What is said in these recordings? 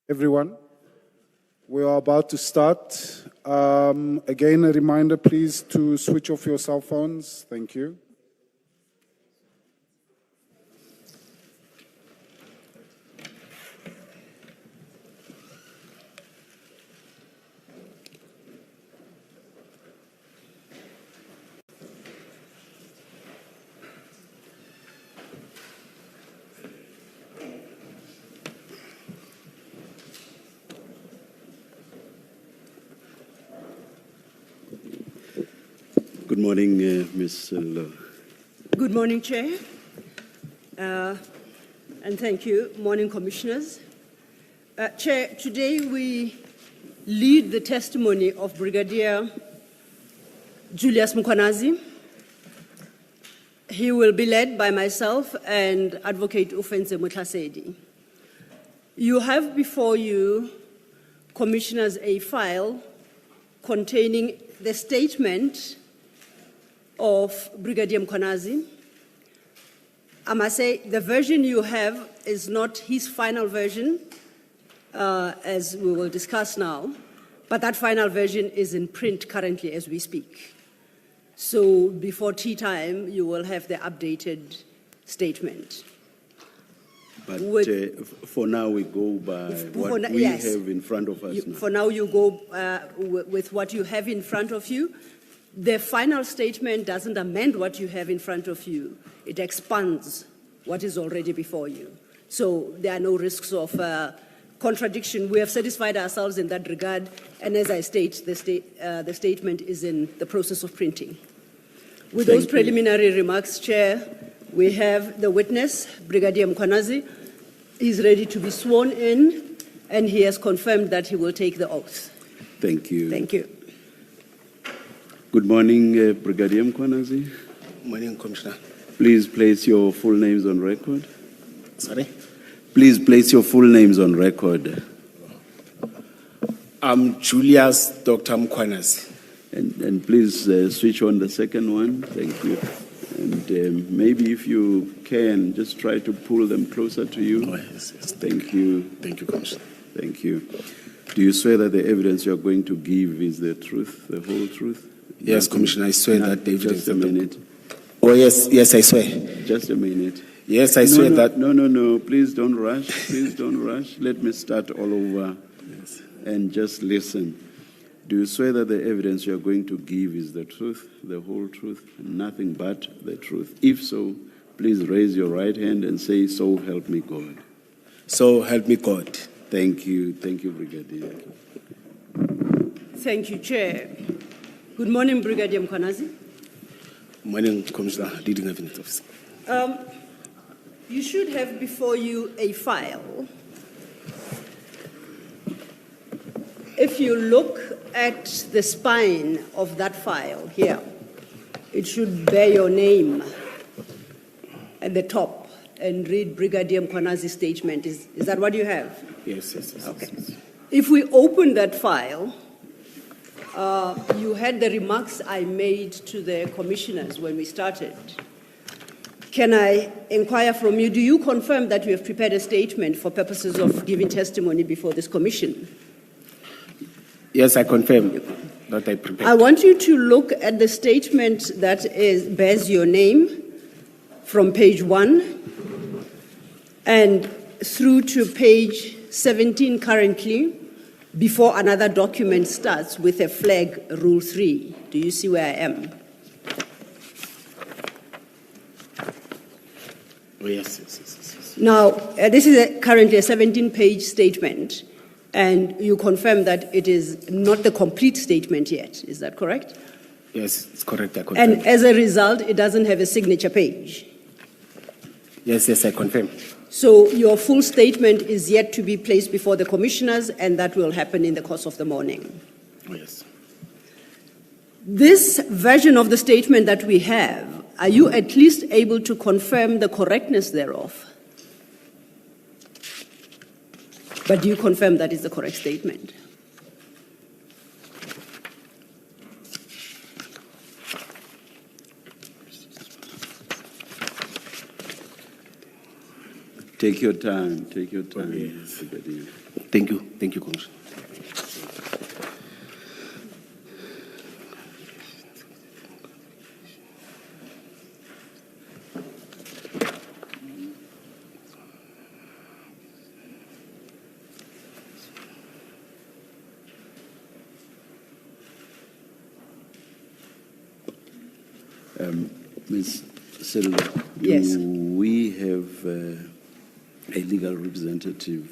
Everyone, we are about to start. Again, a reminder, please, to switch off your cell phones. Thank you. Good morning, Ms. Law. Good morning, Chair, and thank you. Morning, Commissioners. Chair, today we lead the testimony of Brigadier Julius Mkhwanazi. He will be led by myself and Advocate Ufense Mutlasedi. You have before you, Commissioners, a file containing the statement of Brigadier Mkhwanazi. I must say, the version you have is not his final version, as we will discuss now, but that final version is in print currently as we speak. So before tea time, you will have the updated statement. But for now, we go by what we have in front of us now. For now, you go with what you have in front of you. The final statement doesn't amend what you have in front of you. It expands what is already before you. So there are no risks of contradiction. We have satisfied ourselves in that regard, and as I state, the statement is in the process of printing. With those preliminary remarks, Chair, we have the witness, Brigadier Mkhwanazi. He's ready to be sworn in, and he has confirmed that he will take the oath. Thank you. Thank you. Good morning, Brigadier Mkhwanazi. Morning, Commissioner. Please place your full names on record. Sorry? Please place your full names on record. I'm Julius Dr. Mkhwanazi. And please switch on the second one. Thank you. And maybe if you can, just try to pull them closer to you. Oh, yes. Thank you. Thank you, Commissioner. Thank you. Do you swear that the evidence you are going to give is the truth, the whole truth? Yes, Commissioner, I swear that the evidence... Just a minute. Oh, yes, I swear. Just a minute. Yes, I swear that... No, please don't rush. Please don't rush. Let me start all over and just listen. Do you swear that the evidence you are going to give is the truth, the whole truth, and nothing but the truth? If so, please raise your right hand and say, "So help me God." So help me God. Thank you. Thank you, Brigadier. Thank you, Chair. Good morning, Brigadier Mkhwanazi. Morning, Commissioner, leading evidence officer. You should have before you a file. If you look at the spine of that file here, it should bear your name at the top and read Brigadier Mkhwanazi's statement. Is that what you have? Yes. Okay. If we open that file, you had the remarks I made to the commissioners when we started. Can I inquire from you, do you confirm that you have prepared a statement for purposes of giving testimony before this commission? Yes, I confirm that I prepared. I want you to look at the statement that bears your name from page 1 and through to page 17 currently, before another document starts with a flag, Rule 3. Do you see where I am? Oh, yes. Now, this is currently a 17-page statement, and you confirm that it is not the complete statement yet. Is that correct? Yes, it's correct. I confirm. And as a result, it doesn't have a signature page. Yes, I confirm. So your full statement is yet to be placed before the commissioners, and that will happen in the course of the morning. Oh, yes. This version of the statement that we have, are you at least able to confirm the correctness thereof? But do you confirm that is the correct statement? Take your time. Take your time. Oh, yes. Brigadier. Thank you. Thank you, Commissioner. Ms. Silva, Yes. do we have a legal representative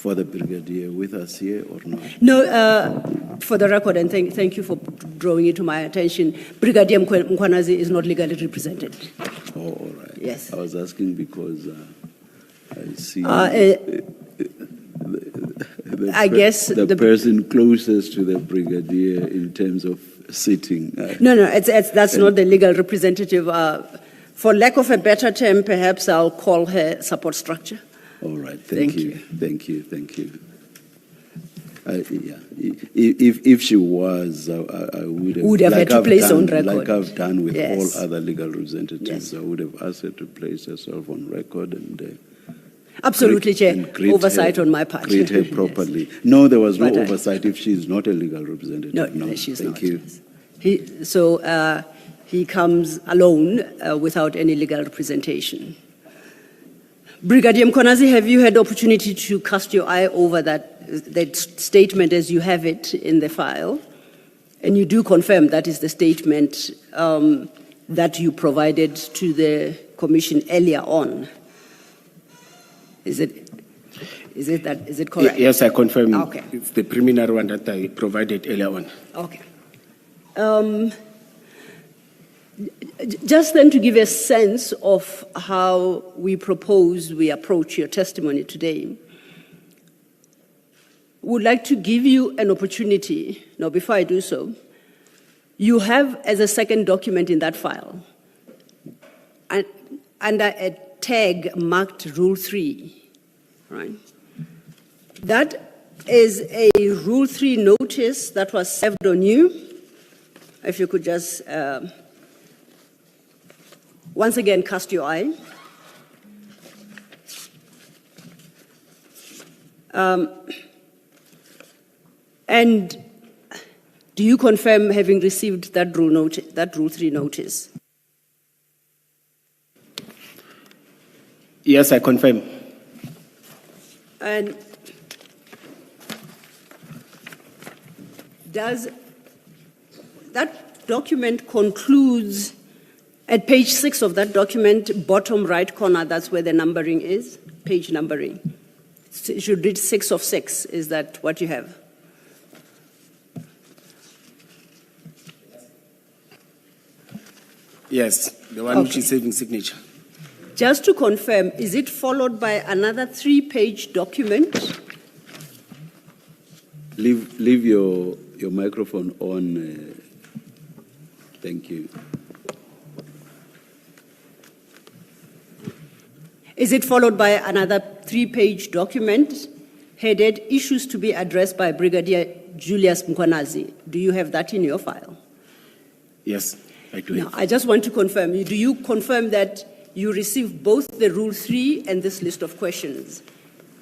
for the Brigadier with us here or not? No, for the record, and thank you for drawing it to my attention, Brigadier Mkhwanazi is not legally represented. Oh, all right. Yes. I was asking because I see I guess the person closest to the Brigadier in terms of sitting. No, that's not the legal representative. For lack of a better term, perhaps I'll call her support structure. All right. Thank Thank you. you. Thank you. Thank you. Yeah. If she was, I would have had to place on record. Like I've done with Yes. all other legal representatives. Yes. I would have asked her to place herself on record and. Absolutely, Chair. and greet Oversight her, on my part. Greet her Yes. properly. No, there was no But oversight if she is not a legal representative. No, she's thank not. you. Yes. He comes alone without any legal representation. Brigadier Mkhwanazi, have you had the opportunity to cast your eye over that statement as you have it in the file? And you do confirm that is the statement that you provided to the Commission earlier on? Is it correct? Yes, I confirm. Okay. It's the preliminary one that I provided earlier on. Okay. Just then to give a sense of how we approach your testimony today, would like to give you an opportunity. Now, before I do so, you have as a second document in that file, under a tag marked Rule 3, right? That is a Rule 3 notice that was served on you. If you could just once again cast your eye. And do you confirm having received that Rule 3 notice? Yes, I confirm. And does that document concludes at page 6 of that document, bottom right corner, that's where the numbering is, page numbering. It should read 6 of 6. Is that what you have? Yes, the one which is saving signature. Just to confirm, is it followed by another 3-page document? Leave your microphone on. Thank you. Is it followed by another 3-page document headed Issues to be Addressed by Brigadier Julius Mkhwanazi? Do you have that in your file? Yes, I do. Now, I just want to confirm, do you confirm that you received both the Rule 3 and this list of questions?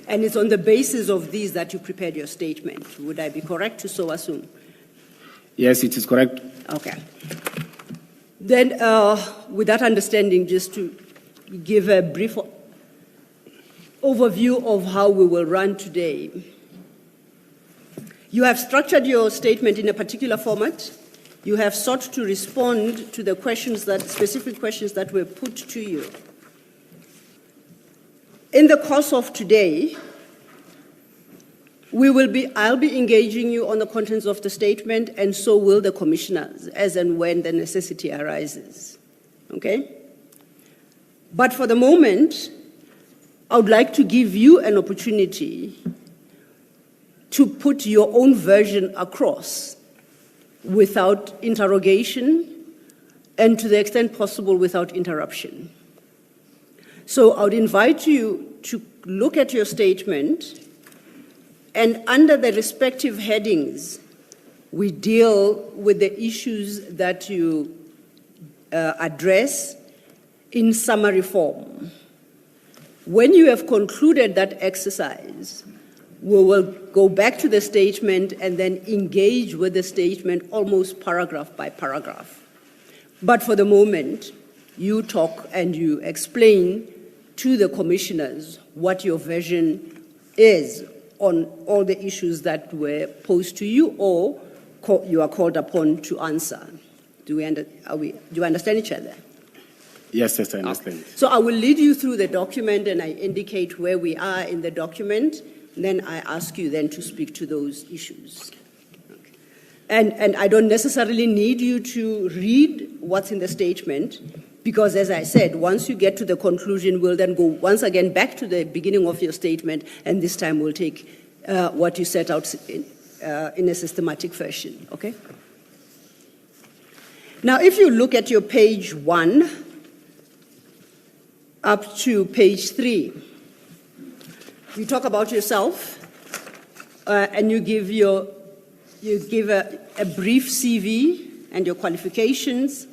And it's on the basis of these that you prepared your statement. Would I be correct to so assume? Yes, it is correct. Okay. Then, with that understanding, just to give a brief overview of how we will run today. You have structured your statement in a particular format. You have sought to respond to the specific questions that were put to you. In the course of today, I'll be engaging you on the contents of the statement, and so will the commissioners, as and when the necessity arises. Okay? But for the moment, I would like to give you an opportunity to put your own version across without interrogation and, to the extent possible, without interruption. So I would invite you to look at your statement, and under the respective headings, we deal with the issues that you address in summary form. When you have concluded that exercise, We will go back to the statement and then engage with the statement almost paragraph by paragraph. But for the moment, you talk and you explain to the commissioners what your version is on all the issues that were posed to you or you are called upon to answer. Do you understand each other? Yes, I understand. Okay. So I will lead you through the document and I indicate where we are in the document. Then I ask you then to speak to those issues. Okay. And I don't necessarily need you to read what's in the statement because, as I said, once you get to the conclusion, we'll then go once again back to the beginning of your statement, and this time we'll take what you set out in a systematic fashion, okay? Now, if you look at your page 1 up to page 3, you talk about yourself, and you give a brief CV and your qualifications.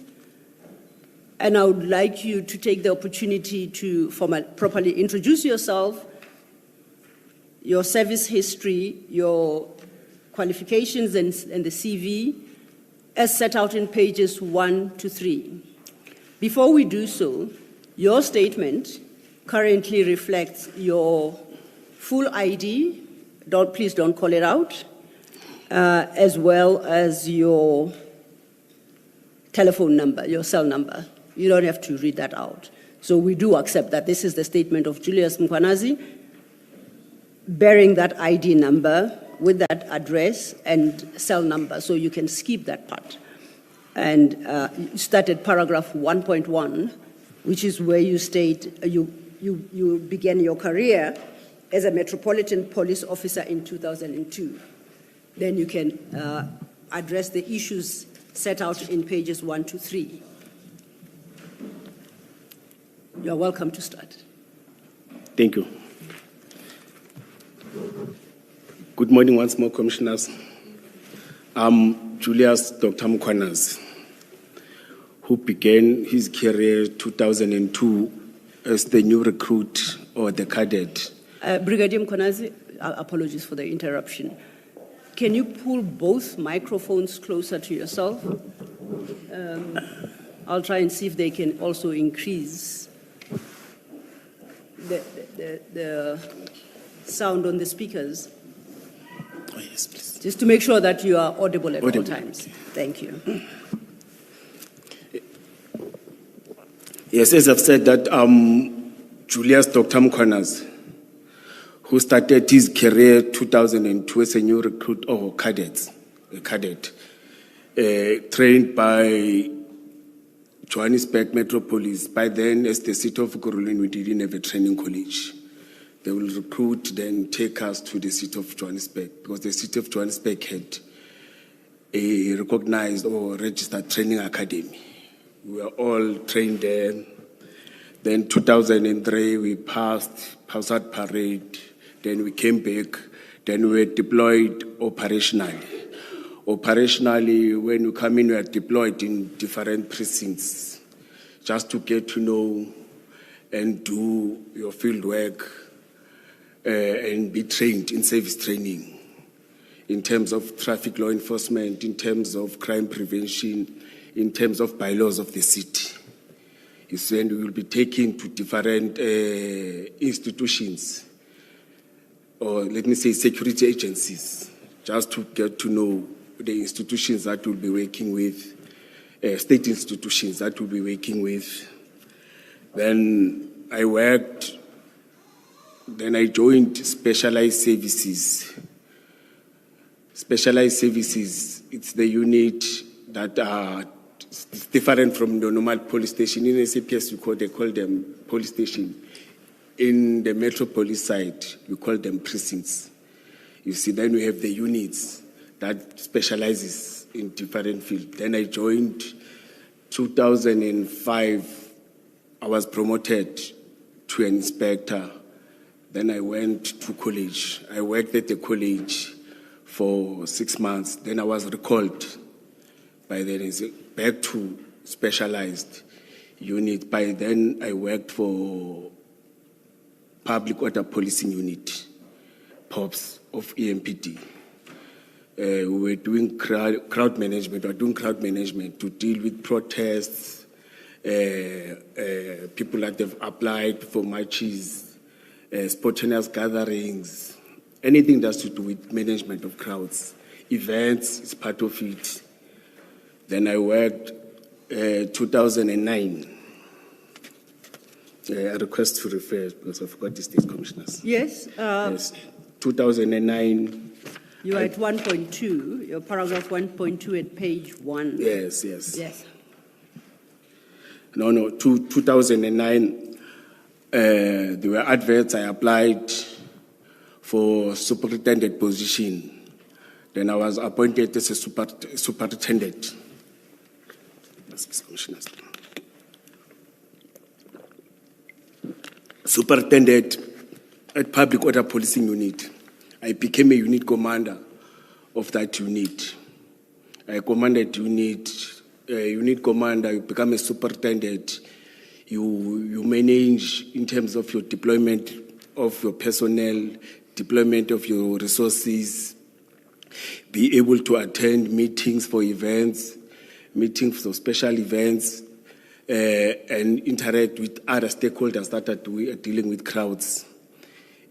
And I would like you to take the opportunity to properly introduce yourself, your service history, your qualifications, and the CV, as set out in pages 1 to 3. Before we do so, your statement currently reflects your full ID, please don't call it out, as well as your telephone number, your cell number. You don't have to read that out. So we do accept that this is the statement of Julius Mkhwanazi, bearing that ID number with that address and cell number, so you can skip that part. And you start at paragraph 1.1, which is where you state you began your career as a Metropolitan Police Officer in 2002. Then you can address the issues set out in pages 1 to 3. You're welcome to start. Thank you. Good morning once more, Commissioners. I'm Julius Dr. Mkhwanazi, who began his career 2002 as the new recruit or the cadet. Brigadier Mkhwanazi, apologies for the interruption. Can you pull both microphones closer to yourself? I'll try and see if they can also increase the sound on the speakers. Oh, yes, please. Just to make sure that you are audible at all times. Okay. Thank you. Yes, as I've said that Julius Dr. Mkhwanazi, who started his career 2002 as a new recruit or a cadet, trained by Johannesburg Metropolis. By then, as the city of Ekurhuleni, we didn't have a training college. They will recruit, then take us to the city of Johannesburg, because the city of Johannesburg had a recognized or registered training academy. We were all trained there. Then 2003, we passed out parade. Then we came back. Then we were deployed operationally. Operationally, when you come in, we are deployed in different precincts just to get to know and do your field work and be trained in service training in terms of traffic law enforcement, in terms of crime prevention, in terms of bylaws of the city. You see, and we will be taken to different institutions, or let me say security agencies, just to get to know the institutions that we'll be working with, state institutions that we'll be working with. Then I joined specialized services. Specialized services, it's the unit that are different from the normal police station. In SAPS, they call them police station. In the metropolis side, we call them precincts. You see, then we have the units that specializes in different fields. Then I joined 2005. I was promoted to an inspector. Then I went to college. I worked at the college for 6 months. Then I was recalled by then back to specialized unit. By then I worked for public order policing unit. POPs of EMPD. We were doing crowd management. We were doing crowd management to deal with protests, people that have applied for marches, spontaneous gatherings, anything that's to do with management of crowds. Events is part of it. Then I worked 2009. I request to refer because I forgot the state commissioners. Yes. Yes, 2009. You are at 1.2, your paragraph 1.2 at page 1. Yes. Yes. No, 2009, there were adverts. I applied for superintendent position. Then I was appointed as a superintendent. Commissioners. Superintendent at Public Order Policing Unit. I became a unit commander of that unit. I commanded unit commander, you become a superintendent. You manage in terms of your deployment of your personnel, deployment of your resources, be able to attend meetings for events, meetings for special events, and interact with other stakeholders that are dealing with crowds,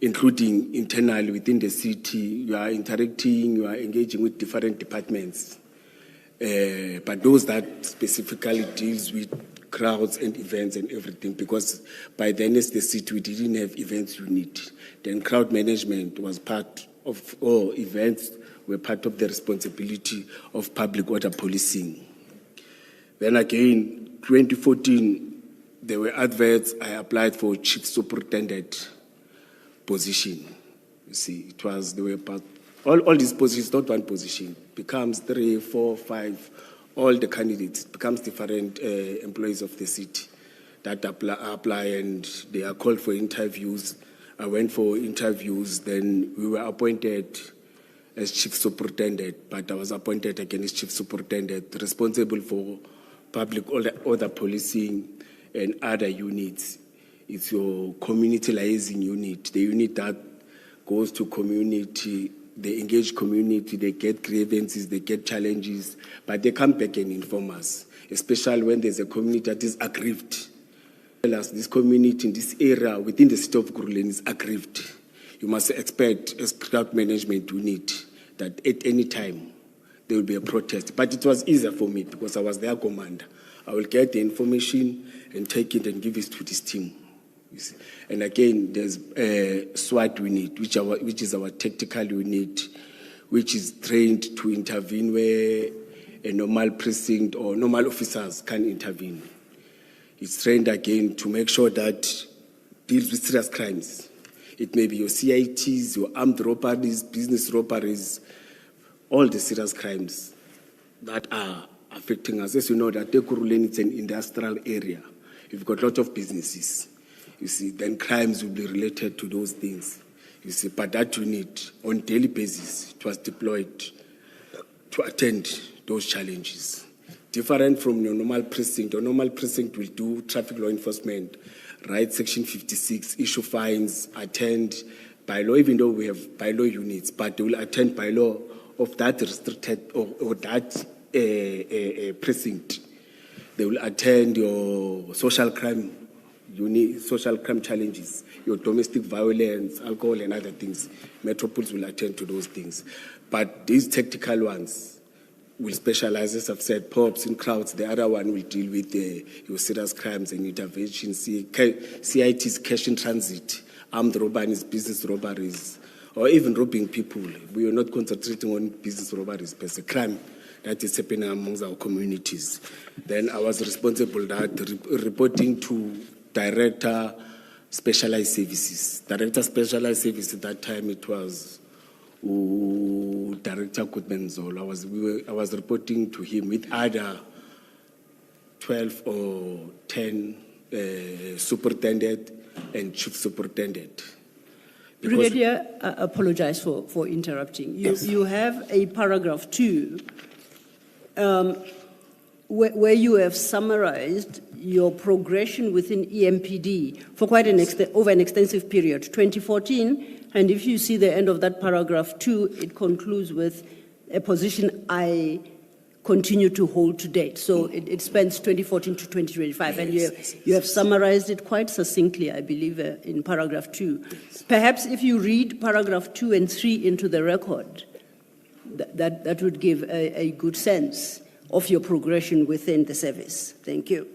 including internally within the city. You are interacting, you are engaging with different departments. But those that specifically deals with crowds and events and everything, because by then as the city, we didn't have events unit. Then crowd management was part of, or events were part of the responsibility of public order policing. Then again, 2014, there were adverts. I applied for chief superintendent position. You see, it was, they were part, all these positions, not one position, becomes 3, 4, 5, all the candidates, becomes different employees of the city that apply and they are called for interviews. I went for interviews, then we were appointed as chief superintendent, but I was appointed again as chief superintendent, responsible for public order policing and other units. It's your community liaison unit, the unit that goes to community, they engage community, they get grievances, they get challenges, but they come back and inform us, especially when there's a community that is aggrieved. This community in this area within the city of Ekurhuleni is aggrieved. You must expect as crowd management unit that at any time there will be a protest. But it was easier for me because I was their commander. I will get the information and take it and give it to this team. You see. And again, there's a SWAT unit, which is our tactical unit, which is trained to intervene where a normal precinct or normal officers can intervene. It's trained again to make sure that deals with serious crimes. It may be your CITs, your armed robberies, business robberies, all the serious crimes that are affecting us. As you know, that Ekurhuleni is an industrial area. You've got a lot of businesses, you see, then crimes will be related to those things, you see. But that unit, on a daily basis, it was deployed to attend those challenges. Different from your normal precinct. Your normal precinct will do traffic law enforcement, right, Section 56, issue fines, attend by law, even though we have by law units, but they will attend by law of that restricted or that precinct. They will attend your social crime unit, social crime challenges, your domestic violence, alcohol and other things. Metropolis will attend to those things. But these tactical ones will specialize, as I've said, POPs in crowds. The other one will deal with your serious crimes and interventions, CITs, cash in transit, armed robberies, business robberies, or even robbing people. We are not concentrating on business robberies, but it's a crime that is happening amongst our communities. Then I was responsible that reporting to Director Specialized Services. Director Specialized Services at that time, it was Director Kutbenzolo. I was reporting to him with other 12 or 10 superintendent and chief superintendent. Brigadier, I apologize for interrupting. Yes. You have a paragraph 2 where you have summarized your progression within EMPD for quite over an extensive period, 2014 And if you see the end of that paragraph 2, it concludes with a position I continue to hold to date. So it spans 2014 to 2025. And you have summarized it quite succinctly, I believe, in paragraph 2. Perhaps if you read paragraph 2 and 3 into the record, that would give a good sense of your progression within the service. Thank you.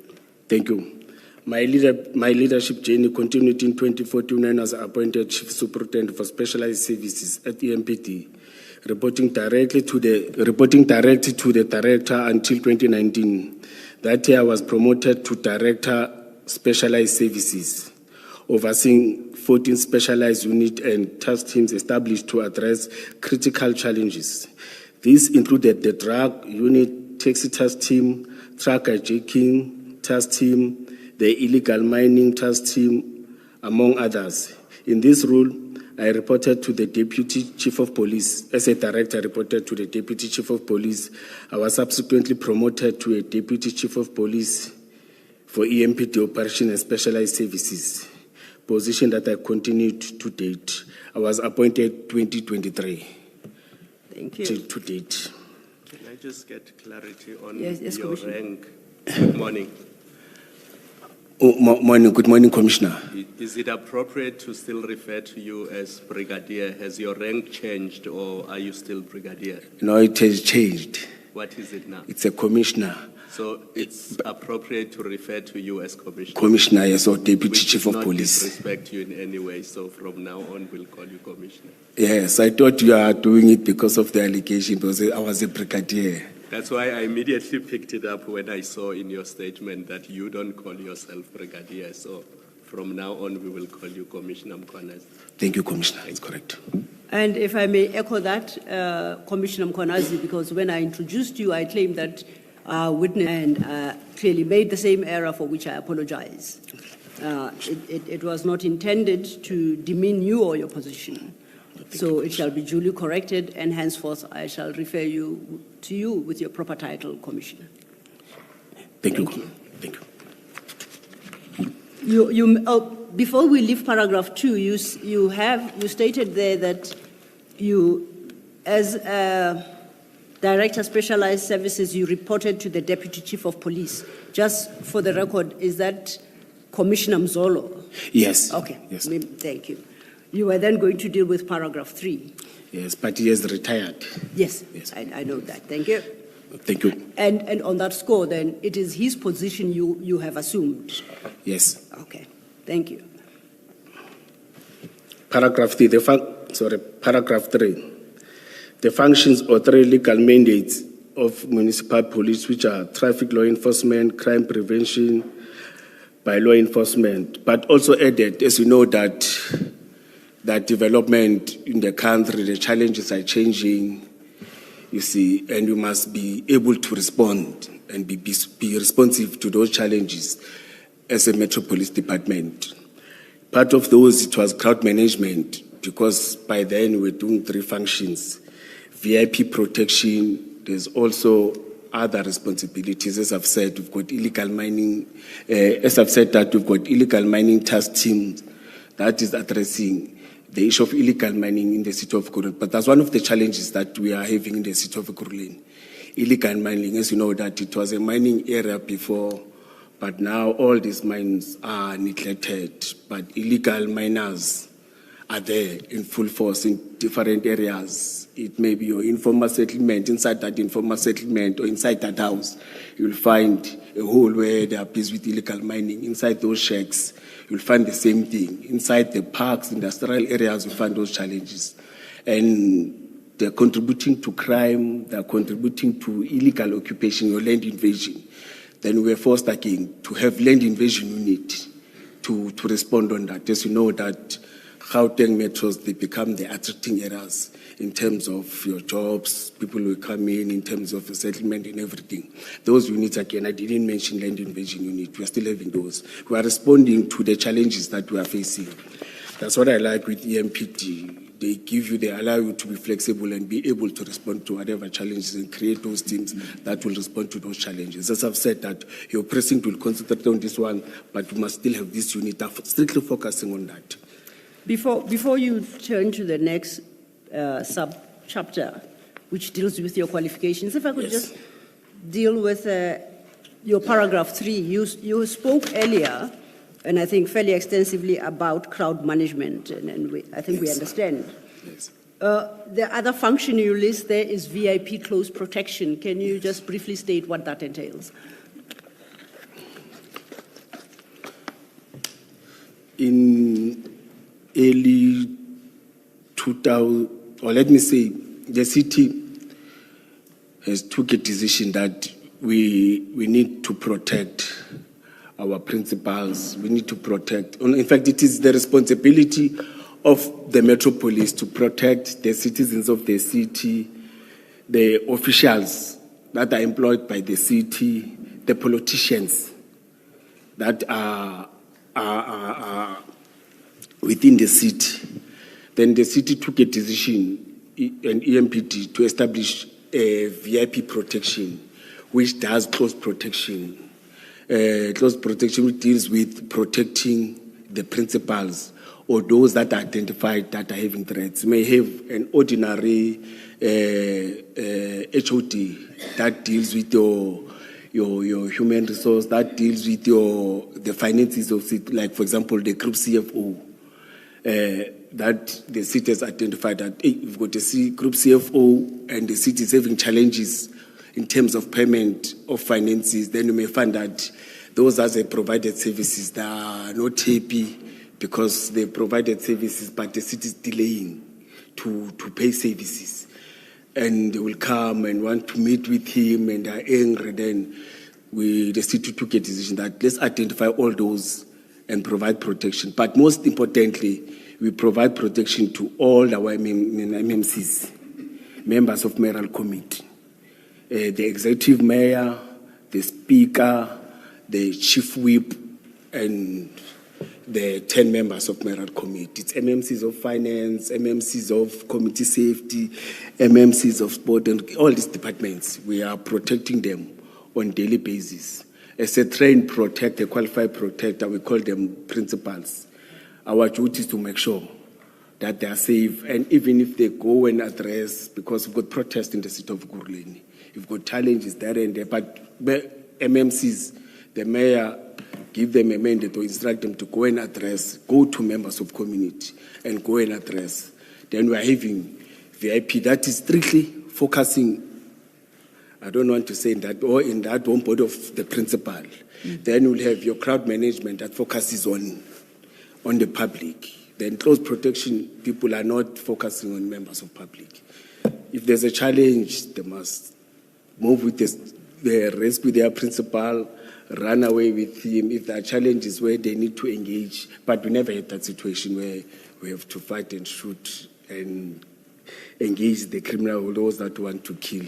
Thank you. My leadership journey continued in 2014 when I was appointed Chief Superintendent for Specialized Services at EMPD, reporting directly to the Director until 2019. That year I was promoted to Director Specialized Services, overseeing 14 specialized units and task teams established to address critical challenges. These included the drug unit, taxi task team, truck hijacking task team, the illegal mining task team, among others. In this role, I reported to the Deputy Chief of Police. As a director, I reported to the Deputy Chief of Police. I was subsequently promoted to a Deputy Chief of Police for EMPD Operation and Specialized Services, position that I continued to date. I was appointed 2023. Thank you. To date. Can I just get clarity on Yes, your Commissioner. rank? Good morning. Good morning, Commissioner. Is it appropriate to still refer to you as Brigadier? Has your rank changed or are you still Brigadier? No, it has changed. What is it now? It's a Commissioner. So it's appropriate to refer to you as Commissioner? Commissioner, yes, or Deputy We Chief should of not Police. disrespect you in any way, so from now on we'll call you Commissioner. Yes, I thought you are doing it because of the allegation, because I was a Brigadier. That's why I immediately picked it up when I saw in your statement that you don't call yourself Brigadier. So from now on, we will call you Commissioner Mkhwanazi. Thank you, Commissioner. It's correct. And if I may echo that, Commissioner Mkhwanazi, because when I introduced you, I claimed that witness and clearly made the same error for which I apologize. It was not intended to demean you or your position. So it shall be duly corrected, and henceforth I shall refer to you with your proper title, Commissioner. Thank you. Thank you. Before we leave paragraph 2, you stated there that you, as Director Specialized Services, you reported to the Deputy Chief of Police. Just for the record, is that Commissioner Mzolo? Yes. Okay. Yes. Thank you. You were then going to deal with paragraph 3. Yes, but he has retired. Yes. Yes. I know that. Thank you. Thank you. And on that score, then, it is his position you have assumed. Yes. Okay. Thank you. Paragraph 3. Paragraph 3. The functions or 3 legal mandates of municipal police, which are traffic law enforcement, crime prevention by law enforcement, but also added, as you know, that development in the country, the challenges are changing, you see, and you must be able to respond and be responsive to those challenges as a Metro Police Department. Part of those, it was crowd management, because by then we're doing 3 functions. VIP protection, there's also other responsibilities. As I've said, we've got illegal mining, we've got illegal mining task teams that is addressing the issue of illegal mining in the city of Ekurhuleni. But that's one of the challenges that we are having in the city of Ekurhuleni. Illegal mining, as you know, that it was a mining area before, but now all these mines are neglected. But illegal miners are there in full force in different areas. It may be your informal settlement. Inside that informal settlement or inside that house, you'll find a hole where they are busy with illegal mining. Inside those shacks, you'll find the same thing. Inside the parks, industrial areas, you'll find those challenges. And they're contributing to crime, they're contributing to illegal occupation or land invasion. Then we're forced again to have land invasion unit to respond on that. As you know that Gauteng metros, they become the attracting areas in terms of your jobs, people will come in terms of settlement and everything. Those units, again, I didn't mention land invasion unit. We are still having those. We are responding to the challenges that we are facing. That's what I like with EMPD. They allow you to be flexible and be able to respond to whatever challenges and create those teams that will respond to those challenges. As I've said, that your precinct will concentrate on this one, but you must still have this unit strictly focusing on that. Before you turn to the next sub-chapter, which deals with your qualifications, if I could just deal with your paragraph 3. You spoke earlier, and I think fairly extensively, about crowd management, and I think we understand. Yes. The other function you list there is VIP close protection. Can you just briefly state what that entails? In early 2000, or let me say, the city has took a decision that we need to protect our principals. We need to protect. In fact, it is the responsibility of the metropolis to protect the citizens of the city, the officials that are employed by the city, the politicians that are within the city. Then the city took a decision, an EMPD, to establish a VIP protection, which does close protection. Close protection, which deals with protecting the principals or those that are identified that are having threats. You may have an ordinary HOD that deals with your human resource, that deals with the finances of it, like, for example, the group CFO. That the city has identified that we've got a group CFO and the city is having challenges in terms of payment of finances. Then you may find that those as they provided services, they are not happy because they provided services, but the city is delaying to pay services. And they will come and want to meet with him and are angry. Then the city took a decision that let's identify all those and provide protection. But most importantly, we provide protection to all our MMCs, members of mayoral committee, the executive mayor, the speaker, the chief whip, and the 10 members of mayoral committee. It's MMCs of finance, MMCs of committee safety, MMCs of sport, and all these departments. We are protecting them on a daily basis. As a trained protector, a qualified protector, we call them principals. Our duty is to make sure that they are safe, and even if they go and address, because we've got protests in the city of Ekurhuleni, we've got challenges there and there, but MMCs, the mayor, give them a mandate or instruct them to go and address, go to members of community and go and address. Then we are having VIP that is strictly focusing, I don't want to say in that, or in that one body of the principal. Then we'll have your crowd management that focuses on the public. Then close protection, people are not focusing on members of public. If there's a challenge, they must move with the rescue their principal, run away with him. If there are challenges where they need to engage, but we never had that situation where we have to fight and shoot and engage the criminal or those that want to kill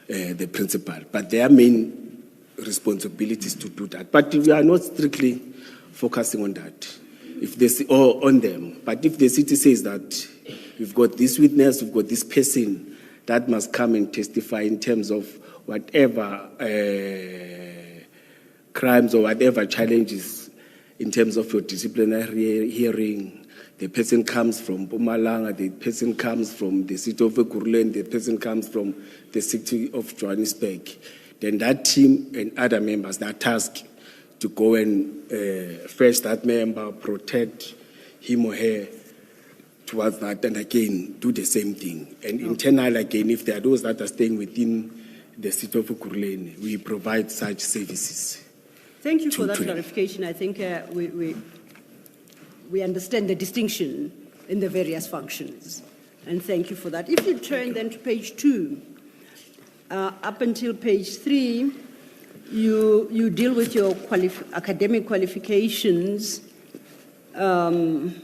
the principal. But their main responsibility is to do that. But we are not strictly focusing on that. If they see, or on them. But if the city says that we've got this witness, we've got this person that must come and testify in terms of whatever crimes or whatever challenges in terms of your disciplinary hearing, the person comes from Mpumalanga, the person comes from the city of Ekurhuleni, the person comes from the city of Johannesburg, then that team and other members, they are tasked to go and fetch that member, protect him or her towards that, and again, do the same thing. And internal, again, if there are those that are staying within the city of Ekurhuleni, we provide such services. Thank you for that clarification. I think we understand the distinction in the various functions. And thank you for that. If you turn then to page 2, up until page 3, you deal with your academic qualifications, and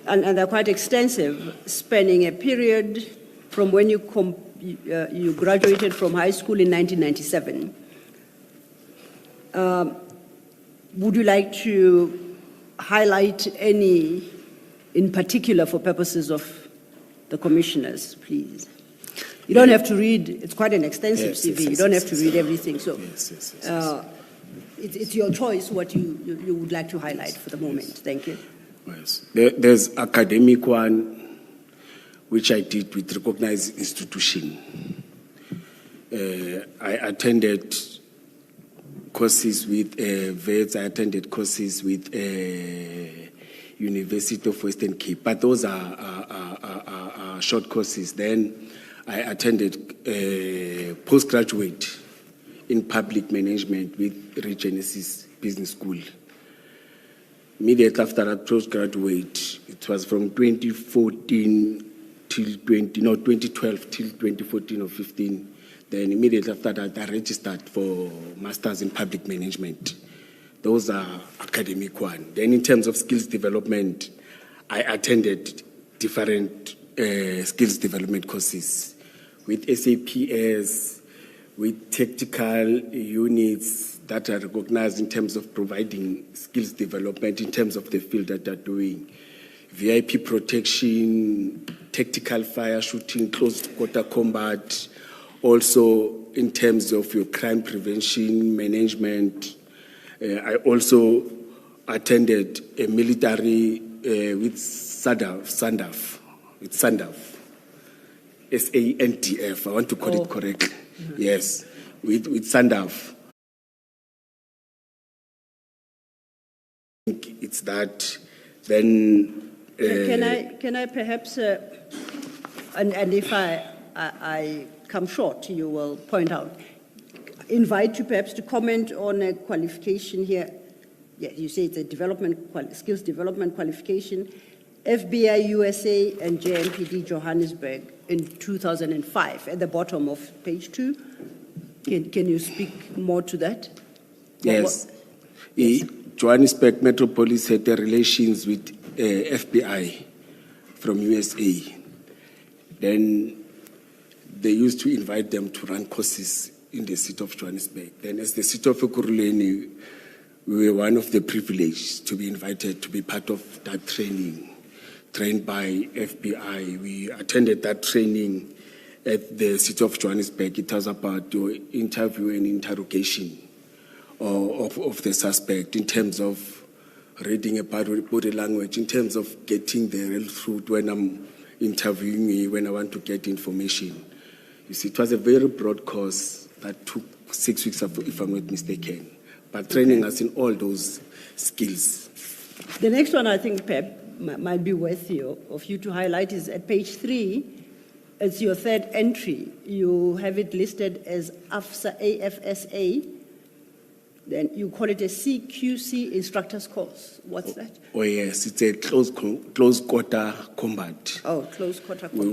they're quite extensive, spanning a period from when you graduated from high school in 1997. Would you like to highlight any in particular for purposes of the commissioners, please? You don't have to read, it's quite an extensive CV. You don't have to read everything. So it's your choice what you would like to highlight for the moment. Thank you. Yes. There's academic one, which I did with recognized institution. I attended courses with VETS, I attended courses with University of Western Cape, but those are short courses. Then I attended postgraduate in public management with Regenesis Business School. Immediately after that postgraduate, it was from 2014 till 2012 till 2014 or 15. Then immediately after that, I registered for Masters in Public Management. Those are academic one. Then in terms of skills development, I attended different skills development courses with SAPS, with tactical units that are recognized in terms of providing skills development in terms of the field that they're doing. VIP protection, tactical fire shooting, close quarter combat, also in terms of your crime prevention, management. I also attended a military with SANDF, SANDF, I want to call it correctly. Mm-hmm. Yes, with SANDF. It's that, then... Can I perhaps, and if I come short, you will point out, invite you perhaps to comment on a qualification here. Yeah, you say it's a skills development qualification, FBI USA and JMPD Johannesburg in 2005, at the bottom of page 2. Can you speak more to that? Yes. Yes. Johannesburg Metropolis had the relations with FBI from USA. Then they used to invite them to run courses in the city of Johannesburg. Then as the city of Ekurhuleni, we were one of the privileged to be invited to be part of that training, trained by FBI. We attended that training at the city of Johannesburg. It was about your interview and interrogation of the suspect in terms of reading about body language, in terms of getting the real truth when I'm interviewing you, when I want to get information. You see, it was a very broad course that took 6 weeks, if I'm not mistaken, but training us in all those skills. The next one I think, Pep, might be worthy of you to highlight is at page 3. It's your third entry. You have it listed as AFSA. Then you call it a CQC instructor's course. What's that? Oh, yes, it's a close quarter combat. Oh, close quarter combat.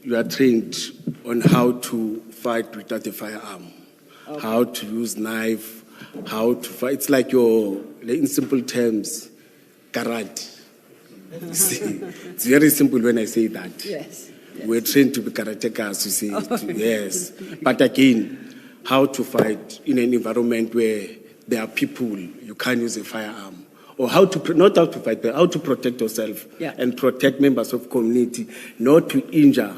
You are trained on how to fight without a firearm, okay. How to use knife, how to fight. It's like in simple terms, karate. It's very simple when I say that. Yes. We're trained to be karatekas, you see. Yes. But again, how to fight in an environment where there are people, you can't use a firearm. Or not how to fight, but how to protect yourself and protect members of community, not to injure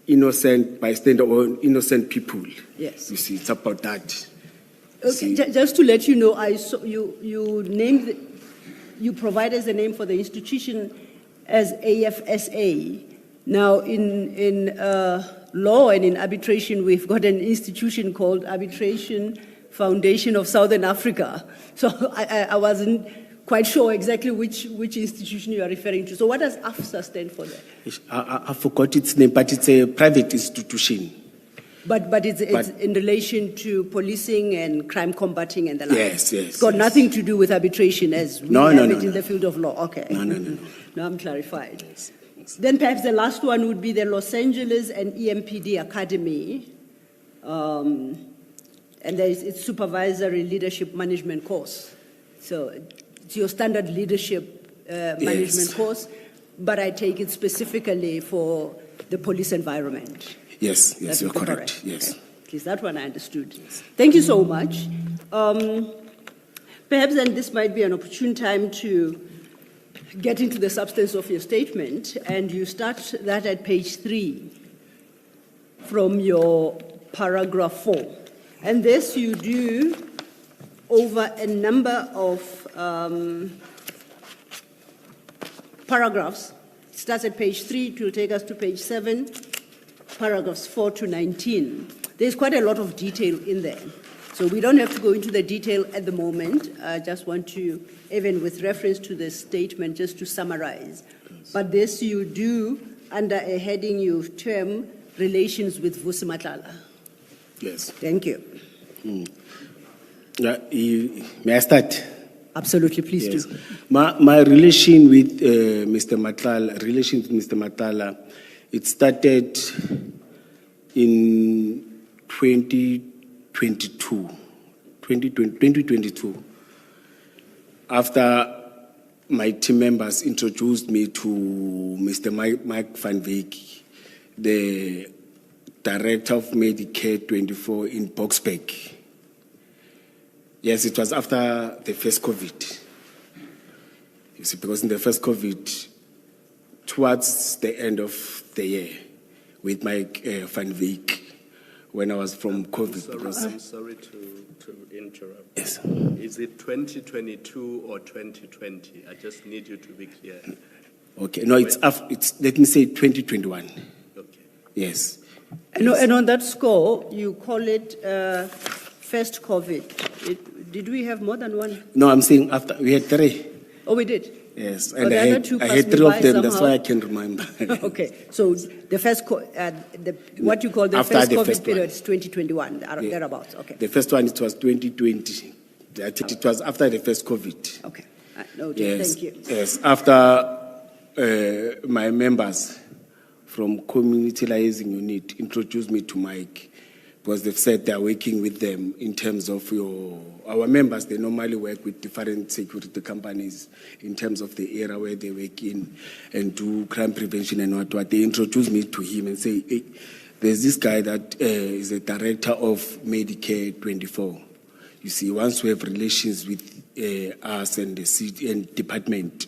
innocent bystander or innocent people. Yes. You see, it's about that. Okay, just to let you know, I saw you named, you provide as a name for the institution as AFSA. Now, in law and in arbitration, we've got an institution called Arbitration Foundation of Southern Africa. So I wasn't quite sure exactly which institution you are referring to. So what does AFSA stand for there? I forgot its name, but it's a private institution. But it's in relation to policing and crime combating and the like. Yes. It's got nothing to do with arbitration as we have it in the field of law. Okay. No. Now I'm clarified. Yes. Then perhaps the last one would be the Los Angeles and EMPD Academy. And it's supervisory leadership management course. So it's your standard leadership management course, but I take it specifically for the police environment. Yes, you're correct. Yes. Okay. At least that one I understood. Yes. Thank you so much. Perhaps then this might be an opportune time to get into the substance of your statement, and you start that at page 3 from your paragraph 4. And this you do over a number of paragraphs. It starts at page 3, it will take us to page 7, paragraphs 4 to 19. There's quite a lot of detail in there. So we don't have to go into the detail at the moment. I just want to, even with reference to the statement, just to summarize. But this you do under a heading you term relations with Vusi Madlanga. Yes. Thank you. May I start? Absolutely, please Yes. do. My relation with Mr. Madlanga, it started in 2022. After my team members introduced me to Mr. Mike Van Wyk, the director of Medicare 24 in Boksburg. Yes, it was after the first COVID. You see, because in the first COVID, towards the end of the year, with Mike Van Wyk, when I was from COVID. I'm sorry to interrupt. Yes. Is it 2022 or 2020? I just need you to be clear. Okay, no, it's let me say 2021. Okay. Yes. And on that score, you call it first COVID. Did we have more than one? No, I'm saying after, we had 3. Oh, we did? Yes, Oh, and the I other had, two I passed had me 3 by of them, that's somehow. why I can remember. Okay, so the first, what you call the After first the COVID first one. period is 2021, thereabouts, okay. The first one, it was 2020. I think it was after the first COVID. Okay, noted, Yes, thank you. yes. After my members from Community Liaison Unit introduced me to Mike, because they've said they're working with them in terms of our members. They normally work with different security companies in terms of the area where they work in and do crime prevention and what. They introduced me to him and say, hey, there's this guy that is the director of Medicare 24. You see, once we have relations with us and the city and department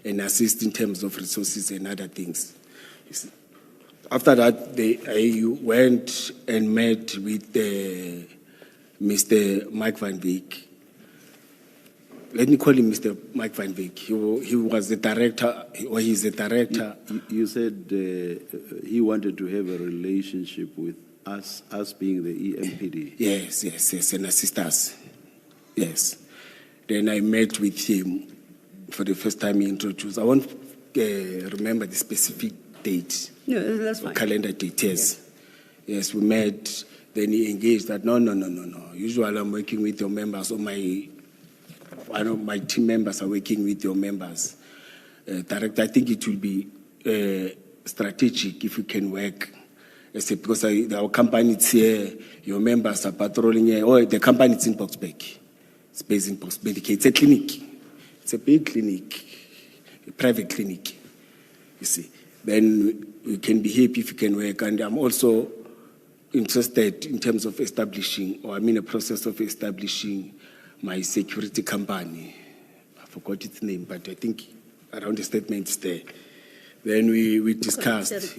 and assist in terms of resources and other things. You see. After that, I went and met with Mr. Mike Van Wyk. Let me call him Mr. Mike Van Wyk. He was the director, or he's the director. You said he wanted to have a relationship with us being the EMPD. Yes, and assist us. Yes. Then I met with him for the first time he introduced. I won't remember the specific date. No, that's fine. Calendar date, yes. Yes, we met. Then he engaged that, no. Usually I'm working with your members, or my team members are working with your members. Director, I think it will be strategic if you can work. Because our company is here, your members are patrolling here. Oh, the company is in Boksburg. It's based in Boksburg. It's a clinic. It's a big clinic, a private clinic, you see. Then we can be happy if you can work. And I'm also interested in terms of establishing, or I'm in a process of establishing my security company. I forgot its name, but I think around the statement is there. Then we discussed.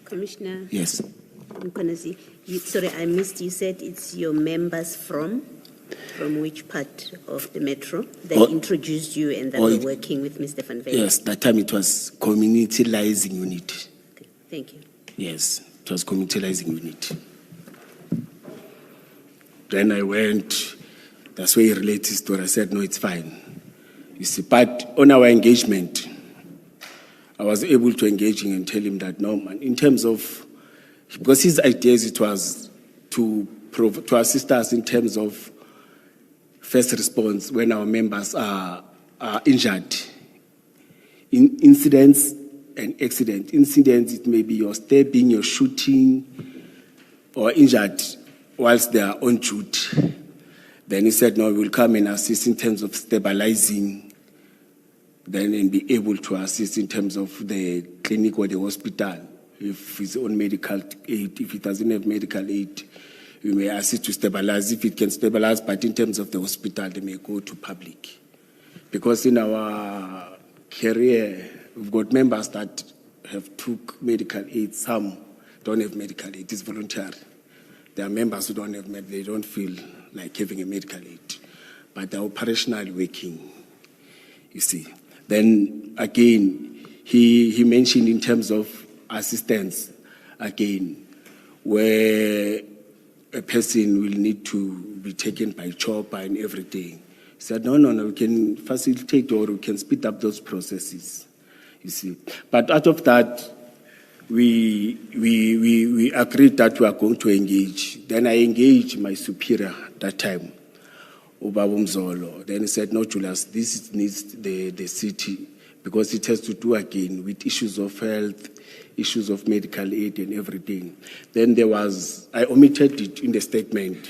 Commissioner. Yes. Mkhwanazi, sorry, I missed. You said it's your members from which part of the metro? They introduced you and they were working with Mr. Van Wyk? Yes, that time it was Community Liaison Unit. Okay, thank you. Yes, it was Community Liaison Unit. Then I went, that's where he related his story. I said, no, it's fine. You see, but on our engagement, I was able to engage him and tell him that, no, man, in terms of, because his ideas, it was to assist us in terms of first response when our members are injured. In incidents and accident. Incidents, it may be your stabbing, your shooting, or injured whilst they are on duty. Then he said, no, we'll come and assist in terms of stabilizing, then and be able to assist in terms of the clinic or the hospital. If it's on medical aid, if it doesn't have medical aid, we may assist to stabilize if it can stabilize, but in terms of the hospital, they may go to public. Because in our career, we've got members that have took medical aid, some don't have medical aid, it's voluntary. There are members who don't have they don't feel like having a medical aid, but they're operationally working, you see. Then again, he mentioned in terms of assistance, again, where a person will need to be taken by chopper and everything. He said, no, we can facilitate or we can speed up those processes, you see. But out of that, we agreed that we are going to engage. Then I engaged my superior at that time, Ubaba Mzolo. Then he said, no, Julius, this needs the city because it has to do again with issues of health, issues of medical aid and everything. Then I omitted it in the statement.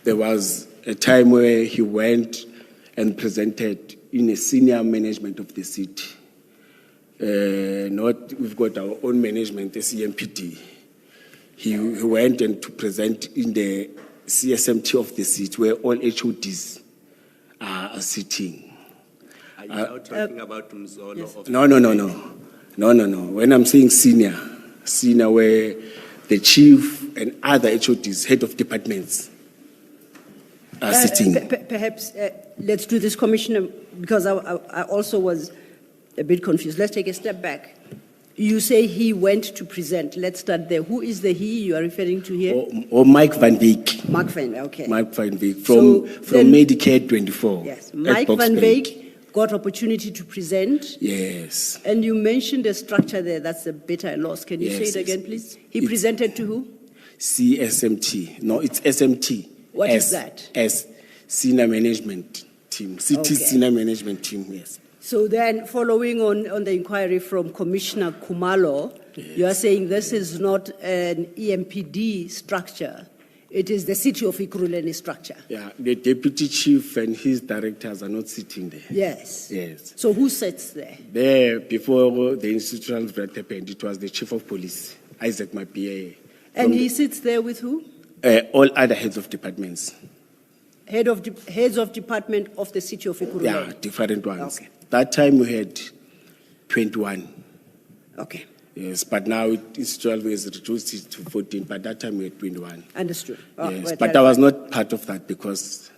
There was a time where he went and presented in a senior management of the city. We've got our own management, the CMPD. He went and to present in the CSMT of the city where all HODs are sitting. Are you now talking about Mzolo? Yes. No. When I'm saying senior where the chief and other HODs, head of departments, are sitting. Perhaps let's do this, Commissioner, because I also was a bit confused. Let's take a step back. You say he went to present. Let's start there. Who is the he you are referring to here? Or Mike van Wyk. Mark van Wyk, okay. Mike van Wyk from Medicare 24. Yes, Mike van Wyk got opportunity to present. Yes. And you mentioned a structure there. That's a bit I lost. Can you say it again, please? He presented to who? CSMT. No, it's SMT. What is that? S, Senior Management Team. City Senior Management Team, yes. So then, following on the inquiry from Commissioner Kumalo, yes, you are saying this is not an EMPD structure. It is the city of Ekurhuleni structure. Yeah, the deputy chief and his directors are not sitting there. Yes. Yes. So who sits there? There, before the institutional threat happened, it was the chief of police, Isaac Mapia. And he sits there with who? All other heads of departments. Heads of department of the city of Ekurhuleni? Yeah, different ones. Okay. That time we had 21. Okay. Yes, but now it's 12 years reduced it to 14, but that time we had 21. Understood. Yes, but I was not part of that because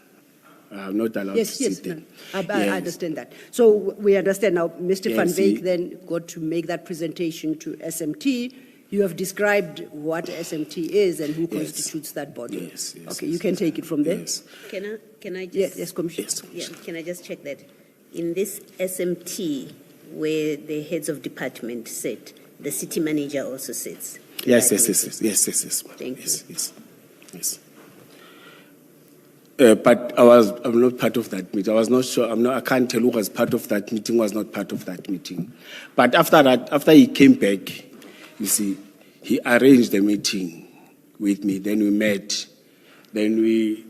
I'm not allowed to sit there. I understand that. So we understand now Mr. Van Wyk then got to make that presentation to SMT. You have described what SMT is and who constitutes that body. Yes. Okay, you can take it from there. Yes. Can I just... Yes, Commissioner. Yeah, can I just check that? In this SMT, where the heads of department sit, the city manager also sits? Yes. Thank you. Yes. But I'm not part of that meeting. I was not sure. I can't tell who was part of that meeting, was not part of that meeting. But after that, after he came back, you see, he arranged the meeting with me. Then we met. Then he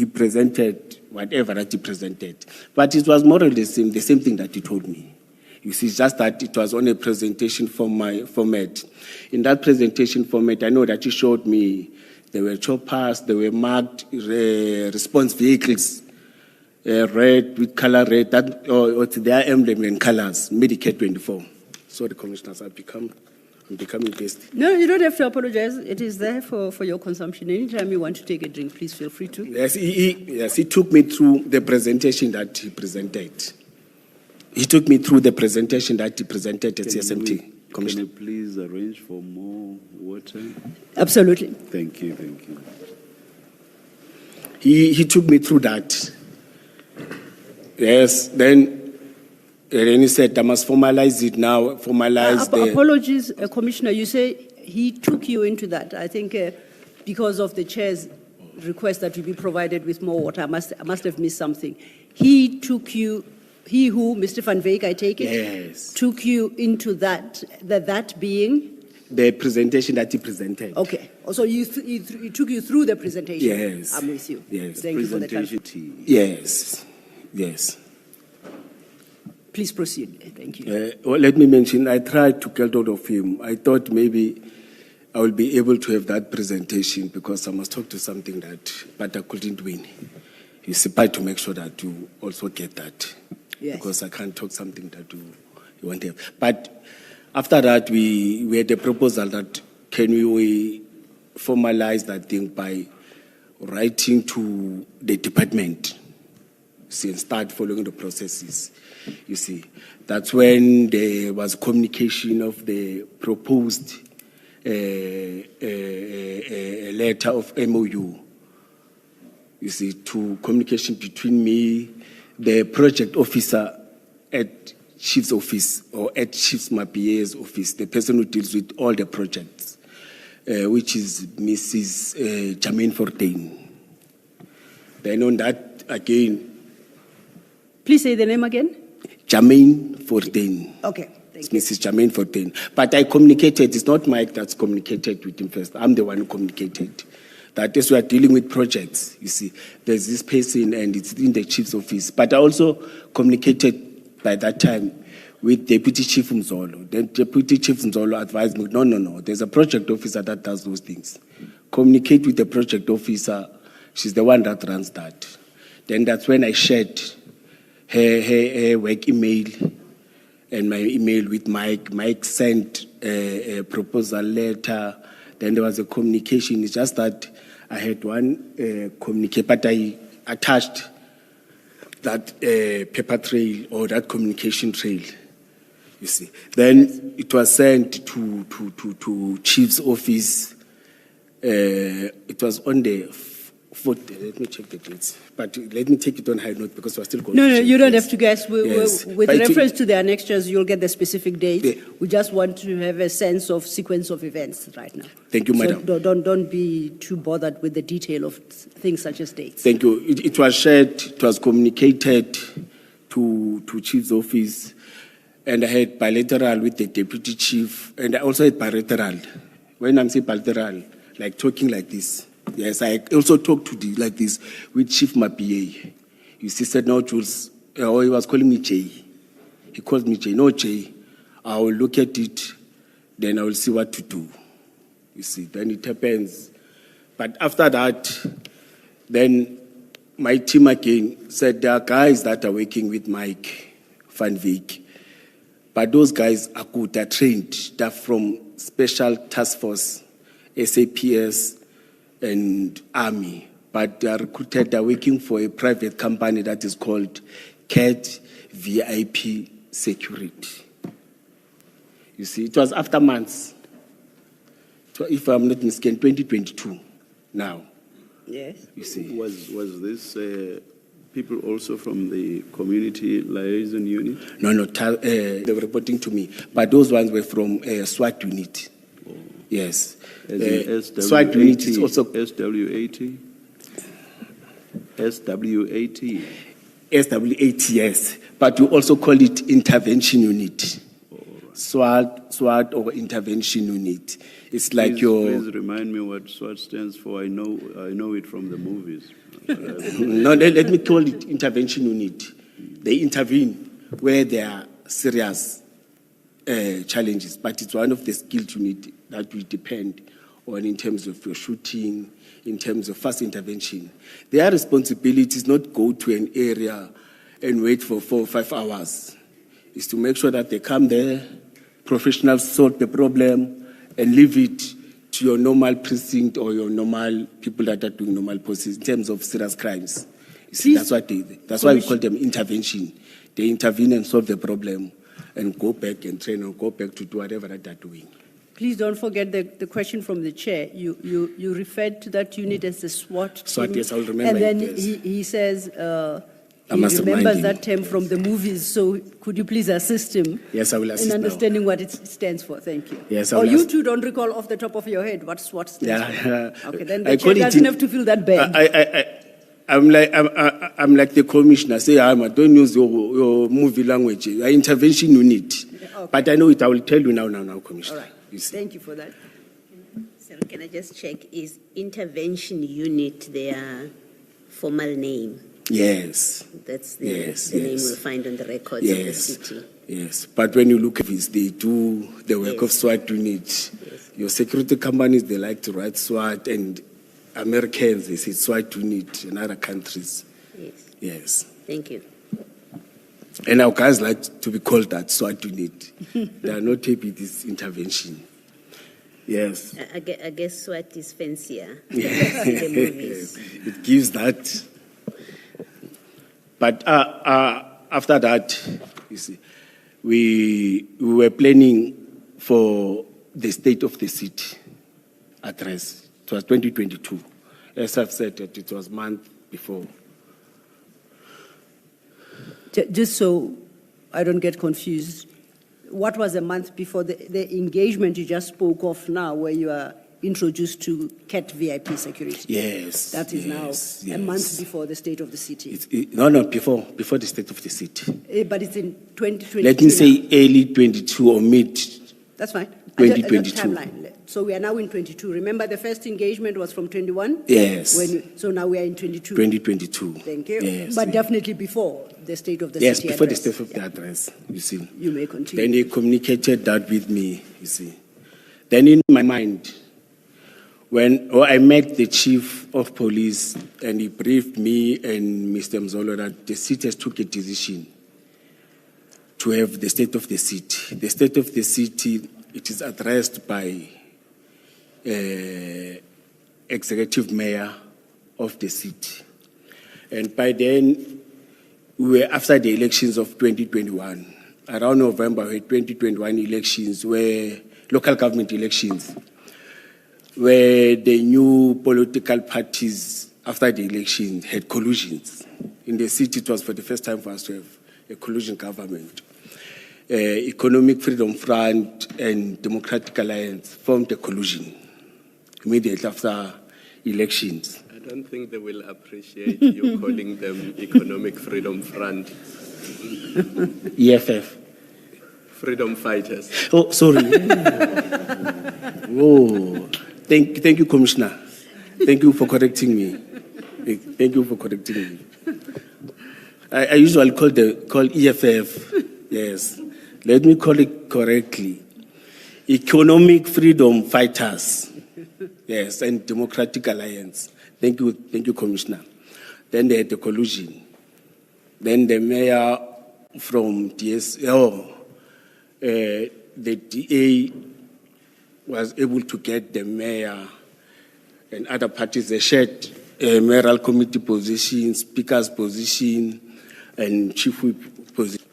presented whatever that he presented. But it was more or less the same thing that he told me. You see, just that it was on a presentation format. In that presentation format, I know that he showed me there were choppers, there were marked response vehicles, red with color red. It's their emblem in colors, Medicare 24. Sorry, commissioners, I'm becoming hasty. No, you don't have to apologize. It is there for your consumption. Anytime you want to take a drink, please feel free to. Yes, he took me through the presentation that he presented. He took me through the presentation that he presented at CSMT. Can you please arrange for more water? Absolutely. Thank you. He took me through that. Yes, then he said, I must formalize it now, Apologies, Commissioner, you say he took you into that. I think because of the chair's request that you be provided with more water, I must have missed something. He took you, he who, Mr. Van Wyk, I take it? Yes. Took you into that being? The presentation that he presented. Okay. So he took you through the presentation? Yes. I'm with you. Yes. Thank you for the clarification. Yes. Please proceed. Thank you. Well, let me mention, I tried to get hold of him. I thought maybe I will be able to have that presentation because I must talk to something but I couldn't win. You see, to make sure that you also get that. Yes. Because I can't talk something that you want to have. But after that, we had a proposal that can we formalize that thing by writing to the department see, and start following the processes. You see, that's when there was communication of the proposed letter of MOU. You see, to communication between me, the project officer at Chief's office or at Chief's Mapie's office, the person who deals with all the projects, which is Mrs. Jermaine Fortain. Then on that, again. Please say the name again. Jermaine Fortain. Okay. It's Mrs. Jermaine Fortain. But I communicated, it's not Mike that's communicated with him first. I'm the one who communicated. That is, we are dealing with projects. You see, there's this person and it's in the chief's office. But I also communicated by that time with Deputy Chief Mzolo. The Deputy Chief Mzolo advised me, no, there's a project officer that does those things. Communicate with the project officer. She's the one that runs that. Then that's when I shared her work email and my email with Mike. Mike sent a proposal letter. Then there was a communication. It's just that I had one communique, but I attached that paper trail or that communication trail. You see. Then it was sent to Chief's office. It was on the 4th. Let me check the dates. But let me take it on high note because we're still going. No, you don't have to guess. Yes. With reference to the annexures, you'll get the specific date. Yeah. We just want to have a sense of sequence of events right now. Thank you, madam. So don't be too bothered with the detail of things such as dates. Thank you. It was shared, it was communicated to Chief's office, and I had bilateral with the Deputy Chief, and I also had bilateral. When I'm saying bilateral, like talking like this. Yes, I also talked like this with Chief Mapie. You see, said, no, Jules, or he was calling me Jay. He called me Jay. No, Jay, I will look at it, then I will see what to do. You see, then it happens. But after that, then my team again said there are guys that are working with Mike Van Wyk. But those guys are good, they're trained. They're from Special Task Force, SAPS, and Army. But they are recruited, they're working for a private company that is called CAT VIP Security. You see, it was after months. If I'm not mistaken, 2022 now. Yes. You see. Was this people also from the community liaison unit? No, they were reporting to me. But those ones were from SWAT unit. Oh. Yes. SWAT unit is also SW80? SW80? SW80, yes. But we also call it intervention unit. Oh, right. SWAT or intervention unit. It's like Please remind me what SWAT stands for. I know it from the movies. No, let me call it intervention unit. They intervene where there are serious challenges, but it's one of the skilled units that will depend on in terms of your shooting, in terms of fast intervention. Their responsibility is not go to an area and wait for 4 or 5 hours. It's to make sure that they come there, professionals solve the problem, and leave it to your normal precinct or your normal people that are doing normal processes in terms of serious crimes. You see, that's why we call them intervention. They intervene and solve the problem and go back and train or go back to do whatever that they're doing. Please don't forget the question from the chair. You referred to that unit as the SWAT team. SWAT, yes, I'll remember. And then it, yes. he says I he must remind remembers him. that term from the movies. So could you please assist him? Yes, I will assist in now. understanding what it stands for. Thank you. Yes, I or will you ask- two don't recall off the top of your head what SWAT stands for? Yeah. Okay, then I the call chair it doesn't have to feel that bad. I'm like the commissioner. Say, don't use your movie language. Intervention unit. Okay. But I know it. I will tell you now, commissioner. All right. You see. Thank you for that. So can I just check, is intervention unit their formal name? Yes. That's the Yes, name yes. we'll find on the records of the Yes. city. Yes. But when you look at this, they do the work Yes. of SWAT units. Yes. Your security companies, they like to write SWAT, and Americans, they say SWAT unit in other countries. Yes, Yes. thank you. And our guys like to be called that SWAT unit. They are not happy with this intervention. Yes. I guess SWAT is fancier. The movies. It gives that. But after that, you see, we were planning for the state of the city address. It was 2022. As I've said, it was a month before. Just so I don't get confused, what was a month before the engagement you just spoke of now, where you are introduced to CAT VIP security? Yes. That is now a month before the state of the city. Before the state of the city. But it's in 2022. Let me say early 22 or mid. That's fine. 2022. Timeline. So we are now in 22. Remember, the first engagement was from 21? Yes. So now we are in 22. 2022. Thank you. Yes. But definitely before the state of the yes, city. Yes, before address. the state of the address, you see. You may continue. Then they communicated that with me, you see. Then in my mind, when I met the chief of police and he briefed me and Mr. Mzolo that the city has took a decision to have the state of the city. The state of the city, it is addressed by executive mayor of the city. And by then, we were after the elections of 2021. Around November, we had 2021 elections, where local government elections, where the new political parties after the election had collusions. In the city, it was for the first time for us to have a collusion government. Economic Freedom Front and Democratic Alliance formed a collusion immediately after elections. I don't think they will appreciate you calling them Economic Freedom Front. EFF. Freedom Fighters. Oh, sorry. Oh, thank you, Commissioner. Thank you for correcting me. Thank you for correcting me. I usually call EFF. Yes. Let me call it correctly. Economic Freedom Fighters. Yes, and Democratic Alliance. Thank you, Commissioner. Then they had the collusion. Then the mayor from DSO, the DA was able to get the mayor and other parties. They shared mayoral committee position, speaker's position, and chief whip position.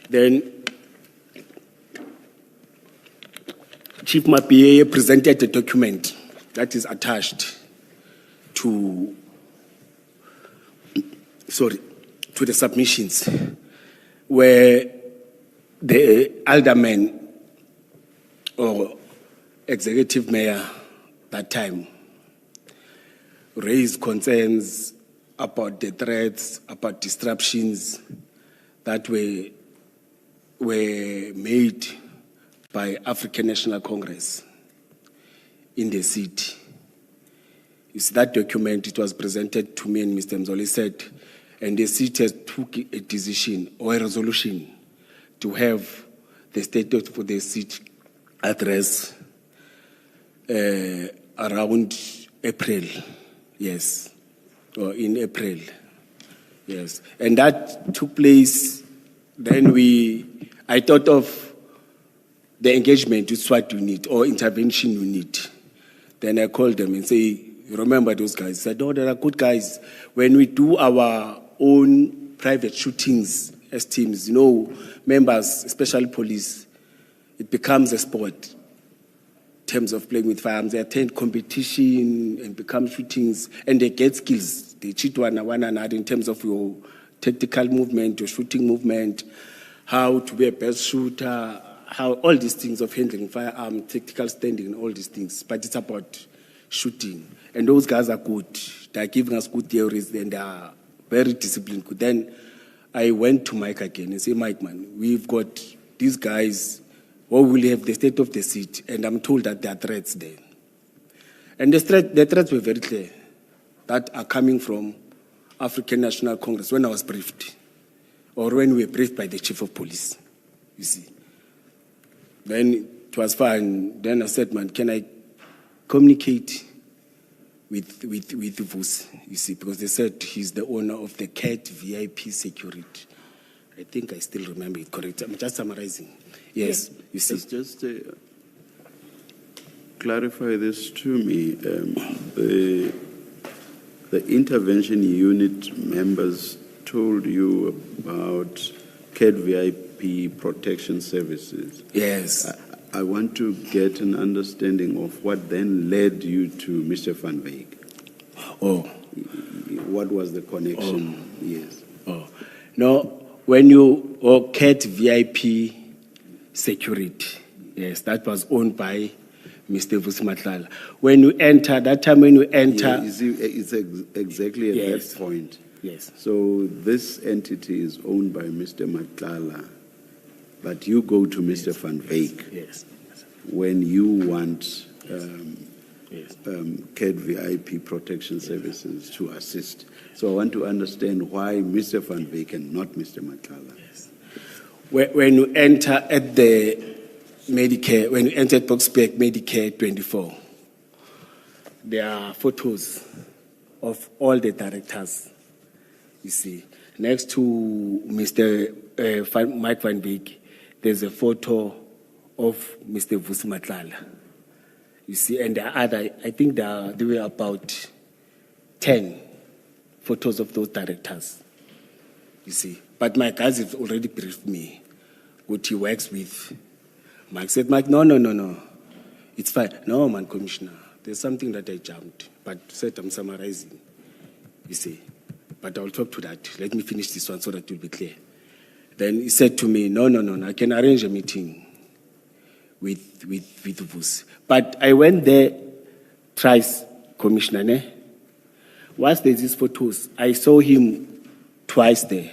Then Chief Mapie presented a document that is attached to the submissions, where the alderman or executive mayor that time raised concerns about the threats, about disruptions that were made by African National Congress in the city. It's that document, it was presented to me and Mr. Mzoli said, and the city has took a decision or a resolution to have the state of the city address around April, yes, or in April, yes. And that took place, then I thought of the engagement is what you need, or intervention you need. Then I called them and say, you remember those guys? I said, oh, there are good guys. When we do our own private shootings as teams, members, especially police, it becomes a sport in terms of playing with firearms. They attend competition and become shootings, and they get skills. They cheat one another in terms of your tactical movement, your shooting movement, how to be a best shooter, how all these things of handling firearm, tactical standing, and all these things. But it's about shooting. And those guys are good. They're giving us good theories, and they are very disciplined. Then I went to Mike again and said, Mike, man, we've got these guys, we will have the state of the city, and I'm told that there are threats there. And the threats were very clear, that are coming from African National Congress when I was briefed, or when we were briefed by the chief of police, you see. Then it was fine. Then I said, man, can I communicate with Vus, you see, because they said he's the owner of the CAT VIP security. I think I still remember it correct. I'm just summarizing. Yes, you see. Just clarify this to me. The intervention unit members told you about CAD VIP protection services. Yes. I want to get an understanding of what then led you to Mr. Van Wyk. Oh. What was the connection? Yes. Oh. No, when you, CAD VIP security, yes, that was owned by Mr. Vusi Matlala. When you enter, that time when you enter... Yeah, you see, it's exactly at Yes. that point. Yes. So this entity is owned by Mr. Matlala, but you go to Mr. Van Wyk Yes. when you want Yes. CAD VIP protection services to assist. So I want to understand why Mr. Van Wyk and not Mr. Matlala. Yes. When you enter at the Medicare, when you enter at Boxback Medicare 24, there are photos of all the directors. You see, next to Mr. Mike Van Wyk, there's a photo of Mr. Vusi Matlala. You see, and there are other, I think there were about 10 photos of those directors. You see, but my guys have already briefed me what he works with. Mike said, Mike, no, it's fine. No, man, Commissioner, there's something that I jumped, but said I'm summarizing. You see, but I'll talk to that. Let me finish this one so that it will be clear. Then he said to me, no, I can arrange a meeting with Vusi. But I went there twice, Commissioner. Ne? Once there's these photos, I saw him twice there.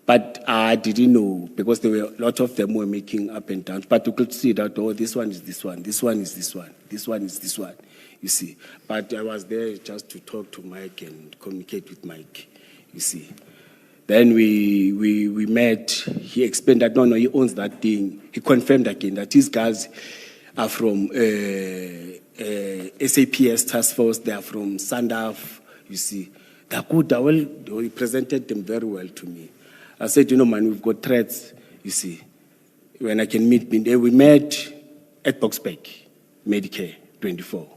But I didn't know because there were a lot of them were making up and down. But you could see that, this one is this one, this one is this one, this one is this one, you see. But I was there just to talk to Mike and communicate with Mike, you see. Then we met. He explained that, no, he owns that thing. He confirmed again that these guys are from SAPS Task Force. They are from Sandaf, you see. They're good. He presented them very well to me. I said, man, we've got threats, you see. When I can meet, we met at Boxback, Medicare 24.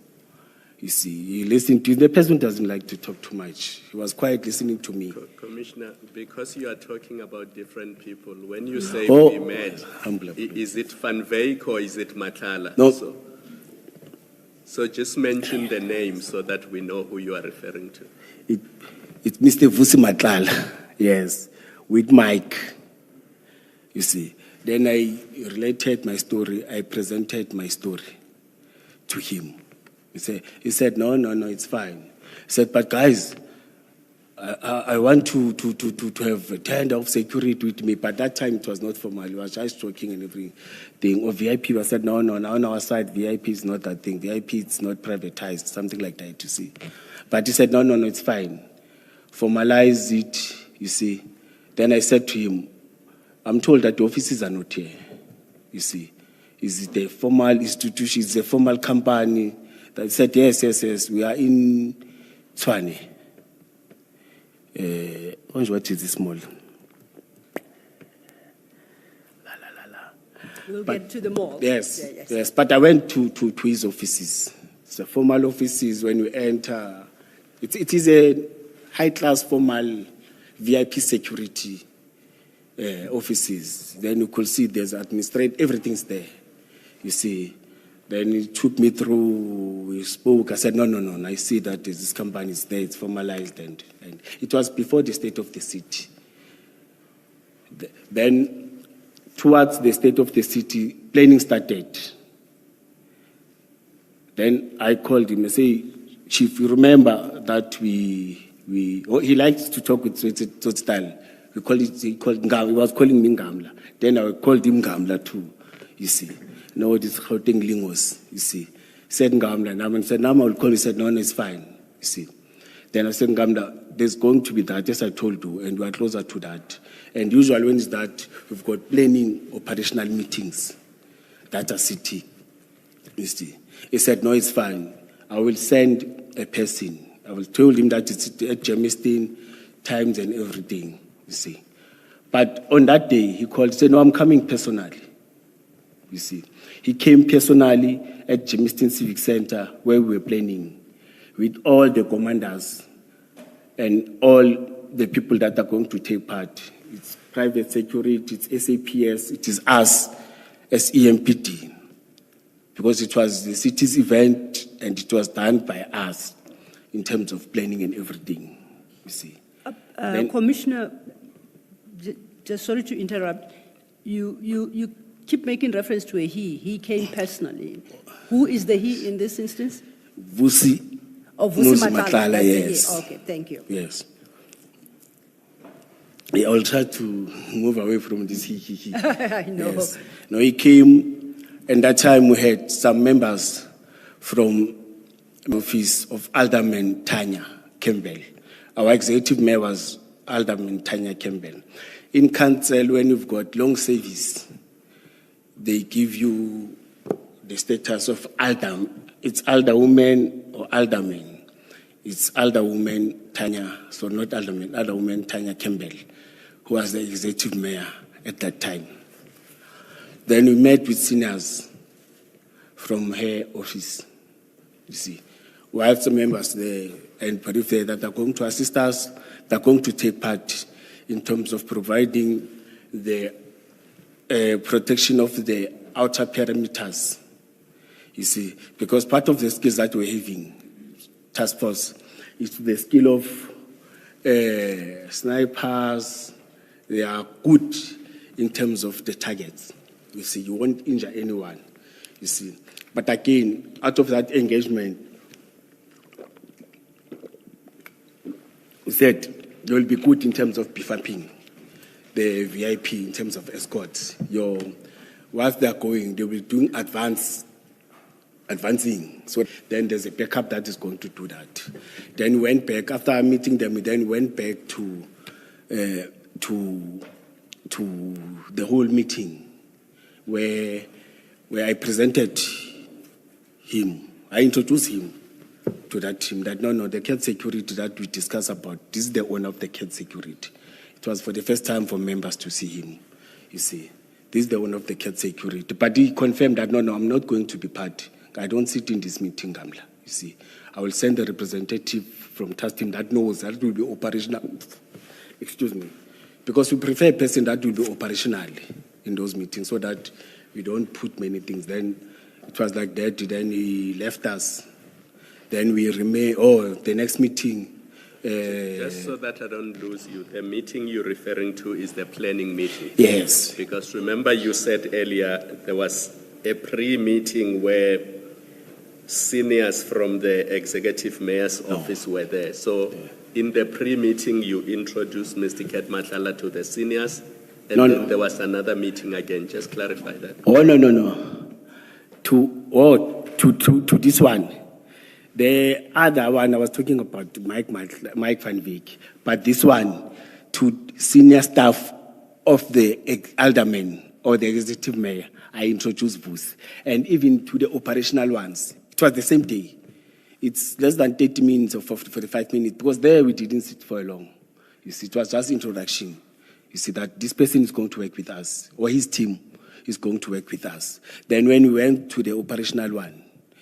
You see, he listened to the person doesn't like to talk too much. He was quiet listening to me. Commissioner, because you are talking about different people, when you say Oh, we met, humble. is it Van Wyk or is it Matlala? No. So just mention the name so that we know who you are referring to. It's Mr. Vusi Matlala, yes, with Mike, you see. Then I related my story. I presented my story to him. He said, no, it's fine. He said, but guys, I want to have a tender of security with me. But that time it was not formal. It was just talking and everything. Or VIP, I said, no, on our side, VIP is not that thing. VIP is not privatized, something like that, you see. But he said, no, it's fine. Formalize it, you see. Then I said to him, I'm told that the offices are not here, you see. Is it a formal institution? Is it a formal company? They said, yes, we are in Tshwane. What is this mall? We'll get to the mall. Yes, Yeah, yes. But I went to his offices. It's a formal offices. When you enter, it is a high-class formal VIP security offices. Then you could see there's administrative, everything's there, you see. Then he took me through, we spoke. I said, no, I see that this company is there, it's formalized. And it was before the state of the city. Then, towards the state of the city, planning started. Then I called him and say, Chief, you remember that he likes to talk with style. He was calling me Ngamla. Then I called him Ngamla too, you see. No, this Gauteng Lingos, you see. Said Ngamla, and I said, I will call. He said, no, it's fine, you see. Then I said, Ngamla, there's going to be that, as I told you, and we are closer to that. And usually when it's that, we've got planning operational meetings that are city, you see. He said, no, it's fine. I will send a person. I will tell him that it's at Germiston, times and everything, you see. But on that day, he called, said, no, I'm coming personally, you see. He came personally at Germiston Civic Center where we were planning with all the commanders and all the people that are going to take part. It's private security, it's SAPS, it is us as EMPD, because it was the city's event and it was done by us in terms of planning and everything, you see. Commissioner, just sorry to interrupt. You keep making reference to a he. He came personally. Who is the he in this instance? Vusi. Oh, Vusi Matlala, Matlala, that's yes. the he. Okay, thank you. Yes. I will try to move away from this he. I know. Yes. No, he came, and that time we had some members from the office of Alderman Tanya Campbell. Our executive mayor was Alderman Tanya Campbell. In council, when you've got long service, they give you the status of alderman. It's alderwoman or alderman. It's alderwoman Tanya, so not alderman, alderwoman Tanya Campbell, who was the executive mayor at that time. Then we met with seniors from her office, you see. We have some members there and periphery that are going to assist us, that are going to take part in terms of providing the protection of the outer perimeters, you see, because part of the skills that we're having, task force, is the skill of snipers. They are good in terms of the targets, you see. You won't injure anyone, you see. But again, out of that engagement, we said they will be good in terms of beefing the VIP, in terms of escorts. Whilst they are going, they will be doing advancing. So then there's a backup that is going to do that. Then we went back, after meeting them, we then went back to the whole meeting where I presented him. I introduced him to that team that no, the cat security that we discussed about, this is the owner of the cat security. It was for the first time for members to see him, you see. This is the owner of the cat security. But he confirmed that no, I'm not going to be part. I don't sit in this meeting, Gamla, you see. I will send a representative from task team that knows that will be operational. Excuse me. Because we prefer a person that will be operational in those meetings so that we don't put many things. Then it was like that. Then he left us. Then we remain, the next meeting. Just so that I don't lose you, the meeting you're referring to is the planning meeting. Yes. Because remember you said earlier there was a pre-meeting where seniors from the executive mayor's office were there. So in the pre-meeting you introduced Mr. Ket Matlala to the seniors, and then there was another meeting again. Just clarify that. Oh, no. To this one. The other one I was talking about, Mike Van Wyk, but this one to senior staff of the alderman or the executive mayor, I introduced Vusi. And even to the operational ones, it was the same day. It's less than 30 minutes or 45 minutes, because there we didn't sit for long. You see, it was just introduction. You see that this person is going to work with us, or his team is going to work with us. Then when we went to the operational one,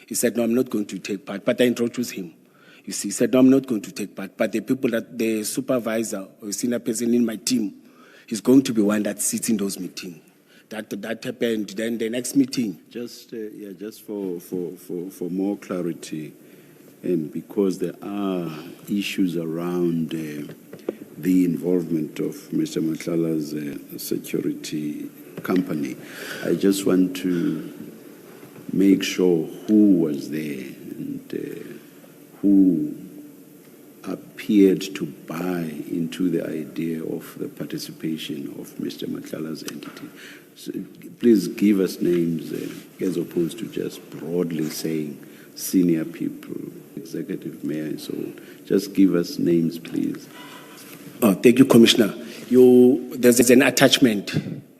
he said, no, I'm not going to take part, but I introduced him. You see, he said, no, I'm not going to take part, but the people the supervisor or senior person in my team is going to be one that sits in those meetings. That happened. Then the next meeting. Just for more clarity, and because there are issues around the involvement of Mr. Matlala's security company, I just want to make sure who was there and who appeared to buy into the idea of the participation of Mr. Matlala's entity. So please give us names as opposed to just broadly saying senior people, executive mayor and so on. Just give us names, please. Oh, thank you, Commissioner. There's an attachment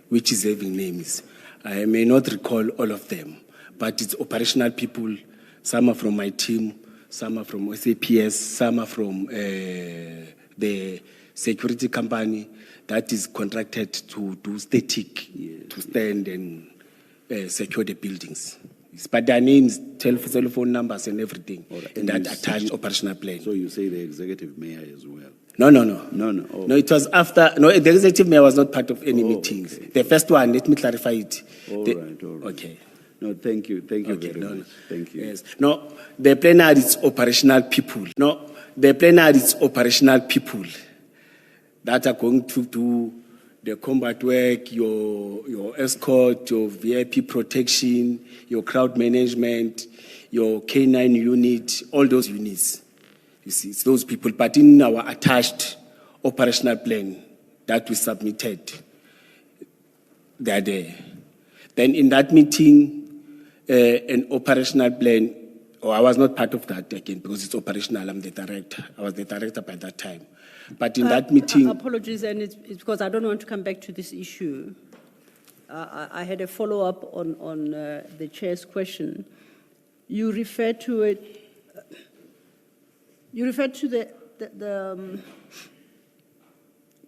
which is having names. I may not recall all of them, but it's operational people. Some are from my team, some are from SAPS, some are from the security company that is contracted to do static, to stand and secure the buildings. But their names, telephone numbers and everything, in that attached operational plan. So you say the executive mayor as well? No, no, no. No, no. Oh. No, it was after. No, the executive mayor was not part of any meetings. okay. The first one, let me clarify it. All right. Okay. No, thank you. Thank you Okay, very no, much. Thank you. Yes. No, the plenary is operational people. No, the plenary is operational people that are going to do the combat work, your escort, your VIP protection, your crowd management, your K9 unit, all those units. You see, it's those people. But in our attached operational plan that we submitted, they are there. Then in that meeting, an operational plan, I was not part of that again because it's operational. I'm the director. I was the director by that time. But in that meeting. Apologies, and it's because I don't want to come back to this issue. I had a follow-up on the chair's question. You referred to it. You referred to the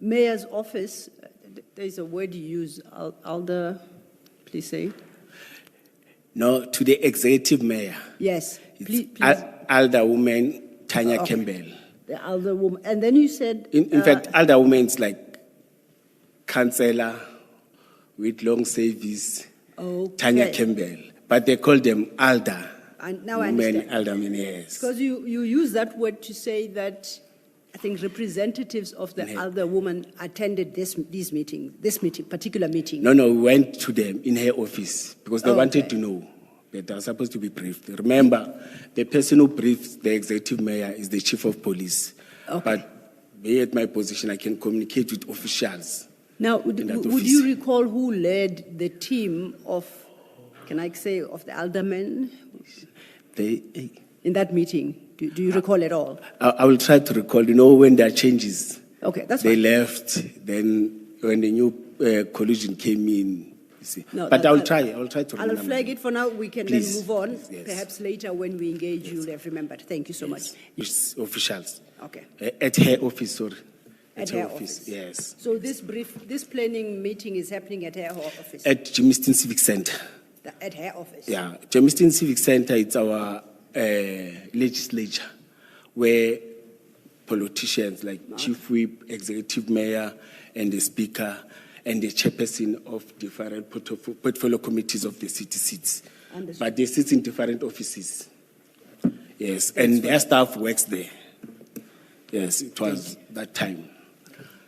mayor's office. There's a word you use, Alder. Please say it. No, to the executive mayor. Yes, please. Alderwoman Tanya Okay. Campbell. The Alderwoman. And then you said. In fact, Alderwoman is like councillor with long service, Okay. Tanya Campbell. But they call them Alder. Now I Women, understand. Aldermen, yes. Because you use that word to say that I think representatives of the Alder woman attended this particular meeting. No, we went to them in her office because they wanted to know. But they are supposed to be briefed. Remember, the person who briefs the executive mayor is the chief of police. Okay. But be at my position, I can communicate with officials. Now, in that would office. you recall who led the team of, can I say, of the aldermen in that meeting? Do you recall at all? I will try to recall. You know, when there are changes, Okay, that's they fine. left. Then when the new collision came in, you see. No, But that- I'll try to I'll remember. flag it for now. We can Please. then move on. Yes. Perhaps later when we engage, you'll have remembered. Thank you so much. Yes, officials. Okay. At her office, sorry. At her office. Yes. So this planning meeting is happening at her office? At Jamestown Civic Center. At her office? Yeah, Jamestown Civic Center, it's our legislature where politicians like Chief Whip, Executive Mayor, and the Speaker, and the chairperson of different portfolio committees of the city sits. Understood. But they sit in different offices. Yes, and their staff works there. Yes, it was that time.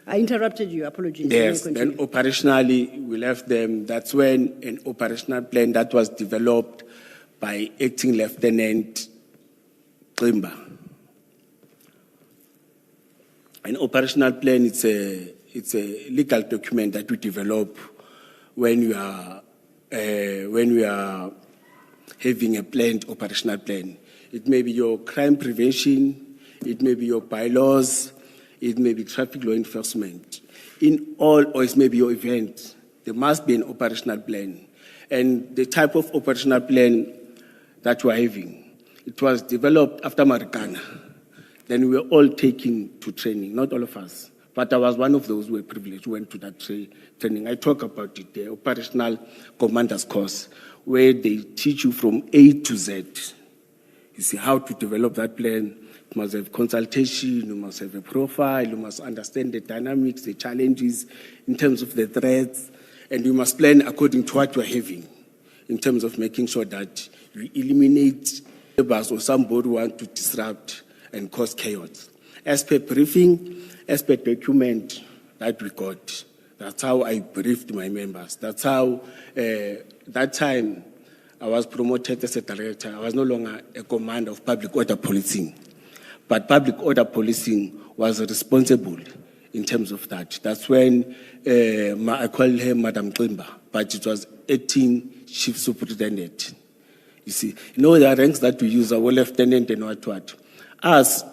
I interrupted you. Apologies. Yes, You may then continue. operationally, we left them. That's when an operational plan that was developed by Acting Lieutenant Grimba. An operational plan, it's a legal document that we develop when we are having a planned operational plan. It may be your crime prevention, it may be your bylaws, it may be traffic law enforcement. In all, or it may be your event, there must be an operational plan. And the type of operational plan that we're having, it was developed after Marikana. Then we were all taken to training, not all of us. But I was one of those who were privileged, who went to that training. I talk about it, the operational commander's course, where they teach you from A to Z. You see how to develop that plan. You must have consultation, you must have a profile, you must understand the dynamics, the challenges in terms of the threats, and you must plan according to what you are having in terms of making sure that you eliminate neighbors or somebody who want to disrupt and cause chaos. As per briefing, as per document that we got, that's how I briefed my members. That's how, that time, I was promoted as a director. I was no longer a commander of public order policing. But public order policing was responsible in terms of that. That's when I called her Madam Grimba, but it was acting chief superintendent. You see, the ranks that we use are lieutenant and what. Us,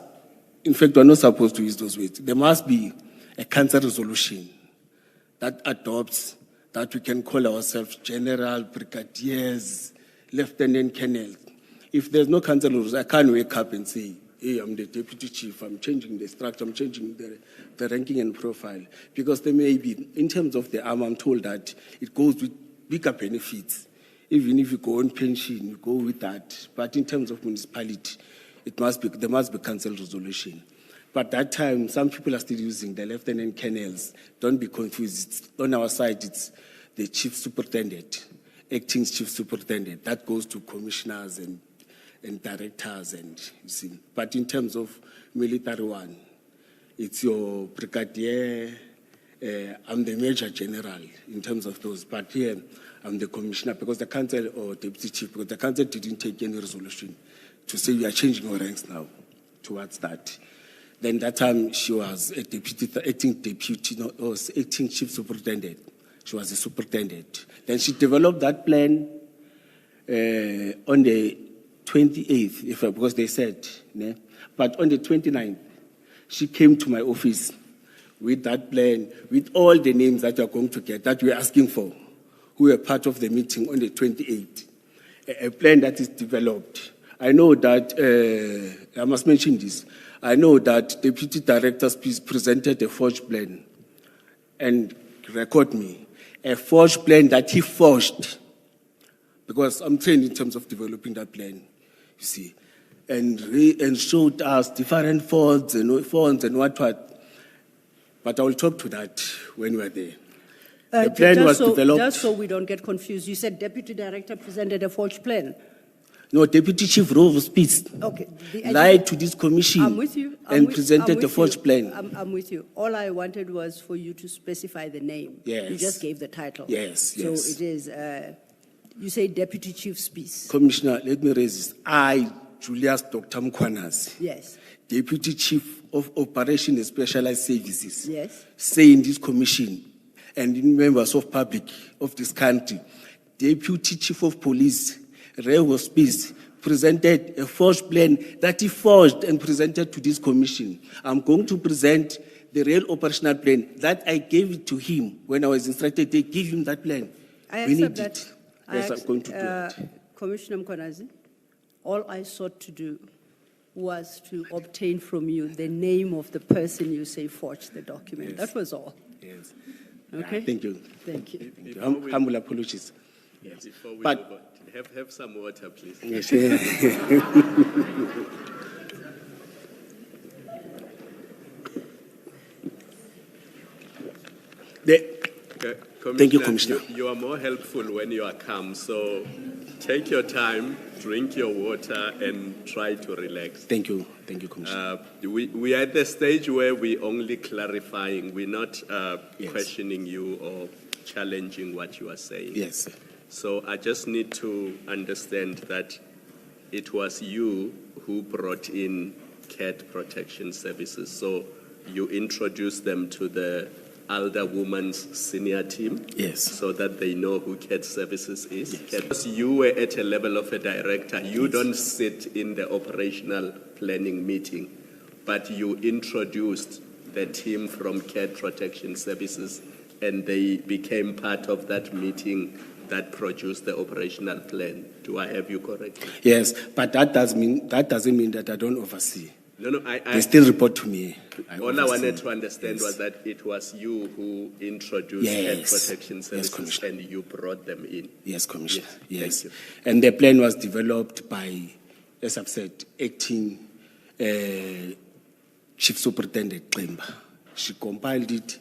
in fact, we're not supposed to use those words. There must be a council resolution that adopts that we can call ourselves general, brigadiers, lieutenant colonel. If there's no council resolution, I can't wake up and say, hey, I'm the deputy chief, I'm changing the structure, I'm changing the ranking and profile. Because there may be, in terms of the arm, I'm told that it goes with bigger benefits. Even if you go on pension, you go with that. But in terms of municipality, there must be council resolution. But that time, some people are still using the lieutenant colonels. Don't be confused. On our side, it's the chief superintendent, acting chief superintendent. That goes to commissioners and directors, and you see. But in terms of military one, it's your brigadier. I'm the major general in terms of those. But here, I'm the commissioner because the council or deputy chief, because the council didn't take any resolution to say we are changing our ranks now towards that. Then that time she was a acting chief superintendent. She was a superintendent. Then she developed that plan on the 28th, because they said, né? But on the 29th, she came to my office with that plan, with all the names that we are going to get, that we are asking for, who were part of the meeting on the 28th. A plan that is developed. I know that, I must mention this, I know that Deputy Director presented a forged plan, and record me, a forged plan that he forged, because I'm trained in terms of developing that plan, you see, and showed us different faults and what. But I will talk to that when we are there. The plan was developed. Just so we don't get confused, you said Deputy Director presented a forged plan. No, Deputy Chief Rove Spitz lied to this commission I'm with you. and presented a forged plan. I'm with you. All I wanted was for you to specify the name. Yes. You just gave the title. Yes, So yes. it is, you say Deputy Chief Spitz. Commissioner, let me raise this. I, Julius Dr. Mkhwanazi, Yes. Deputy Chief of Operation and Specialized Services, Yes. say in this commission and in members of public of this country, Deputy Chief of Police, Ray Hospice, presented a forged plan that he forged and presented to this commission. I'm going to present the real operational plan that I gave it to him when I was instructed to give him that plan. I We accept need that. it. Yes, I'm going to do it. Commissioner Mkhwanazi, all I sought to do was to obtain from you the name of the person you say forged the document. Yes. That was all. Yes. Okay? Thank you. Thank you. Thank you. Humble apologies. Yes. Before we But- move on, have some water, please. Yes. Thank you, Commissioner. You are more helpful when you are calm, so take your time, drink your water, and try to relax. Thank you, Commissioner. We are at the stage where we're only clarifying. We're not Yes. questioning you or challenging what you are saying. Yes. So I just need to understand that it was you who brought in cat protection services. So you introduced them to the Elder Women's senior team. Yes. So that they know who cat services is. Because you were at a level of a director, you don't sit in the operational planning meeting, but you introduced the team from cat protection services and they became part of that meeting that produced the operational plan. Do I have you correct? Yes, but that doesn't mean that I don't oversee. No, They still report to me. all I wanted to understand was that it was you who introduced cat Yes. protection Yes, services Commissioner. and you brought them in. Yes, Commissioner. Yes, Yes. thank And the plan was developed by, as I've said, acting Chief Superintendent Qemba. She compiled it.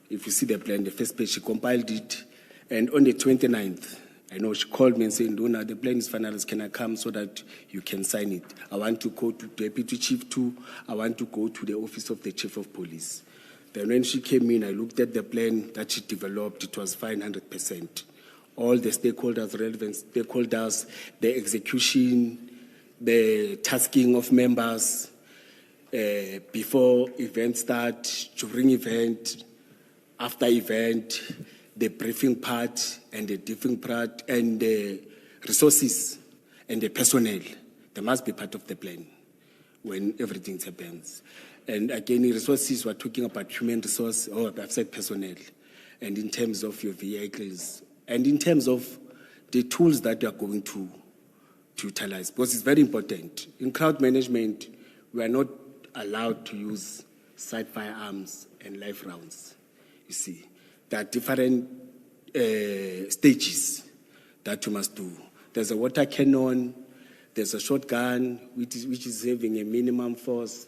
If you see the plan, the first page, she compiled it. And on the 29th, I know she called me and said, Donna, the plan is finalized. Can I come so that you can sign it? I want to go to Deputy Chief 2. I want to go to the office of the Chief of Police. Then when she came in, I looked at the plan that she developed. It was fine 100%. All the stakeholders, relevant stakeholders, the execution, the tasking of members, before event start, during event, after event, the briefing part and the debriefing part, and the resources and the personnel. They must be part of the plan when everything happens. And again, in resources, we're talking about human resource, or I've said personnel, and in terms of your vehicles, and in terms of the tools that you are going to utilize, because it's very important. In crowd management, we are not allowed to use side firearms and live rounds. You see, there are different stages that you must do. There's a water cannon, there's a shotgun, which is having a minimum force.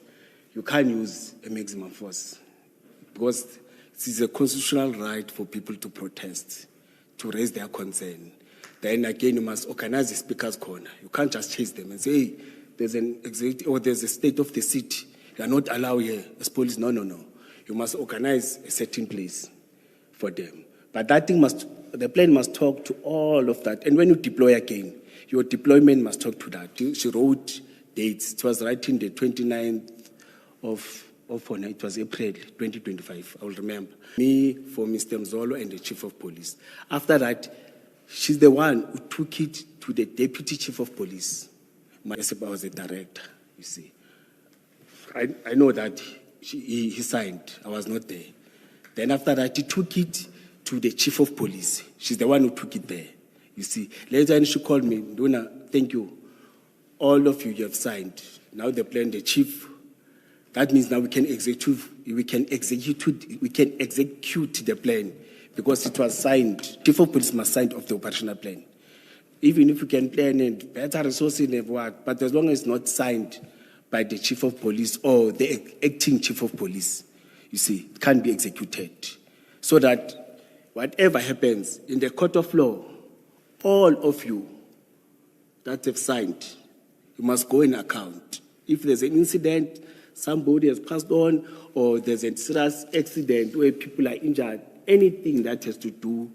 you can't use a maximum force because it is a constitutional right for people to protest, to raise their concern. Then again, you must organize the speaker's corner. You can't just chase them and say, hey, there's an executive or there's a state of the city. You are not allowed here as police. No. You must organize a certain place for them. But that thing the plan must talk to all of that. And when you deploy again, your deployment must talk to that. She wrote dates. It was writing the 29th of it was April 2025, I will remember. Me for Mr. Mzolo and the Chief of Police. After that, she's the one who took it to the Deputy Chief of Police. I was the director, you see. I know that he signed. I was not there. Then after that, he took it to the Chief of Police. She's the one who took it there, you see. Later on, she called me, Donna, thank you. All of you have signed. Now the plan, the chief. That means now we can execute the plan because it was signed. Chief of Police must sign off the operational plan. Even if you can plan and better resources and what, but as long as it's not signed by the Chief of Police or the acting Chief of Police, you see, it can't be executed. So that whatever happens in the court of law, all of you that have signed, you must go in account. If there's an incident, somebody has passed on, or there's a serious accident where people are injured, anything that has to do,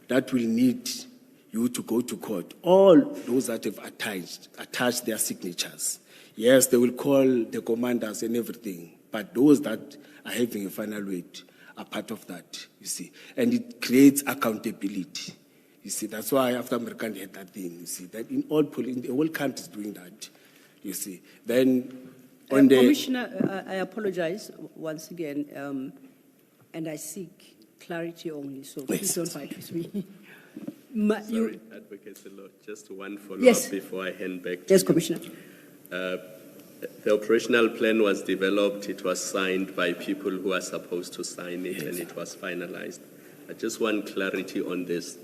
that will need you to go to court. All those that have attached their signatures. Yes, they will call the commanders and everything, but those that are having a final weight are part of that, you see. And it creates accountability. You see, that's why after American had that thing, you see, that in all police, the whole country is doing that, you see. Then Commissioner, I apologize once again, and I seek clarity only, so please don't fight with me. Sorry, Advocate Selo, just one follow-up before I hand back to you. Commissioner. The operational plan was developed, it was signed by people who are supposed to sign it, and it was finalized. I just want clarity on this.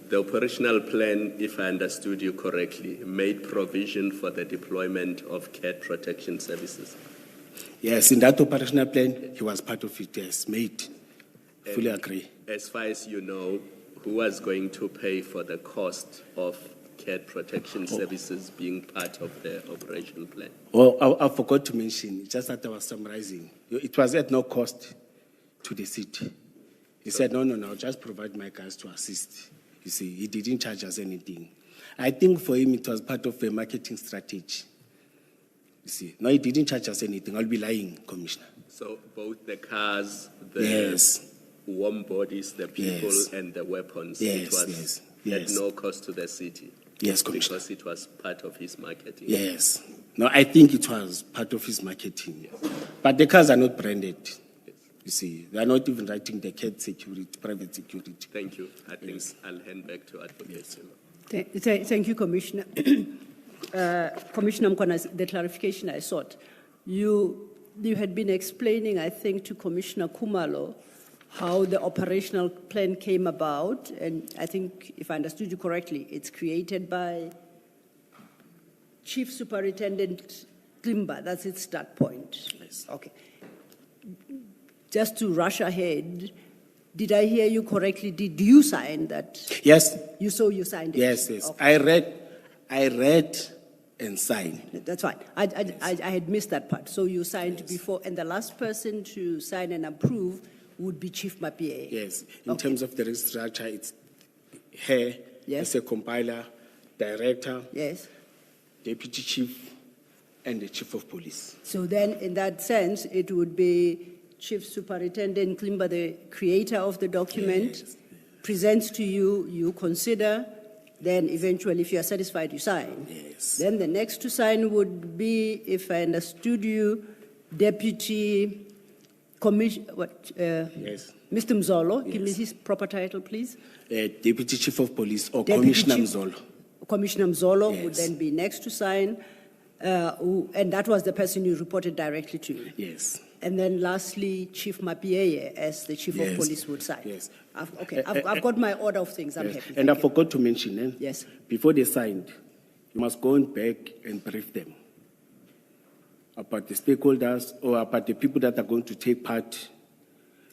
The operational plan, if I understood you correctly, made provision for the deployment of cat protection services. Yes, in that operational plan, he was part of it, yes, made. Fully agree. As far as you know, who was going to pay for the cost of cat protection services being part of the operational plan? Oh, I forgot to mention, just that I was summarizing. It was at no cost to the city. He said, no, I'll just provide my guys to assist. You see, he didn't charge us anything. I think for him, it was part of a marketing strategy. You see, no, he didn't charge us anything. I'll be lying, Commissioner. So both the cars, the warm bodies, the people, and the weapons, it was at no cost to the city? Yes, Commissioner. Because it was part of his marketing? Yes. No, I think it was part of his marketing. Yes. But the cars are not branded. You see, they are not even writing the cat security, private security. Thank you. I think I'll hand back to Advocate. Thank you, Commissioner. Commissioner Mkhwanazi, the clarification I sought. You had been explaining, I think, to Commissioner Kumalo how the operational plan came about, and I think, if I understood you correctly, it's created by Chief Superintendent Klimba. That's its start point. Yes. Okay. Just to rush ahead, did I hear you correctly? Did you sign that? Yes. You signed it? Yes. Okay. I read and signed. That's fine. I had missed that part. So you signed before, and the last person to sign and approve would be Chief Mapie. Yes. In terms of the restructure, it's her as a compiler, director, deputy chief, and the chief of police. So then, in that sense, it would be Chief Superintendent Klimba, the creator of the document, presents to you, you consider, then eventually, if you are satisfied, you sign. Yes. Then the next to sign would be, if I understood you, Deputy Mr. Mzolo. Give me his proper title, please. Deputy Chief of Police or Commissioner Mzolo. Commissioner Mzolo would then be next to sign, and that was the person you reported directly to. Yes. And then lastly, Chief Mapie, as the Chief of Police would sign. Yes. I've got my order of things. I'm happy. And I forgot to mention, before they signed, you must go back and brief them. about the stakeholders or about the people that are going to take part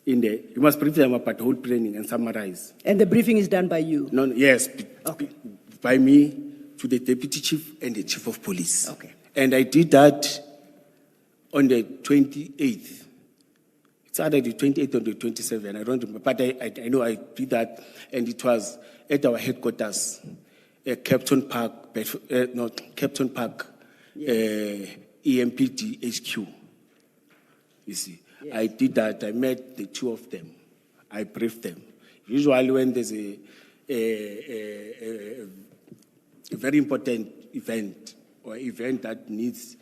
in the, you must brief them about the whole planning and summarize. And the briefing is done by you? No, yes, Okay. by me to the deputy chief and the chief of police. Okay. And I did that on the 28th. It's either the 28th or the 27th, I don't remember, but I know I did that, and it was at our headquarters, Captain Park, Captain Park, EMPD HQ. You see, Yes. I did that. I met the two of them. I briefed them. Usually, when there's a very important event or event that needs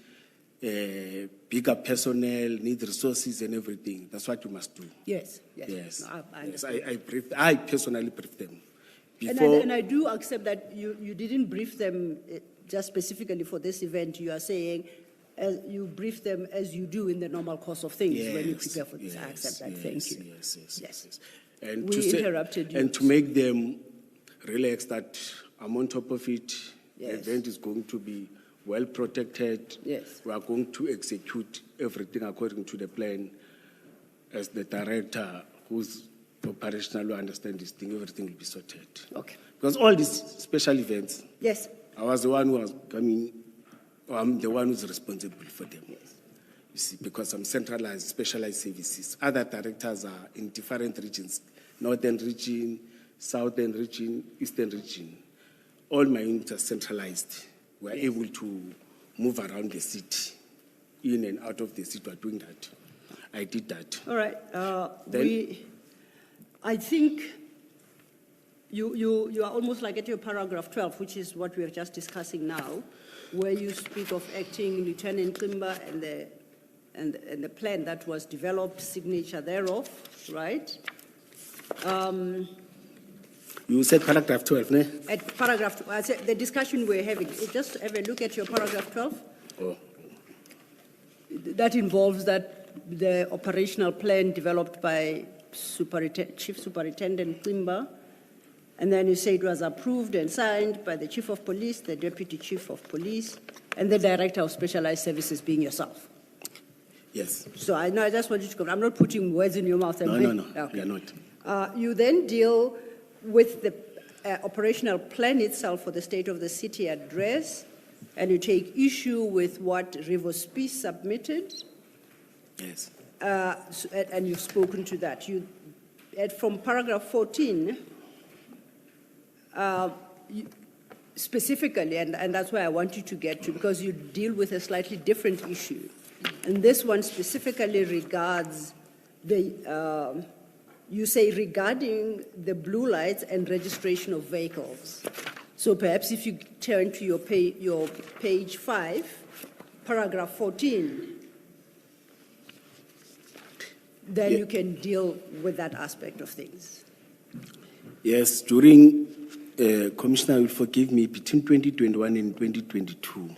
bigger personnel, needs resources and everything, that's what you must do. Yes, yes. Yes, No, I yes. understand. I personally briefed them. And I do accept that you didn't brief them just specifically for this event. You are saying you brief them as you do in the normal course of things when you prepare for this. I accept that. Thank you. Yes. And We interrupted you. And to make them relax that I'm on top of it, the Yes. event is going to be well protected. Yes. We are going to execute everything according to the plan. As the director who's operational will understand this thing, everything will be sorted. Okay. Because all these special events, Yes. I was the one who was coming, or I'm the one who's responsible for them. Yes. You see, because I'm centralized, specialized services. Other directors are in different regions, northern region, southern region, eastern region. All my units are centralized. We're able to move around the city, in and out of the city. We're doing that. I did that. All right. Then- I think you are almost like at your paragraph 12, which is what we are just discussing now, where you speak of acting Lieutenant Klimba and the plan that was developed, signature thereof, right? You said paragraph 12, ne? At paragraph, I said the discussion we're having, just have a look at your paragraph 12. Oh. That involves the operational plan developed by Chief Superintendent Klimba, and then you say it was approved and signed by the Chief of Police, the Deputy Chief of Police, and the Director of Specialized Services being yourself. Yes. So I just want you to come. I'm not putting words in your mouth. No, Okay. you're not. You then deal with the operational plan itself for the State of the City address, and you take issue with what Rivospi submitted, Yes. and you've spoken to that. From paragraph 14, specifically, and that's where I want you to get to, because you deal with a slightly different issue. And this one specifically regards you say regarding the blue lights and registration of vehicles. So perhaps if you turn to your page 5, paragraph 14, then you can deal with that aspect of things. Yes, during, Commissioner will forgive me, between 2021 and 2022,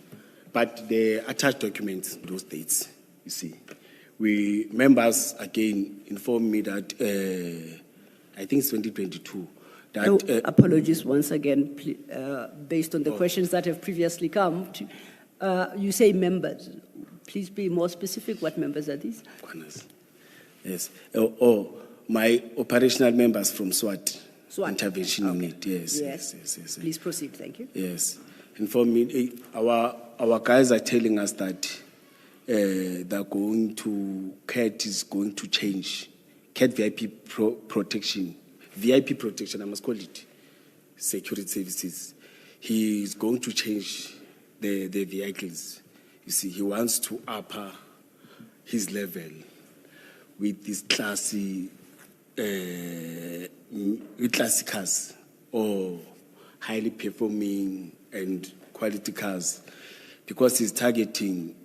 but the attached documents, those dates, you see. Members again informed me that, I think it's 2022, that... Apologies once again, based on the questions that have previously come. You say members. Please be more specific. What members are these? Yes. My operational members from SWAT. Intervention unit. Yes. Please proceed. Thank you. Yes. Inform me. Our guys are telling us that they're going to CAT is going to change. CAT VIP protection. VIP protection, I must call it. Security services. He is going to change the vehicles. You see, he wants to up his level with these classy cars or highly performing and quality cars, because he's targeting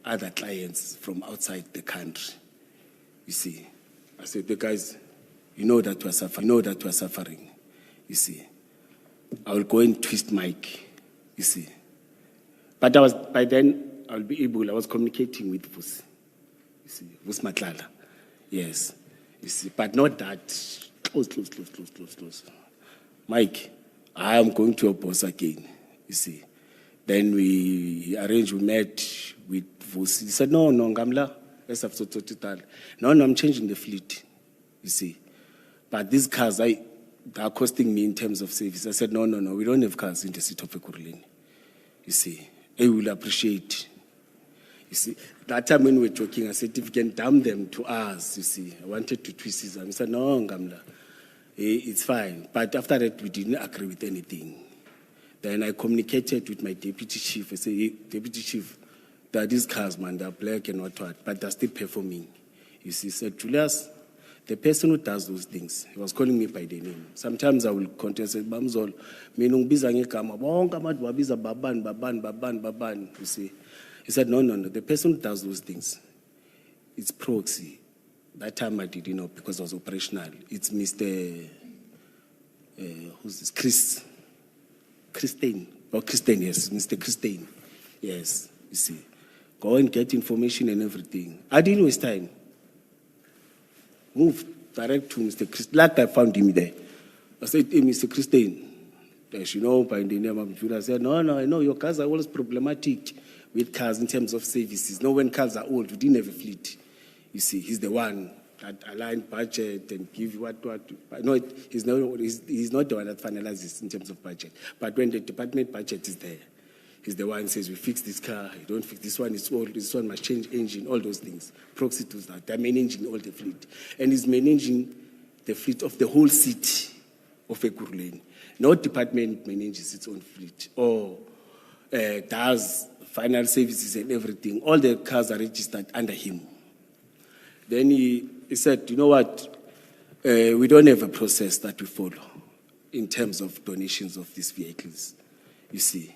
other clients from outside the country. You see, I said, the guys, you know that we're suffering. You see, I will go and twist mic. You see, but by then I was communicating with Vus. You see, Vus Matlala. Yes. You see, but not that close. Mike, I am going to your boss again. You see, Then we met with Vusi. He said, no, Ngamla, no, I'm changing the fleet, you see. But these cars, they are costing me in terms of service. I said, no, we don't have cars in the city of Ekurhuleni. You see, I will appreciate. You see, that time when we were talking, I said, if you can dump them to us, you see, I wanted to twist them. He said, no, Ngamla, it's fine. But after that, we didn't agree with anything. Then I communicated with my deputy chief. I said, hey, deputy chief, there are these cars, man, they're black and what, but they're still performing. You see, he said, Julius, the person who does those things, he was calling me by the name. Sometimes I will contest, Bamzol, baban, you see. He said, no, the person who does those things, it's proxy. That time I didn't know because I was operational. It's Mr. Who's this? Christine, yes, Mr. Christine. Yes, you see. Go and get information and everything. I didn't waste time. Move direct to Mr. Christine. Like I found him there. I said, hey, Mr. Christine, you know, by the name of Julius. I said, no, I know your cars are always problematic with cars in terms of services. No, when cars are old, we didn't have a fleet. You see, he's the one that aligned budget and give you what. No, he's not the one that finalizes in terms of budget. But when the department budget is there, he's the one who says, we fix this car, you don't fix this one, it's old, this one must change engine, all those things. Proxy does that. They're managing all the fleet. And he's managing the fleet of the whole city of Ekurhuleni. No department manages its own fleet or does final services and everything. All the cars are registered under him. Then he said, you know what, we don't have a process that we follow in terms of donations of these vehicles. You see,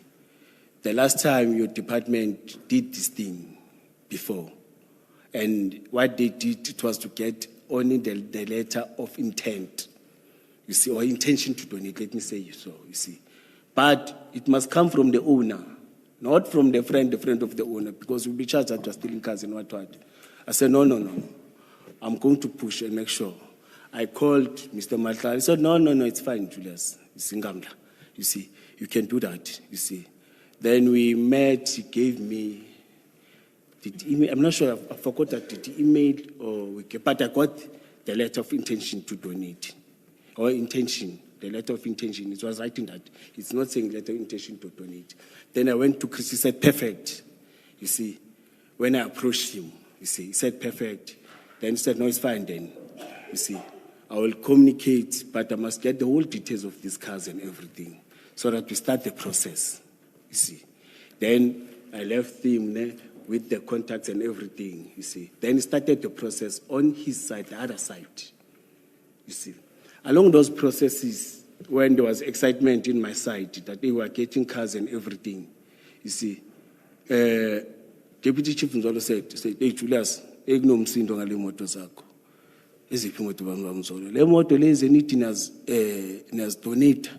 the last time your department did this thing before, and what they did, it was to get only the letter of intent, you see, or intention to donate, let me say so, you see. But it must come from the owner, not from the friend of the owner, because we'll be charged that you're stealing cars and what. I said, no. I'm going to push and make sure. I called Mr. Madlanga. He said, no, it's fine, Julius. It's Ngamla. You see, you can do that, you see. Then we met, he gave me the email. I'm not sure, I forgot that the email, but I got the letter of intention to donate. Or intention, the letter of intention. It was writing that. It's not saying letter of intention to donate. Then I went to Chris, he said, perfect. You see, when I approached him, you see, he said, perfect. Then he said, no, it's fine then. You see, I will communicate, but I must get the whole details of these cars and everything so that we start the process, you see. Then I left him there with the contacts and everything, you see. Then he started the process on his side, the other side, you see. Along those processes, when there was excitement in my side that they were getting cars and everything, you see, Deputy Chief Nzolo said, hey, Julius, ignomsindo ngale moto zakho. Eziphi moto bamzolo. Le moto lezi nithi nas donate.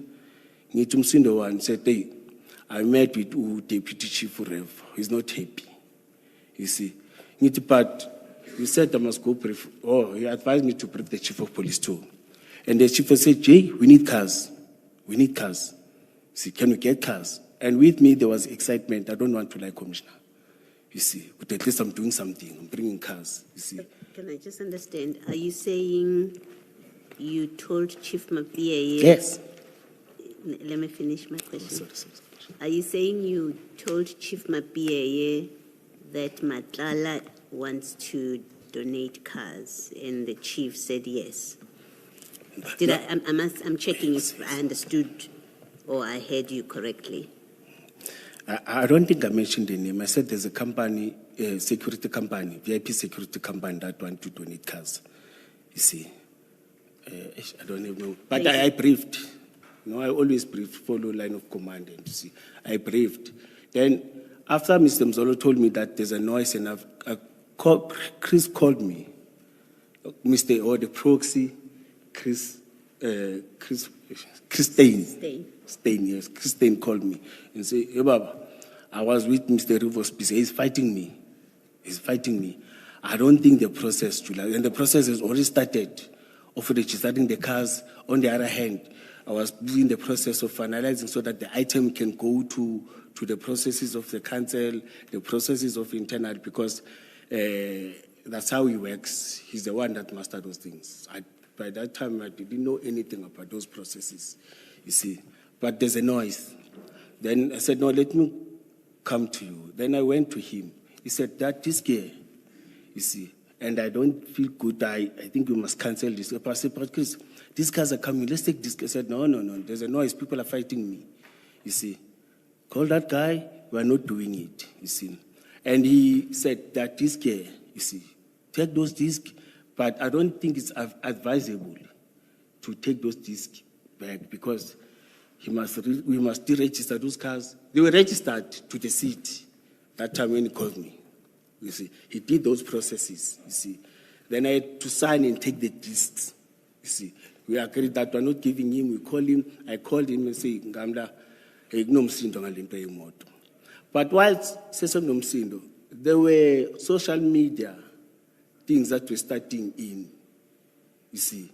Ngithi umsindo one said, hey, I met with Deputy Chief Rev. He's not happy. You see. Ngithi, but you said I must go brief. Oh, he advised me to brief the Chief of Police too. And the chief said, Jay, we need cars. We need cars. See, can we get cars? And with me there was excitement. I don't want to lie, Commissioner. You see, but at least I'm doing something. I'm bringing cars, you see. Can I just understand? Are you saying you told Chief Mkhwanazi? Yes. Let me finish my question. Sorry. Are you saying you told Chief Mkhwanazi that Madlanga wants to donate cars and the chief said yes? I'm checking if I understood or I heard you correctly. I don't think I mentioned the name. I said there's a company, security company, VIP security company that want to donate cars. You see, I don't even know. But I briefed. You know, I always brief, follow line of command, and you see, I briefed. Then after Mr. Mzolo told me that there's a noise, and Chris called me, the proxy, Christine called me and said, hey, Baba, I was with Mr. Rivos. He's fighting me. I don't think the process, Julius, and the process has already started of registering the cars. On the other hand, I was doing the process of finalizing so that the item can go to to the processes of the council, the processes of internal, because that's how he works. He's the one that mastered those things. By that time, I didn't know anything about those processes, you see. But there's a noise. Then I said, no, let me come to you. Then I went to him. He said, that is gay, you see. And I don't feel good. I think we must cancel this. I said, but Chris, these guys are coming. Let's take this. I said, no. There's a noise. People are fighting me, you see. Call that guy. We are not doing it, you see. And he said that this guy, you see, take those discs, but I don't think it's advisable to take those discs back because we must deregister those cars. They were registered to the city that time when he called me. You see, he did those processes, you see. Then I had to sign and take the discs, you see. We agreed that we're not giving him, we call him, I called him and say, Ngamla, but while there were social media things that were starting in, you see,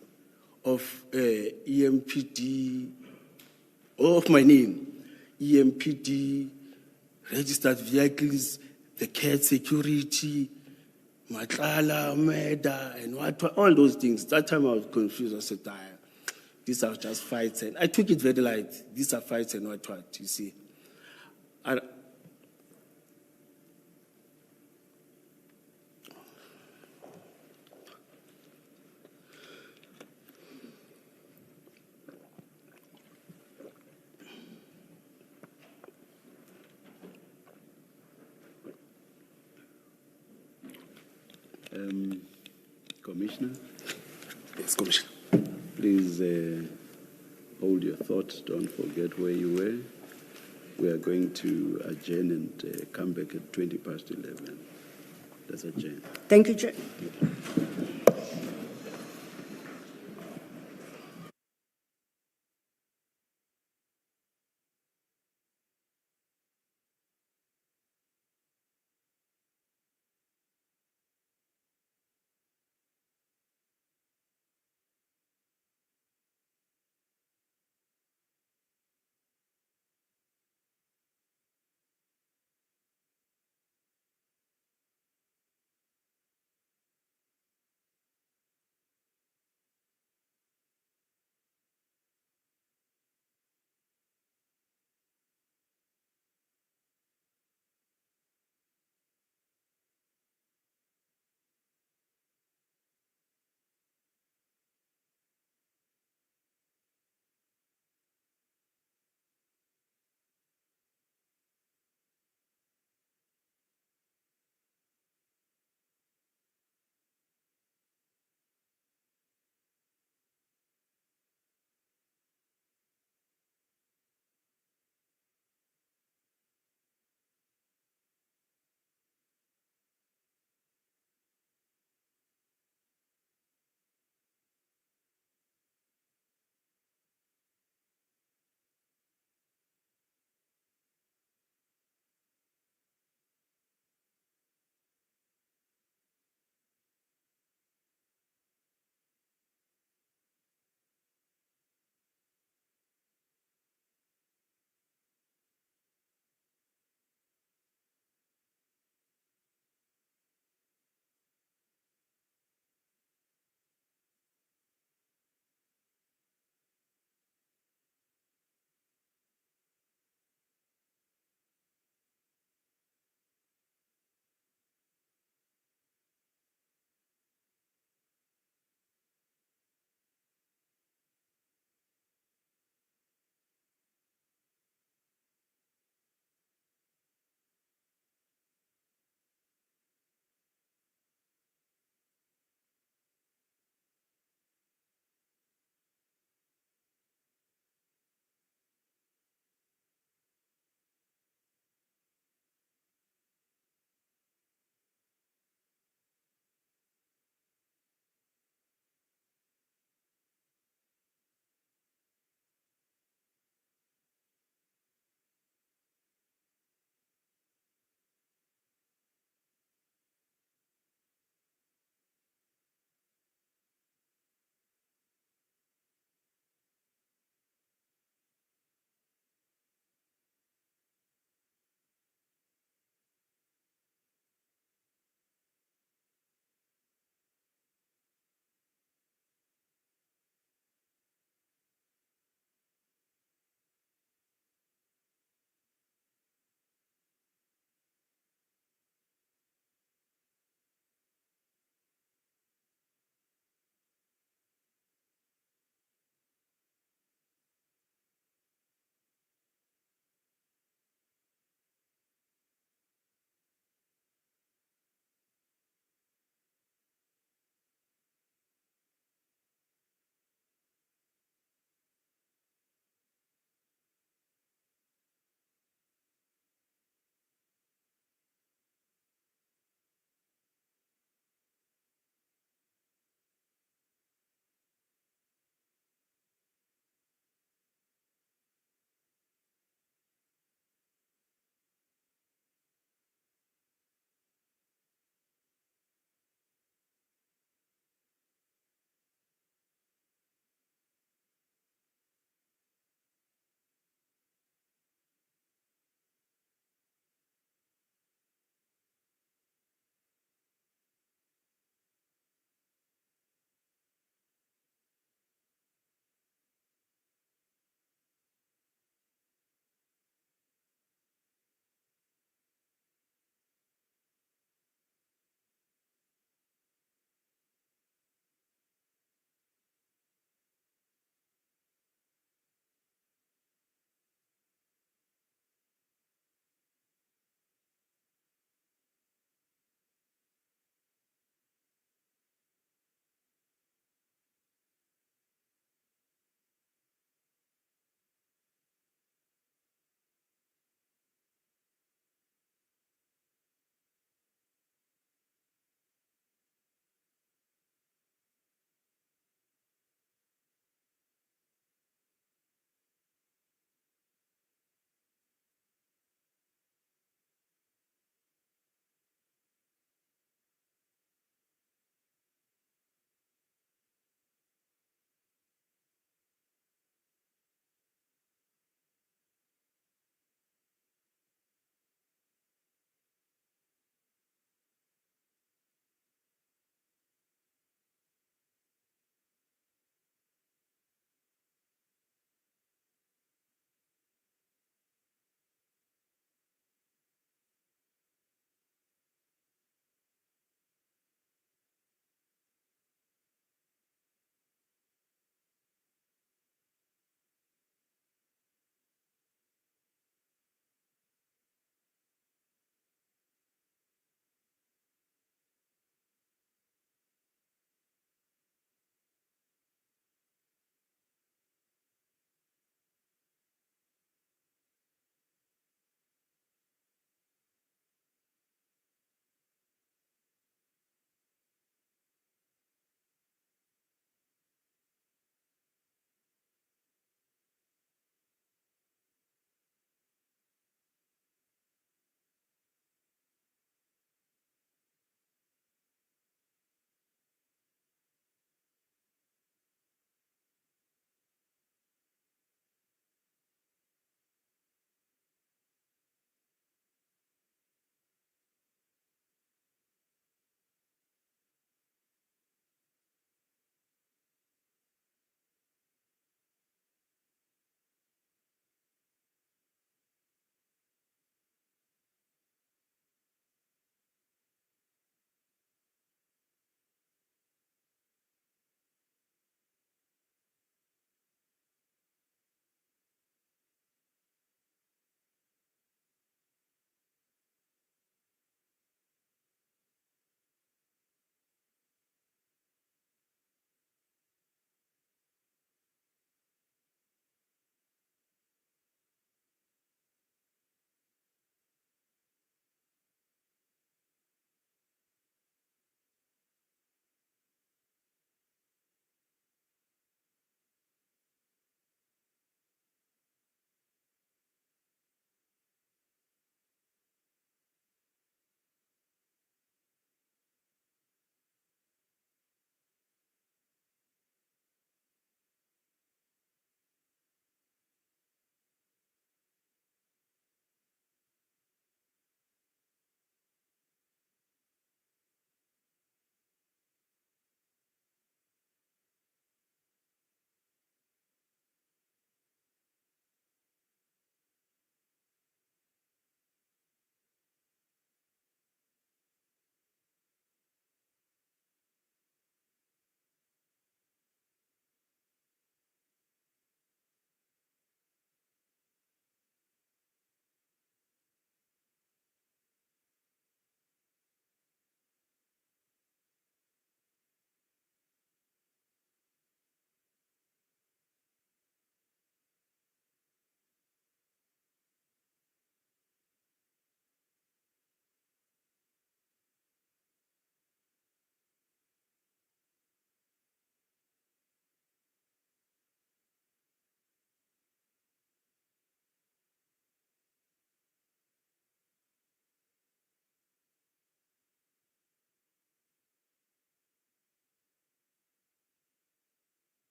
of EMPD, of my name, EMPD, registered vehicles, the cat security, Matlala, Meda, and what, all those things. That time I was confused. I said, these are just fights. And I took it very light. These are fights and what, you see. And Commissioner? yes, Commissioner. Please hold your thoughts. Don't forget where you were. We are going to adjourn and come back at 11:20. Let's adjourn. Thank you, Chair.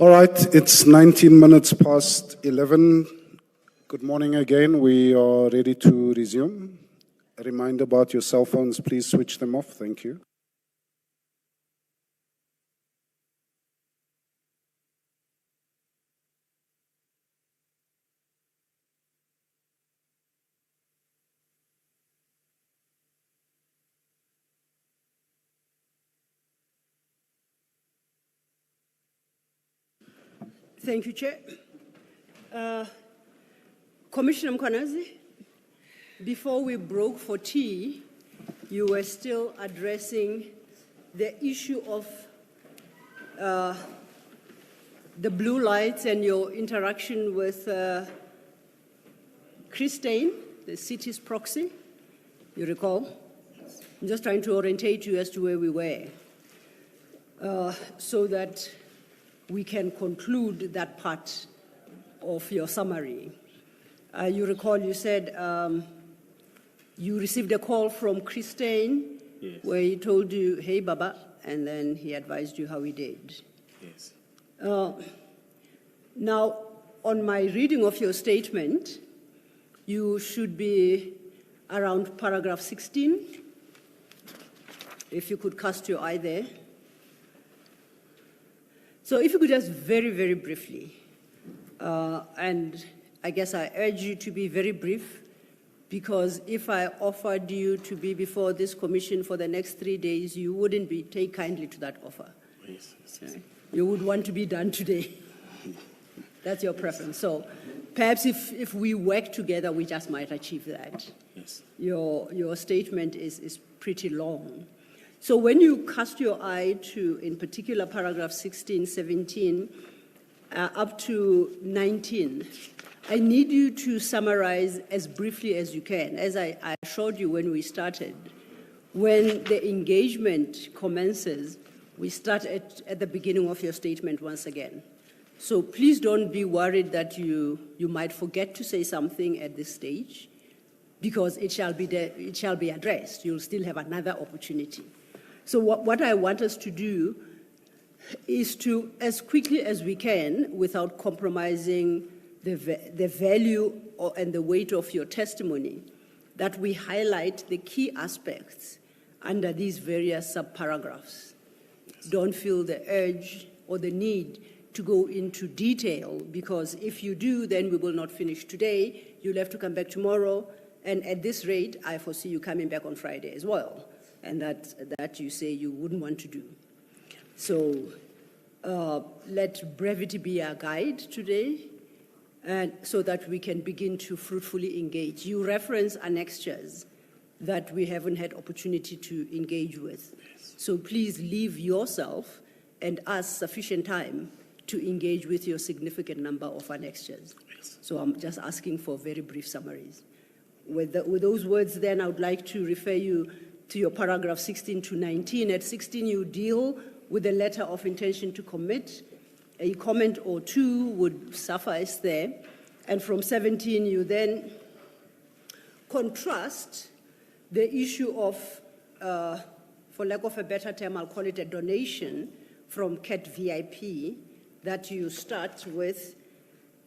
All right, it's 19 minutes past 11. Good morning again. We are ready to resume. A reminder about your cell phones, please switch them off. Thank you. Thank you, Chair. Commissioner Mkhwanazi, before we broke for tea, you were still addressing the issue of the blue lights and your interaction with Christine, the city's proxy, you recall? I'm just trying to orientate you as to where we were so that we can conclude that part of your summary. You recall you said you received a call from Christine, yes, where he told you, hey, Baba, and then he advised you how he did. Yes. Now, on my reading of your statement, you should be around paragraph 16, if you could cast your eye there. So if you could just very, very briefly, and I guess I urge you to be very brief, because if I offered you to be before this commission for the next 3 days, you wouldn't take kindly to that offer. Yes, yes, yes. You would want to be done today. That's your preference. So perhaps if we work together, we just might achieve that. Yes. Your statement is pretty long. So when you cast your eye to, in particular, paragraph 16, 17, up to 19, I need you to summarize as briefly as you can. As I assured you when we started, when the engagement commences, we start at the beginning of your statement once again. So please don't be worried that you might forget to say something at this stage, because it shall be addressed. You'll still have another opportunity. So what I want us to do is to, as quickly as we can, without compromising the value and the weight of your testimony, that we highlight the key aspects under these various subparagraphs. Don't feel the urge or the need to go into detail, because if you do, then we will not finish today. You'll have to come back tomorrow, and at this rate, I foresee you coming back on Friday as well. And that you say you wouldn't want to do. So let brevity be our guide today, and so that we can begin to fruitfully engage. You reference annexures that we haven't had opportunity to engage with. Yes. So please leave yourself and us sufficient time to engage with your significant number of annexures. Yes. So I'm just asking for very brief summaries. With those words then, I would like to refer you to your paragraph 16 to 19. At 16, you deal with a letter of intention to commit. A comment or two would suffice there. And from 17, you then contrast the issue of, for lack of a better term, I'll call it a donation from CAT VIP that you start with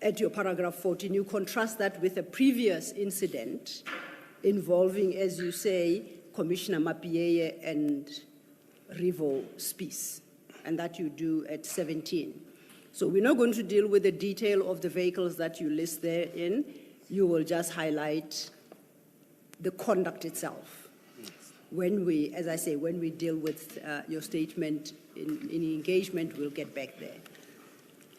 at your paragraph 14. You contrast that with a previous incident involving, as you say, Commissioner Mapieye and Rivo Spies, and that you do at 17. So we're not going to deal with the detail of the vehicles that you list therein. You will just highlight the conduct itself. When we, as I say, when we deal with your statement in engagement, we'll get back there.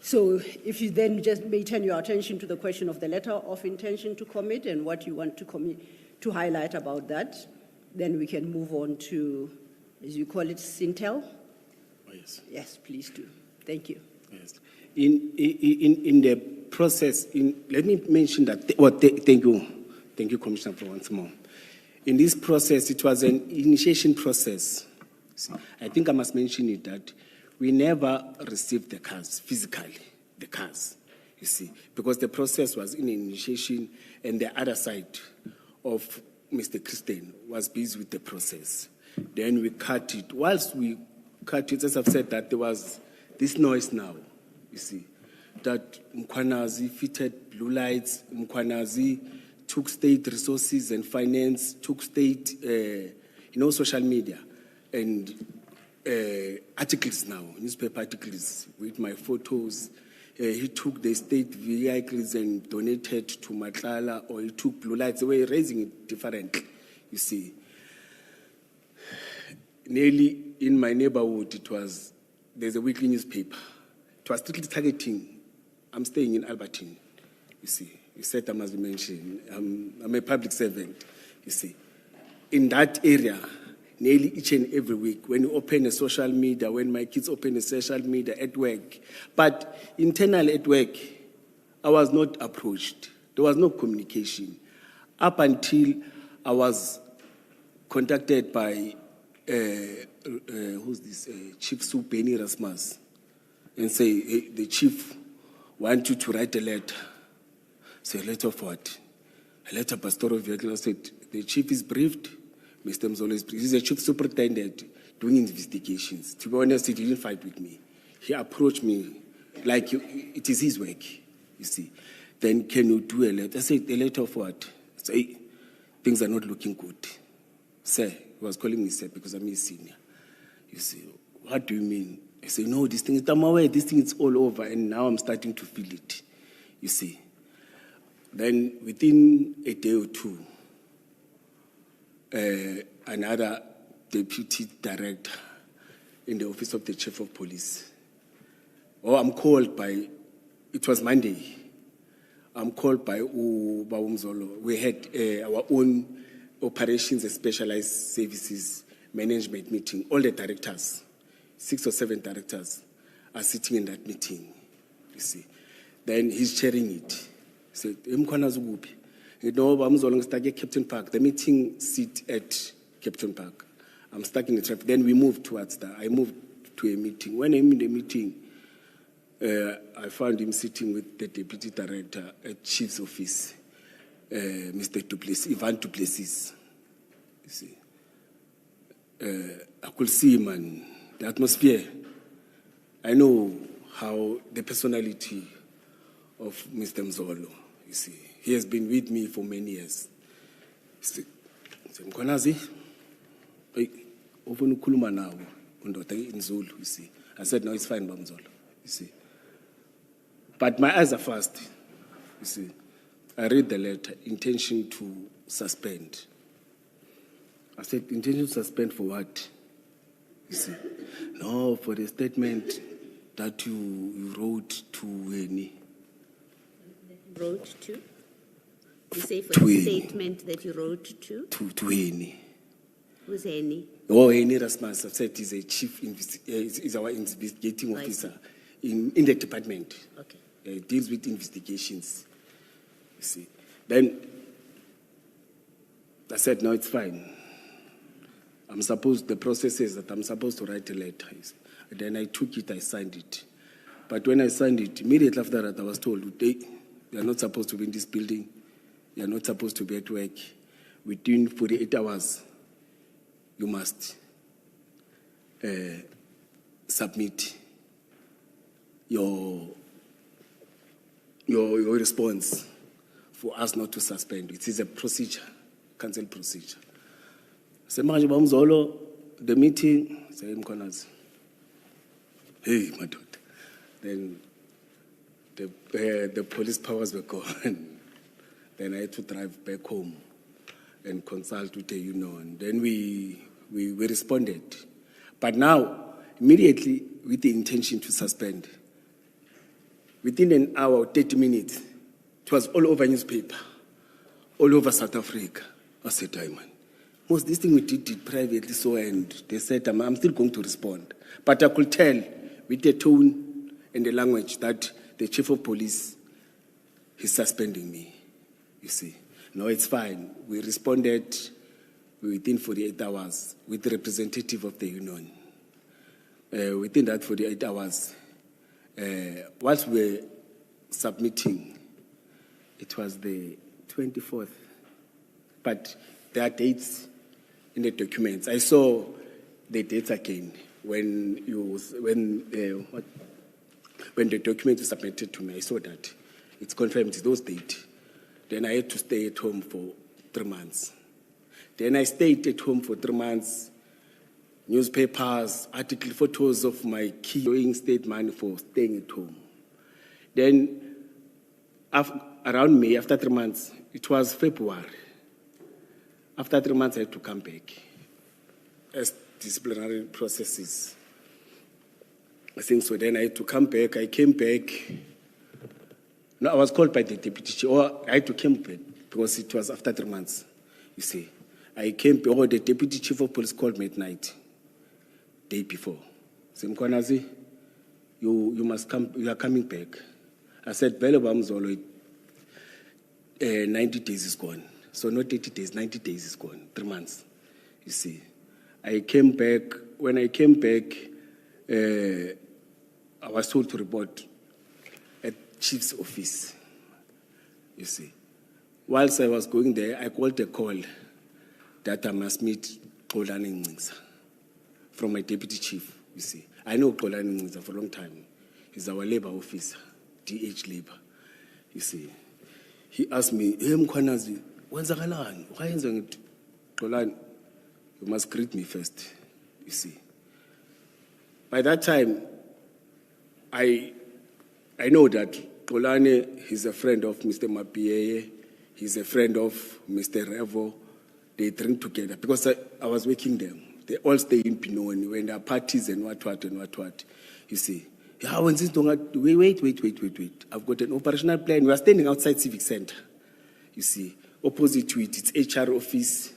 So if you then just may turn your attention to the question of the letter of intention to commit and what you want to highlight about that, then we can move on to, as you call it, Sintel? Oh, yes. Yes, please do. Thank you. Yes. In the process, let me mention that, thank you, Commissioner, for once more. In this process, it was an initiation process. See, I think I must mention it that we never received the cars, physically, the cars, you see, because the process was in initiation and the other side of Mr. Christian was busy with the process. Then we cut it. Whilst we cut it, as I've said, that there was this noise now, you see, that Mkhwanazi fitted blue lights, Mkhwanazi took state resources and finance, took state, social media and articles now, newspaper articles with my photos. He took the state vehicles and donated to Madlanga, or he took blue lights. They were raising it differently, you see. Nearly in my neighborhood, there's a weekly newspaper. It was strictly targeting. I'm staying in Albertine, you see. You said I must be mentioned. I'm a public servant, you see. In that area, nearly each and every week, when you open a social media, when my kids open a social media at work, but internal at work, I was not approached. There was no communication. Up until I was contacted by, Chief Subeni Rasmus, and say, hey, the chief wants you to write a letter. Say, a letter of what? A letter pastoral vehicle. I said, the chief is briefed. Mr. Mzolo is briefed. He's a chief superintendent doing investigations. To be honest, he didn't fight with me. He approached me like it is his work, you see. Then can you do a letter? I said, a letter of what? I said, hey, things are not looking good. Sir, he was calling me sir because I'm his senior. You see, what do you mean? I say, no, this thing is all over, and now I'm starting to feel it, you see. Then within a day or two, another deputy director in the office of the chief of police, I'm called by, it was Monday, I'm called by Mzolo. We had our own operations and specialized services management meeting. All the directors, 6 or 7 directors, are sitting in that meeting, you see. Then he's chairing it. He said, Mkhwanazi, you know, I'm stuck at Captain Park. The meeting sit at Captain Park. I'm stuck in the traffic. Then we moved towards that. I moved to a meeting. When I'm in the meeting, I found him sitting with the deputy director at chief's office, Mr. Duplessis, Ivan Duplessis. You see, I could see him and the atmosphere. I know how the personality of Mr. Mzolo, you see. He has been with me for many years. Mkhwanazi, often ukhuluma nawo undoda inzulu, you see. I said, no, it's fine, Mzolo, you see. But my eyes are fast, you see. I read the letter, intention to suspend. I said, intention to suspend for what? You see. No, for the statement that you wrote to Weni. Wrote to? You say for the statement that you wrote to? To Weni. Who's Eni? Oh, Eni Rasmus, I said he's a chief, is our investigating officer in the department. Okay. He deals with investigations. You see. Then I said, no, it's fine. The process says that I'm supposed to write a letter. Then I took it, I signed it. But when I signed it, immediately after that, I was told, they are not supposed to be in this building. They are not supposed to be at work. Within 48 hours, you must submit your response for us not to suspend. It is a procedure, council procedure. Say, Mkhwanazi, the meeting, say, Mkhwanazi. Hey, my daughter. Then the police powers were gone. Then I had to drive back home and consult with the union. Then we responded. But now, immediately, with the intention to suspend, within an hour, 30 minutes, it was all over newspaper, all over South Africa. I said, Diamond, most of this thing we did privately, so, and they said, I'm still going to respond. But I could tell with the tone and the language that the chief of police is suspending me, you see. No, it's fine. We responded within 48 hours with the representative of the union. Within that 48 hours, whilst we were submitting, it was the 24th, but there are dates in the documents. I saw the dates again when when the document was submitted to me, I saw that it's confirmed it's those dates. Then I had to stay at home for 3 months. Then I stayed at home for 3 months. Newspapers, article, photos of my key, showing state money for staying at home. Then, around May, after 3 months, it was February. After 3 months, I had to come back as disciplinary processes. I think so. Then I had to come back. I came back. No, I was called by the deputy chief, or I had to come back because it was after 3 months, you see. I came back, or the deputy chief of police called me at night, day before. Said, Mkhwanazi, you must come, you are coming back. I said, 90 days is gone. So not 80 days, 90 days is gone, 3 months, you see. I came back. When I came back, I was told to report at chief's office, you see. Whilst I was going there, I got a call that I must meet Ekurhuleni from my deputy chief, you see. I know Ekurhuleni for a long time. He's our labor officer, DH labor, you see. He asked me, hey, Mkhwanazi, wenzakalani? Why it? Ekurhuleni, you must greet me first, you see. By that time, I know that Ekurhuleni is a friend of Mr. Mapieye, he's a friend of Mr. Revo. They drink together because I was working them. They all stay in Pinoni when there are parties and what, you see. Yeah, wait. I've got an operational plan. We are standing outside Civic Center, you see. Opposite to it, it's HR office.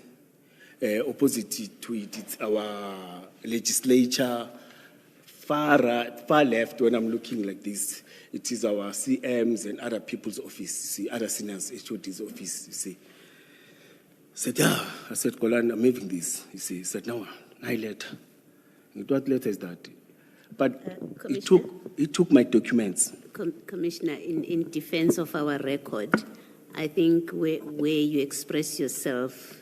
Opposite to it, it's our legislature. Far left, when I'm looking like this, it is our CMs and other people's office, see, other seniors, HOD's office, you see. I said, yeah. I said, Ekurhuleni, I'm having this. You see, he said, no, I letter. What letter is that? But he took my documents. Commissioner, in defense of our record, I think where you express yourself,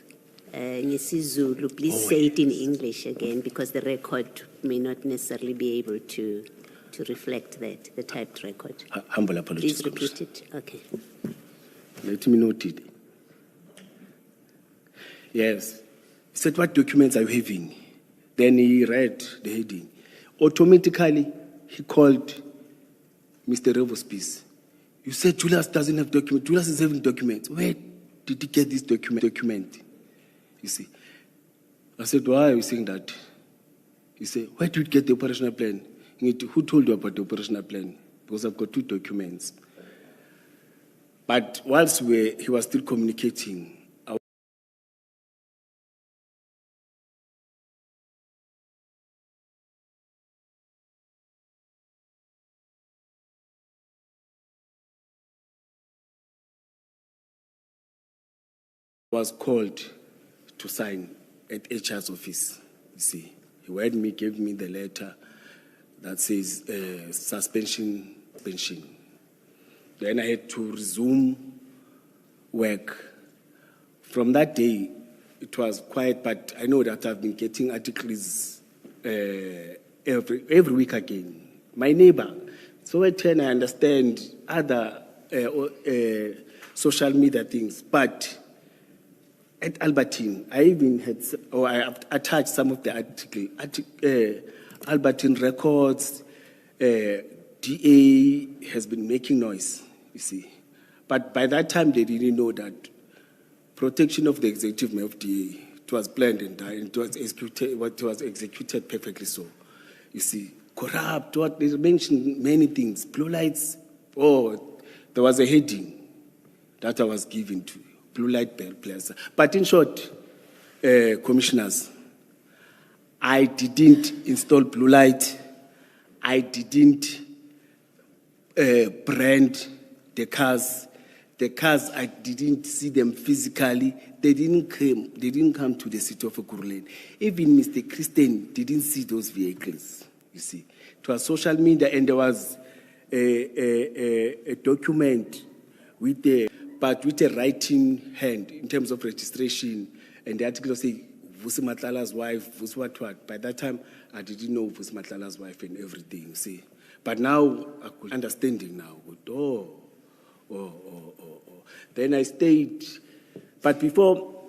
Zulu, please say it in English again, because the record may not necessarily be able to reflect that, the typed record. Humble apologies. Please repeat it. Okay. Let me note it. Yes. He said, what documents are you having? Then he read the heading. Automatically, he called Mr. Revo's piece. You said Julius doesn't have documents. Julius is having documents. Where did he get this document? You see. I said, why are you saying that? He said, where did you get the operational plan? Who told you about the operational plan? Because I've got 2 documents. But whilst he was still communicating, I was called to sign at HR's office, you see. He read me, gave me the letter that says suspension. Then I had to resume work. From that day, it was quiet, but I know that I've been getting articles every week again. My neighbor, so I understand other social media things, but at Albertine, I even had, or I attached some of the Albertine records. DA has been making noise, you see. But by that time, they didn't know that protection of the executive mayor of DA, it was planned and it was executed perfectly so. You see, corrupt, what they mentioned many things, blue lights. Oh, there was a heading that I was given to blue light players. But in short, commissioners, I didn't install blue light. I didn't brand the cars. The cars, I didn't see them physically. They didn't come to the city of Ekurhuleni. Even Mr. Christian didn't see those vehicles, you see. It was social media, and there was a document with a writing hand in terms of registration, and the article say Vusi Matlala's wife, Vusi what. By that time, I didn't know Vusi Matlala's wife and everything, you see. But now I could understanding now. Then I stayed, but before,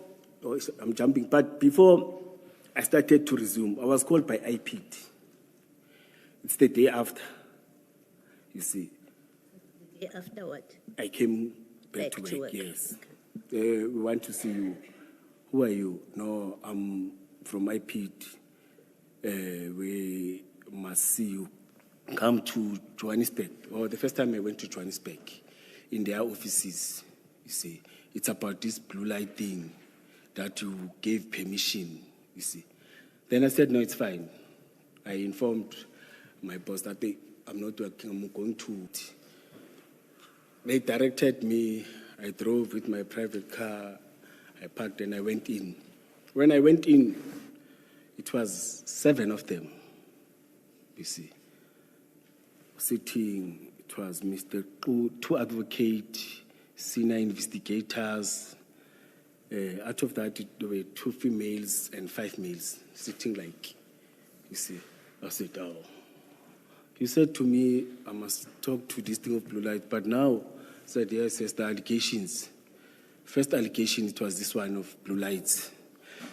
I'm jumping, but before I started to resume, I was called by IPD. It's the day after, you see. The day after what? I came back to work. Yes. We want to see you. Who are you? No, I'm from IPD. We must see you. Come to Johannesburg. The first time I went to Johannesburg, in their offices, you see, it's about this blue light thing that you gave permission, you see. Then I said, no, it's fine. I informed my boss that I'm not working, I'm going to. They directed me, I drove with my private car, I parked and I went in. When I went in, it was 7 of them, you see. Sitting, it was Mr. Ku, 2 advocates, senior investigators. Out of that, there were 2 females and 5 males sitting like, you see. I said, oh. He said to me, I must talk to this thing of blue light, but now, I said, yes, the allegations. First allegation, it was this one of blue lights.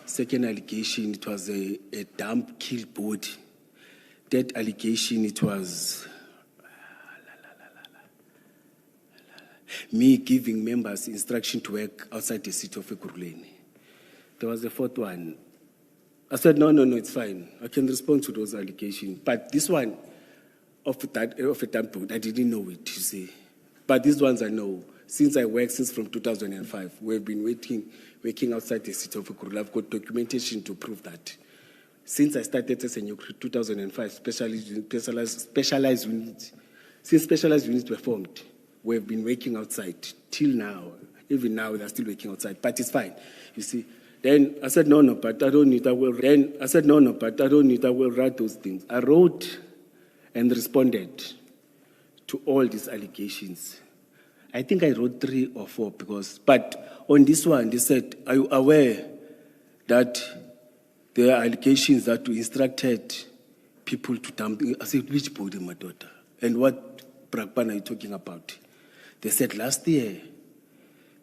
Second allegation, it was a dump kill body. Third allegation, it was me giving members instruction to work outside the city of Ekurhuleni. There was a 4th one. I said, no, it's fine. I can respond to those allegations. But this one of a dump, I didn't know it, you see. But these ones I know. Since I worked from 2005, we've been working outside the city of Ekurhuleni. I've got documentation to prove that. Since I started as a new 2005, specialized units, since specialized units were formed, we've been working outside till now. Even now, they're still working outside, but it's fine, you see. Then I said, no, but I don't need, I will. Then I said, no, but I don't need, I will write those things. I wrote and responded to all these allegations. I think I wrote 3 or 4 but on this one, they said, are you aware that there are allegations that we instructed people to dump? I said, which body, my daughter? And what Brakpan are you talking about? They said, last year,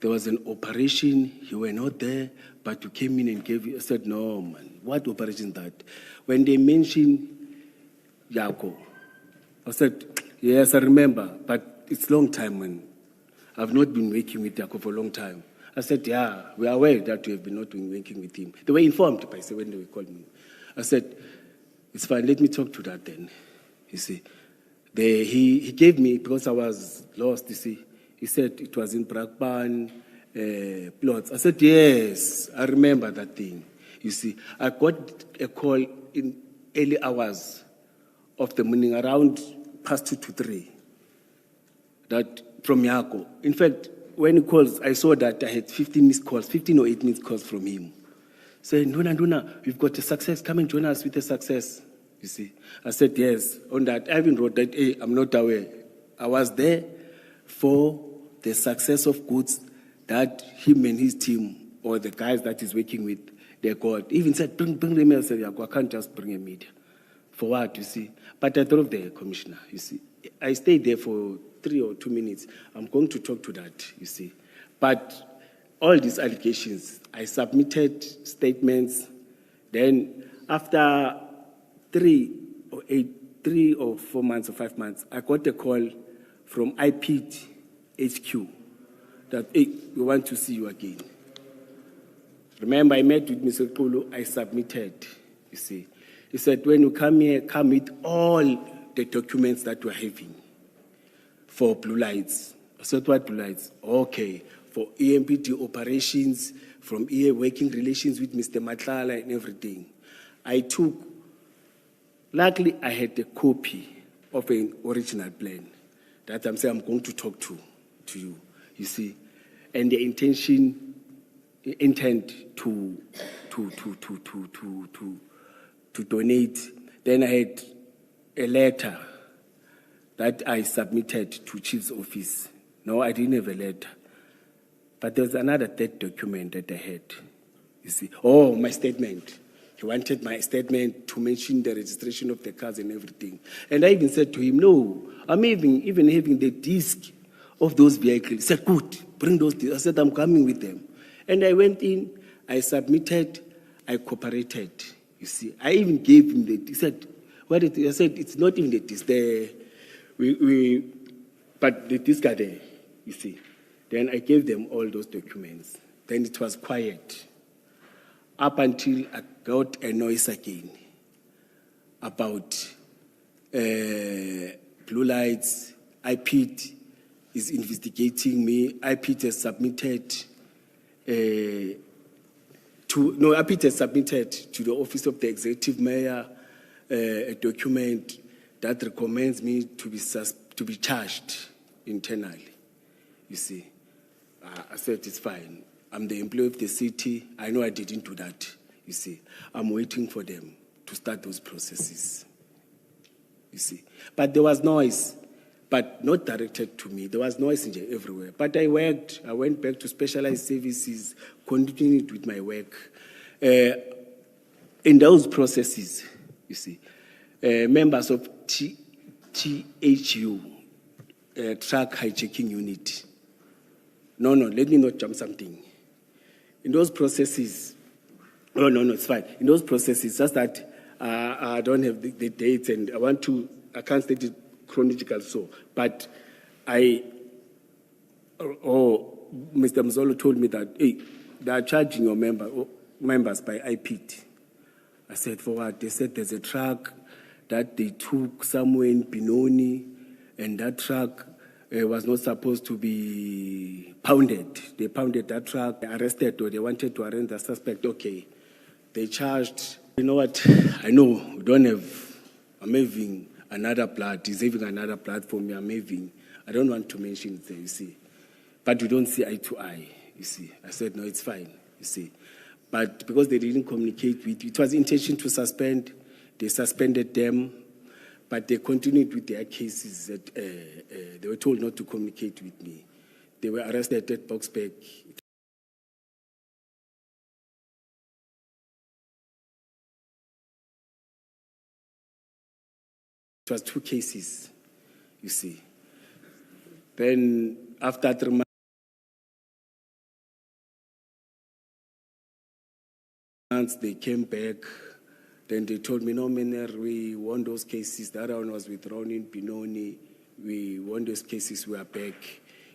there was an operation, you were not there, but you came in and gave you. I said, no, man, what operation is that? When they mentioned Yako, I said, yes, I remember, but it's a long time, man. I've not been working with Yako for a long time. I said, yeah, we are aware that we have been not been working with him. They were informed, by say, when they called me. I said, it's fine, let me talk to that then. You see, he gave me, because I was lost, you see, he said it was in Brakpan plots. I said, yes, I remember that thing. You see, I got a call in early hours of the morning, around past 2 to 3, that from Yako. In fact, when he calls, I saw that I had 15 or 8 missed calls from him. Saying, Nduna, we've got a success, come and join us with a success. You see, I said, yes. On that, I even wrote that, hey, I'm not aware. I was there for the success of goods that him and his team, or the guys that he's working with, they got. Even said, bring them here. I said, I can't just bring a media. For what, you see? But I drove the commissioner, you see. I stayed there for 3 or 2 minutes. I'm going to talk to that, you see. But all these allegations, I submitted statements. Then after 3 or 4 months or 5 months, I got a call from IPD HQ that, hey, we want to see you again. Remember, I met with Mr. Polo, I submitted, you see. He said, when you come here, come with all the documents that we're having for blue lights. I said, what blue lights? Okay, for EMPD operations, from EA working relations with Mr. Matlala and everything. I took, luckily I had a copy of an original plan that I'm saying I'm going to talk to you, you see. And the intent to donate. Then I had a letter that I submitted to Chief's office. No, I didn't have a letter. But there was another 3rd document that I had, you see. Oh, my statement. He wanted my statement to mention the registration of the cars and everything. And I even said to him, no, I'm even having the disc of those vehicles. He said, good, bring those discs. I said, I'm coming with them. And I went in, I submitted, I cooperated. You see, I even gave him he said, what I said, it's not even the disc. But the discs are there, you see. Then I gave them all those documents. Then it was quiet. Up until I got a noise again about blue lights. IPID is investigating me. IPID has submitted IPID has submitted to the Office of the Executive Mayor a document that recommends me to be charged internally. You see, I said it's fine. I'm the employee of the city. I know I didn't do that, you see. I'm waiting for them to start those processes, you see. But there was noise, but not directed to me. There was noise everywhere. But I worked. I went back to specialized services, continued with my work. In those processes, you see, members of THU, Truck Hijacking Unit. No, let me not jump something. In those processes, no, it's fine. In those processes, just that I don't have the dates and I can't state it chronological so, but Mr. Mzolo told me that, hey, they are charging your members by IPID. I said, for what? They said there's a truck that they took somewhere in Benoni, and that truck was not supposed to be pounded. They pounded that truck, they arrested, or they wanted to arrest the suspect. Okay, they charged. You know what? I know I'm having another blood. He's having another blood for me. I don't want to mention it there, you see. But we don't see eye to eye, you see. I said, no, it's fine, you see. But because they didn't communicate with you, it was intention to suspend. They suspended them. But they continued with their cases that they were told not to communicate with me. They were arrested at Boksburg. It was 2 cases, you see. Then after 3 months, they came back. Then they told me, no, Mener, we won those cases. The other one was withdrawn in Benoni. We won those cases, we are back,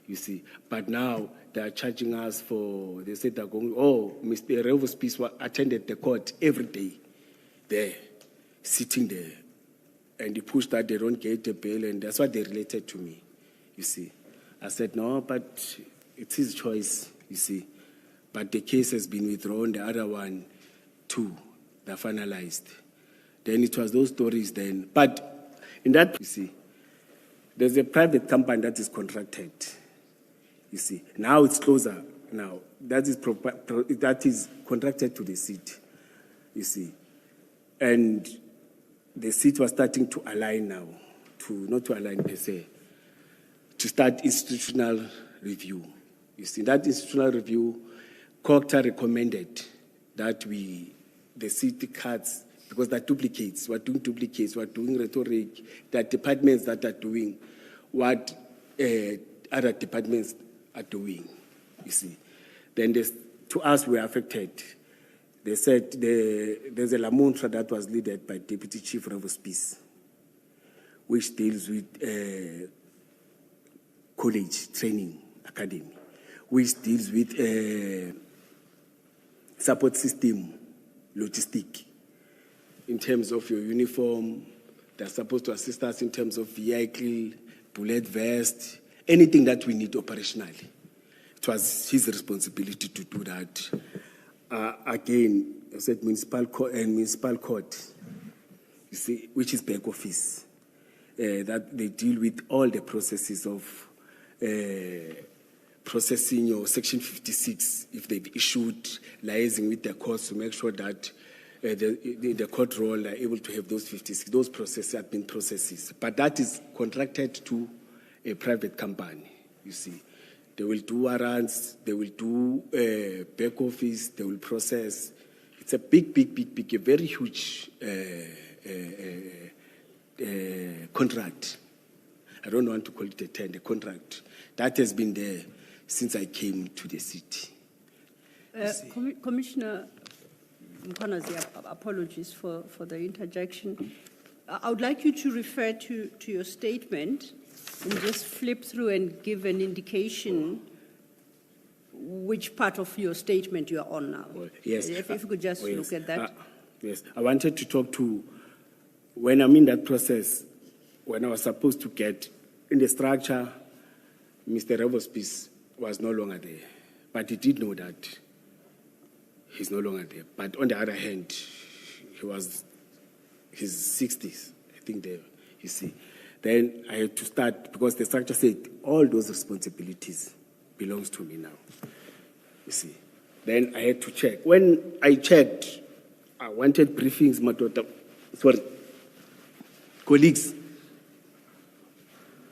you see. But now they are charging us for, they said they're going, Mr. Revo's piece attended the court every day there, sitting there. And he pushed that they don't get a bail, and that's what they related to me, you see. I said, no, but it's his choice, you see. But the case has been withdrawn, the other one, too. They're finalized. Then it was those stories then. But in that, you see, there's a private company that is contracted. You see, now it's closer. Now, that is contracted to the city, you see. And the city was starting to align now, not to align per se, to start institutional review. You see, that institutional review, COCTA recommended that the city cuts, because they're duplicates. We're doing duplicates. We're doing rhetoric. There are departments that are doing what other departments are doing, you see. Then to us, we are affected. They said there's a Lamontra that was led by Deputy Chief Revo's Peace, which deals with college training academy, which deals with support system, logistic, in terms of your uniform. They're supposed to assist us in terms of vehicle, bullet vest, anything that we need operationally. It was his responsibility to do that. Again, I said municipal court, you see, which is back office, that they deal with all the processes of processing your Section 56, if they've issued, liaising with the courts to make sure that the court roll are able to have those 56. Those processes have been processes. But that is contracted to a private company, you see. They will do warrants, they will do back office, they will process. It's a big, a very huge contract. I don't want to call it a tender, contract. That has been there since I came to the city. Commissioner Mkhwanazi, apologies for the interjection. I would like you to refer to your statement and just flip through and give an indication which part of your statement you are on now. Well, yes. If you could just look at that. Yes, I wanted to talk to, when I'm in that process, when I was supposed to get in the structure, Mr. Revospice was no longer there. But he did know that he's no longer there. But on the other hand, he was his 60s, I think there, you see. Then I had to start, because the structure said all those responsibilities belongs to me now, you see. Then I had to check. When I checked, I wanted briefings, colleagues.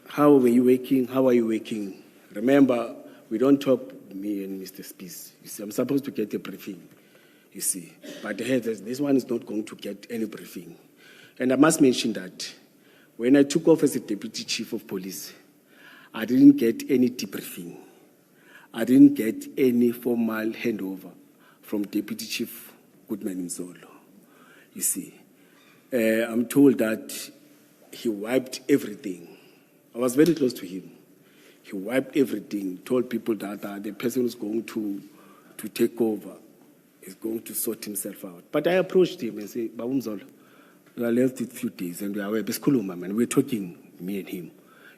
How were you working? How are you working? Remember, we don't talk, me and Mr. Spies. You see, I'm supposed to get a briefing, you see. But this one is not going to get any briefing. And I must mention that when I took off as a deputy chief of police, I didn't get any debriefing. I didn't get any formal handover from Deputy Chief Goodman Mzolo, you see. I'm told that he wiped everything. I was very close to him. He wiped everything, told people that the person who's going to take over is going to sort himself out. But I approached him and said, Babu Mzolo, we are left with a few days and we are we're talking, me and him,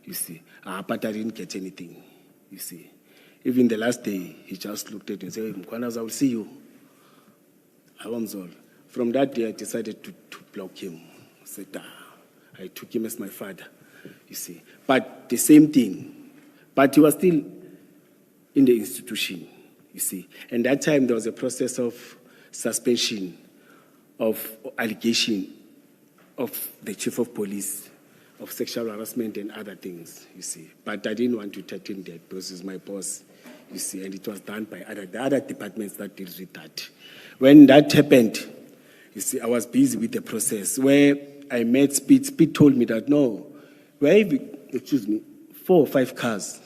you see. But I didn't get anything, you see. Even the last day, he just looked at me and said, Mkhwanazi, I will see you. From that day, I decided to block him. I said, I took him as my father, you see. But the same thing. But he was still in the institution, you see. And that time, there was a process of suspension, of allegation of the chief of police, of sexual harassment and other things, you see. But I didn't want to threaten that because he's my boss, you see, and it was done by the other departments that deal with that. When that happened, you see, I was busy with the process where I met Speed. Speed told me that, no, we have, 4 or 5 cars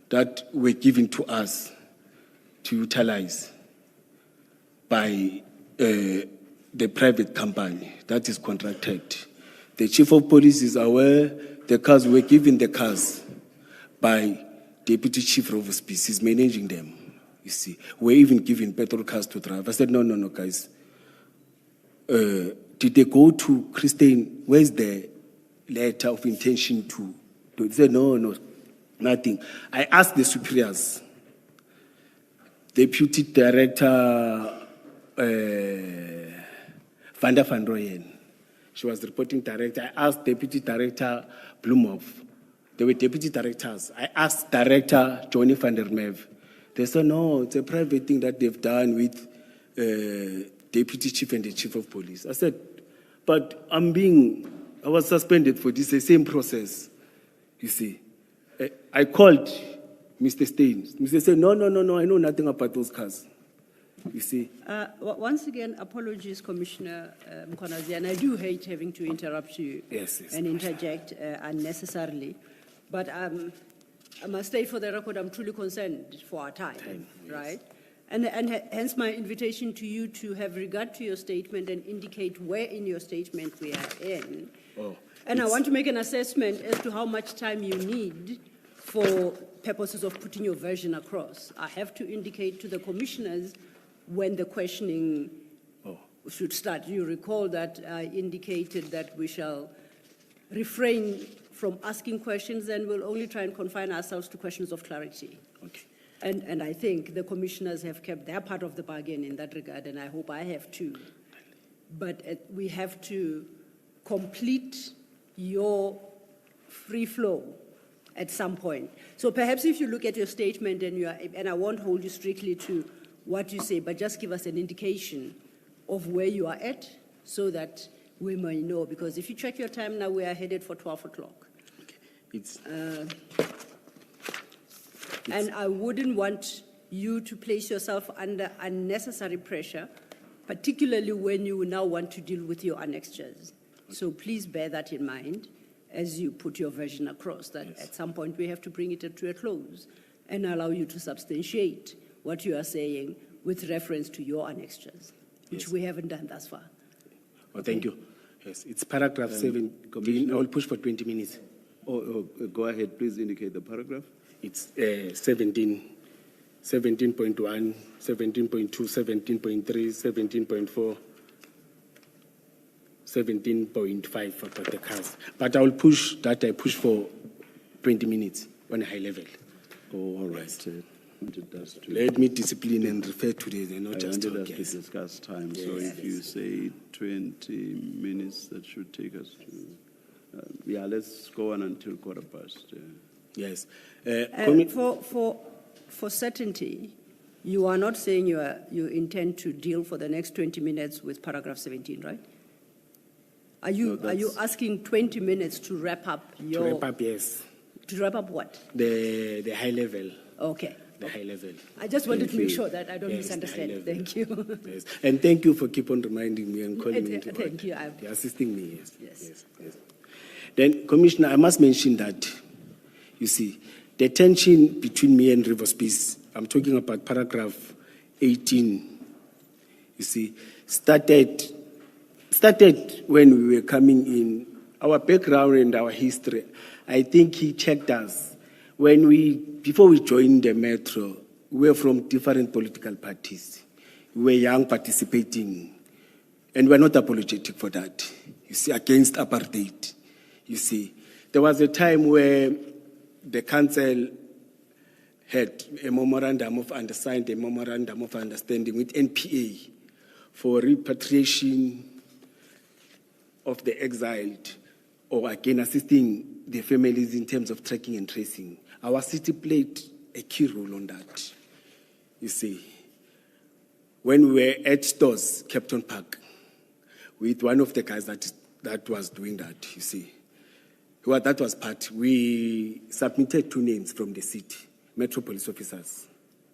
that were given to us to utilize by the private company that is contracted. The chief of police is aware the cars were given the cars by Deputy Chief Revospice. He's managing them, you see. We're even giving petrol cars to drive. I said, no, guys. Did they go to Christine? Where's the letter of intention to? He said, no, nothing. I asked the superiors, Deputy Director Vanda van Rooyen. She was reporting director. I asked Deputy Director Bloemhoff. They were deputy directors. I asked Director Johnny van der Merwe. They said, no, it's a private thing that they've done with Deputy Chief and the Chief of Police. I said, but I was suspended for this, the same process, you see. I called Mr. Stein. Mr. Stein, no, I know nothing about those cars. You see? Once again, apologies, Commissioner Mkhwanazi, and I do hate having to interrupt you and interject unnecessarily. But I must state for the record, I'm truly concerned for our time, right? And hence my invitation to you to have regard to your statement and indicate where in your statement we are in. And I want to make an assessment as to how much time you need for purposes of putting your version across. I have to indicate to the commissioners when the questioning should start. You recall that I indicated that we shall refrain from asking questions and we'll only try and confine ourselves to questions of clarity. Okay. And I think the commissioners have kept their part of the bargain in that regard, and I hope I have too. But we have to complete your free flow at some point. So perhaps if you look at your statement and I won't hold you strictly to what you say, but just give us an indication of where you are at so that we may know. Because if you check your time now, we are headed for 12 o'clock. Okay. And I wouldn't want you to place yourself under unnecessary pressure particularly when you now want to deal with your annexures. So please bear that in mind as you put your version across, that at some point we have to bring it to a close and allow you to substantiate what you are saying with reference to your annexures, which we haven't done thus far. Oh, thank you. Yes, it's paragraph 7. I will push for 20 minutes. Go ahead, please indicate the paragraph. It's 17, 17.1, 17.2, 17.3, 17.4, 17.5 for the cars. But I will push that. I push for 20 minutes on a high level. Oh, all right. Let me discipline and refer to this and not just talk. To discuss time. So if you say 20 minutes, that should take us to. Yeah, let's go on until 1:15. Yes. For certainty, you are not saying you intend to deal for the next 20 minutes with paragraph 17, right? Are you asking 20 minutes to wrap up your? To wrap up, yes. To wrap up what? The high level. Okay. The high level. I just wanted to make sure that I don't misunderstand. Thank you. Yes. And thank you for keep on reminding me and calling me. Thank you. You're assisting me. Yes. Yes. Then, Commissioner, I must mention that, you see, the tension between me and River Peace, I'm talking about paragraph 18, you see, started when we were coming in. Our background and our history, I think he checked us. Before we joined the Metro, we were from different political parties. We were young, participating, and we're not apologetic for that, you see, against apartheid. You see, there was a time where the council had a memorandum of understanding with NPA for repatriation of the exiled, or again assisting the families in terms of tracking and tracing. Our city played a key role on that. You see, when we were at stores, Captain Park, with one of the guys that was doing that, you see. Well, that was part. We submitted 2 names from the city, Metro police officers,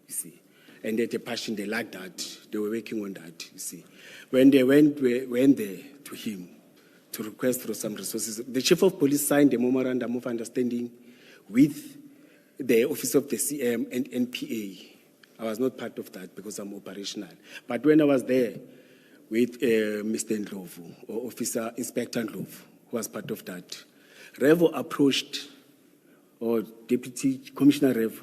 you see. And they had a passion, they liked that. They were working on that, you see. When they went there to him to request for some resources, the chief of police signed a memorandum of understanding with the office of the CM and NPA. I was not part of that because I'm operational. But when I was there with Mr. Ndlovu, or Officer Inspector Ndlovu, who was part of that, Revo approached, or Deputy Commissioner Revo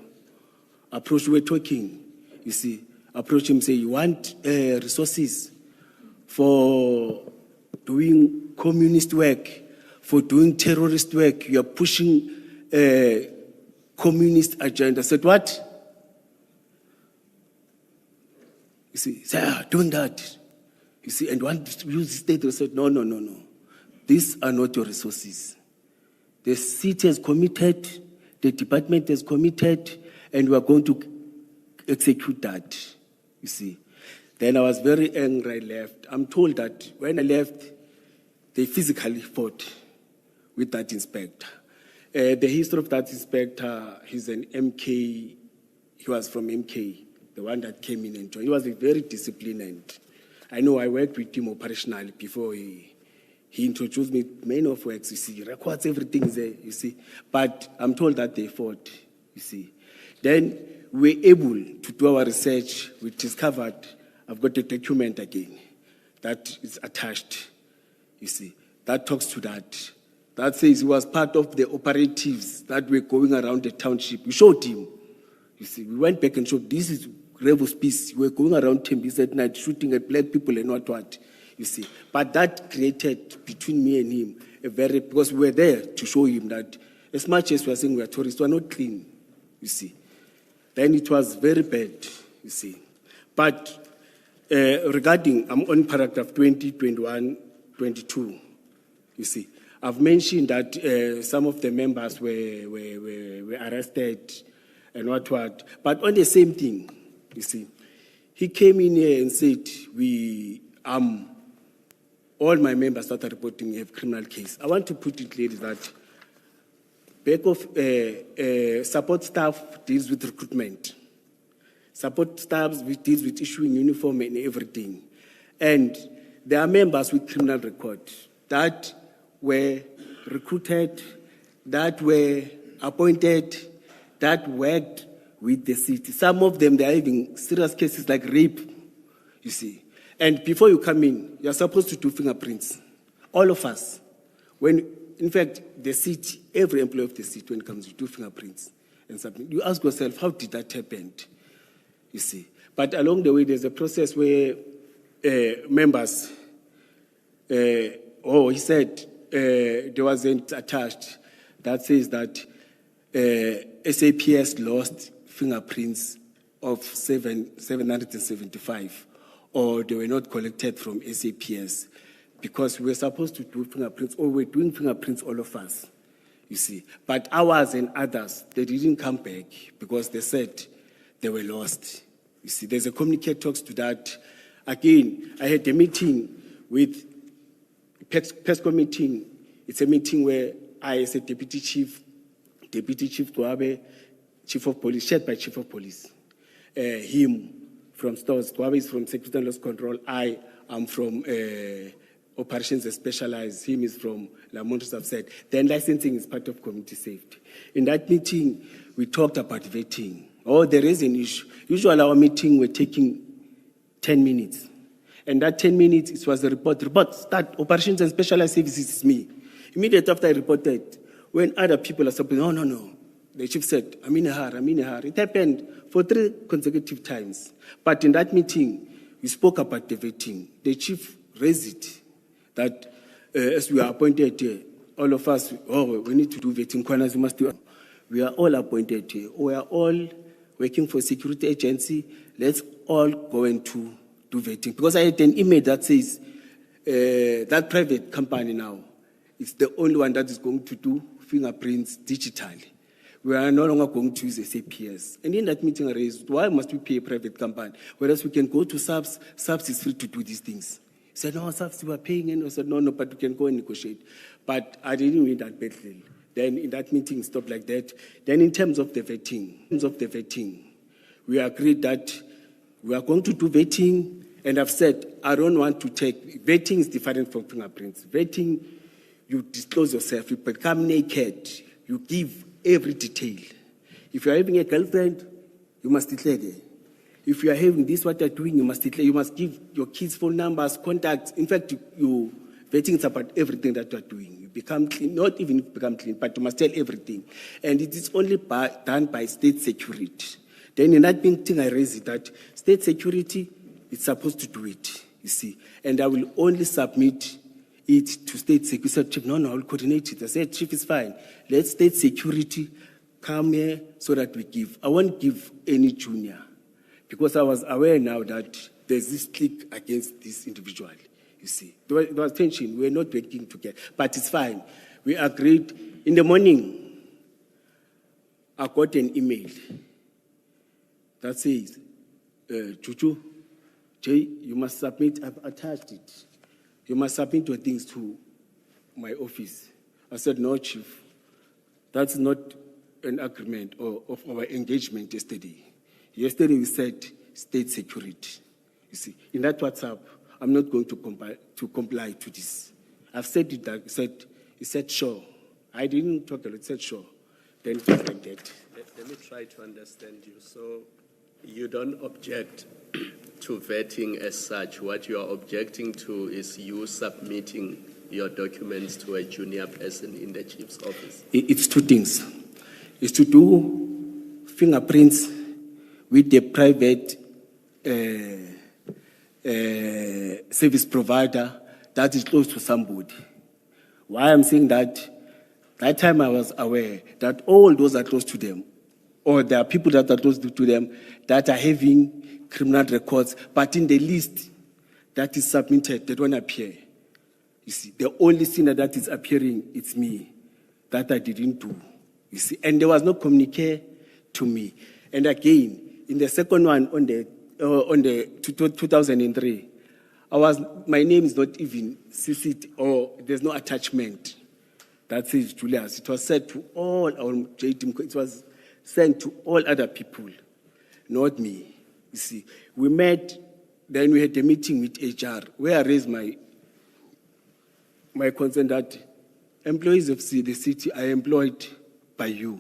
approached, we were talking, you see, approached him, say, you want resources for doing communist work, for doing terrorist work, you are pushing a communist agenda. I said, what? You see, doing that. You see, and want to use the state. I said, no. These are not your resources. The city has committed, the department has committed, and we are going to execute that, you see. Then I was very angry, I left. I'm told that when I left, they physically fought with that inspector. The history of that inspector, he's an MK, he was from MK, the one that came in and joined. He was very disciplined, and I know I worked with him operationally before he introduced me many of works, you see, records, everything is there, you see. But I'm told that they fought, you see. Then we were able to do our research. We discovered, I've got a document again that is attached, you see. That talks to that. That says he was part of the operatives that were going around the township. We showed him, you see. We went back and showed, this is Revo's piece. We were going around Tembis at night, shooting at black people and what. You see, but that created between me and him because we were there to show him that as much as we are saying we are tourists, we are not clean, you see. Then it was very bad, you see. But regarding, I'm on paragraph 20, 21, 22, you see. I've mentioned that some of the members were arrested and what. But on the same thing, you see, he came in here and said, all my members that are reporting have criminal case. I want to put it clearly that back of support staff deals with recruitment. Support staff deals with issuing uniform and everything. And there are members with criminal record that were recruited, that were appointed, that worked with the city. Some of them, they are having serious cases like rape, you see. And before you come in, you're supposed to do fingerprints. All of us. In fact, the city, every employee of the city, when it comes to do fingerprints and something, you ask yourself, how did that happen? You see. But along the way, there's a process where members, he said there wasn't attached that says that SAPS lost fingerprints of 775, or they were not collected from SAPS, because we were supposed to do fingerprints, or we're doing fingerprints, all of us, you see. But ours and others, they didn't come back because they said they were lost. You see, there's a communique talks to that. Again, I had a meeting with PESCO meeting. It's a meeting where I, as a Deputy Chief Gwabe, Chief of Police, shared by Chief of Police, him from stores, Gwabe is from Security and Loss Control, I am from Operations and Specialized, him is from Lamontos, I've said. Then licensing is part of community safety. In that meeting, we talked about vetting. There is an issue. Usually our meeting, we're taking 10 minutes. And that 10 minutes, it was a report. Report, start, Operations and Specialized Services is me. Immediately after I reported, when other people are saying, no. The chief said, I'm in a hurry. It happened for 3 consecutive times. But in that meeting, we spoke about the vetting. The chief raised it, that as we are appointed here, all of us, we need to do vetting. Mkhwanazi must do. We are all appointed here. We are all working for a security agency. Let's all go into do vetting. Because I had an email that says that private company now is the only one that is going to do fingerprints digitally. We are no longer going to use SAPS. And in that meeting I raised, why must we pay a private company? Whereas we can go to SAPS. SAPS is free to do these things. He said, no, SAPS, we are paying. And I said, no, but we can go and negotiate. But I didn't win that battle. Then in that meeting, stopped like that. Then in terms of the vetting, we agreed that we are going to do vetting. And I've said, I don't want to take, vetting is different from fingerprints. Vetting, you disclose yourself, you become naked, you give every detail. If you are having a girlfriend, you must declare there. If you are having this, what you're doing, you must declare. You must give your kids' phone numbers, contacts. In fact, you vetting is about everything that you are doing. You become clean, not even become clean, but you must tell everything. And it is only done by state security. Then in that meeting, I raised it that state security is supposed to do it, you see. And I will only submit it to state security. I said, Chief, no, I will coordinate it. I said, Chief, it's fine. Let state security come here so that we give. I won't give any junior, because I was aware now that there's this clique against this individual, you see. There was tension. We're not working together, but it's fine. We agreed. In the morning, I got an email that says, Chuchu, Jay, you must submit, I've attached it. You must submit your things to my office. I said, no, Chief, that's not an agreement of our engagement yesterday. Yesterday we said state security. You see, in that WhatsApp, I'm not going to comply to this. I've said it. He said, sure. I didn't talk a lot. He said, sure. Then it was like that. Let me try to understand you. So you don't object to vetting as such. What you are objecting to is you submitting your documents to a junior person in the chief's office. It's 2 things. It's to do fingerprints with the private service provider that is close to somebody. Why I'm saying that time I was aware that all those are close to them, or there are people that are close to them that are having criminal records, but in the list that is submitted, they don't appear. You see, the only sinner that is appearing, it's me, that I didn't do. You see, and there was no communique to me. And again, in the second one, on the 2003, my name is not even CC'd, or there's no attachment that says Julius. It was sent to all our JTM, it was sent to all other people, not me. You see, we met then we had a meeting with HR where I raised my concern that employees of the city are employed by you.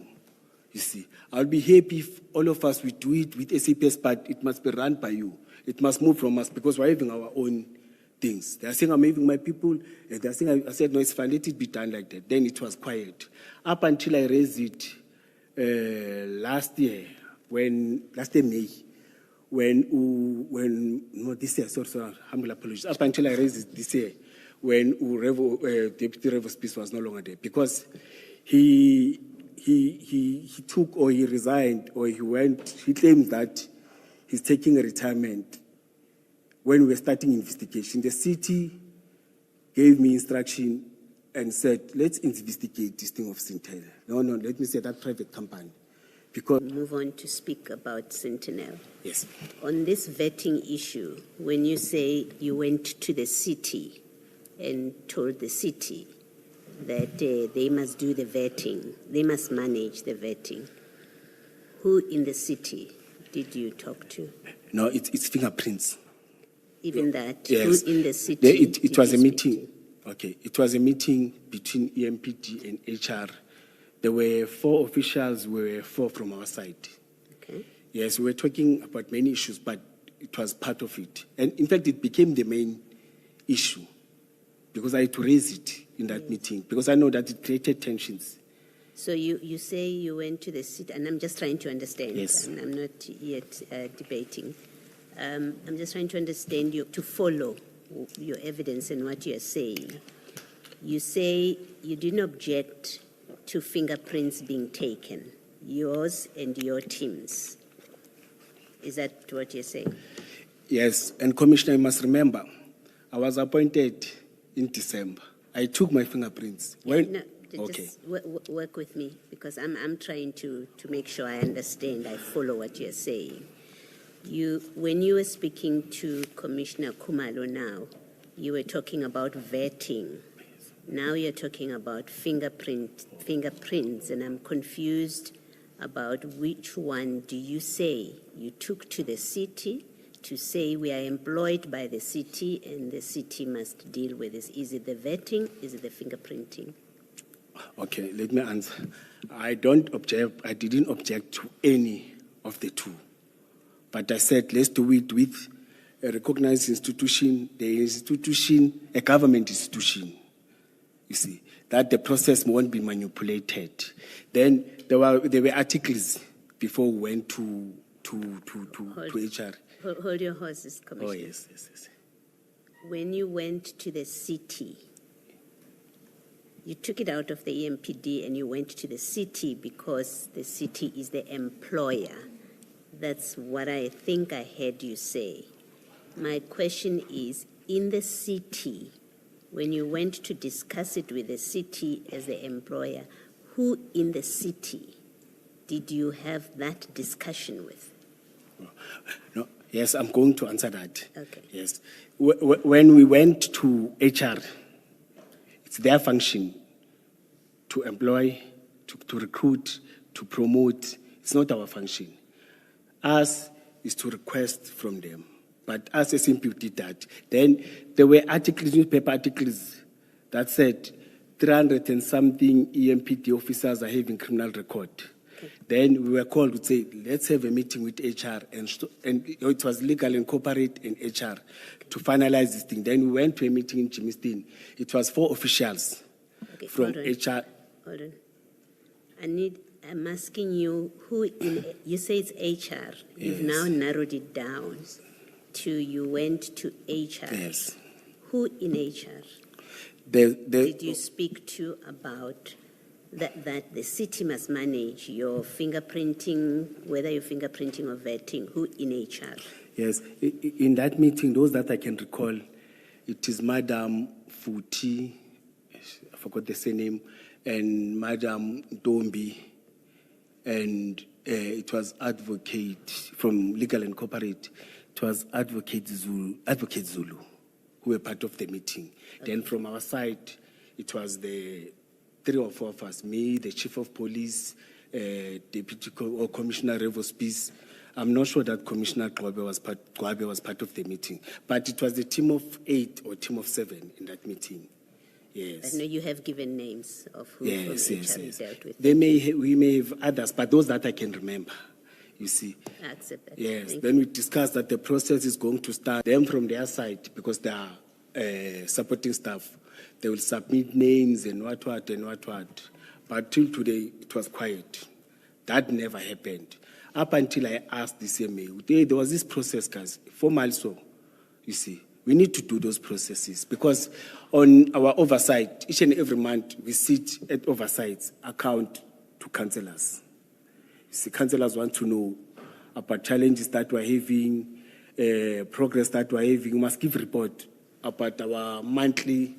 You see, I'll be happy if all of us would do it with SAPS, but it must be run by you. It must move from us because we're having our own things. They are saying I'm having my people, and they're saying, I said, no, it's fine, let it be done like that. Then it was quiet. Up until I raised it last year, May, this year, sorry, humble apologies. Up until I raised it this year, when Deputy Revo Spies was no longer there, because he took, or he resigned, or he claimed that he's taking a retirement. When we were starting investigation, the city gave me instruction and said, let's investigate this thing of Sentinel. No, let me say that private company. Because Move on to speak about Sentinel. yes. On this vetting issue, when you say you went to the city and told the city that they must do the vetting, they must manage the vetting, who in the city did you talk to? No, it's fingerprints. Even that, Yes. who in the city? It was a did you speak meeting. Okay, it was a meeting between EMPD and HR. There were 4 officials, we were 4 from our side. to? Okay. Yes, we were talking about many issues, but it was part of it. And in fact, it became the main issue because I had to raise it in that meeting because I know that it created tensions. So you say you went to the city, and I'm just trying to understand. Yes. And I'm not yet debating. I'm just trying to understand you, to follow your evidence and what you're saying. You say you didn't object to fingerprints being taken, yours and your team's. Is that what you're saying? Yes, and Commissioner, you must remember, I was appointed in December. I took my fingerprints. When? No, Okay. just work with me because I'm trying to make sure I understand, I follow what you're saying. When you were speaking to Commissioner Khumalo now, you were talking about vetting. Now you're talking about fingerprints, and I'm confused about which one do you say you took to the city to say we are employed by the city and the city must deal with this. Is it the vetting? Is it the fingerprinting? Okay, let me answer. I didn't object to any of the two. But I said, let's do it with a recognized institution, a government institution. You see, that the process won't be manipulated. Then there were articles before we went to HR. Hold your horses, Commissioner. Oh, yes. When you went to the city, you took it out of the EMPD and you went to the city because the city is the employer. That's what I think I heard you say. My question is, in the city, when you went to discuss it with the city as the employer, who in the city did you have that discussion with? No, yes, I'm going to answer that. Okay. Yes. When we went to HR, it's their function to employ, to recruit, to promote. It's not our function. Us is to request from them. But us as MP did that. Then there were articles, newspaper articles that said 300 and something EMPD officers are having criminal record. Okay. Then we were called to say, let's have a meeting with HR, and it was legal and corporate and HR to finalize this thing. Then we went to a meeting in Jimistin. It was 4 officials from HR. Hold on. I'm asking you, you say it's HR. You've now narrowed it down to you went to HR. Yes. Who in HR did you speak to about that the city must manage your fingerprinting, whether you're fingerprinting or vetting? Who in HR? Yes. In that meeting, those that I can recall, it is Madam Futi, I forgot the surname, and Madam Dombi, and it was advocate from Legal and Corporate. It was Advocate Zulu, who were part of the meeting. Okay. Then from our side, it was the 3 or 4 of us, me, the Chief of Police, Deputy Commissioner Revo Spies, I'm not sure that Commissioner Gwabe was part of the meeting, but it was a team of 8 or team of 7 in that meeting. Yes. I know you have given names of who Yes, from yes, HR yes. dealt with. We may have others, but those that I can remember, you see. I accept that. Yes, Thank then we discussed that the process is going to start them from their side because they are supporting staff. They will submit names and what. But till today, it was quiet. That never happened. Up until I asked the CMA, there was this process, guys, formal so, you see. We need to do those processes because on our oversight, each and every month, we sit at oversight account to councillors. You see, councillors want to know about challenges that we're having, progress that we're having. We must give report about our monthly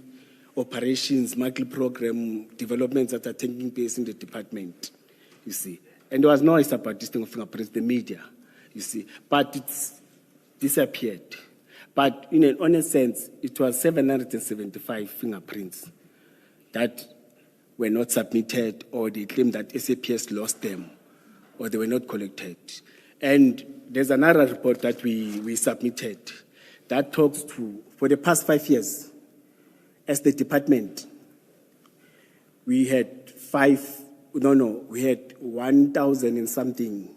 operations, monthly program developments that are taking place in the department, you see. And there was noise about this thing of fingerprints, the media, you see. But it's disappeared. But in an honest sense, it was 775 fingerprints that were not submitted, or they claim that SAPS lost them, or they were not collected. And there's another report that we submitted that talks to, for the past 5 years, as the department, we had 1,000 and something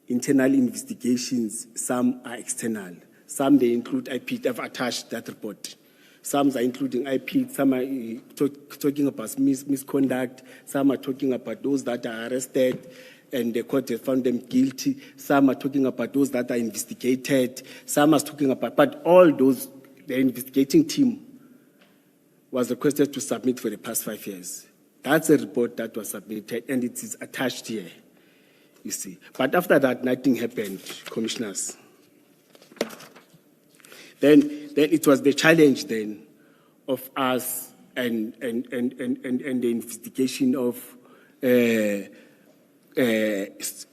internal investigations. Some are external. Some, they include IP. I've attached that report. Some are including IP. Some are talking about misconduct. Some are talking about those that are arrested and the court has found them guilty. Some are talking about those that are investigated. Some are talking about, but all those, the investigating team was requested to submit for the past 5 years. That's a report that was submitted, and it is attached here, you see. But after that, nothing happened, commissioners. Then it was the challenge then of us and the investigation of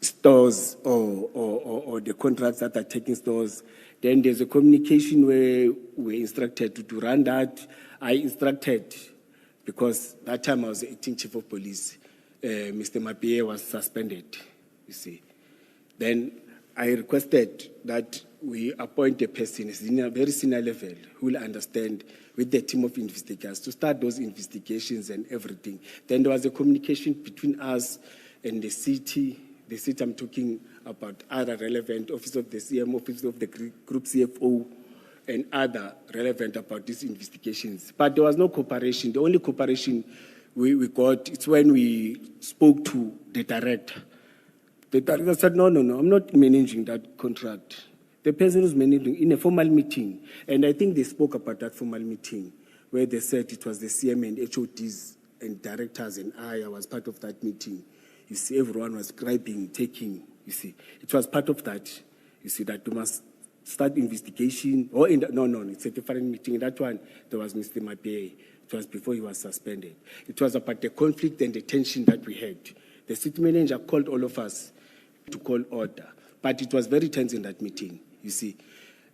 stores or the contracts that are taking stores. Then there's a communication where we're instructed to run that. I instructed, because that time I was the acting chief of police, Mr. Mkhwanazi was suspended, you see. Then I requested that we appoint a person at a very senior level who will understand with the team of investigators to start those investigations and everything. Then there was a communication between us and the city. The city, I'm talking about other relevant office of the CM, office of the group CFO, and other relevant about these investigations. But there was no cooperation. The only cooperation we got is when we spoke to the director. The director said, no, I'm not managing that contract. The person who's managing in a formal meeting, and I think they spoke about that formal meeting, where they said it was the CM and HODs and directors, and I was part of that meeting. You see, everyone was scribing, taking, you see. It was part of that, you see, that we must start investigation. It's a different meeting. In that one, there was Mr. Mkhwanazi. It was before he was suspended. It was about the conflict and the tension that we had. The city manager called all of us to call order. But it was very tense in that meeting, you see.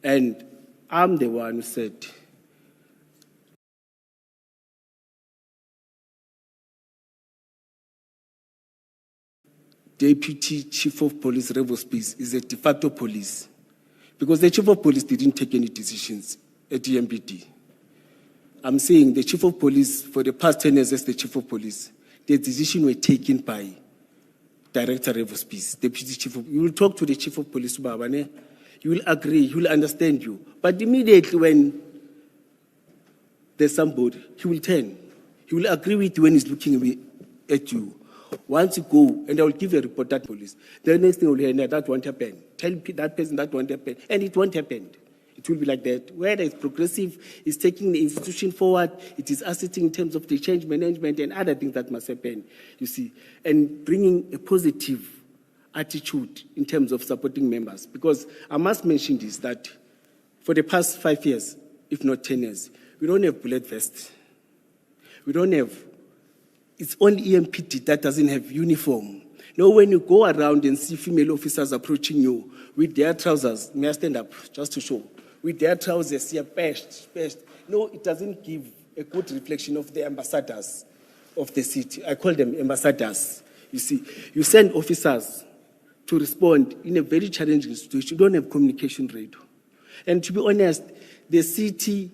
And I'm the one who said, Deputy Chief of Police Revospeace is a de facto police, because the Chief of Police didn't take any decisions at the MPD. I'm saying the Chief of Police, for the past 10 years as the Chief of Police, the decisions were taken by Director Revospeace, Deputy Chief of. You will talk to the Chief of Police, Babane, you will agree, he will understand you. But immediately when there's somebody, he will turn. He will agree with you when he's looking at you. Once you go, and I will give you a report that police, the next thing will hear, no, that won't happen. Tell that person that won't happen. And it won't happen. It will be like that. Whether it's progressive, it's taking the institution forward, it is assisting in terms of the change management and other things that must happen, you see, and bringing a positive attitude in terms of supporting members. Because I must mention this, that for the past 5 years, if not 10 years, we don't have bullet vests. We don't have. It's only EMPD that doesn't have uniform. Now, when you go around and see female officers approaching you with their trousers, may I stand up just to show? With their trousers here, patched. No, it doesn't give a good reflection of the ambassadors of the city. I call them ambassadors. You see, you send officers to respond in a very challenging situation. You don't have communication radio. And to be honest, the city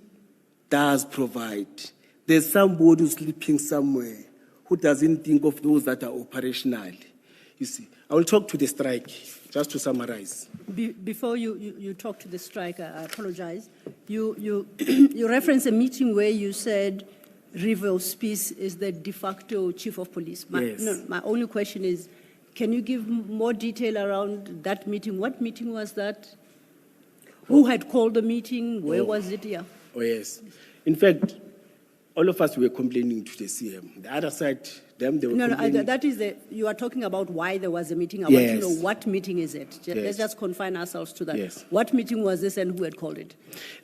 does provide. There's somebody who's sleeping somewhere who doesn't think of those that are operational. You see, I will talk to the strike, just to summarize. Before you talk to the strike, I apologize. You reference a meeting where you said River Spies is the de facto chief of police. Yes. No, my only question is, can you give more detail around that meeting? What meeting was that? Who had called the meeting? Where was it? Yeah. Oh, yes. In fact, all of us were complaining to the CM. The other side, they were complaining. That is you are talking about why there was a meeting. I Yes. want to know what meeting is it. Yes. Let's just confine ourselves to that. Yes. What meeting was this and who had called it?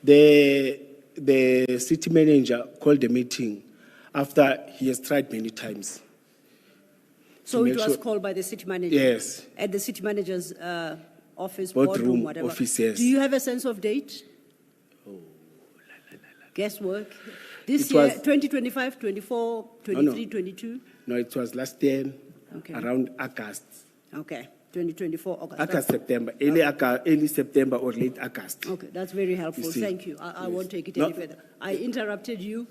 The city manager called the meeting after he has tried many times. So To it make was sure- called by the city manager? Yes. At the city manager's office, Boardroom, boardroom, whatever. office, yes. Do you have a sense of date? Guesswork? This It year, was- 2025, 24, 23, 22? No, it was last year, Okay. around August. Okay, 2024, August. August, September, early September or late August. Okay, that's very helpful. You see. Thank you. I Yes. won't take it No. any further. I interrupted you.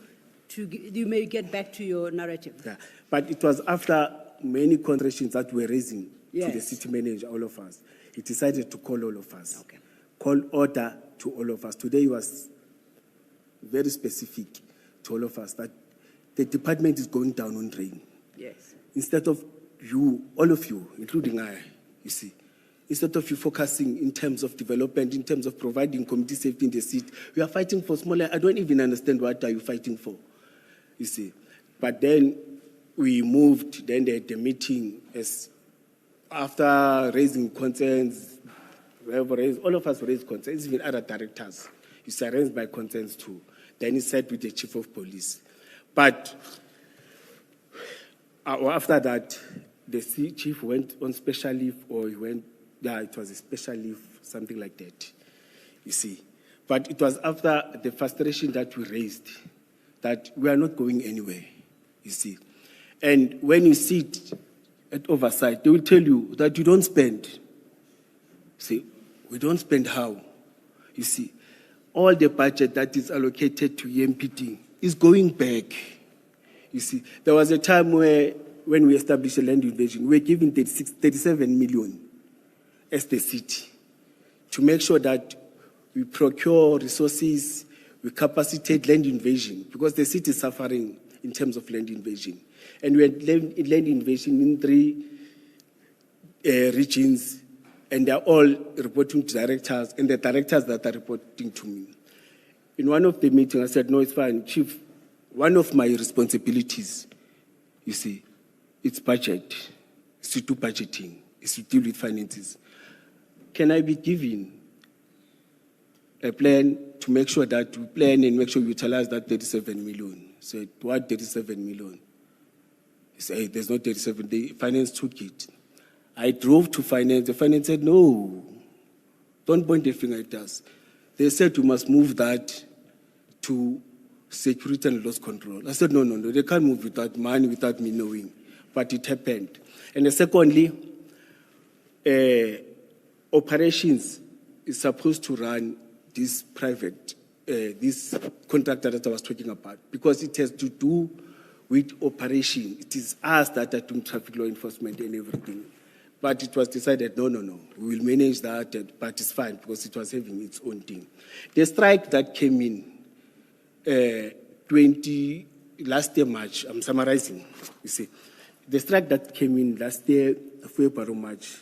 You may get back to your narrative. Yeah. But it was after many considerations that were raising to the Yes. city manager, all of us. He decided to call all of us. Okay. Call order to all of us. Today he was very specific to all of us that the department is going down on drain. Yes. Instead of you, all of you, including I, you see, instead of you focusing in terms of development, in terms of providing community safety in the city, we are fighting for smaller. I don't even understand what are you fighting for, you see. But then we moved, then they had the meeting as after raising concerns, all of us raised concerns, even other directors. It's arranged by concerns too. Then he sat with the chief of police. But after that, the chief went on special leave, or he went, it was a special leave, something like that, you see. But it was after the frustration that we raised that we are not going anywhere, you see. And when you sit at oversight, they will tell you that you don't spend. See, we don't spend how? You see, all the budget that is allocated to EMPD is going back. You see, there was a time when we established a land invasion, we were giving 37 million as the city to make sure that we procure resources, we capacitate land invasion, because the city is suffering in terms of land invasion. And we had land invasion in 3 regions, and they're all reporting to directors, and the directors that are reporting to me. In one of the meetings, I said, no, it's fine, Chief. One of my responsibilities, you see, it's budget. It's to do budgeting. It's to deal with finances. Can I be given a plan to make sure that we plan and make sure we utilize that 37 million? So what 37 million? He said, hey, there's no 37. The finance took it. I drove to finance. The finance said, no, don't point the finger at us. They said we must move that to security and loss control. I said, no, they can't move without money, without me knowing. But it happened. And secondly, operations is supposed to run this private, this contractor that I was talking about, because it has to do with operation. It is us that are doing traffic law enforcement and everything. But it was decided, no, we will manage that, but it's fine because it was having its own thing. The strike that came in last year, March, I'm summarizing, you see. The strike that came in last year, February, March,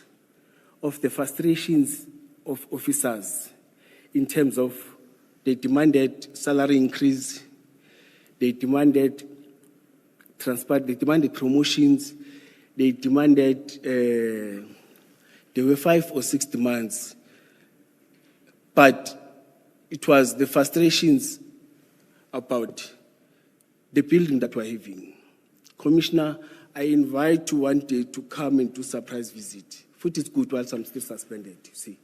of the frustrations of officers in terms of they demanded salary increase, they demanded transport, they demanded promotions, they demanded, there were 5 or 6 demands. But it was the frustrations about the building that we're having. Commissioner, I invite you one day to come and do surprise visit. Food is good while I'm still suspended, you see.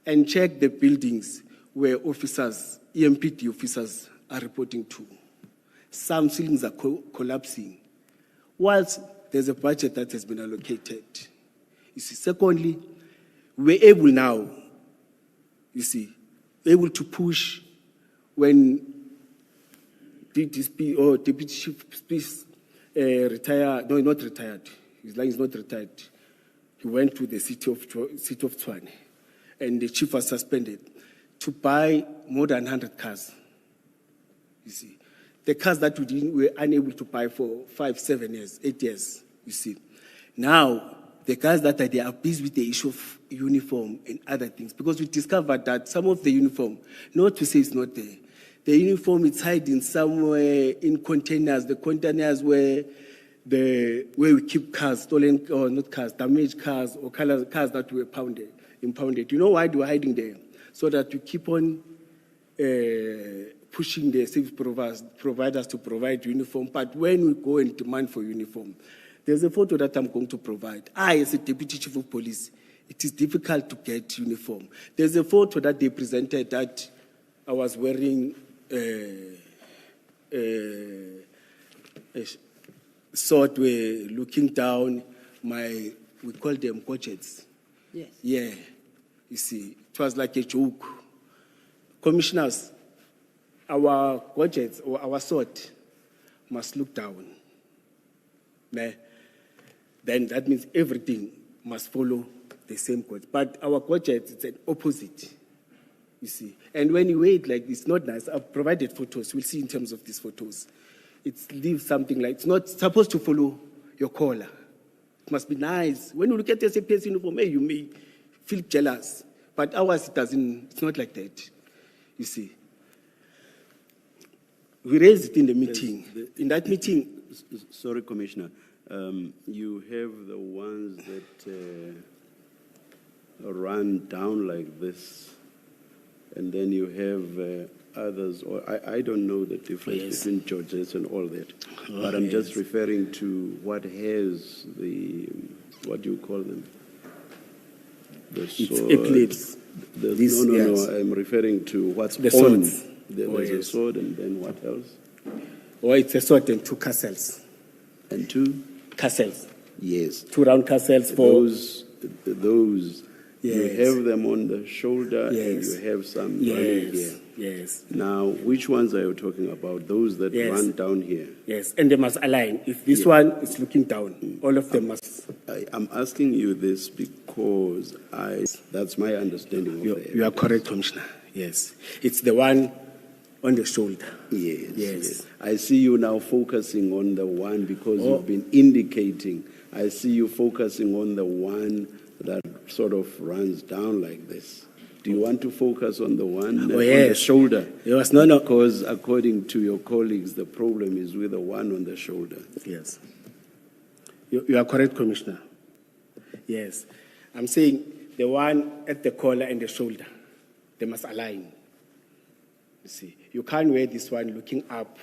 And check the buildings where officers, EMPD officers, are reporting to. Some ceilings are collapsing. Whilst there's a budget that has been allocated. You see, secondly, we're able now, you see, able to push when DSP or Deputy Chief retired. No, not retired. His line is not retired. He went to the city of Tshwane, and the chief was suspended to buy more than 100 cars. You see, the cars that we were unable to buy for 5, 7 years, 8 years. You see, now the guys that they are busy with the issue of uniform and other things, because we discovered that some of the uniform, not to say it's not there, the uniform is hiding somewhere in containers. The containers where we keep cars, stolen or not cars, damaged cars or cars that were impounded. You know why they were hiding there? So that you keep on pushing the service providers to provide uniform. But when we go and demand for uniform, there's a photo that I'm going to provide. I, as a deputy chief of police, it is difficult to get uniform. There's a photo that they presented that I was wearing sword, we're looking down we call them gadgets. Yes. Yeah, you see, it was like a joke. Commissioners, our gadgets or our sword must look down. Then that means everything must follow the same code. But our gadgets, it's an opposite. You see, and when you wait like this, not nice. I've provided photos. We'll see in terms of these photos. It leaves something like it's not supposed to follow your collar. It must be nice. When you look at the SAPS uniform, you may feel jealous, but ours it doesn't. It's not like that. You see, we raised it in the meeting. In that meeting, Sorry, Commissioner. You have the ones that run down like this. And then you have others, or I don't know the difference between Georges and all that. But I'm just referring to what has what do you call them? The sword. Eclipse. No. I'm referring to what's the on. swords. There's a sword, and then what else? Or it's a sword and 2 castles. And 2? Castles. Yes. 2 round castles for... Those Yes. you have them on the shoulder and you have some running here. Yes. Now, which ones are you talking about? Those that run down here? Yes, and they must align. If this one is looking down, all of them must... I'm asking you this because that's my understanding of the You are correct, Commissioner. Yes. It's the one on the shoulder. Yes. I see you now focusing on the one because you've been indicating. I see you focusing on the one that sort of runs down like this. Do you want to focus on the one on the shoulder? Yes, no. Because according to your colleagues, the problem is with the one on the shoulder. Yes. You are correct, Commissioner. Yes. I'm saying the one at the collar and the shoulder, they must align. You see, you can't wear this one looking up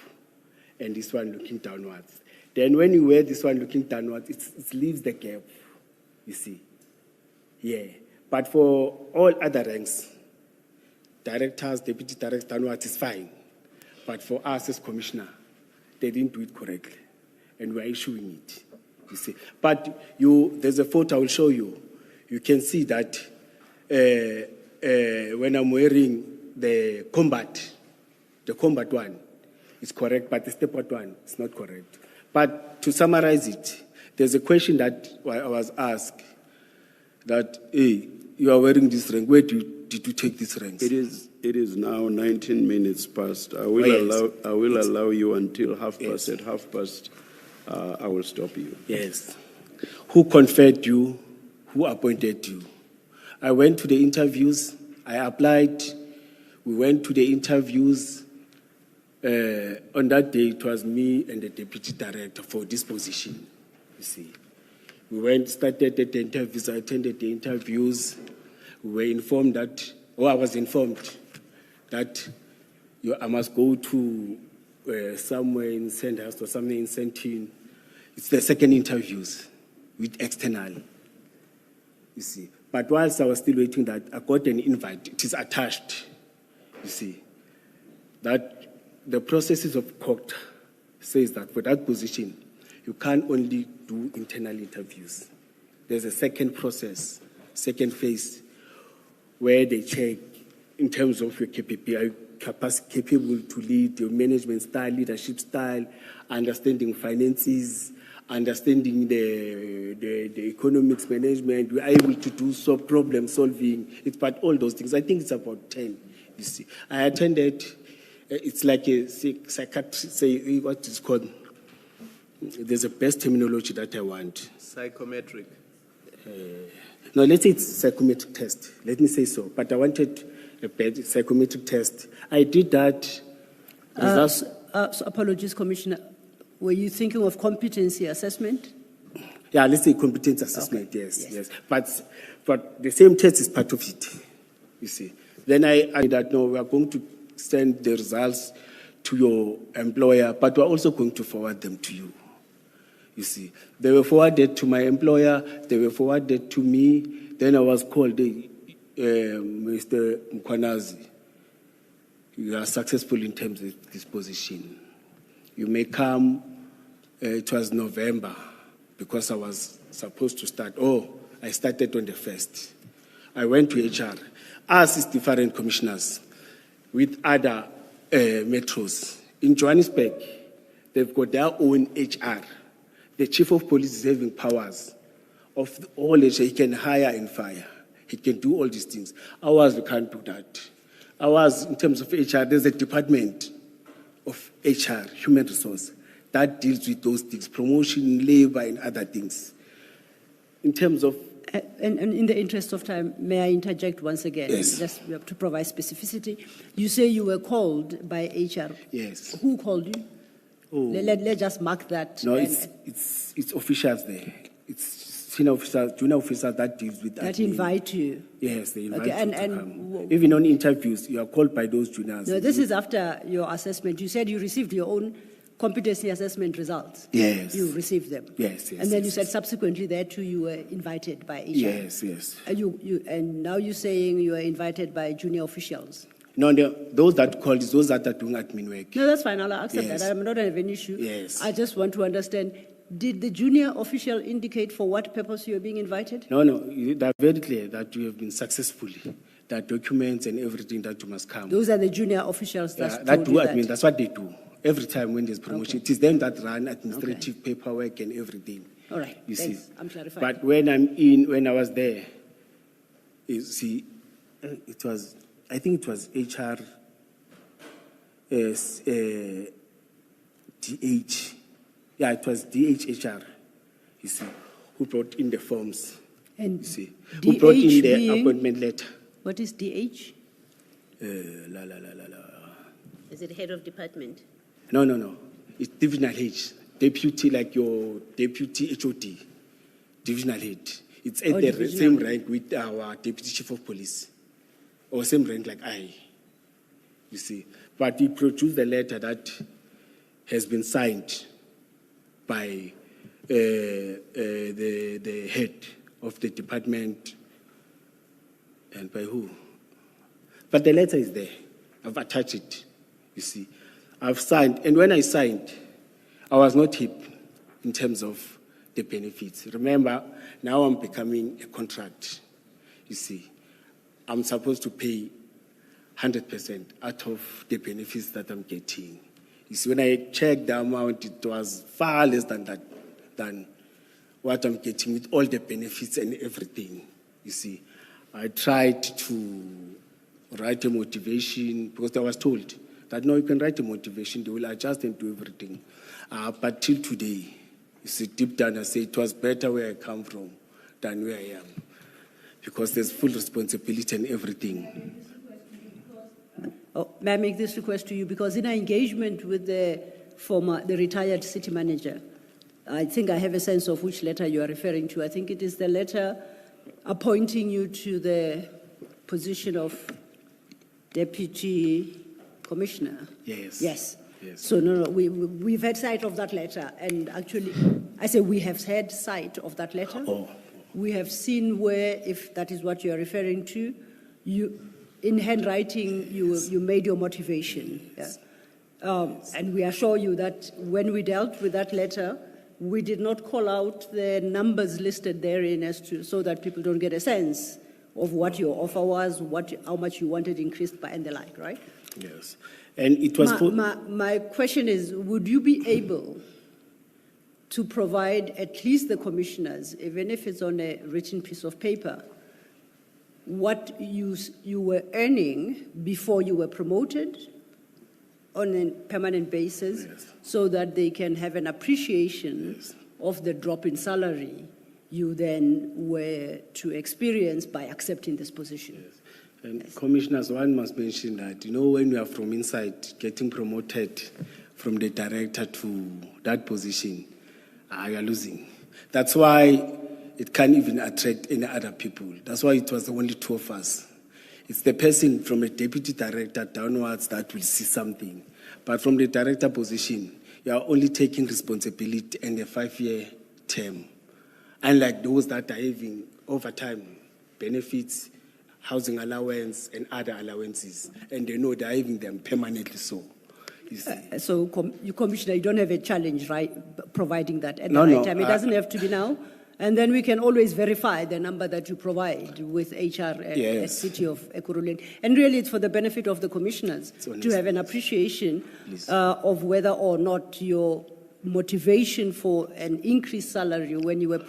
and this one looking downwards. Then when you wear this one looking downwards, it leaves the gap, you see. Yeah, but for all other ranks, directors, deputy directors, downwards is fine. But for us as commissioner, they didn't do it correctly, and we're issuing it, you see. But there's a photo I will show you. You can see that when I'm wearing the combat one, it's correct, but the step out one is not correct. But to summarize it, there's a question that I was asked, that, hey, you are wearing this rank. Where did you take this rank? It is now 19 minutes past. I will allow you until 1:30. Yes. At 1:30, I will stop you. Yes. Who conferred you? Who appointed you? I went to the interviews. I applied. We went to the interviews. On that day, it was me and the deputy director for this position, you see. We started at the interviews. I attended the interviews. We were informed I was informed that I must go to somewhere in Sandhurst or somewhere in Sandton. It's the second interviews with external, you see. But whilst I was still waiting, that I got an invite. It is attached, you see, that the processes of court says that for that position, you can't only do internal interviews. There's a second process second phase, where they check in terms of your capability, capable to lead, your management style, leadership style, understanding finances, understanding the economics management. We are able to do problem solving. It's about all those things. I think it's about 10. You see, I attended. It's like a psychiatrist. Say what it's called. There's a best terminology that I want. Psychometric. No, let's say it's psychometric test. Let me say so. But I wanted a bad psychometric test. I did that. So apologies, Commissioner. Were you thinking of competency assessment? Yeah, let's say competency assessment. Okay. Yes. But the same test is part of it. You see. Then I that no, we are going to send the results to your employer, but we're also going to forward them to you. You see, they were forwarded to my employer, they were forwarded to me. Then I was called, Mr. Mkhwanazi, you are successful in terms of this position. You may come, it was November, because I was supposed to start. I started on the 1st. I went to HR, asked different commissioners with other metros. In Johannesburg, they've got their own HR. The chief of police is having powers of all HR. He can hire and fire. He can do all these things. Ours, we can't do that. Ours, in terms of HR, there's a department of HR, human resource, that deals with those things, promotion, labor, and other things. In terms of... And in the interest of time, may I interject once again? Yes. Just to provide specificity. You say you were called by HR. Yes. Who called you? Let's just mark that. No, it's officials there. It's senior officers, junior officers that deals with that. That invite you. Yes, they invite Okay, you to come. Even on interviews, you are called by those juniors. No, this is after your assessment. You said you received your own competency assessment results. Yes. You received them. Yes. And then you said subsequently there too you were invited by HR. Yes. And now you're saying you were invited by junior officials. No, those that called is those that are doing admin work. No, that's fine. I'll accept Yes. that. I'm not have an issue. Yes. I just want to understand, did the junior official indicate for what purpose you were being invited? No, they're very clear that you have been successfully. There are documents and everything that you must come. Those are the junior officials that told do you admin. that. That's what they do. Every time when there's promotion, It is them that run administrative paperwork and everything. All right, you thanks. see. I'm clarifying. But when I was there, you see, I think it was HR, DH. Yeah, it was DHHR, you see, who brought in the forms. And you see, DH who brought in the being- appointment letter. What is DH? Is it head of department? No. It's divisional head. Deputy, like your deputy HOD. Divisional head. It's at the divisional same head. rank with our deputy chief of police. Or same rank like I. You see. But he produced the letter that has been signed by the head of the department. And by who? But the letter is there. I've attached it. You see, I've signed, and when I signed, I was not hip in terms of the benefits. Remember, now I'm becoming a contract. You see, I'm supposed to pay 100% out of the benefits that I'm getting. You see, when I checked the amount, it was far less than what I'm getting with all the benefits and everything. You see, I tried to write a motivation because I was told that no, you can write a motivation, they will adjust and do everything. But till today, you see, deep down I say it was better where I come from than where I am because there's full responsibility and everything. May I make this request to you? Because in our engagement with the retired city manager, I think I have a sense of which letter you are referring to. I think it is the letter appointing you to the position of deputy commissioner. Yes. So we've had sight of that letter, and actually, I say we have had sight of that letter. We have seen where, if that is what you are referring to, you, in handwriting, you made your motivation. And we assure you that when we dealt with that letter, we did not call out the numbers listed therein so that people don't get a sense of what your offer was, how much you wanted increased by and the like, right? Yes. And it was... My question is, would you be able to provide at least the commissioners, even if it's on a written piece of paper, what you were earning before you were promoted on a permanent basis, yes, so that they can have an appreciation, yes, of the drop in salary you then were to experience by accepting this position? Yes. And yes, commissioners, one must mention that, when you are from inside, getting promoted from the director to that position, you are losing. That's why it can't even attract any other people. That's why it was only two of us. It's the person from a deputy director downwards that will see something. But from the director position, you are only taking responsibility and a 5-year term. Unlike those that are having overtime benefits, housing allowance, and other allowances. And they know they're having them permanently so. So, Commissioner, you don't have a challenge, right, providing that at the right time? It doesn't have to be now. And then we can always verify the number that you provide with HR and yes, City of Ekurhuleni. And really, it's for the benefit of the commissioners to have an appreciation of whether or not your motivation for an increased salary when you were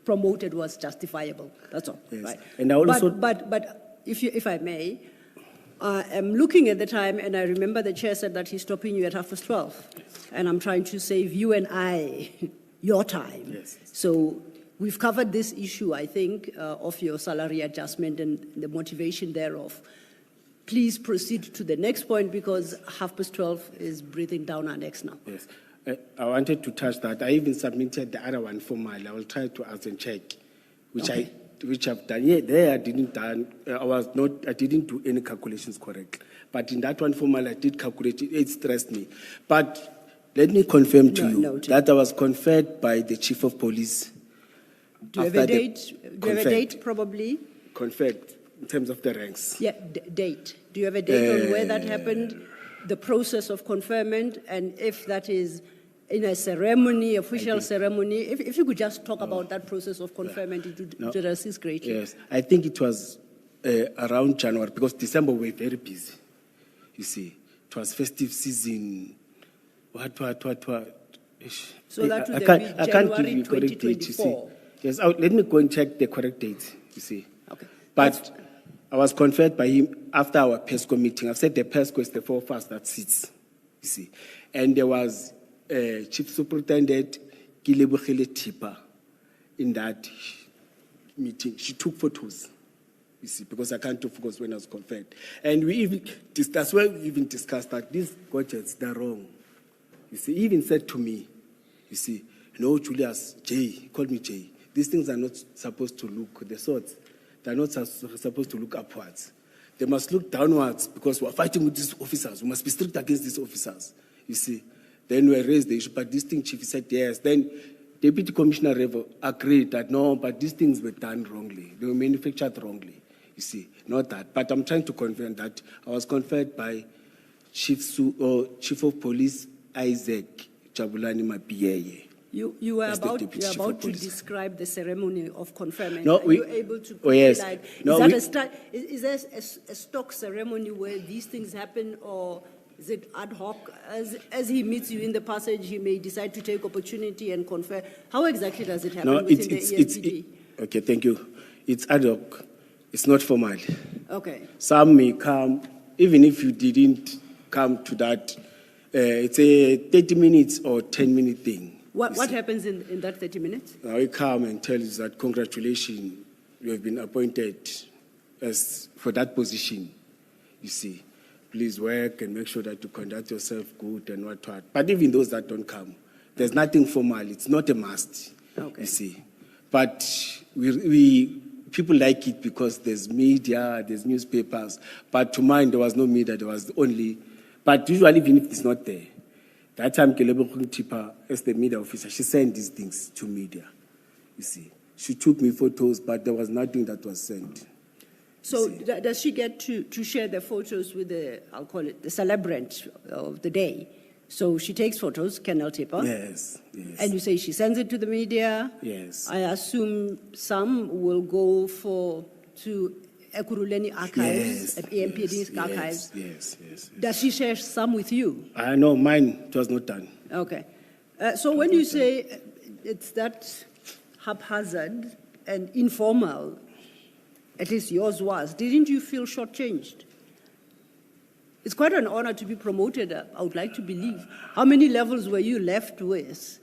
promoted was justifiable. That's all. Yes. Right? And I also... But if I may, I'm looking at the time, and I remember the chair said that he's stopping you at 12:30. Yes. And I'm trying to save you and I your time. Yes. So we've covered this issue, I think, of your salary adjustment and the motivation thereof. Please proceed to the next point, because 12:30 is breathing down our necks now. Yes. I wanted to touch that. I even submitted the other one formally. I will try to ask and check, which I've done. Yeah, there I didn't do any calculations correct. But in that one formally, I did calculate it. It stressed me. But let me confirm to you that I was conferred by the Chief of Police. Do you have a date? Do you have a date, probably? Conferred in terms of the ranks. Yeah, date. Do you have a date on where that happened? The process of conferment, and if that is in a ceremony, official ceremony, if you could just talk about that process of conferment, it would assist greatly. Yes, I think it was around January, because December we were very busy. You see, it was festive season. What? So that would I be can't give January you correct date. You see, 2024. yes. Let me go and check the correct date. You see, Okay, but I was conferred by him after our PESCO meeting. I've said the PESCO is the 4 of us that sits, you see. And there was Chief Superintendent Kilebohile Tipa in that meeting. She took photos, you see, because I can't focus when I was conferred. And we even discussed that these gadgets, they're wrong. You see, he even said to me, you see, Julius, Jay, he called me Jay, these things are not supposed to look, the swords, they're not supposed to look upwards. They must look downwards, because we're fighting with these officers. We must be strict against these officers, you see. Then we raised the issue, but this thing, Chief, said yes. Then Deputy Commissioner Revo agreed that no, but these things were done wrongly. They were manufactured wrongly, you see, not that. But I'm trying to confirm that I was conferred by Chief of Police Isaac Jabulani Mapiyeye. You were about to describe the ceremony of conferment. No, Are you able to yes. No, is there a stock ceremony where these things happen, or is it ad hoc? As he meets you in the passage, he may decide to take opportunity and confer. How exactly does it happen within the ESPD? Okay, thank you. It's ad hoc. It's not formal. Okay. Some may come, even if you didn't come to that. It's a 30 minutes or 10-minute thing. What happens in that 30 minutes? I come and tell you that congratulations, you have been appointed for that position. You see, please work and make sure that you conduct yourself good and what. But even those that don't come, there's nothing formal. It's not a must. Okay. You see, but people like it because there's media, there's newspapers. But to mine, there was no media. There was only. But usually, even if it's not there. That time, Kilebohile Tipa, as the media officer, she sent these things to media. You see, she took me photos, but there was nothing that was sent. So does she get to share the photos with I'll call it the celebrant of the day, So she takes photos, Colonel Tipper. Yes, yes. And you say she sends it to the media. Yes. I assume some will go to Ekurhuleni archives, Yes, EMPD's yes, archives. yes. Does she share some with you? I know mine, it was not done. Okay. So when you say it's that haphazard and informal, at least yours was, didn't you feel shortchanged? It's quite an honor to be promoted, I would like to believe. How many levels were you left with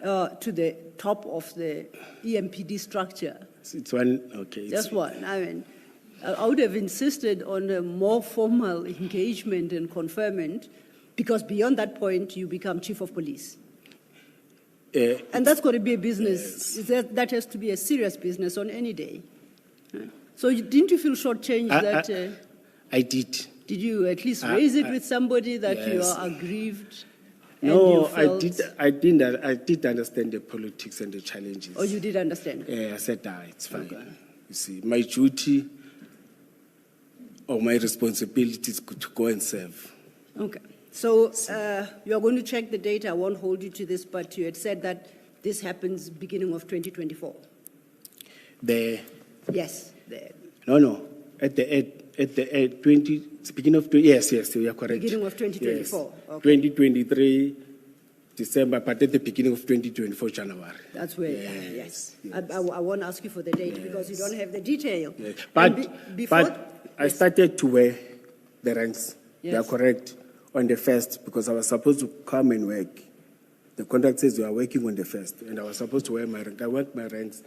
to the top of the EMPD structure? It's one, okay. Just one. I mean, I would have insisted on a more formal engagement and conferment, because beyond that point, you become chief of police. And that's got to be a business. Yes. That has to be a serious business on any day. So didn't you feel shortchanged that... I did. Did you at least raise it with somebody that you yes. are aggrieved? No, and you felt... I did understand the politics and the challenges. Oh, you did understand? I said, it's fine. Okay. You see, my duty or my responsibility is to go and serve. Okay. So you are going to check the data. I won't hold you to this, but you had said that this happens beginning of 2024. Yes. No. At the 20, beginning of, yes, you are correct. Beginning of 2024. Yes. Okay. 2023 December, but at the beginning of 2024 January. That's where, yes. I won't ask you for the date because you don't have the detail. Yes. But I started to wear the ranks. Yes. You are correct. On the 1st, because I was supposed to come and work. The contract says you are working on the 1st, and I was supposed to wear my rank. I worked my ranks.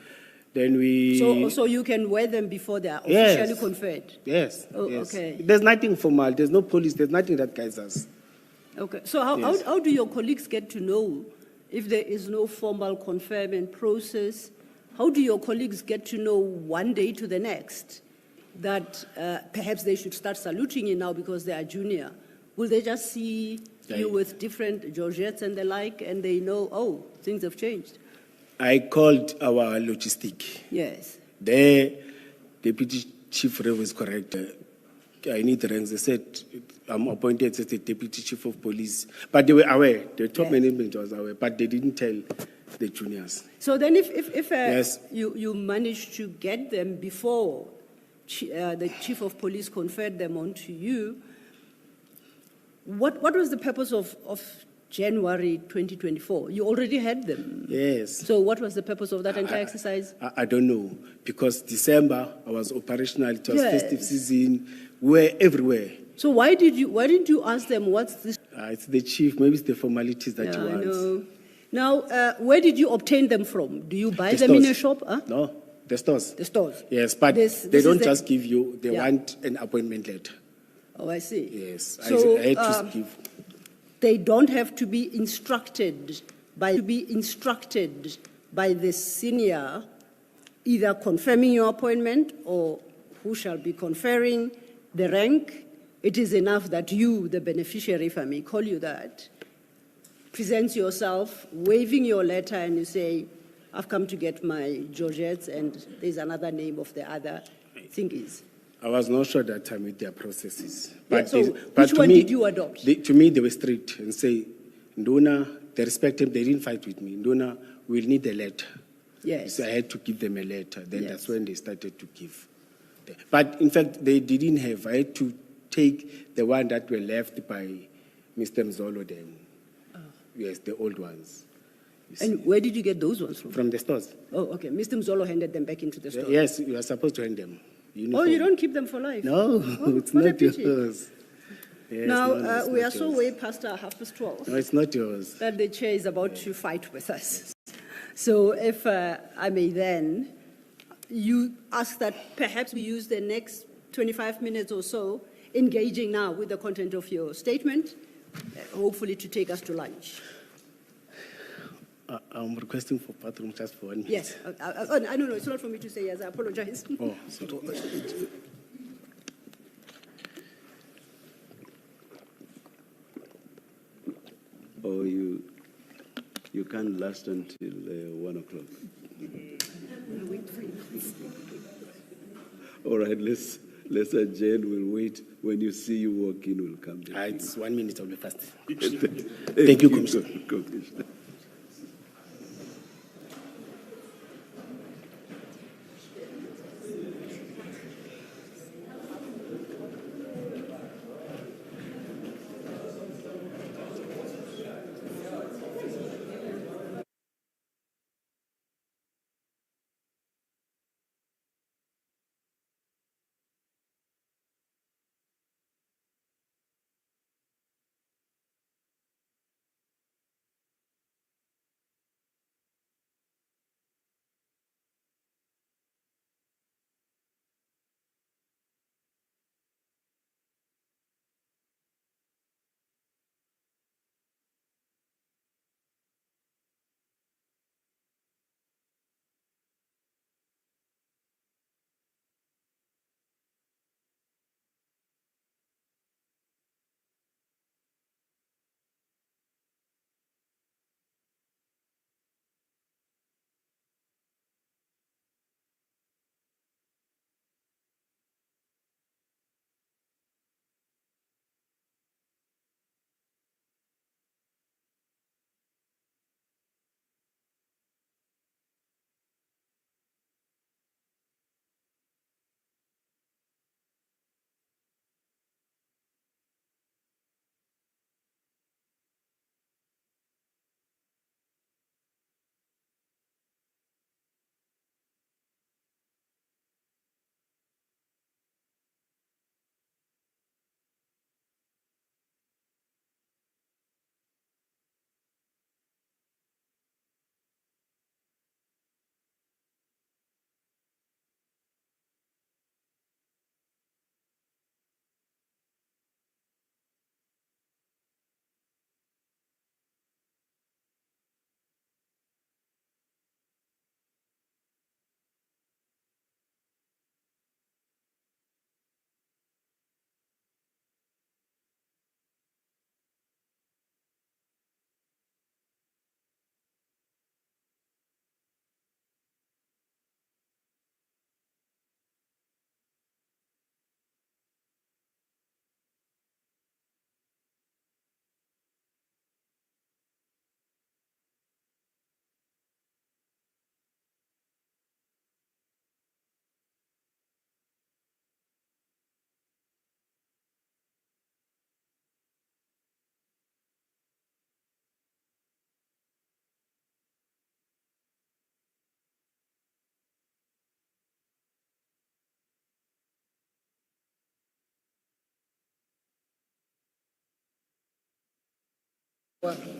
Then we... So you can wear them before they are officially conferred? Yes. Oh, yes. okay. There's nothing formal. There's no police. There's nothing that guides us. Okay. So how do your colleagues get to know if there is no formal conferment process? How do your colleagues get to know one day to the next that perhaps they should start saluting you now because they are junior? Will they just see you with different Georgettes and the like, and they know, oh, things have changed? I called our logistic. Yes. The deputy chief rev is correct. I need the ranks. They said I'm appointed as the deputy chief of police, but they were aware. The top management was aware, but they didn't tell the juniors. So then, if yes. you managed to get them before the chief of police conferred them onto you, what was the purpose of January 2024? You already had them. Yes. So what was the purpose of that entire exercise? I don't know, because December I was operational. It was festive season. We were everywhere. So why didn't you ask them what's this? It's the chief. Maybe it's the formalities that you want. I know. Now, where did you obtain them from? Do you buy them in a shop? Huh? No, the stores. The stores. Yes, but they don't just give you. They want an appointment letter. Oh, I see. Yes, so, I had to give. They don't have to be instructed by the senior, either confirming your appointment or who shall be conferring the rank. It is enough that you, the beneficiary, if I may call you that, presents yourself, waving your letter, and you say, I've come to get my Georgettes, and there's another name of the other thingies. I was not sure that time with their processes. But, which one did you adopt? To me, they were strict and say, Nduna, they respect him, they didn't fight with me. Nduna, we'll need a letter. Yes. So I had to give them a letter. Then that's when they started to give. But in fact, they didn't have. I had to take the one that were left by Mr. Mzolo then. Oh. Yes, the old ones. And where did you get those ones from? From the stores. Oh, okay. Mr. Mzolo handed them back into the store. Yes, you are supposed to hand them. Uniform. Oh, you don't keep them for life? No, it's not yours. Yes, now, we are so way past our 12:30. No, it's not yours. That the chair is about to fight with us. So if I may then, you ask that perhaps we use the next 25 minutes or so engaging now with the content of your statement, hopefully to take us to lunch. I'm requesting for bathroom just for 1 minute. Yes. I don't know. It's not for me to say yes. I apologize. Oh, sorry. Oh, you can't last until 1 o'clock. All right, let's Lesser Jane will wait. When you see you walk in, will come down. It's 1 minute, I'll be fast. Thank you, Commissioner. Commissioner.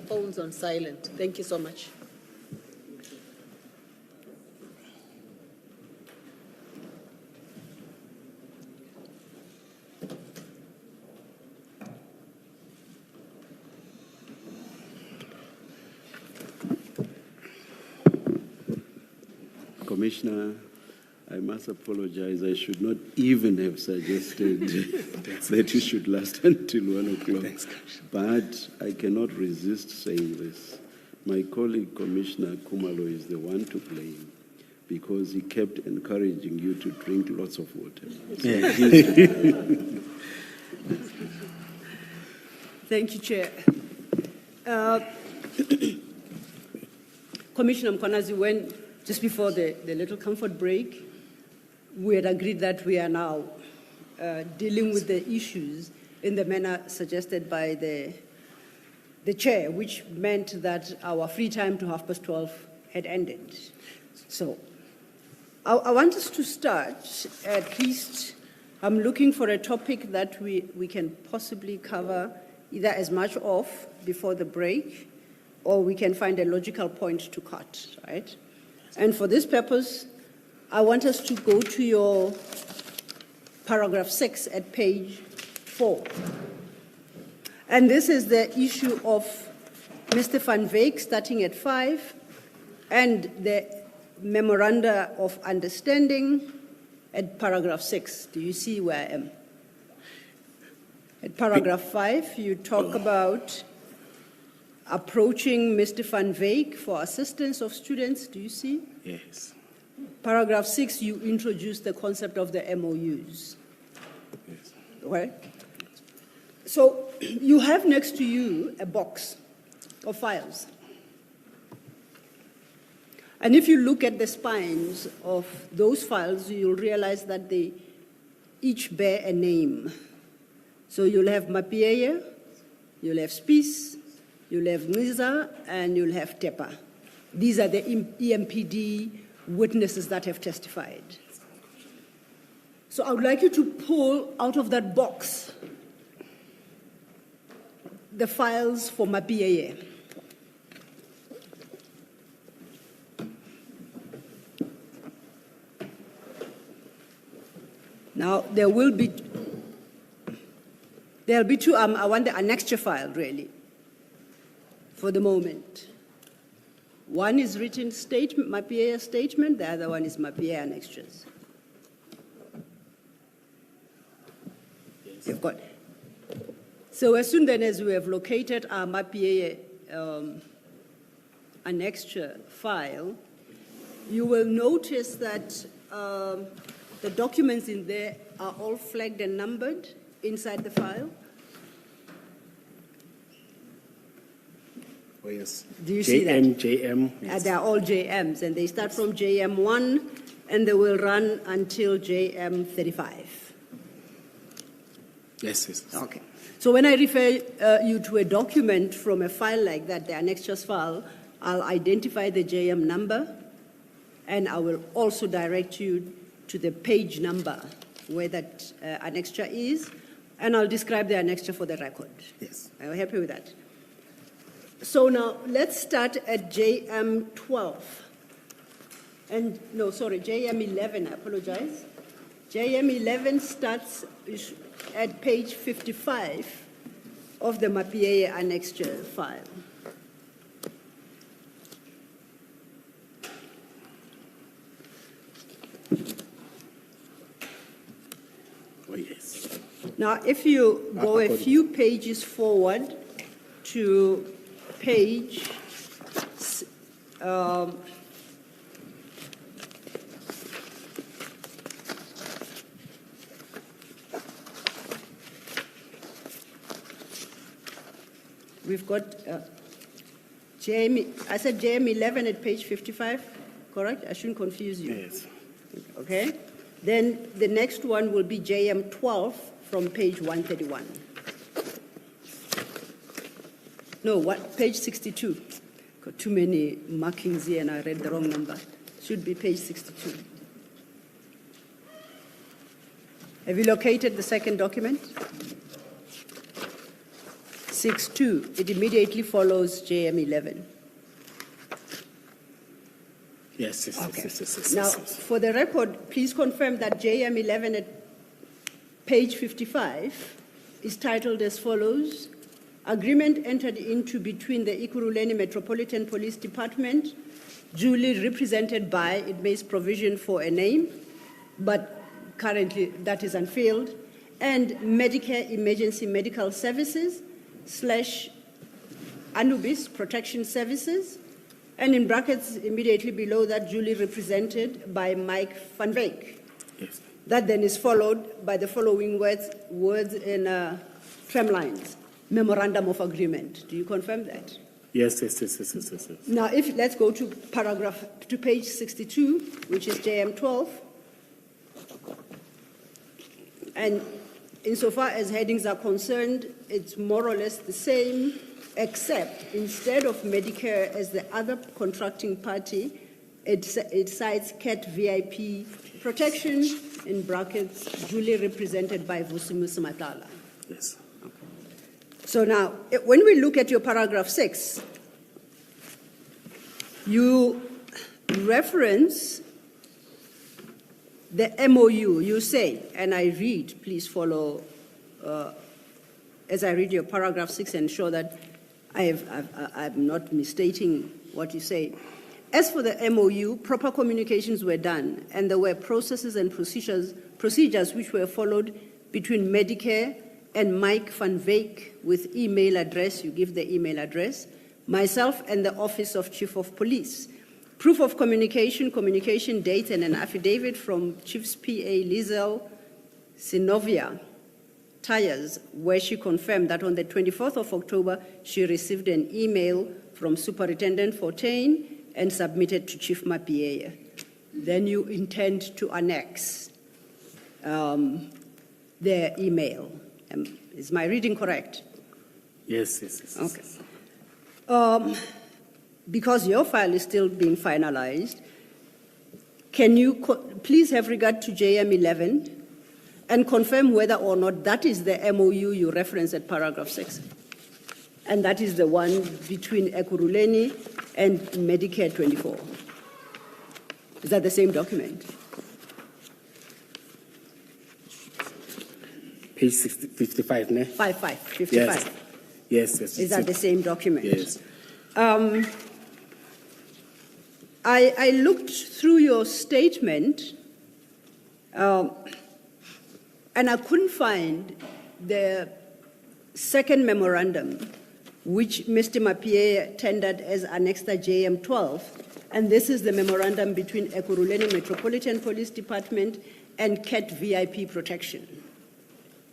Phones on silent. Thank you so much. Commissioner, I must apologize. I should not even have suggested that you should last until 1 o'clock. Thanks, but I cannot resist saying this. My colleague, Commissioner Kumalo, is the one to blame because he kept encouraging you to drink lots of water. So Thank you, Chair. Commissioner Mkhwanazi, just before the little comfort break, we had agreed that we are now dealing with the issues in the manner suggested by the Chair, which meant that our free time to 12:30 had ended. So I want us to start, at least, I'm looking for a topic that we can possibly cover either as much of before the break, or we can find a logical point to cut, right? And for this purpose, I want us to go to your paragraph 6 at page 4. And this is the issue of Mr. Van Wyk starting at 5 and the memoranda of understanding at paragraph 6. Do you see where I am? At paragraph 5, you talk about approaching Mr. Van Wyk for assistance of students. Do you see? Yes. Paragraph 6, you introduce the concept of the MOUs. Yes. Right? So you have next to you a box of files. And if you look at the spines of those files, you'll realize that they each bear a name. So you'll have Mapieye, you'll have Spies, you'll have Ngiza, and you'll have Tepa. These are the EMPD witnesses that have testified. So I would like you to pull out of that box the files for Mapieye. Now, there'll be two, I want the annexure file, really, for the moment. One is written statement, Mapieye statement, the other one is Mapieye annexures. Yes. You've got. So as soon then as we have located our Mapieye annexure file, you will notice that the documents in there are all flagged and numbered inside the file. Oh, yes. Do you see that? JM. Yes. They're all JMs, and they start from JM1, and they will run until JM35. Yes. Okay. So when I refer you to a document from a file like that, the annexures file, I'll identify the JM number, and I will also direct you to the page number where that annexure is, and I'll describe the annexure for the record. Yes. Are you happy with that? So now let's start at JM12. And no, sorry, JM11, I apologize. JM11 starts at page 55 of the Mapieye annexure file. Oh, yes. Now, if you go a few pages forward to page we've got I said JM11 at page 55, correct? I shouldn't confuse you. Yes. Okay? Then the next one will be JM12 from page 131. No, what? Page 62. Got too many markings here and I read the wrong number. Should be page 62. Have you located the second document? 6.2. It immediately follows JM11. Yes. Okay. Now, for the record, please confirm that JM11 at page 55 is titled as follows: Agreement entered into between the Ekurhuleni Metropolitan Police Department, duly represented by, it makes provision for a name, but currently that is unfilled, and Medicare Emergency Medical Services / Anubis Protection Services, and in brackets immediately below that, duly represented by Mike van Wyk. Yes. That then is followed by the following words in tramlines: Memorandum of Agreement. Do you confirm that? Yes. Now, let's go to page 62, which is JM12. And insofar as headings are concerned, it's more or less the same, except instead of Medicare as the other contracting party, it cites CAT VIP protection, in brackets, duly represented by Vusimus Matala. Yes. So now, when we look at your paragraph 6, you reference the MOU. You say, and I read, please follow as I read your paragraph 6 and show that I'm not misstating what you say. As for the MOU, proper communications were done, and there were processes and procedures which were followed between Medicare and Mike van Wyk with email address. You give the email address. Myself and the Office of Chief of Police. Proof of communication date, and an affidavit from Chief's PA Liesel Synovia Tires, where she confirmed that on the 24th of October, she received an email from Superintendent Fortain and submitted to Chief Mapieye. Then you intend to annex their email. Is my reading correct? Yes, yes, yes. Okay. Because your file is still being finalized, can you please have regard to JM11 and confirm whether or not that is the MOU you reference at paragraph 6? And that is the one between Ekurhuleni and Medicare 24. Is that the same document? Page 55, ne? 55. Yes. Yes, yes. Is that the same document? Yes. I looked through your statement and I couldn't find the second memorandum which Mr. Mapieye tendered as Annexer JM12, and this is the memorandum between Ekurhuleni Metropolitan Police Department and CAT VIP Protection.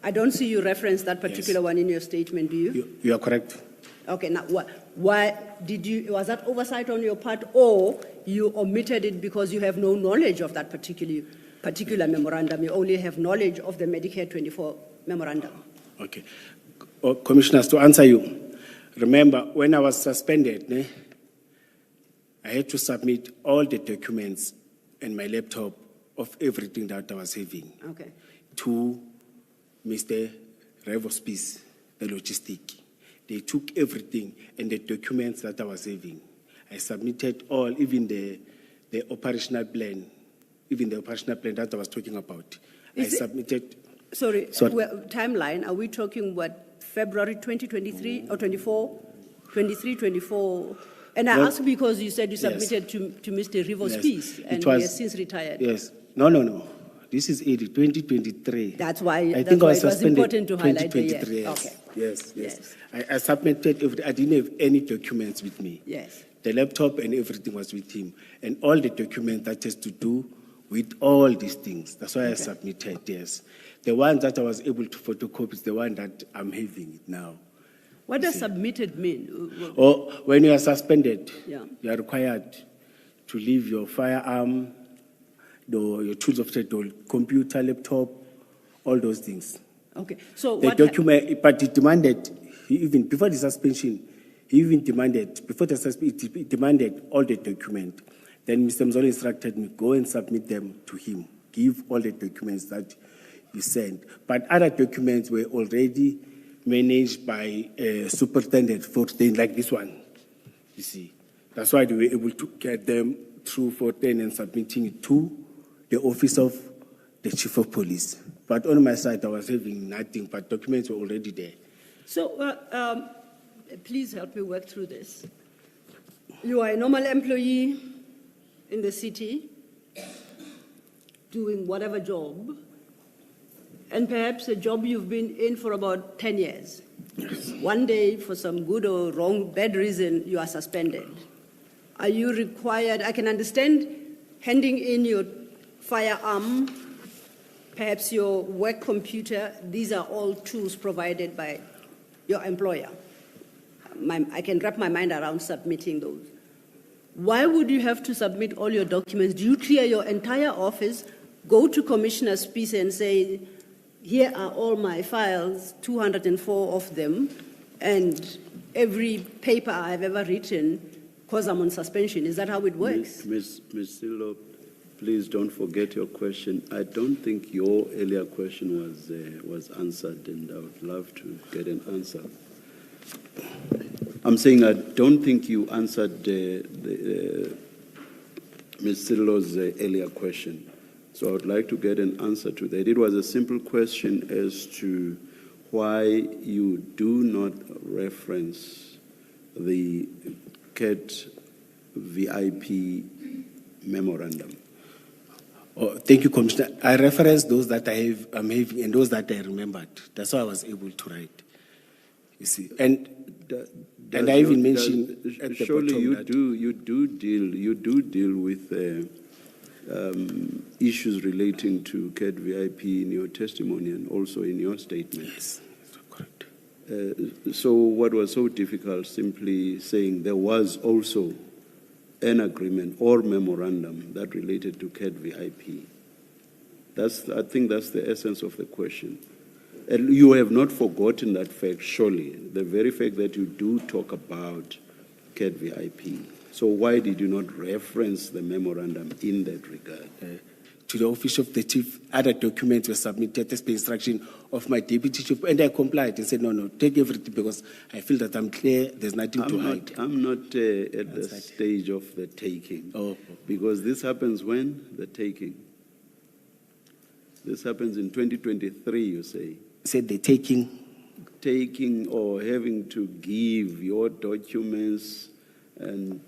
I don't see you reference that particular one in your statement, do you? You are correct. Okay, now why did you, was that oversight on your part, or you omitted it because you have no knowledge of that particular memorandum? You only have knowledge of the Medicare 24 memorandum. Okay. Commissioners, to answer you, remember when I was suspended, I had to submit all the documents and my laptop of everything that I was having to Mr. Revospice, the logistic. They took everything and the documents that I was having. I submitted all, even the operational plan, that I was talking about. Submitted. Sorry. Timeline, are we talking February 2023 or 24? 23, 24. And I ask because you said you submitted to Mr. Revospice and he has since retired. Yes. No. This is 2023. That's why I think I was it was important to highlight the year. 2023, yes. Okay. Yes. I submitted everything. I didn't have any documents with me. Yes. The laptop and everything was with him. And all the documents that has to do with all these things. That's why I submitted, yes. The one that I was able to photocopy is the one that I'm having it now. What does submitted mean? Or when you are suspended, you are required to leave your firearm, your tools of trade, computer, laptop, all those things. Okay. So the document, but he demanded, even before the suspension, he demanded all the documents. Then Mr. Mzolo instructed me, go and submit them to him. Give all the documents that you sent. But other documents were already managed by Superintendent Fortain, like this one, you see. That's why they were able to get them through Fortain and submitting it to the office of the Chief of Police. But on my side, I was having nothing, but documents were already there. So please help me work through this. You are a normal employee in the city, doing whatever job, and perhaps a job you've been in for about 10 years. Yes. One day, for some good or wrong, bad reason, you are suspended. Are you required, I can understand handing in your firearm, perhaps your work computer, these are all tools provided by your employer. I can wrap my mind around submitting those. Why would you have to submit all your documents? Do you clear your entire office, go to Commissioner's Peace and say, here are all my files, 204 of them, and every paper I've ever written, because I'm on suspension? Is that how it works? Ms. Silo, please don't forget your question. I don't think your earlier question was answered, and I would love to get an answer. I'm saying I don't think you answered Ms. Silo's earlier question. So I would like to get an answer to that. It was a simple question as to why you do not reference the CAT VIP memorandum. Oh, thank you, Commissioner. I referenced those that I'm having and those that I remembered. That's why I was able to write. You see, and I even mentioned at the surely bottom you do deal with issues relating to CAT VIP in your testimony and also in your statement. Yes, correct. So what was so difficult simply saying there was also an agreement or memorandum that related to CAT VIP? I think that's the essence of the question. And you have not forgotten that fact, surely, the very fact that you do talk about CAT VIP. So why did you not reference the memorandum in that regard? To the office of the chief, other documents were submitted as per instruction of my deputy chief, and I complied and said, no, take everything because I feel that I'm clear, there's nothing to hide. I'm not at the stage of the taking. Oh. Because this happens when? The taking. This happens in 2023, you say. Said the taking. Taking or having to give your documents and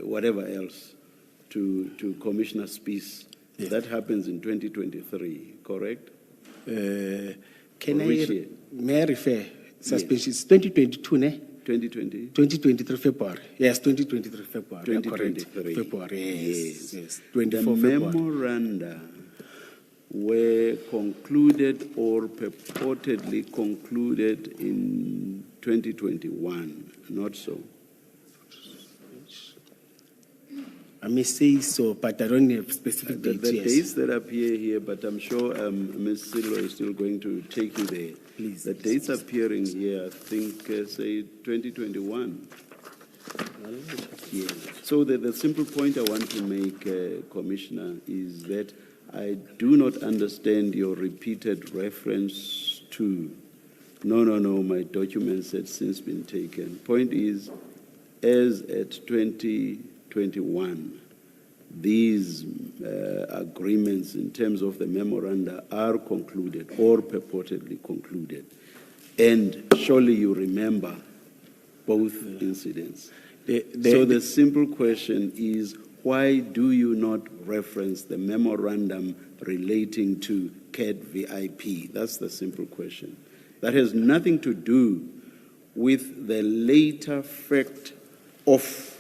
whatever else to Commissioner Spies. Yes. That happens in 2023, correct? May I refer? Suspension. It's 2022, ne? 2020? 2023 February. Yes, 2023 February. 2023. February, yes. The 24 February. memoranda were concluded or purportedly concluded in 2021, not so? I may say so, but I don't have specific dates. The yes. dates that appear here, but I'm sure Ms. Silva is still going to take you there. Please. The dates appearing here, I think, say 2021. Yeah. So the simple point I want to make, Commissioner, is that I do not understand your repeated reference to, no, my documents had since been taken. Point is, as at 2021, these agreements in terms of the memoranda are concluded or purportedly concluded. And surely you remember both incidents. So the simple question is, why do you not reference the memorandum relating to CAT VIP? That's the simple question. That has nothing to do with the later fact of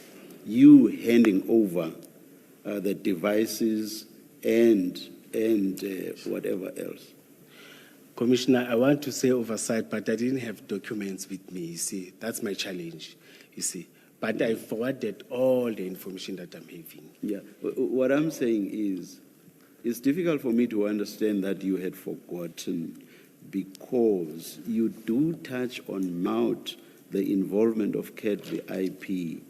you handing over the devices and whatever else. Commissioner, I want to say oversight, but I didn't have documents with me, you see. That's my challenge, you see. But I forwarded all the information that I'm having. Yeah, what I'm saying is, it's difficult for me to understand that you had forgotten because you do touch on the involvement of CAT VIP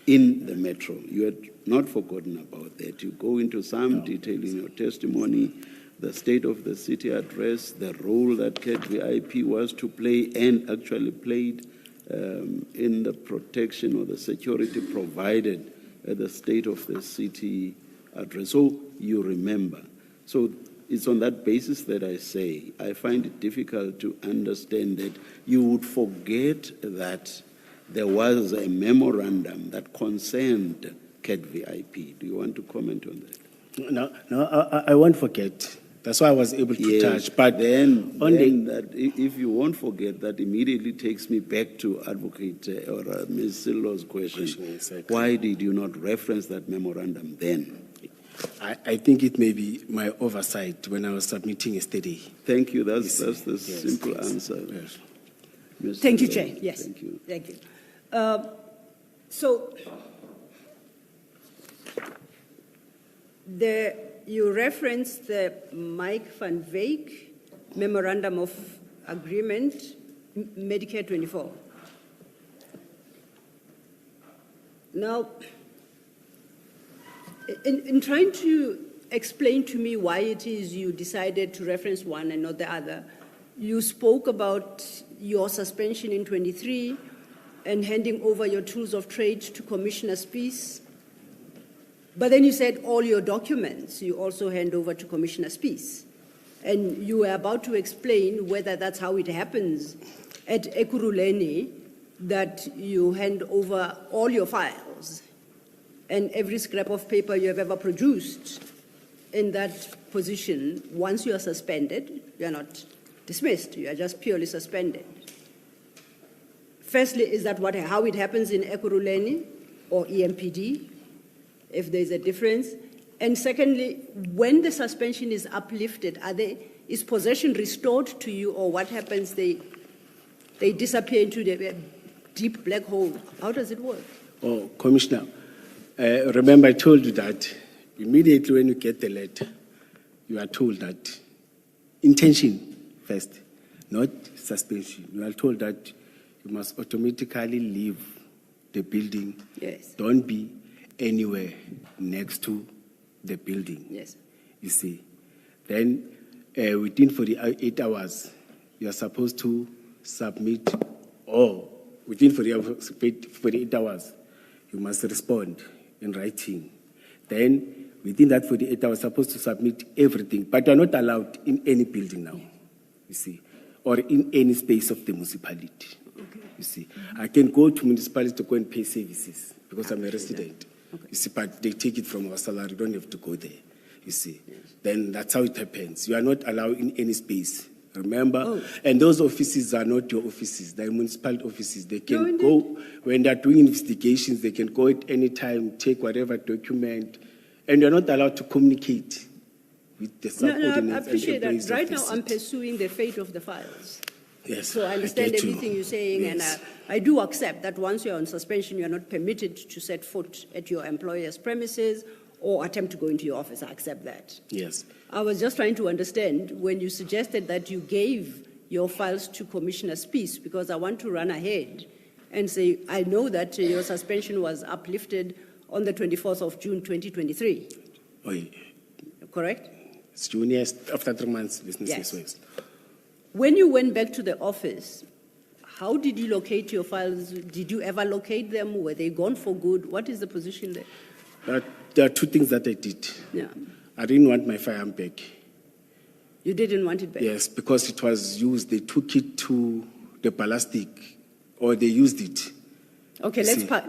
in the metro. You had not forgotten about that. You go into some detail in your testimony, the state of the city address, the role that CAT VIP was to play and actually played in the protection or the security provided at the state of the city address. So you remember. So it's on that basis that I say I find it difficult to understand that you would forget that there was a memorandum that concerned CAT VIP. Do you want to comment on that? No, I won't forget. That's why I was able to touch. But then that if you won't forget, that immediately takes me back to Advocate or Ms. Sillo's question. Exactly. Why did you not reference that memorandum then? I think it may be my oversight when I was submitting yesterday. Thank you. That's the simple answer. Yes. Ms. Thank you, Sillo, Chair. Yes. Thank you. Thank you. So you referenced the Mike van Wyk Memorandum of Agreement, Medicare 24. Now, in trying to explain to me why it is you decided to reference one and not the other, you spoke about your suspension in 23 and handing over your tools of trade to Commissioner Spies. But then you said all your documents you also hand over to Commissioner Spies. And you were about to explain whether that's how it happens at Ekurhuleni, that you hand over all your files and every scrap of paper you have ever produced in that position. Once you are suspended, you are not dismissed, you are just purely suspended. Firstly, is that how it happens in Ekurhuleni or EMPD? if there's a difference? And secondly, when the suspension is uplifted, is possession restored to you, or what happens? They disappear into the deep black hole. How does it work? Oh, Commissioner, remember I told you that immediately when you get the letter, you are told that intention first, not suspension. You are told that you must automatically leave the building. Yes. Don't be anywhere next to the building. Yes. You see. Then within 48 hours, you are supposed to submit, or within 48 hours, you must respond in writing. Then within that 48 hours, you're supposed to submit everything, but you are not allowed in any building now, you see, or in any space of the municipality. Okay. You see, I can go to municipality to go and pay services because I'm a resident. Okay. You see, but they take it from our salary. You don't have to go there. You see, then that's how it happens. You are not allowed in any space. Remember, and those offices are not your offices. They're municipal offices. They can go when they're doing investigations. They can go at any time, take whatever document, and you're not allowed to communicate with the subordinates. No, I appreciate and that. Right now, I'm visit. pursuing the fate of the files. Yes, So I understand get you. everything you're saying, Yes. and I do accept that once you're on suspension, you're not permitted to set foot at your employer's premises or attempt to go into your office. I accept that. Yes. I was just trying to understand when you suggested that you gave your files to Commissioner Spies, because I want to run ahead and say, I know that your suspension was uplifted on the 24th of June, 2023. Oh, yeah. Correct? It's juniors after 3 months. Business Yes. is When you went back to the office, how did you locate your files? Did you ever locate them? Were they gone for good? What is the position there? But there are two things that I did. Yeah. I didn't want my firearm back. You didn't want it back? Yes, because it was used. They took it to the ballistic, or they used it. Okay, You let's see. park.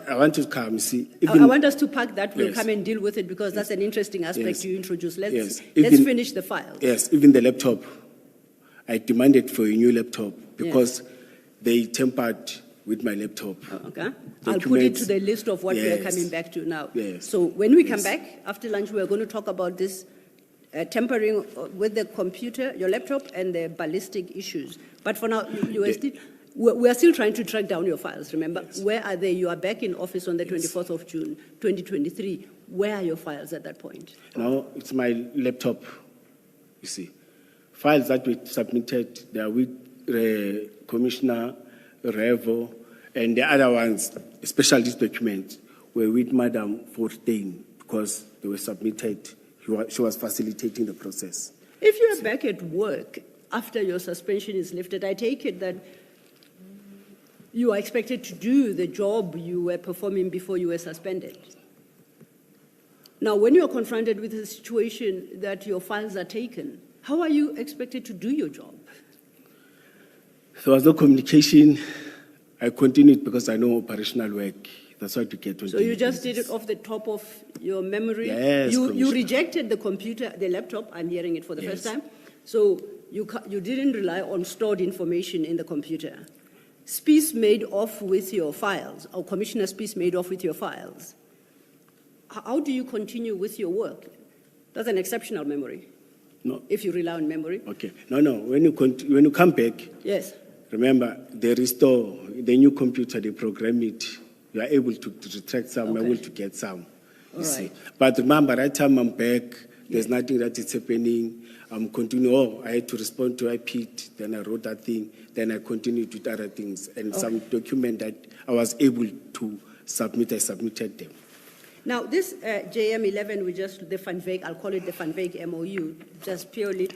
I want to come. You see, I want us to park that. We'll Yes. come and deal with it because that's an interesting aspect Yes. you introduced. Let's Yes. let's Even- finish the files. Yes, even the laptop. I demanded for a new laptop because they tampered with my laptop. Okay. I'll put it to the list of what we are Yes. coming back to now. Yes. So when we come Yes. back after lunch, we are going to talk about this tampering with the computer, your laptop, and the ballistic issues. But for now, you are still. We are still trying to track down your files, remember? Yes. Where are they? You are back in office on the 24th of June, 2023. Where are your files at that point? Now it's my laptop. You see, files that we submitted, they are with Commissioner Revo, and the other ones, especially this document, were with Madam Forstein because they were submitted. She was facilitating the process. If you are back at work after your suspension is lifted, I take it that you are expected to do the job you were performing before you were suspended. Now, when you are confronted with a situation that your files are taken, how are you expected to do your job? There was no communication. I continued because I know operational work. That's what you get. So you just did it off the top of your memory? Yes, You Commissioner. rejected the computer, the laptop. I'm hearing it for the Yes. first time. So you didn't rely on stored information in the computer. Spies made off with your files, or Commissioner Spies made off with your files. How do you continue with your work? That's an exceptional memory, No. if you rely on memory. Okay. No. When you come back, Yes. remember, they restore the new computer, they program it. You are able to retract some, Okay. able to get some. You All see. right. But remember, right time I'm back, there's nothing that is happening. I'm continuing. Oh, I had to respond to IPT, then I wrote that thing, then I continued with other things. And some document that I was able to submit, I submitted them. Now, this JM11, the Van Wyk, I'll call it the Van Wyk MOU, just purely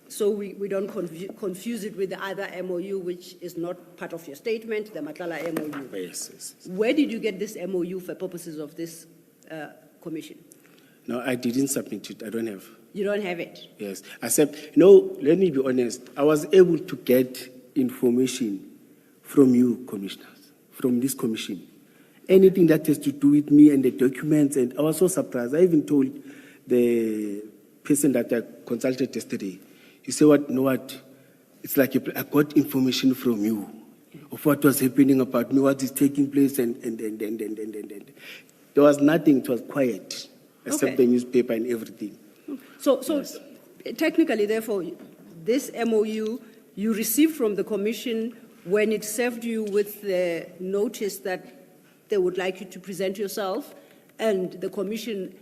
so we don't confuse it with the other MOU, which is not part of your statement, the Matlala MOU. Yes. Where did you get this MOU for purposes of this commission? No, I didn't submit it. I don't have. You don't have it? Yes. I said, no, let me be honest. I was able to get information from you, commissioners, from this commission. Anything that has to do with me and the documents, and I was so surprised. I even told the person that I consulted yesterday, he said, what, you know what, it's like I got information from you of what was happening about me, what is taking place, and There was nothing. It was quiet, except Okay. the newspaper and everything. So Yes. technically, therefore, this MOU you received from the commission when it served you with the notice that they would like you to present yourself, and the commission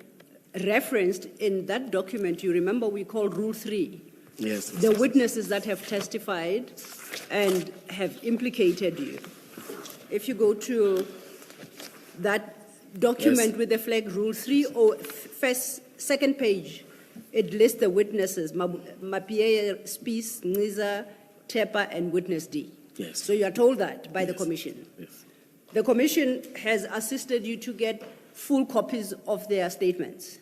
referenced in that document, you remember we called Rule 3, Yes. the witnesses that have testified and have implicated you. If you go to that document Yes. with the flag Rule 3 or second page, it lists the witnesses, Mapier, Spies, Niza, Tepa, and Witness D. Yes. So you are told that by the commission. Yes. The commission has assisted you to get full copies of their statements.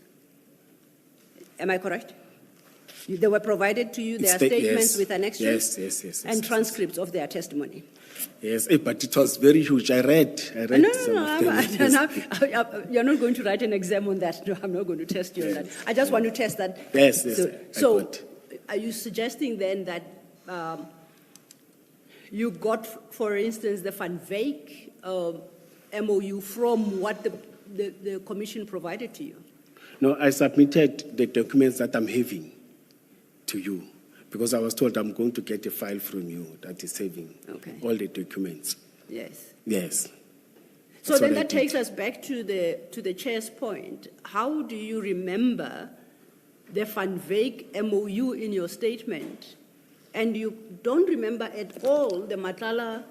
Am I correct? They were provided to you, their statements Yes. with annexures Yes, and transcripts of their testimony. Yes, but it was very huge. I read some of them. You're not going to write an exam on that. No, I'm not going to test you on that. I just want to test that. Yes, So, I got. are you suggesting then that you got, for instance, the Van Wyk MOU from what the commission provided to you? No, I submitted the documents that I'm having to you because I was told I'm going to get a file from you that is having all the documents. Yes. Yes. So That's then what I that did. takes us back to the chair's point. How do you remember the Van Wyk MOU in your statement, and you don't remember at all the Matala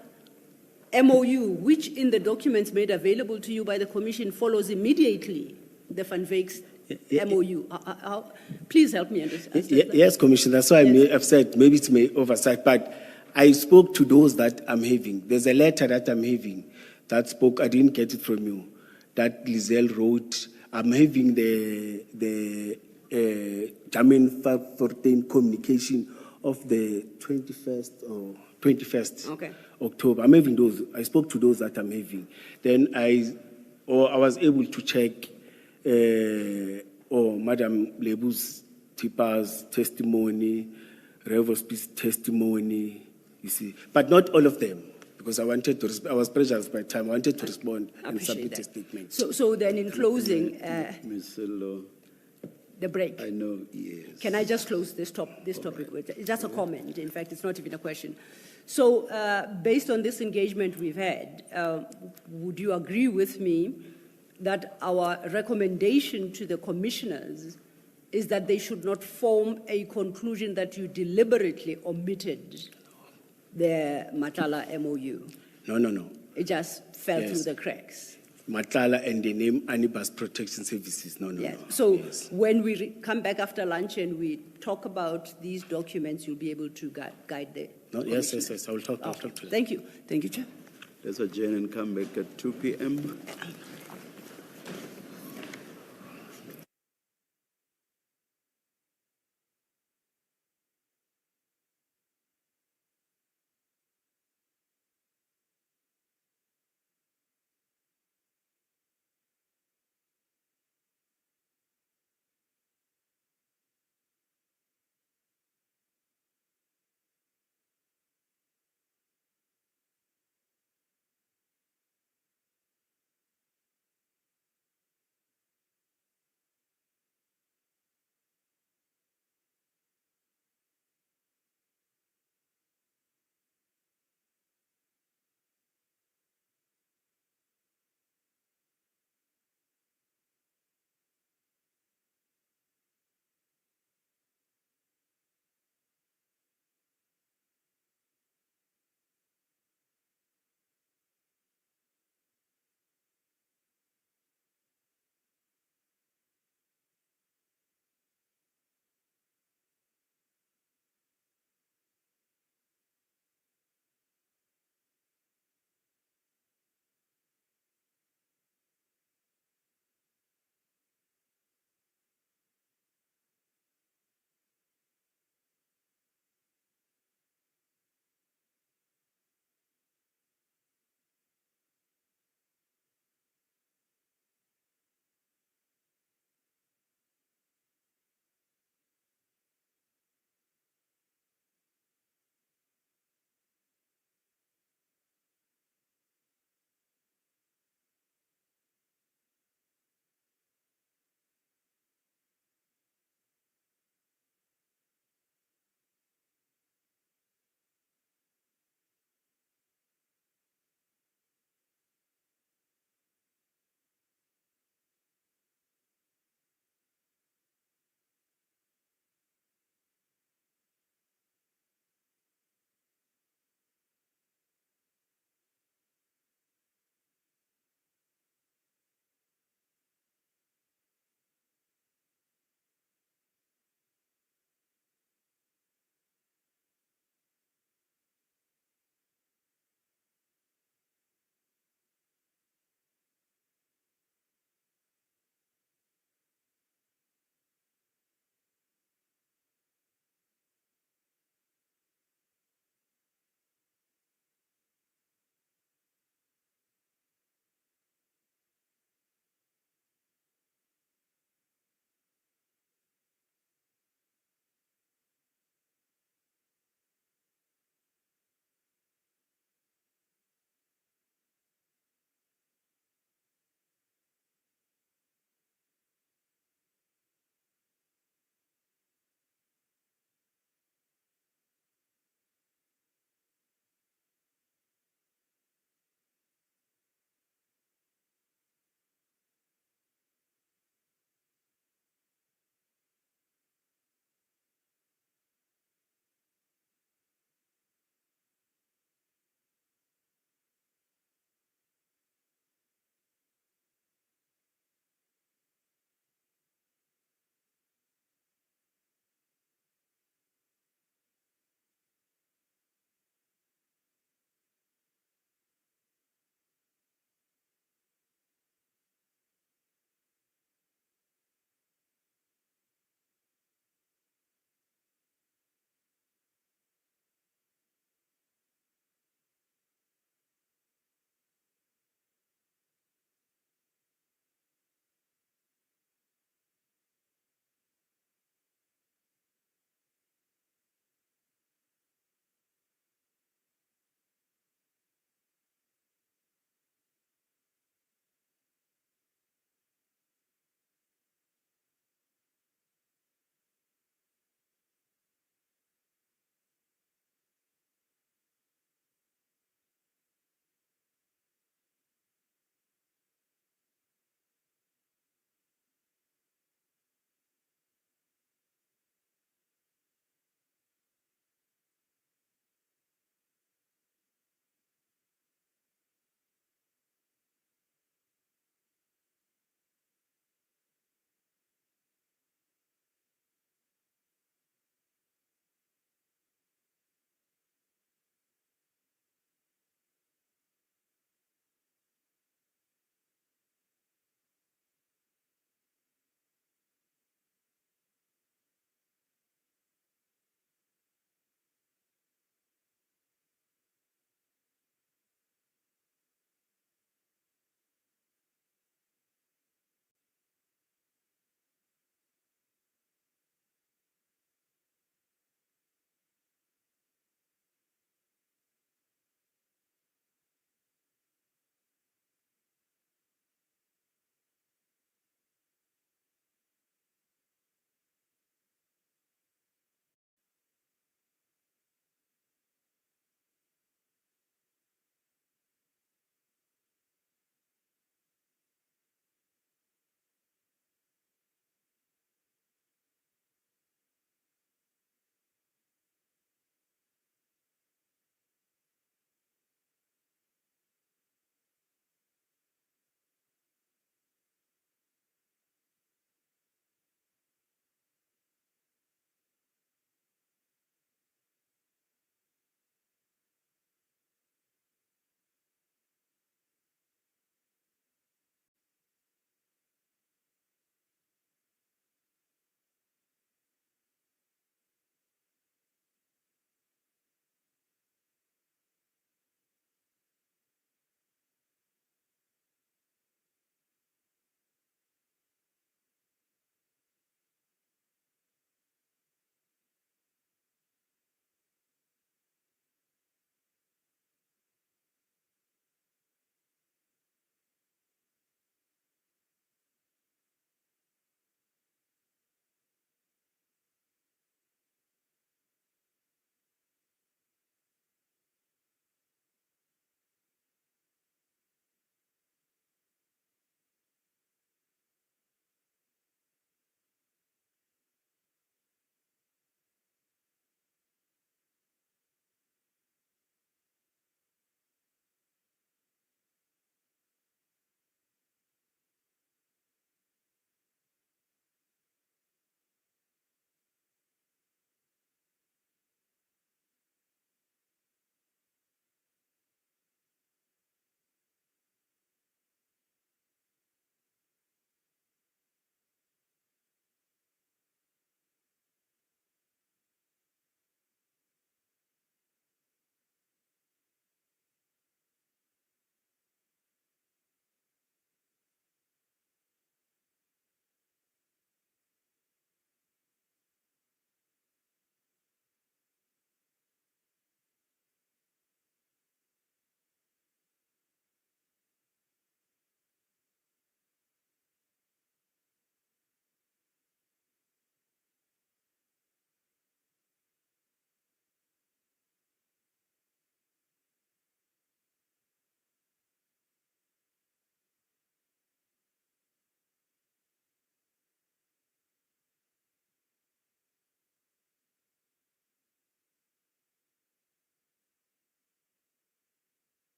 MOU, which in the documents made available to you by the commission follows immediately the Van Wyk's MOU? Please help me understand. that. Yes, Commissioner. That's why Yes. I've said maybe it's my oversight, but I spoke to those that I'm having. There's a letter that I'm having that spoke. I didn't get it from you. That Lizelle wrote. I'm having the Jamin 514 communication of the 21st Okay. October. I'm having those. I spoke to those that I'm having. Then I was able to check Madam Lebu's Tipa's testimony, Revo's testimony, you see. But not all of them, because I wanted to, I was pressured by time. I wanted to respond and Appreciate submit a that. statement. So then in closing, Ms. Lo, the break. I know, yes. Can I just close this topic with it's just a comment? In fact, it's not even a question. So, based on this engagement we've had, would you agree with me that our recommendation to the commissioners is that they should not form a conclusion that you deliberately omitted the Matala MOU? No. It just fell Yes. through the cracks. Matala and the name Anibas Protection Services. No. Yes. So Yes. when we come back after lunch and we talk about these documents, you'll be able to guide the No, yes. commissioners. I will talk Okay. to them. Thank you. Thank you, Chair. Let's adjourn and come back at 2 p.m.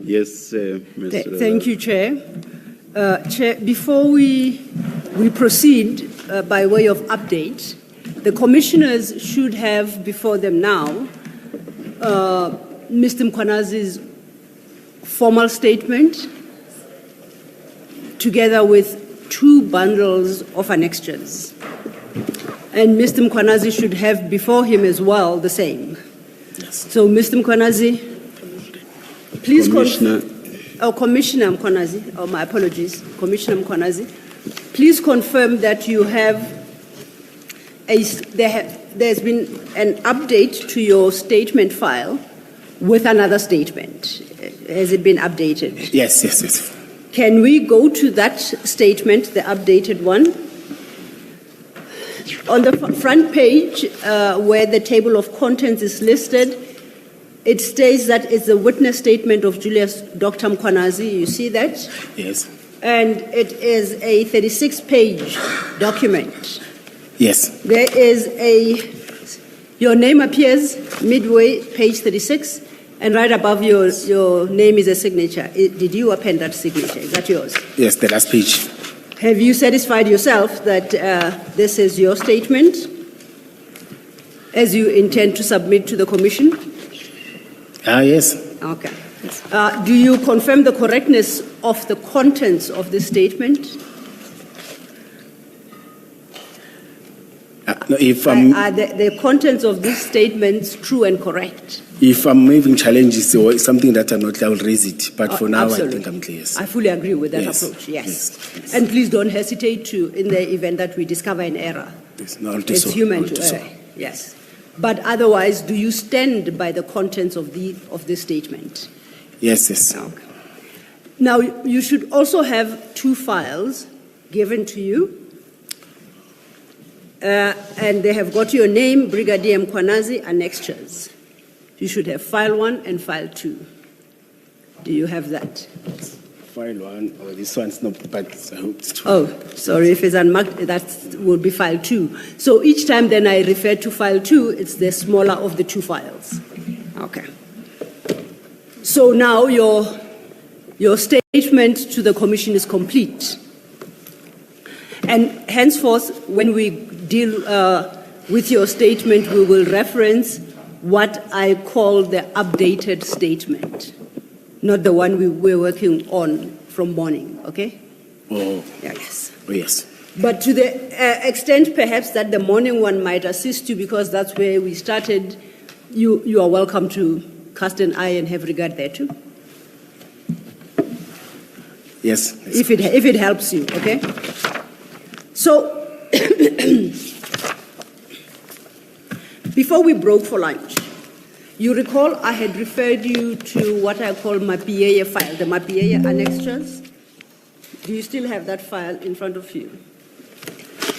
Yes, Mr. Thank you, Chair. Chair, before we proceed by way of update, the commissioners should have before them now Mr. Mkhwanazi's formal statement together with 2 bundles of annexures. And Mr. Mkhwanazi should have before him as well the same. Yes. So, Mr. Mkhwanazi, please Commissioner. Commissioner Mkhwanazi, my apologies, Commissioner Mkhwanazi, please confirm that you have there's been an update to your statement file with another statement. Has it been updated? Yes, yes, yes. Can we go to that statement, the updated one? On the front page, where the table of contents is listed, it states that it's a witness statement of Julius Dr. Mkhwanazi. You see that? Yes. And it is a 36-page document. Yes. There is your name appears midway, page 36, and right above your name is a signature. Did you append that signature? Is that yours? Yes, the last page. Have you satisfied yourself that this is your statement as you intend to submit to the Commission? Yes. Okay. Do you confirm the correctness of the contents of this statement? No, if I'm, Are the contents of these statements true and correct? if I'm having challenges or something that I'm not, I will raise it. But for now, Absolutely. I think I'm clear. Yes. I fully agree with that Yes. approach, yes. Yes. And please don't hesitate to, in the event that we discover an error. Yes. No, I'll do It's so. human I'll to do err, so. yes. But otherwise, do you stand by the contents of this statement? Yes, yes. Okay. Now, you should also have 2 files given to you. And they have got your name, Brigadier Mkhwanazi, annexures. You should have file 1 and file 2. Do you have that? File 1, or this one's not, but I hope it's true. Oh, sorry, if it's unmarked, that will be file 2. So each time then I refer to file 2, it's the smaller of the 2 files. Okay. So now your statement to the Commission is complete. And henceforth, when we deal with your statement, we will reference what I call the updated statement, not the one we were working on from morning, okay? Oh, Yeah, yes. oh, yes. But to the extent perhaps that the morning one might assist you because that's where we started, you are welcome to cast an eye and have regard there too. Yes. Yes. If it helps you, okay? So, before we broke for lunch, you recall I had referred you to what I call Mapieye file, the Mapieye annexures. Do you still have that file in front of you?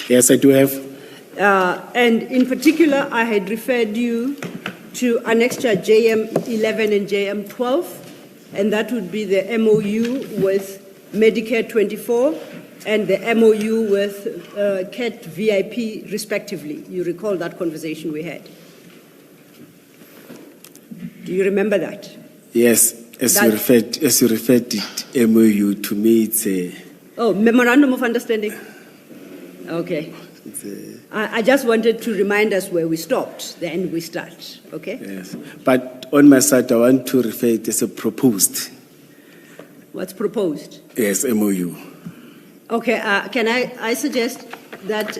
Yes, I do have. And in particular, I had referred you to annexure JM11 and JM12, and that would be the MOU with Medicare 24 and the MOU with CAT VIP, respectively. You recall that conversation we had? Do you remember that? Yes, as you referred it, MOU, to me it's a... Oh, Memorandum of Understanding? Okay. I just wanted to remind us where we stopped, then we start, okay? Yes, but on my side, I want to refer it as a proposed. What's proposed? Yes, MOU. Okay, can I suggest that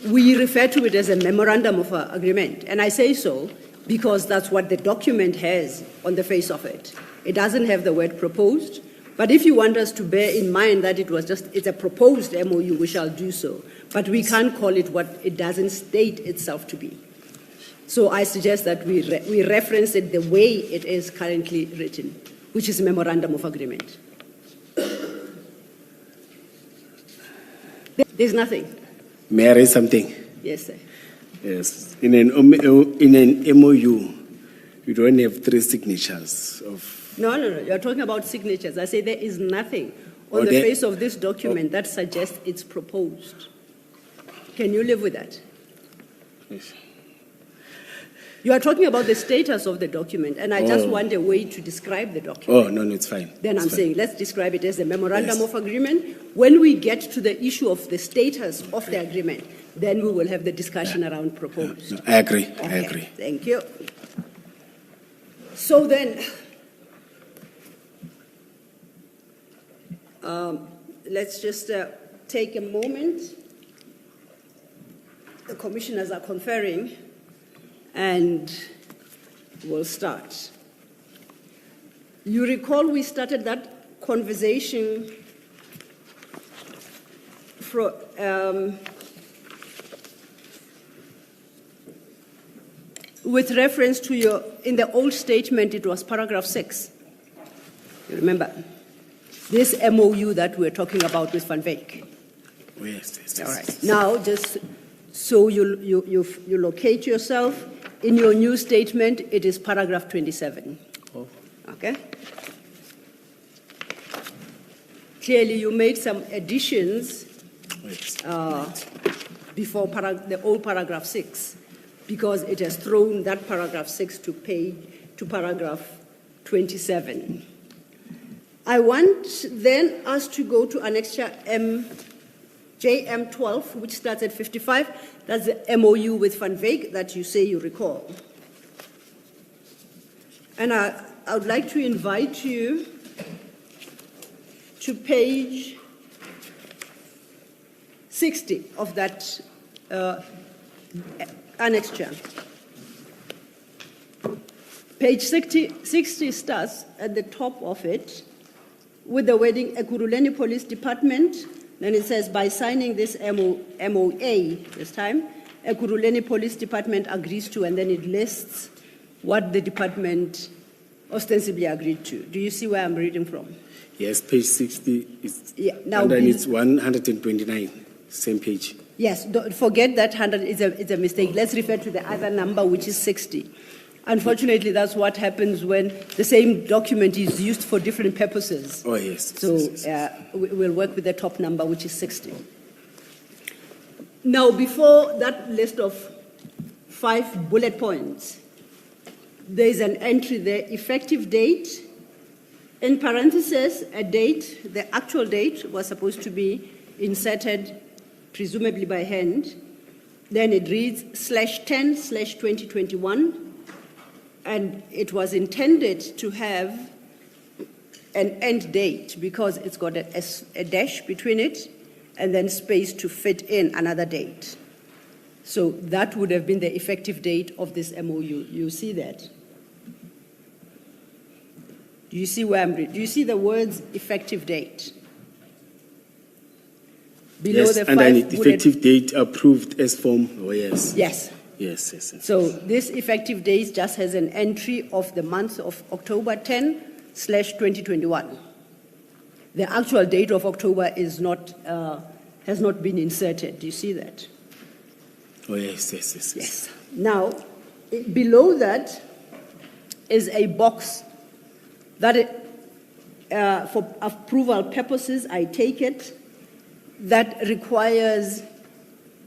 we refer to it as a memorandum of agreement, and I say so because that's what the document has on the face of it. It doesn't have the word proposed, but if you want us to bear in mind that it's a proposed MOU, we shall do so. But we can't call it what it doesn't state itself to be. So I suggest that we reference it the way it is currently written, which is a memorandum of agreement. There's nothing. May I raise something? Yes, sir. Yes. In an MOU, you don't have 3 signatures of... No. You're talking about signatures. I say there is nothing on the face of this document that suggests it's proposed. Can you live with that? Yes. You are talking about the status of the document, and I just want a way to describe the document. Oh, no, it's fine. Then It's I'm fine. saying let's describe it as a memorandum Yes. of agreement. When we get to the issue of the status of the agreement, then we will have the discussion around proposed. No, I agree. I Okay, agree. Thank you. So then, let's just take a moment. The commissioners are conferring, and we'll start. You recall we started that conversation with reference to your, in the old statement, it was paragraph 6. You remember? This MOU that we're talking about with Van Wyk. Oh, yes, yes, All yes, right. yes. Now, just so you locate yourself, in your new statement, it is paragraph 27. Oh. Okay? Clearly, you made some additions Wait. before the old paragraph 6, because it has thrown that paragraph 6 to paragraph 27. I want then us to go to annexure JM12, which starts at 55. That's the MOU with Van Wyk that you say you recall. And I would like to invite you to page 60 of that annexure. Page 60 starts at the top of it with the wording Ekurhuleni Police Department. Then it says, by signing this MOA this time, Ekurhuleni Police Department agrees to, and then it lists what the department ostensibly agreed to. Do you see where I'm reading from? Yes, page 60 is, Yeah, now and then be- it's 129, same page. Yes, don't forget that 100 is a mistake. Let's refer to the other number, which is 60. Unfortunately, that's what happens when the same document is used for different purposes. Oh, yes. So yes, yes. we'll work with the top number, which is 60. Now, before that list of 5 bullet points, there is an entry there, effective date, in parentheses, a date, the actual date was supposed to be inserted, presumably by hand. Then it reads /10/2021, and it was intended to have an end date because it's got a dash between it and then space to fit in another date. So that would have been the effective date of this MOU. You see that? Do you see where I'm reading? Do you see the words effective date? Below Yes, the and then 5 bullet- effective date approved as form. Oh, yes. Yes. Yes, yes, yes. So this effective date just has an entry of the month of October 10/2021. The actual date of October is not, has not been inserted. Do you see that? Oh, yes, yes, yes. Yes. Now, below that is a box that, for approval purposes, I take it, that requires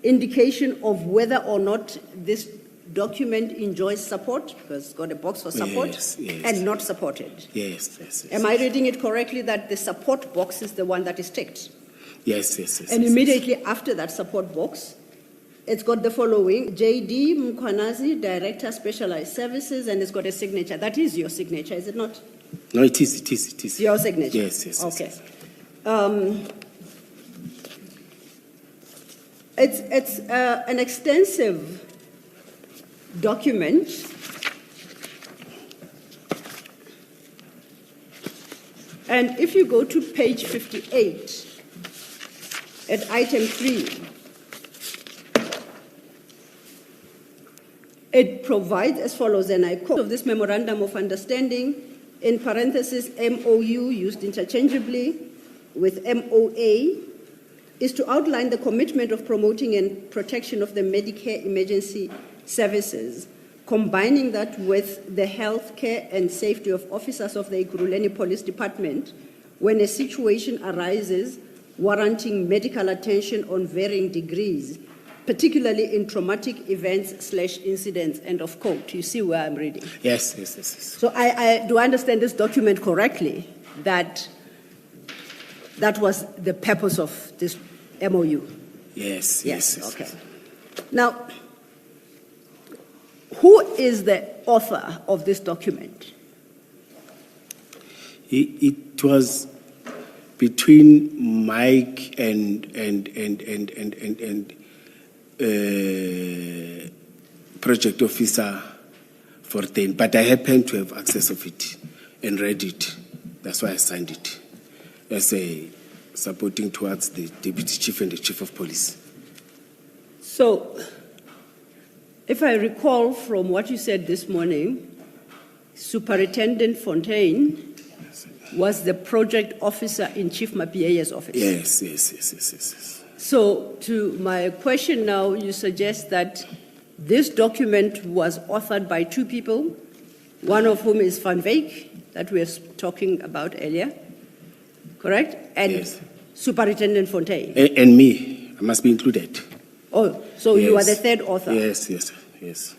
indication of whether or not this document enjoys support, because it's got a box for support, Yes, yes. and not supported. Yes, yes, yes. Am I reading it correctly that the support box is the one that is ticked? Yes, yes, yes. And yes, immediately after that support box, it's got the following: J.D. Mkhwanazi, Director, Specialized Services, and it's got a signature. That is your signature, is it not? yes. No, it is, it is, it is. Your signature? Yes, yes, yes, Okay. yes. It's an extensive document. And if you go to page 58, at item 3, it provides as follows, and I quote, of this memorandum of understanding, in parentheses, MOU used interchangeably with MOA, is to outline the commitment of promoting and protection of the Medicare emergency services, combining that with the health care and safety of officers of the Ekurhuleni Police Department when a situation arises warranting medical attention on varying degrees particularly in traumatic events / incidents, end of quote. You see where I'm reading? Yes. So I do understand this document correctly, that was the purpose of this MOU? Yes. Okay. Now, who is the author of this document? It was between Mike and project officer Fortain, but I happened to have access of it and read it. That's why I signed it as a supporting towards the deputy chief and the chief of police. So, if I recall from what you said this morning, Superintendent Fontaine was the project officer in Chief Mapieye's office. Yes. So, to my question now, you suggest that this document was authored by two people, one of whom is Van Wyk, that we were talking about earlier, correct? And yes. Superintendent Fontaine. And me, I must be included. Oh, so yes. You are the third author? Yes.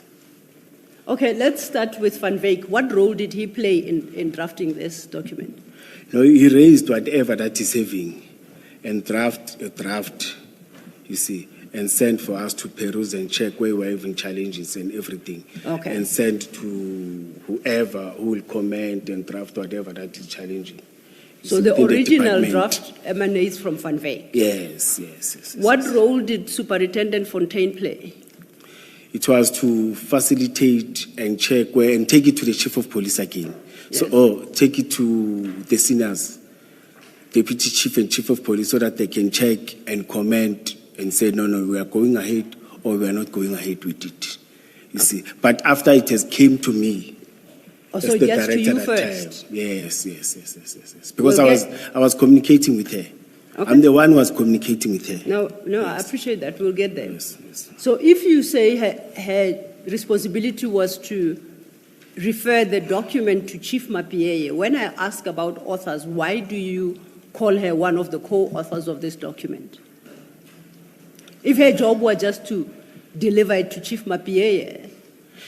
Okay, let's start with Van Wyk. What role did he play in drafting this document? No, he raised whatever that is having and draft, you see, and sent for us to peruse and check where we're having challenges and everything. Okay. And send to whoever who will comment and draft whatever that is challenging. So the original draft emanates from Van Wyk? Yes. What role did Superintendent Fontaine play? It was to facilitate and check where and take it to the chief of police again. Yes. So, take it to the seniors, deputy chief and chief of police, so that they can check and comment and say, no, we are going ahead or we are not going ahead with it. You see. But after it has came to me, so it gets to you first? Yes. Because I was communicating with her. Okay. I'm the one who was communicating with her. No, yes. I appreciate that. We'll get there. Yes. So if you say her responsibility was to refer the document to Chief Mapieye, when I ask about authors, why do you call her one of the co-authors of this document? If her job were just to deliver it to Chief Mapieye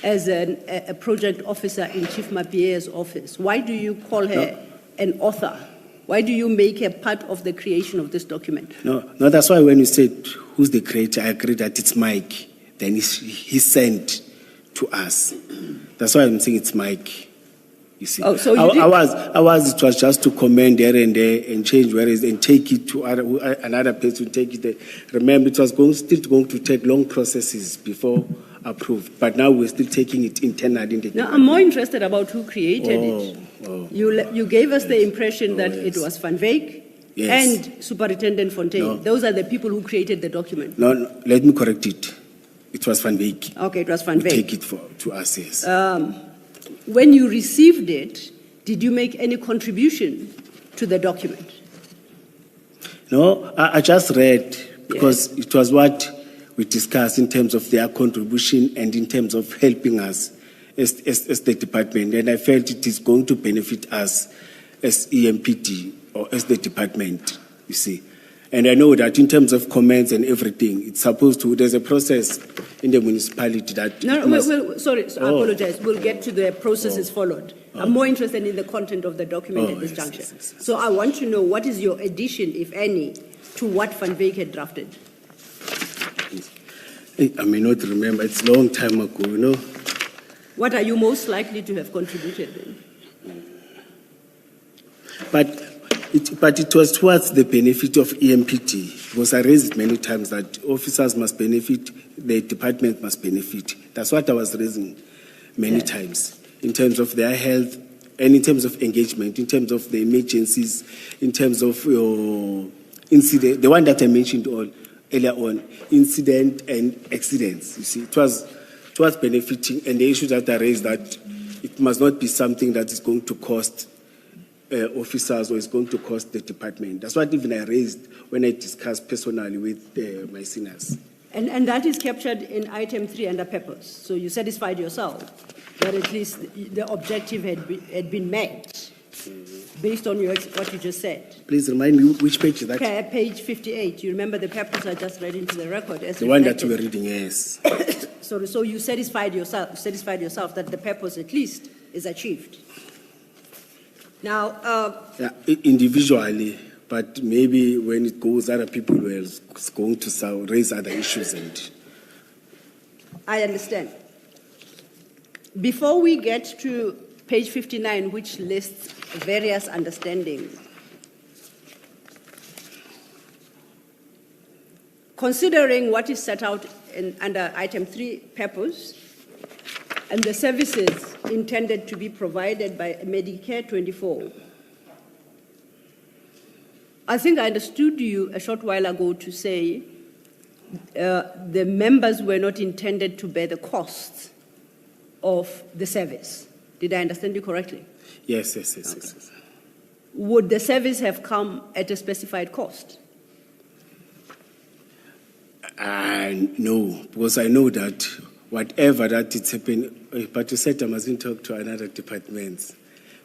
as a project officer in Chief Mapieye's office, why do you call her an author? Why do you make her part of the creation of this document? No, that's why when you said who's the creator, I agree that it's Mike. Then he sent to us. That's why I'm saying it's Mike. You see, oh, so you it was just to comment there and change whereas and take it to another person, take it there. Remember, it was still going to take long processes before approved, but now we're still taking it internally. Now, I'm more interested about who created it. You gave us the impression that it was Van Wyk and Superintendent Fontaine. No. Those are the people who created the document. No, let me correct it. It was Van Wyk. Okay, it was Van Wyk. Take it to us, yes. When you received it, did you make any contribution to the document? No, I just read because it was what we discussed in terms of their contribution and in terms of helping us as the department. And I felt it is going to benefit us as EMPD or as the department, you see. And I know that in terms of comments and everything, it's supposed to, there's a process in the municipality that... Sorry, I apologize. We'll get to the processes followed. I'm more interested in the content of the document at this juncture. Yes. So I want to know what is your addition, if any, to what Van Wyk had drafted? I may not remember. It's a long time ago, you know. What are you most likely to have contributed then? But it was towards the benefit of EMPT, because I raised it many times that officers must benefit, the department must benefit. That's what I was raising many times, in terms of their health and in terms of engagement, in terms of the emergencies, in terms of your incident, the one that I mentioned earlier on, incident and accidents. You see, it was benefiting, and the issue that I raised that it must not be something that is going to cost officers or is going to cost the department. That's what even I raised when I discussed personally with my seniors. And that is captured in item 3 under purpose. So you satisfied yourself that at least the objective had been met. based on what you just said. Please remind me which page is that? Page 58. You remember the purpose I just read into the record? As The one that you were reflected. reading, yes. Sorry, so you satisfied yourself that the purpose at least is achieved. Now, Yeah, individually, but maybe when it goes, other people were going to raise other issues. And I understand. Before we get to page 59, which lists various understandings, considering what is set out under item 3, purpose, and the services intended to be provided by Medicare 24, I think I understood you a short while ago to say the members were not intended to bear the costs of the service. Did I understand you correctly? yes. Yes. Would the service have come at a specified cost? No, because I know that whatever that it's happening, but you said I mustn't talk to another departments.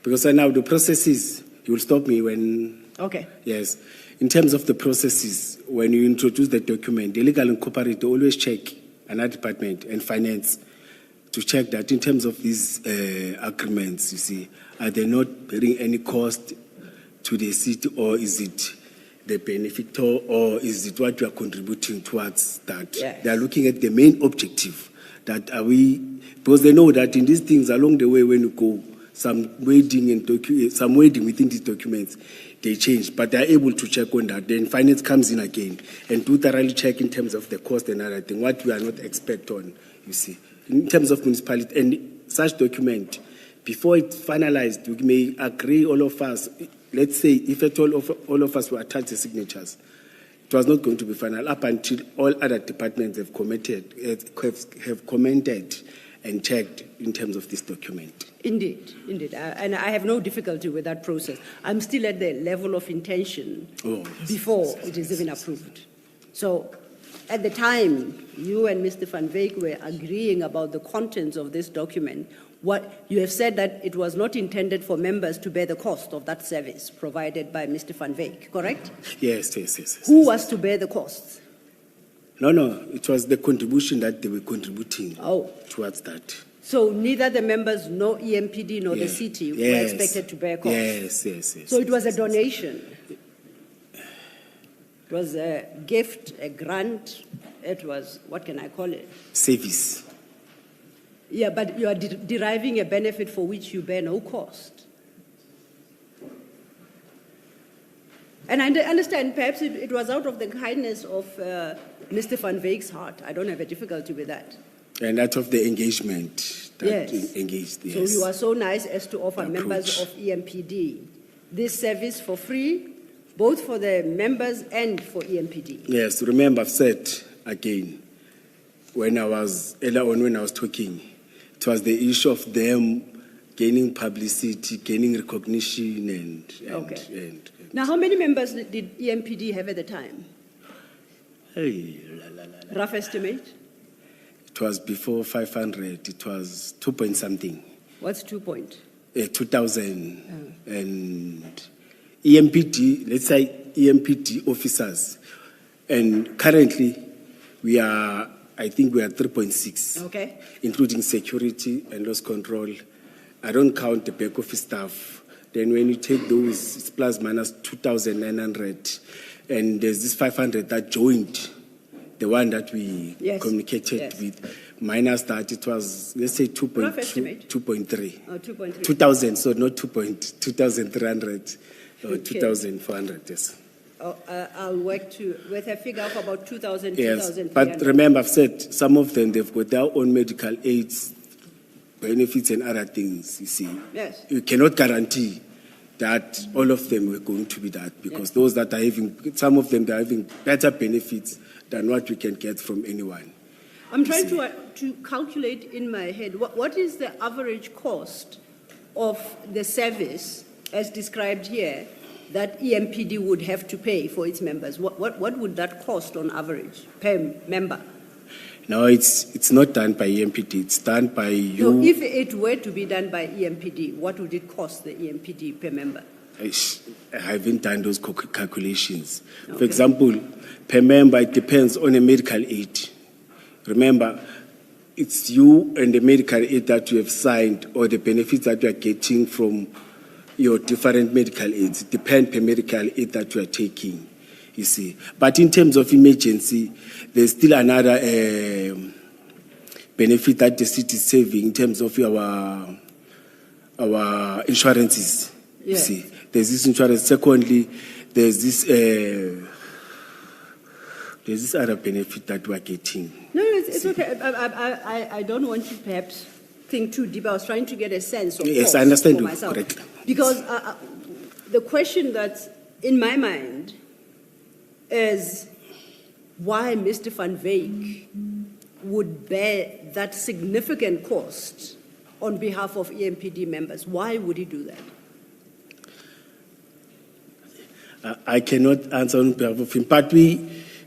Because now the processes, you will stop me when... Okay. Yes. In terms of the processes, when you introduce the document, the legal and corporate always check another department and finance to check that in terms of these agreements, you see, are they not bearing any cost to the city, or is it the benefactor, or is it what we are contributing towards that? Yes. They are looking at the main objective. That are we, because they know that in these things along the way when you go, some wording within these documents, they change, but they are able to check on that. Then finance comes in again and do thoroughly check in terms of the cost and other thing, what we are not expect on, you see. In terms of municipality, and such document, before it's finalized, we may agree all of us, let's say if at all of us were attached the signatures, it was not going to be final up until all other departments have commented and checked in terms of this document. Indeed. And I have no difficulty with that process. I'm still at the level of intention before it is even approved. So at the time, you and Mr. Van Wyk were agreeing about the contents of this document. What you have said that it was not intended for members to bear the cost of that service provided by Mr. Van Wyk, correct? Yes. Who was to bear the costs? No, it was the contribution that they were contributing towards that. So neither the members, nor EMPD, nor the city were expected to bear costs? Yes. So it was a donation? It was a gift, a grant, it was, what can I call it? Service. Yeah, but you are deriving a benefit for which you bear no cost. And I understand perhaps it was out of the kindness of Mr. Van Wyk's heart. I don't have a difficulty with that. And out of the engagement that Yes. engaged, yes. So you are so nice as to offer Approach. members of EMPD this service for free, both for the members and for EMPD. Yes, remember I've said again, when I was talking, it was the issue of them gaining publicity, gaining recognition, and Now, how many members did EMPD have at the time? Rough estimate? It was before 500. It was 2 point something. What's 2 point? 2000 and EMPD. Let's say EMPD officers, and currently I think we are 3.6. Okay. Including security and loss control. I don't count the back office staff. Then when you take those, it's plus minus 2,900. And there's this 500 that joined, the one that we communicated with. Minus that, it was, let's say, 2.2, 2.3. Oh, 2.3. 2,000, so not 2,300 or 2,400, yes. I'll work with a figure of about 2,000, Yes, 2,300. but remember, I've said some of them, they've got their own medical aids, benefits and other things, you see. Yes. You cannot guarantee that all of them were going to be that, because those that are having, some of them, they're having better benefits than what we can get from anyone. I'm trying to calculate in my head, what is the average cost of the service, as described here, that EMPD would have to pay for its members? What would that cost on average per member? No, it's not done by EMPD. It's done by you. So if it were to be done by EMPD, what would it cost the EMPD per member? I haven't done those calculations. For example, per member, it depends on a medical aid. Remember, it's you and the medical aid that you have signed or the benefits that you are getting from your different medical aids. It depends per medical aid that you are taking, you see. But in terms of emergency, there's still another benefit that the city is saving in terms of our insurances, you see. There's this insurance. Secondly, there's this other benefit that we're getting. No, it's okay. I don't want to perhaps think too deep. I was trying to get a sense of Yes, I understand for you myself. correctly. Because the question that's in my mind is why Mr. Van Wyk would bear that significant cost on behalf of EMPD members. Why would he do that? I cannot answer on behalf of him, but we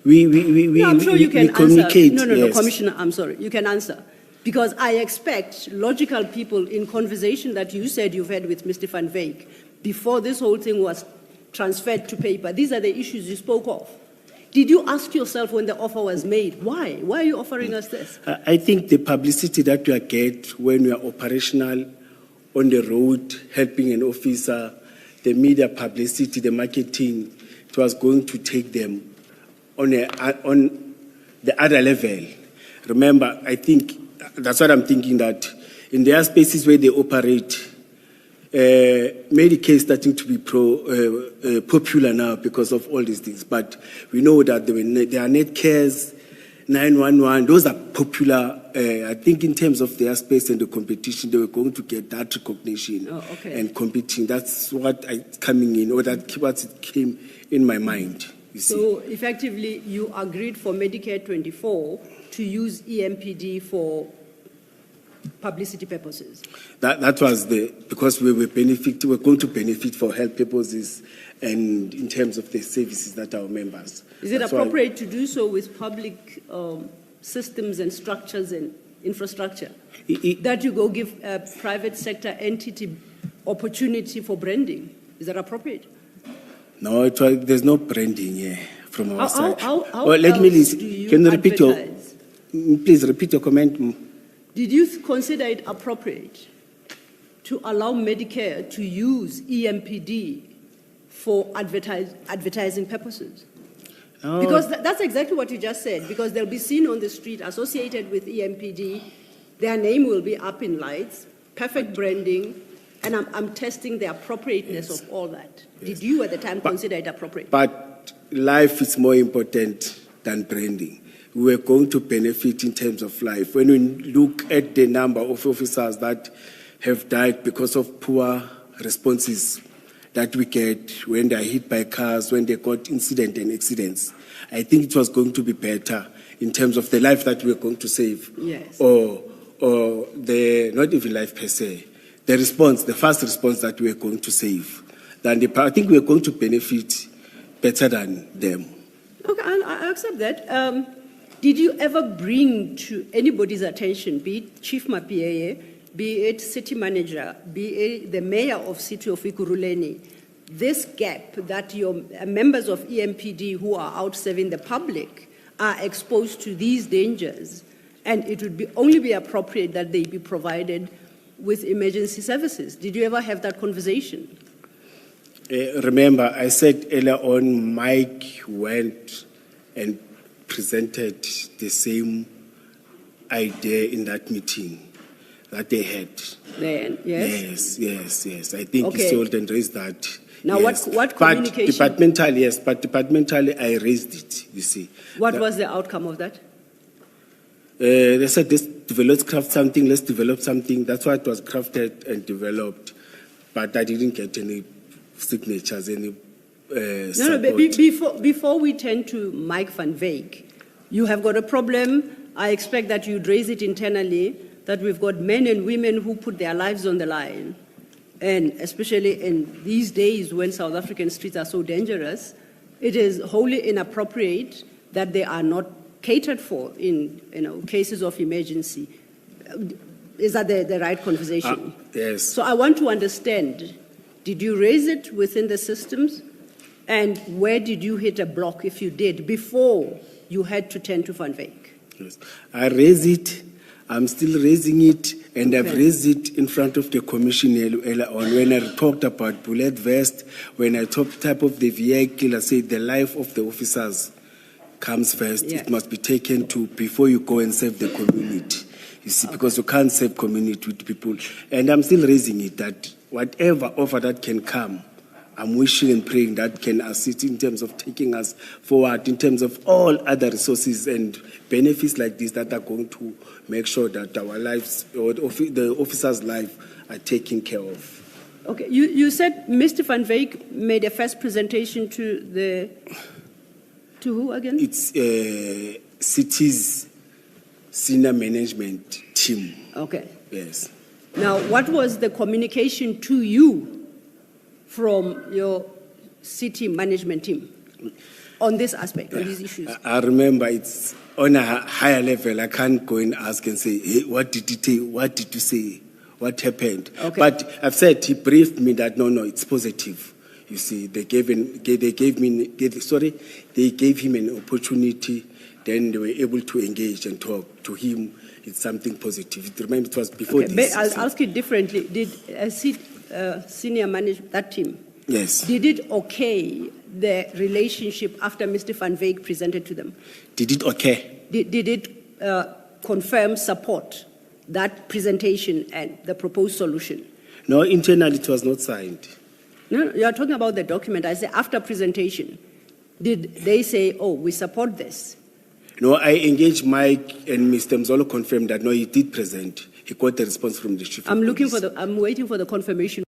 I'm sure you can communicate. answer. No, yes. Commissioner, I'm sorry. You can answer. Because I expect logical people in conversation that you said you've had with Mr. Van Wyk before this whole thing was transferred to paper. These are the issues you spoke of. Did you ask yourself when the offer was made, why? Why are you offering us this? I think the publicity that you get when you are operational on the road, helping an officer, the media publicity, the marketing, it was going to take them on the other level. Remember, I think that's what I'm thinking, that in their spaces where they operate, Medicare is starting to be popular now because of all these things. But we know that there are net cares, 911, those are popular. I think in terms of their space and the competition, they were going to get that recognition and competing. That's what coming in, or that's what came in my mind. So effectively, you agreed for Medicare 24 to use EMPD for publicity purposes. That was because we were going to benefit for health purposes and in terms of the services that our members. Is it appropriate to do so with public systems and structures and infrastructure? That you go give a private sector entity opportunity for branding? Is that appropriate? No, there's no branding here from our side. Let me listen. Can you repeat please repeat your comment? Did you consider it appropriate to allow Medicare to use EMPD for advertising purposes? No. Because that's exactly what you just said, because they'll be seen on the street associated with EMPD, their name will be up in lights, perfect branding, and I'm testing the appropriateness of all that. Did you at the time consider it appropriate? But life is more important than branding. We are going to benefit in terms of life. When we look at the number of officers that have died because of poor responses that we get when they are hit by cars, when they got incident and accidents, I think it was going to be better in terms of the life that we are going to save. Yes. Or not even life per se. The response, the first response that we are going to save. I think we are going to benefit better than them. Okay, I accept that. Did you ever bring to anybody's attention, be it Chief Mapieye, be it City Manager, be it the Mayor of City of Ekurhuleni, this gap that your members of EMPD who are out serving the public are exposed to these dangers, and it would only be appropriate that they be provided with emergency services? Did you ever have that conversation? Remember, I said earlier on, Mike went and presented the same idea in that meeting that they had. Then, yes? Yes. I think he sold and raised that. Now, yes. what communication? But departmentally, I raised it, you see. What was the outcome of that? They said, let's develop something. That's why it was crafted and developed. But I didn't get any signatures, any No, before we turn to Mike Van Wyk, you have got a problem. I expect that you'd raise it internally, that we've got men and women who put their lives on the line. And especially in these days when South African streets are so dangerous, it is wholly inappropriate that they are not catered for in cases of emergency. Is that the right conversation? Yes. So I want to understand, Did you raise it within the systems? And where did you hit a block, if you did, before you had to turn to Van Wyk? Yes. I raised it. I'm still raising it, and I've Okay. raised it in front of the commission earlier on when I talked about bullet vest, when I talked type of the vehicle, I said the life of the officers comes first. Yeah. It must be taken to before you go and serve the community. You see, because you can't serve community with people. And I'm still raising it that whatever offer that can come, I'm wishing and praying that can assist in terms of taking us forward, in terms of all other resources and benefits like this that are going to make sure that our lives, or the officers' life, are taken care of. Okay, you said Mr. Van Wyk made a first presentation to who again? It's city's senior management team. Okay. Yes. Now, what was the communication to you from your city management team on this aspect, on these issues? I remember it's on a higher level. I can't go and ask and say, hey, what did he say? What did you say? What happened? Okay. But I've said, he briefed me that, no, it's positive. You see, they gave him an opportunity, then they were able to engage and talk to him. It's something positive. Remember, it was before Okay, this. but I'll ask it differently. Did senior management, that team, Yes. did it okay the relationship after Mr. Van Wyk presented to them? Did it okay? Did it confirm support that presentation and the proposed solution? No, internally it was not signed. No, you are talking about the document. I say after presentation, did they say, oh, we support this? No, I engaged Mike, and Mr. Mzolo confirmed that, no, he did present. He got the response from the chief of police. I'm waiting for the confirmation.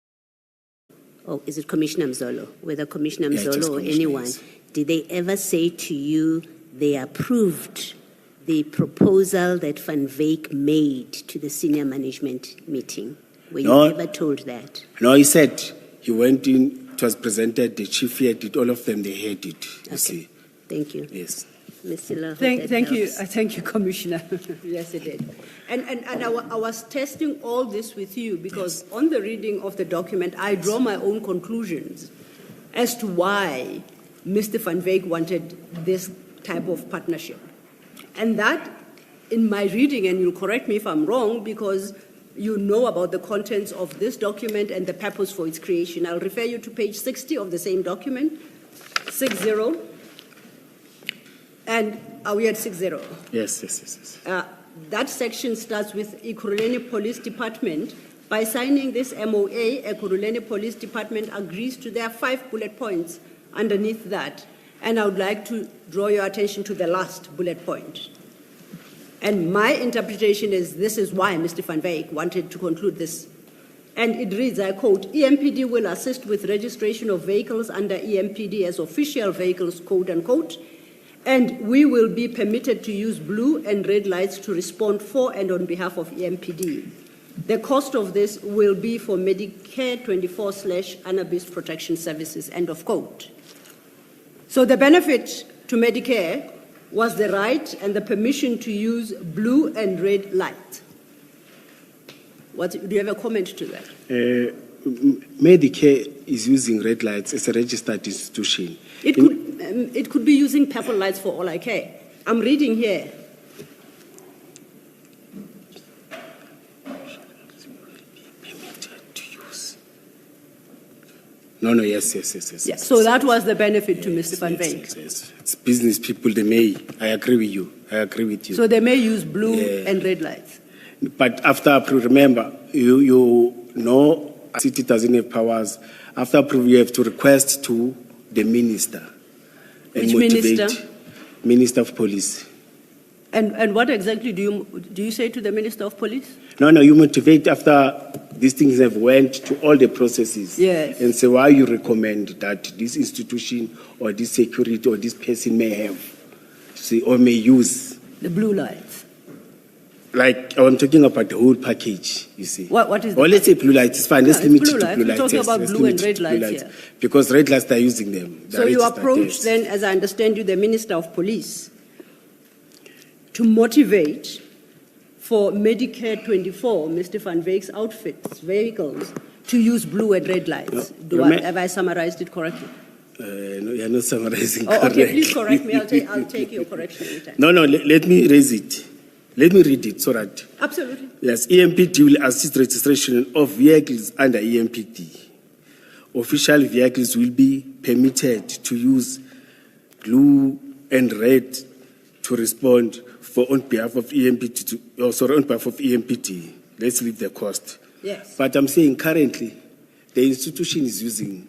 Oh, is it Commissioner Mzolo? Whether Commissioner Yeah, just Mzolo or Commissioner, anyone, yes. did they ever say to you they approved the proposal that Van Wyk made to the senior management meeting? Were you No. ever told that? No, he said he went in, it was presented, the chief heard it, all of them, they heard it, you Okay. see. Thank you. Yes. Ms. Silla, hope Thank that you, helps. thank you, Commissioner. Yes, it did. And I was testing all this with you because on the reading of the document, I draw my own conclusions as to why Mr. Van Wyk wanted this type of partnership. And that, in my reading, and you'll correct me if I'm wrong, because you know about the contents of this document and the purpose for its creation. I'll refer you to page 60 of the same document, 60. And are we at 60? Yes. That section starts with Ekurhuleni Police Department. By signing this MOA, Ekurhuleni Police Department agrees to their 5 bullet points underneath that. And I would like to draw your attention to the last bullet point. And my interpretation is this is why Mr. Van Wyk wanted to conclude this. And it reads, I quote, EMPD will assist with registration of vehicles under EMPD as official vehicles, quote unquote, and we will be permitted to use blue and red lights to respond for and on behalf of EMPD. The cost of this will be for Medicare 24/Annabis Protection Services, end of quote. So the benefit to Medicare was the right and the permission to use blue and red light. Do you have a comment to that? Medicare is using red lights as a registered institution. It could be using purple lights for all I care. I'm reading here. No, yes. Yeah, so that was the benefit to Mr. Van Wyk. Yes. It's business people, they may. I agree with you. So they may use blue and red lights. But after approval, remember, you know, city doesn't have powers. After approval, you have to request to the minister. And Which minister? Minister of Police. And what exactly do you say to the Minister of Police? No, you motivate after these things have went to all the processes. Yes. And say why you recommend that this institution or this security or this person may have, see, or may use. The blue lights. Like, I'm talking about the whole package, you see. What is the Or let's say blue lights, it's fine. Let's it's limit blue it to lights. blue We're lights. talking yes, about let's blue limit and it red to blue lights here. Because red lights, they're using them. They're So you registered, approach yes. then, as I understand you, the Minister of Police to motivate for Medicare 24, Mr. Van Wyk's vehicles, to to use blue and red lights. Have I summarized it correctly? No, you're not summarizing Oh, correctly. okay, please correct me. I'll take your correction anytime. No, let me raise it. Let me read it so that. Absolutely. Yes, EMPD will assist registration of vehicles under EMPD. Official vehicles will be permitted to use blue and red to respond on behalf of EMPD. On behalf of EMPD. Let's leave the cost. Yes. But I'm saying currently, the institution is using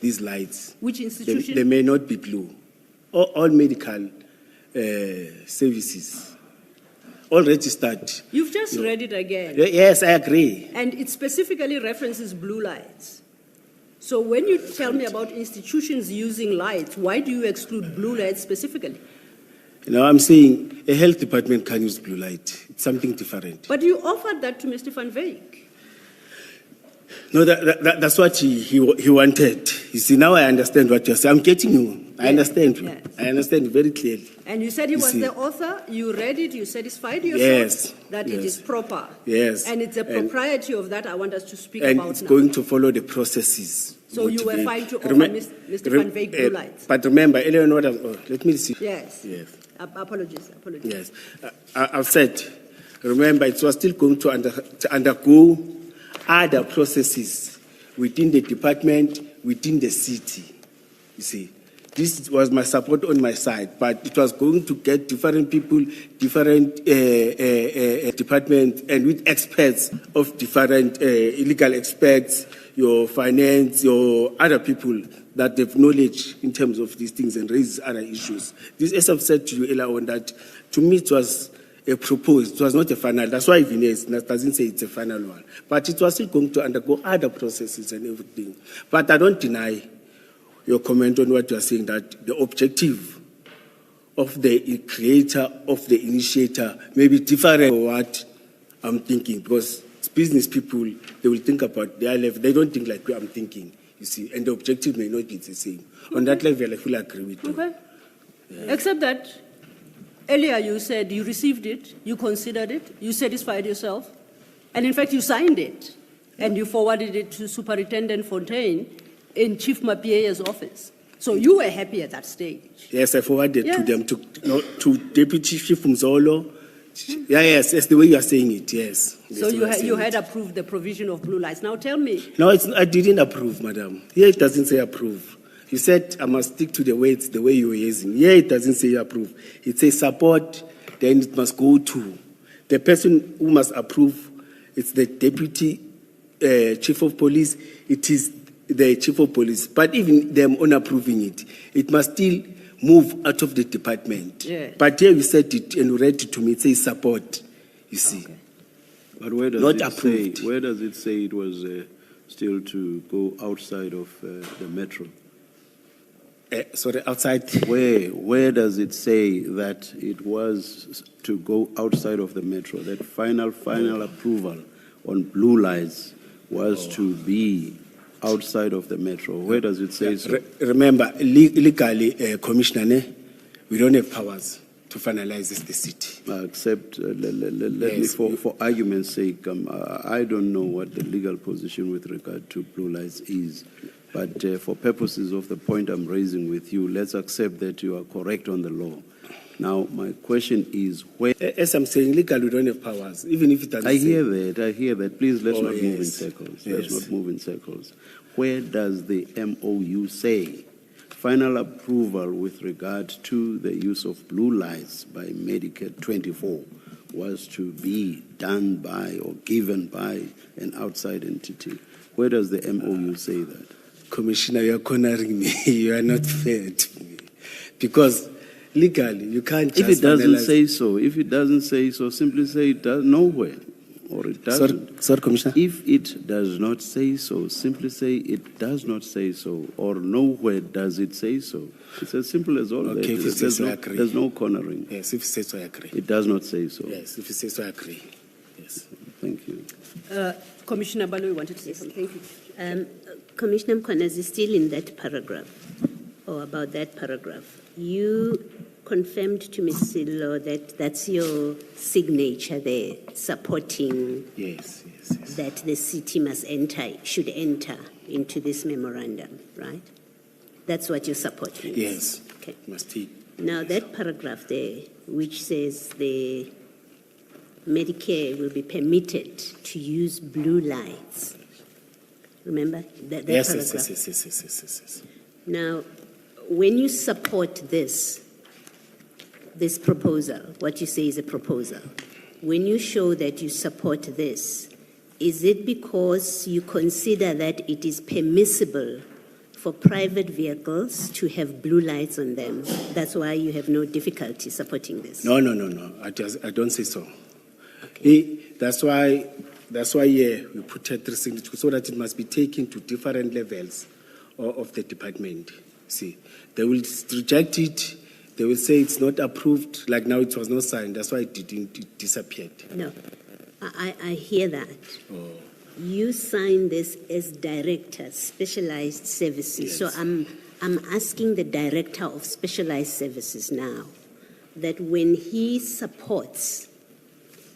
these lights. Which institution? They may not be blue. All medical services. All registered. You've just read it again. Yes, I agree. And it specifically references blue lights. So when you tell me about institutions using lights, why do you exclude blue lights specifically? I'm saying a health department can use blue light. It's something different. But you offered that to Mr. Van Wyk. No, that's what he wanted. You see, now I understand what you're saying. I'm getting you. I understand you. Yes. I understand very clearly. And you said he was the author. You read it. You satisfied yourself that it is proper. Yes. And it's the propriety of that I want us to speak and about it's now. going to follow the processes. So you were fine to offer Mr. Van Wyk blue lights. But remember, earlier let me see. Yes. Yes. Apologies. Yes. I've said, remember, it was still going to undergo other processes within the department, within the city. You see, this was my support on my side, but it was going to get different people, different departments, and with experts of different legal experts, your finance, your other people that have knowledge in terms of these things and raise other issues. This, as I've said to you earlier on, that to me it was a proposed, it was not a final. That's why Vinay doesn't say it's a final one. But it was still going to undergo other processes and everything. But I don't deny your comment on what you are saying, that the objective of the creator, of the initiator, may be different from what I'm thinking, because business people, they will think about their level. They don't think like I'm thinking, you see, and the objective may not be the same. On that level, I fully agree with you. Okay. Yeah. Except that earlier you said you received it, you considered it, you satisfied yourself, and in fact you signed it, and you forwarded it to Superintendent Fontaine in Chief Mapie's office. So you were happy at that stage. Yes, I forwarded to them, to Deputy Chief Mzolo. Yes, that's the way you are saying it, yes. So you had approved the provision of blue lights. Now tell me. No, I didn't approve, madam. Here it doesn't say approve. You said I must stick to the words the way you were using. Here it doesn't say approve. It says support, then it must go to. The person who must approve, it's the Deputy Chief of Police. It is the Chief of Police. But even them on approving it, it must still move out of the department. Yeah. But here you said it and you read it to me. It says support, you see. Okay. But where does Not it approved. say? Where does it say it was still to go outside of the metro? Sorry, outside. Where does it say that it was to go outside of the metro? That final approval on blue lights was to be outside of the metro. Where does it say so? Remember, legally, Commissioner, we don't have powers to finalize the city. Except, let me, for argument's sake, I don't know what the legal position with regard to blue lights is. But for purposes of the point I'm raising with you, let's accept that you are correct on the law. Now, my question is, where... As I'm saying, legally, we don't have powers, even if it doesn't I hear that. Please, let's not move in yes. circles. Yes. Let's not move in circles. Where does the MOU say final approval with regard to the use of blue lights by Medicare 24 was to be done by or given by an outside entity? Where does the MOU say that? Commissioner, you are cornering me. You are not fair to me. Because legally, you can't just... If it doesn't say so, simply say it does nowhere. Or it doesn't. Sorry, Commissioner. If it does not say so, simply say it does not say so, or nowhere does it say so. It's as simple as all that. Okay, if you say so, I agree. There's no cornering. Yes, if you say so, I agree. It does not say so. Yes, if you say so, I agree. Yes. Thank you. Commissioner Balu wanted to say something. Thank you. Commissioner Mkhwanazi, still in that paragraph, or about that paragraph, you confirmed to Ms. Silo that that's your signature there, supporting... Yes, yes. that the city should enter into this memorandum, right? That's what your support means? Yes. Okay. Must he? Now, that paragraph there, which says the Medicare will be permitted to use blue lights. Remember that Yes, paragraph? yes. Now, when you support this proposal, what you say is a proposal, when you show that you support this, is it because you consider that it is permissible for private vehicles to have blue lights on them? That's why you have no difficulty supporting this? No. I don't say so. Okay. That's why we put a 3 signature so that it must be taken to different levels of the department. See, they will reject it. They will say it's not approved. Like now, it was not signed. That's why it disappeared. No, I hear that. Oh. You signed this as director, specialized services. Yes. So I'm asking the director of specialized services now that when he supports,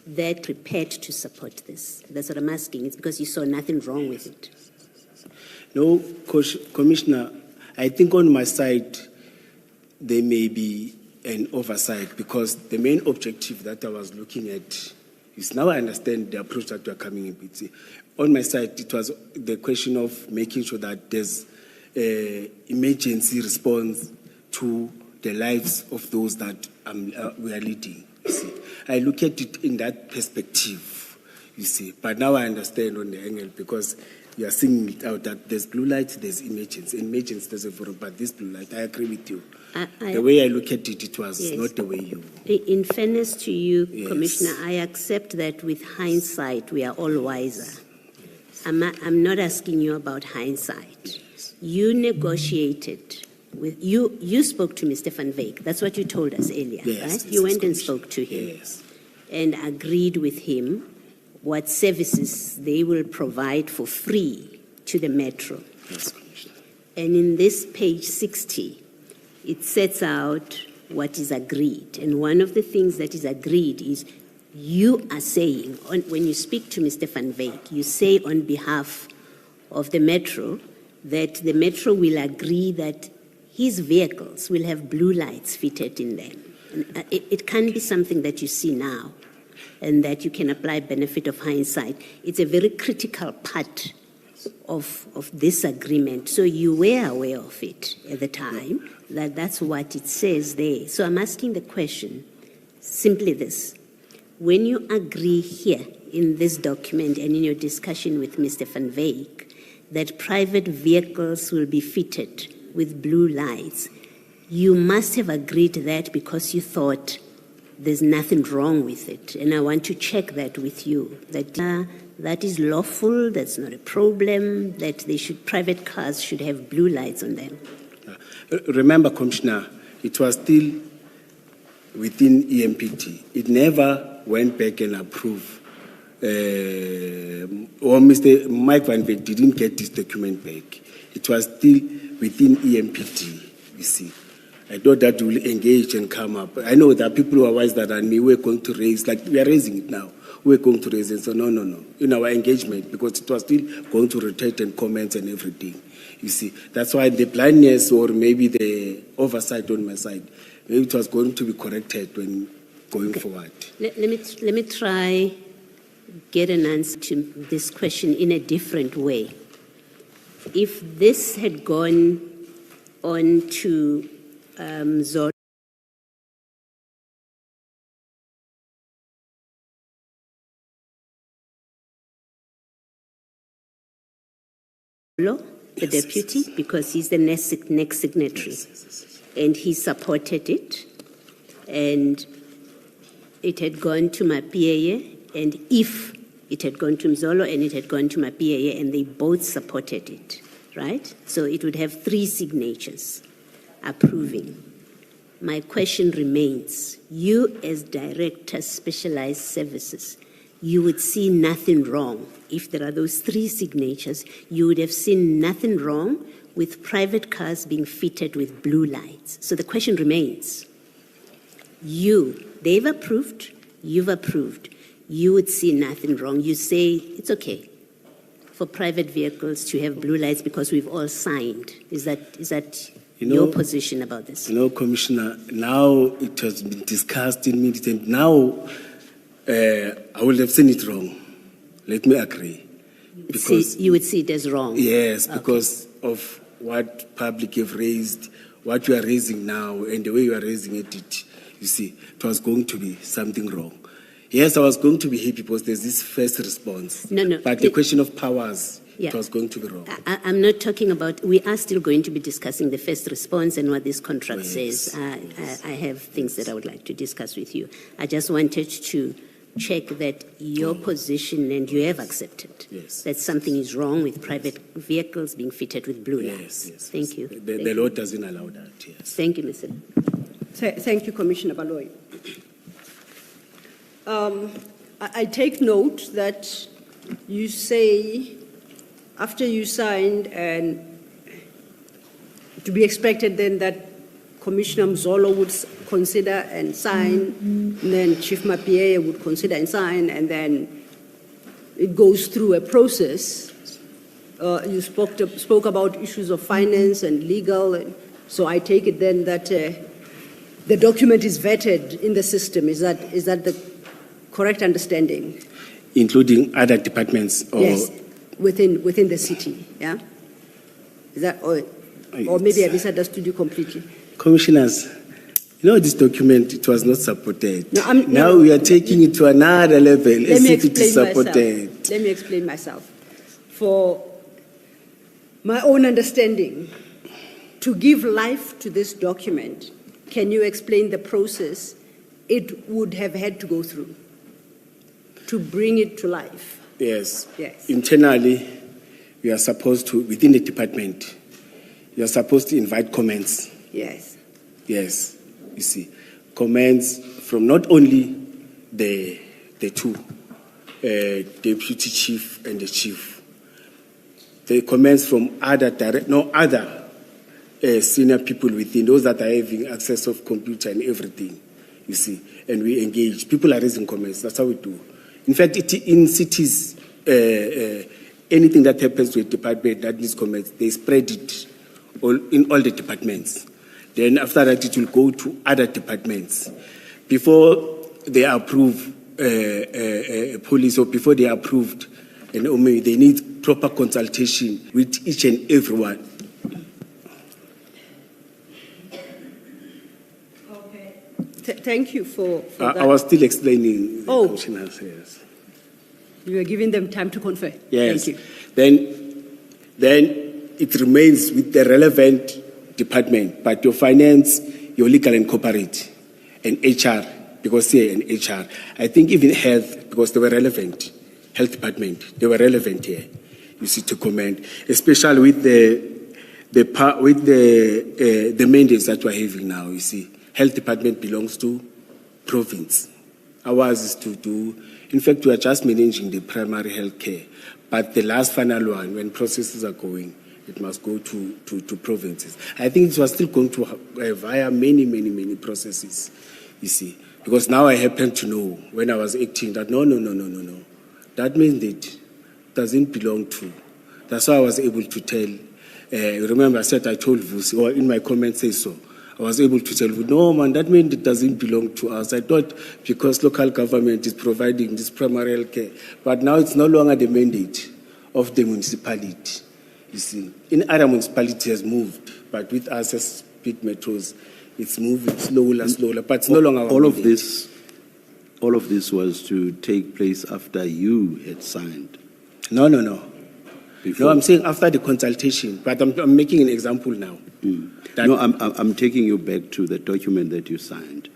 they're prepared to support this. That's what I'm asking. It's because you saw nothing wrong with it. No, Commissioner, I think on my side, there may be an oversight because the main objective that I was looking at is now I understand the approach that we are coming in with. On my side, it was the question of making sure that there's emergency response to the lives of those that we are leading. You see, I look at it in that perspective, you see. But now I understand on the angle because you are singing it out that there's blue light, there's emergency. Emergency, there's a forum, but this blue light, I agree with you. The way I look at it, it was Yes. not the way you. In fairness to you, Yes. Commissioner, I accept that with hindsight, we are all wiser. I'm not asking you about hindsight. You negotiated with, you spoke to Mr. Van Wyk. That's what you told us earlier, Yes, right? You went and Commissioner. spoke to him Yes. and agreed with him what services they will provide for free to the metro. Yes, Commissioner. And in this page 60, it sets out what is agreed. And one of the things that is agreed is you are saying, when you speak to Mr. Van Wyk, you say on behalf of the metro that the metro will agree that his vehicles will have blue lights fitted in them. And it can't be something that you see now and that you can apply benefit of hindsight. It's a very critical part of this agreement. So you were aware of it at the time, that's what it says there. So I'm asking the question, simply this. When you agree here in this document and in your discussion with Mr. Van Wyk that private vehicles will be fitted with blue lights, you must have agreed that because you thought there's nothing wrong with it. And I want to check that with you, that that is lawful, that's not a problem, that private cars should have blue lights on them. Remember, Commissioner, it was still within EMPT. It never went back and approved. Or Mr. Mike Van Wyk didn't get this document back. It was still within EMPT, you see. I thought that will engage and come up. I know there are people who are wiser than me. We're going to raise, like we are raising it now. We're going to raise it. So no. In our engagement, because it was still going to rotate and comments and everything. You see, that's why the blindness or maybe the oversight on my side, maybe it was going to be corrected when going forward. Let me try get an answer to this question in a different way. If this had gone on to Zolo, the deputy, because he's the next signatory, and he supported it, and it had gone to my PAA, and if it had gone to Mzolo and it had gone to my PAA, and they both supported it, right? So it would have 3 signatures approving. My question remains, you as Director Specialized Services, you would see nothing wrong. If there are those 3 signatures, you would have seen nothing wrong with private cars being fitted with blue lights. So the question remains, they've approved, you've approved. you would see nothing wrong. You say it's okay for private vehicles to have blue lights because we've all signed. Is that your position about this? Commissioner, now it has been discussed in meetings, and now I would have seen it wrong. Let me agree. Because you would see it as wrong? Yes, Okay. because of what public have raised, what you are raising now, and the way you are raising it, you see, it was going to be something wrong. Yes, I was going to be happy because there's this first response. No. But the question of powers, Yeah. it was going to be wrong. I'm not talking about, we are still going to be discussing the first response and what this contract says. I have things that I would like to discuss with you. I just wanted to check that your position, and you have accepted, Yes. that something is wrong with private vehicles being fitted with blue lights. Yes. Thank you. The law doesn't allow that, yes. Thank you, Mr. Thank you, Commissioner Baloyi. I take note that you say after you signed, and to be expected then that Commissioner Mzolo would consider and sign, and then Chief Mapie would consider and sign, and then it goes through a process. You spoke about issues of finance and legal, and so I take it then that the document is vetted in the system. Is that the correct understanding? Including other departments? Or Yes, within the city, yeah? Is that, or maybe I misunderstood you completely. Commissioners, this document, it was not supported. No, now we are taking it to another level. Let me explain supported. Let me explain myself. For my own understanding, to give life to this document, can you explain the process it would have had to go through to bring it to life? Yes. Yes. Internally, we are supposed to, within the department, you are supposed to invite comments. Yes. Yes, you see, comments from not only the two, deputy chief and the chief, the comments from other senior people within, those that are having access of computer and everything, you see, and we engage. People are raising comments. That's how we do. In fact, in cities, anything that happens to a department that needs comments, they spread it in all the departments. Then after that, it will go to other departments. Before they approve police, or before they are approved, and they need proper consultation with each and everyone. Okay. Thank you for that. I was still explaining. Oh. Commissioners, yes. You are giving them time to confer. Yes. Thank you. Then it remains with the relevant department, but your finance, your legal and corporate, and HR, because here and HR. I think even health, because they were relevant. Health department, they were relevant here. You see, to comment, especially with the mandates that we're having now. You see, health department belongs to province. Ours is to do. In fact, we are just managing the primary health care, but the last final one, when processes are going, it must go to provinces. I think it was still going to via many processes, you see. Because now I happen to know, when I was acting, that no. That mandate doesn't belong to. That's why I was able to tell. Remember, I said I told Vusi, or in my comments say so. I was able to tell Vusi, no, man, that mandate doesn't belong to us. I thought because local government is providing this primary health care, but now it's no longer the mandate of the municipality. You see, in other municipalities has moved, but with us as big metros, it's moving slower, but it's no longer all of this was to take place after you had signed. No. Before. No, I'm saying after the consultation, but I'm making an example now. No, I'm taking you back to the document that you signed.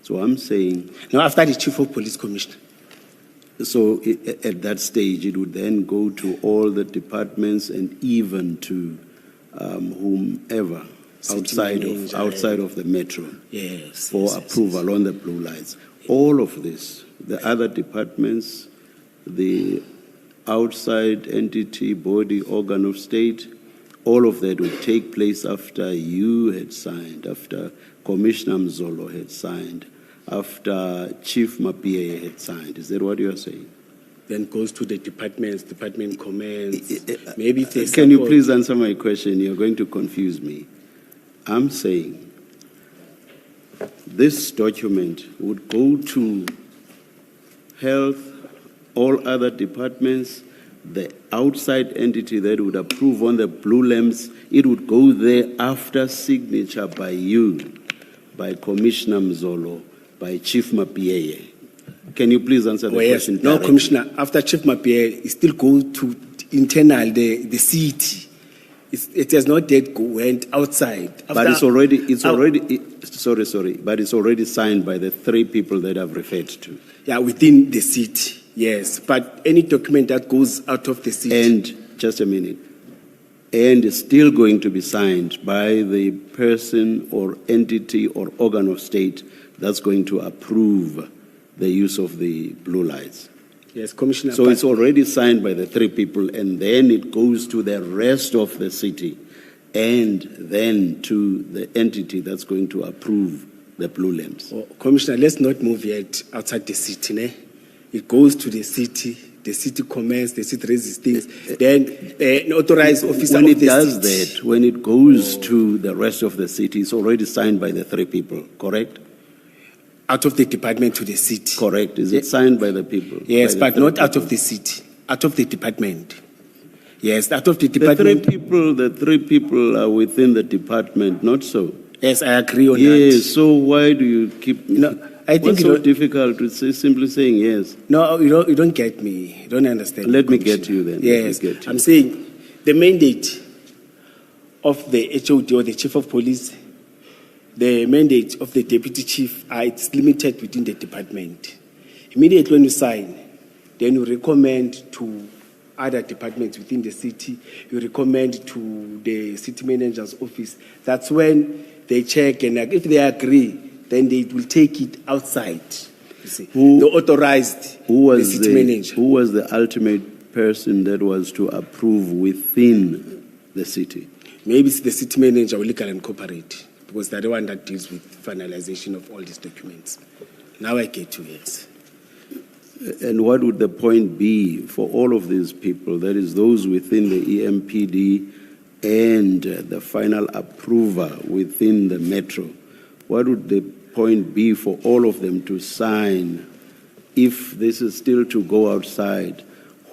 So I'm saying... No, after the Chief of Police Commissioner. So at that stage, it would then go to all the departments and even to whomever outside of the metro, yes, for approval on the blue lights. All of this, the other departments, the outside entity, body, organ of state, all of that would take place after you had signed, after Commissioner Mzolo had signed, after Chief Mapie had signed. Is that what you are saying? Then goes to the departments, department comments. Maybe if they Can you support- please answer my question? You're going to confuse me. I'm saying this document would go to health, all other departments, the outside entity that would approve on the blue lamps, it would go there after signature by you, by Commissioner Mzolo, by Chief Mapie. Can you please answer the Oh, yes. question? No, directly? Commissioner, after Chief Mapie, it still goes to internal, the city. It has not yet went outside. But After- but it's already signed by the three people that I've referred to. Yeah, within the city, yes. But any document that goes out of the city. And, just a minute, and it's still going to be signed by the person or entity or organ of state that's going to approve the use of the blue lights. Yes, Commissioner. So but- it's already signed by the three people, and then it goes to the rest of the city, and then to the entity that's going to approve the blue lamps. Oh, Commissioner, let's not move yet outside the city. Ne? It goes to the city comments, the city raises things, then an authorized officer When of it the does city. that, when it goes to the rest of the city, it's already signed by the three people, correct? Out of the department to the city. Correct. Is it signed by the people? Yes, By the but not three out of people? the city, out of the department. Yes, out of the The department. three people are within the department, not so. Yes, I agree on Yes, that. so why do you keep... No, I think What's you so don't- difficult with simply saying yes? No, you don't get me. You don't understand. Let me Commissioner. get you then. Let me Yes, get you. I'm saying the mandate of the HOD or the chief of police, the mandate of the deputy chief, it's limited within the department. Immediately when you sign, then you recommend to other departments within the city, you recommend to the city manager's office. That's when they check, and if they agree, then they will take it outside. You see, the authorized the city manager. Who was the ultimate person that was to approve within the city? Maybe it's the city manager or legal and corporate, because they're the one that deals with finalization of all these documents. Now I get you, yes. And what would the point be for all of these people, that is those within the EMPD and the final approver within the metro? What would the point be for all of them to sign if this is still to go outside,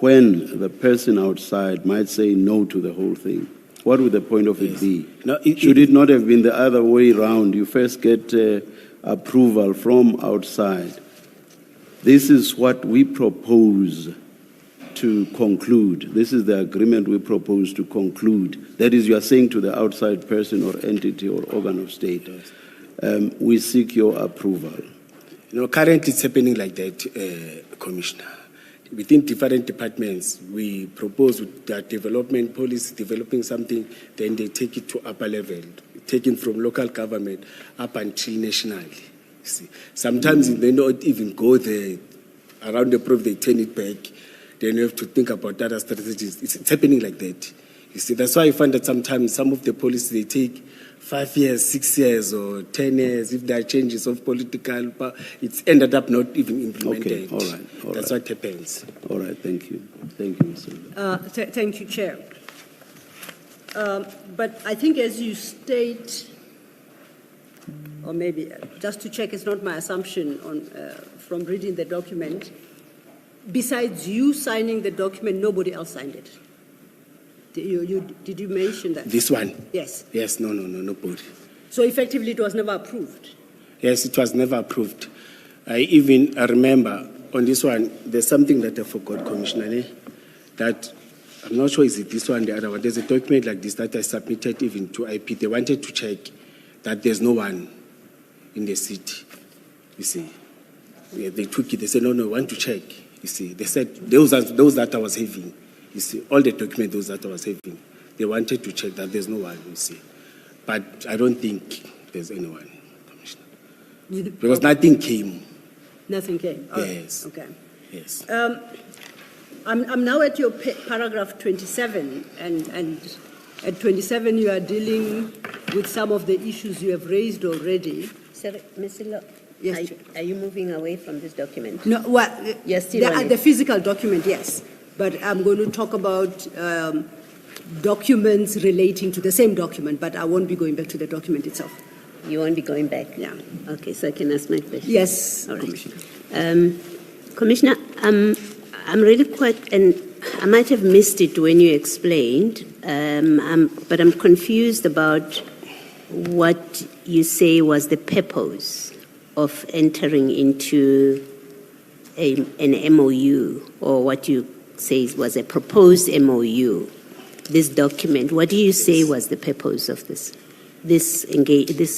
when the person outside might say no to the whole thing? What would the point of it be? No, Should it not have been the other way around? You first get approval from outside. This is what we propose to conclude. This is the agreement we propose to conclude. That is, you are saying to the outside person or entity or organ of state, we seek your approval. You know, currently it's happening like that, Commissioner. Within different departments, we propose with their development policy, developing something, then they take it to upper level, taken from local government up until nationally. You see, sometimes they don't even go there. Around the proof, they turn it back. Then you have to think about other strategies. It's happening like that. You see, that's why I find that sometimes some of the policies, they take 5 years, 6 years, or 10 years. If there are changes of political power, it's ended up not even implemented. Okay, all right, all That's right. what happens. All right, thank you. Thank you, Mr. Thank you, Chair. But I think as you state, or maybe just to check, it's not my assumption from reading the document, besides you signing the document, nobody else signed it. Did you mention that? This one? Yes. Yes, no, nobody. So effectively it was never approved. Yes, it was never approved. I remember on this one, there's something that I forgot, Commissioner, that I'm not sure is it this one or the other one. There's a document like this that I submitted even to IP. They wanted to check that there's no one in the city. You see, yeah, they took it. They said, no, we want to check. You see, they said those that I was having. You see, all the documents those that I was having, they wanted to check that there's no one. You see, but I don't think there's anyone, Commissioner, because nothing came. Nothing came. All right. Yes. Okay. Yes. I'm now at your paragraph 27, and at 27 you are dealing with some of the issues you have raised already. Yes, Chair. Are you moving away from this document? No, well, You're still on it. the physical document, yes. But I'm going to talk about documents relating to the same document, but I won't be going back to the document itself. You won't be going back? Yeah. Okay, so I can ask my question? Yes, All right. Commissioner. Commissioner, I'm really quite, and I might have missed it when you explained, but I'm confused about what you say was the purpose of entering into an MOU, or what you say was a proposed MOU. This document, what do you say was the purpose of this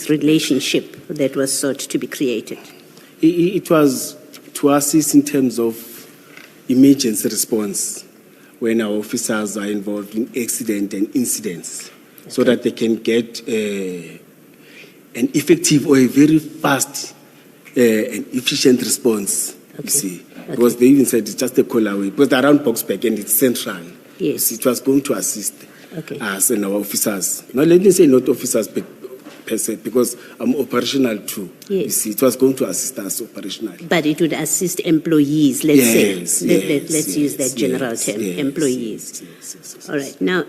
relationship that was sought to be created? It was to assist in terms of emergency response when our officers are involved in accident and incidents, so that they can get an effective or a very fast and efficient response, you see. Because they even said it's just a call away. Because they're around Boxback and it's central. Yes. It was going to assist us and our officers. Now, let me say not officers per se, because I'm operational too. Yes. You see, it was going to assist us operationally. But it would assist employees, let's say. Let's use that general yes, term, yes, employees. Yes. All right. Now,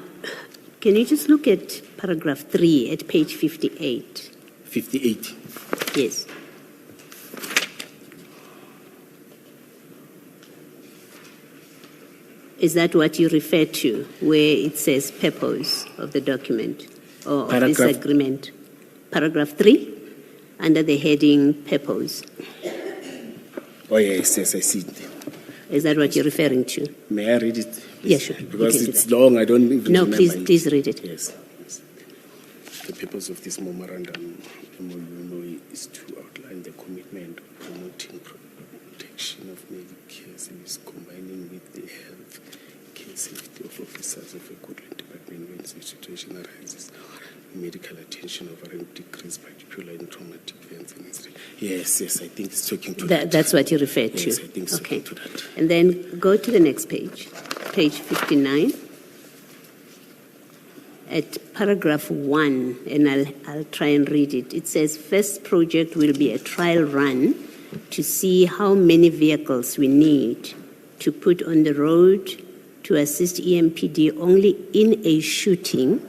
can you just look at paragraph 3 at page 58? 58. Yes. Is that what you refer to, where it says purpose of the document or of this agreement? Paragraph 3, under the heading purpose. Oh, yes, I see it. Is that what you're referring to? May I read it? Yeah, sure. Because it's long, I don't even remember. No, please read it. Yes. The purpose of this memorandum MOU is to outline the commitment of promoting protection of Medicare service, combining with the health care safety of officers of Ekurhuleni Department when such situation arises. Medical attention over decrease, particularly in traumatic events and incidents. Yes, I think it's talking to that. That's what you refer to? Yes, I think it's talking to that. And then go to the next page, page 59. At paragraph 1, and I'll try and read it. It says, first project will be a trial run to see how many vehicles we need to put on the road to assist EMPD only in a shooting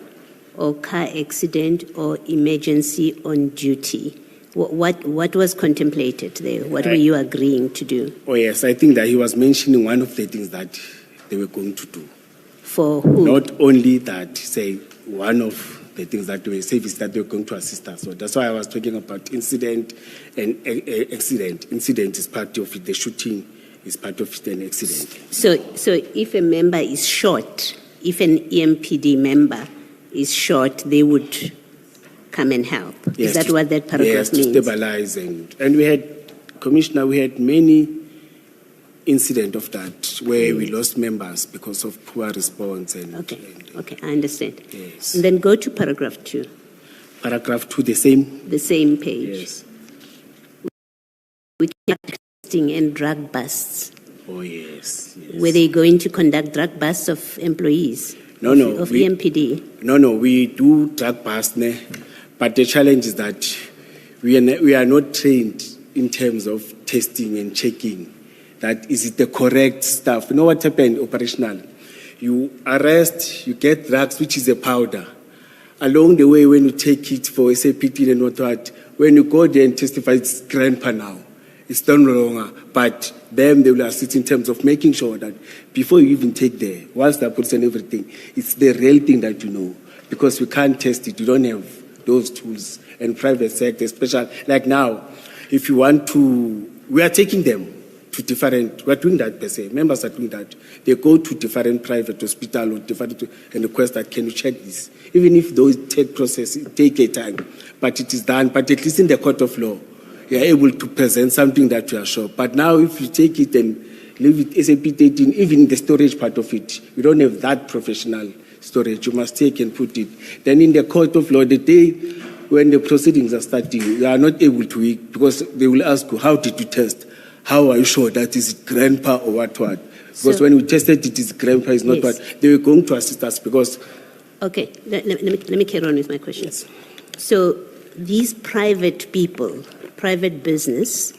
or car accident or emergency on duty. What was contemplated there? What were you agreeing to do? Oh, yes, I think that he was mentioning one of the things that they were going to do. For who? Not only that, say, one of the things that they were saying is that they were going to assist us. So that's why I was talking about incident and accident. Incident is part of it. The shooting is part of it, an accident. So if a member is shot, if an EMPD member is shot, they would come and help. Yes, is that what that paragraph means? Yes, to stabilize. And we had, Commissioner, we had many incidents of that where we lost members because of poor response. Okay, I understand. Yes. And then go to paragraph 2. Paragraph 2, the same? The same page. Yes. We testing and drug busts. Oh, yes. Were they going to conduct drug busts of employees? No, of EMPD? No, we do drug busts, but the challenge is that we are not trained in terms of testing and checking. That is it the correct stuff? You know what happened operational? You arrest, you get drugs, which is a powder. Along the way, when you take it for SAPT and what, when you go there and testify, it's grandpa now. It's done longer, but they will assist in terms of making sure that before you even take there, whilst they're putting everything, it's the real thing that you know. Because we can't test it, you don't have those tools. And private sector, especially like now, if you want to, we are taking them to different, we're doing that per se, members are doing that. They go to different private hospitals or different and request that, can you check this? Even if those take process, take a time, but it is done, but at least in the court of law, you are able to present something that you are sure. But now if you take it and leave it SAP 13, even the storage part of it, you don't have that professional storage. You must take and put it. Then in the court of law, the day when the proceedings are starting, you are not able to, because they will ask you, how did you test? How are you sure that is grandpa or what? Because when we tested it is grandpa, is not what. They were going to assist us because... Okay, let me carry on with my questions. Yes. So these private people private business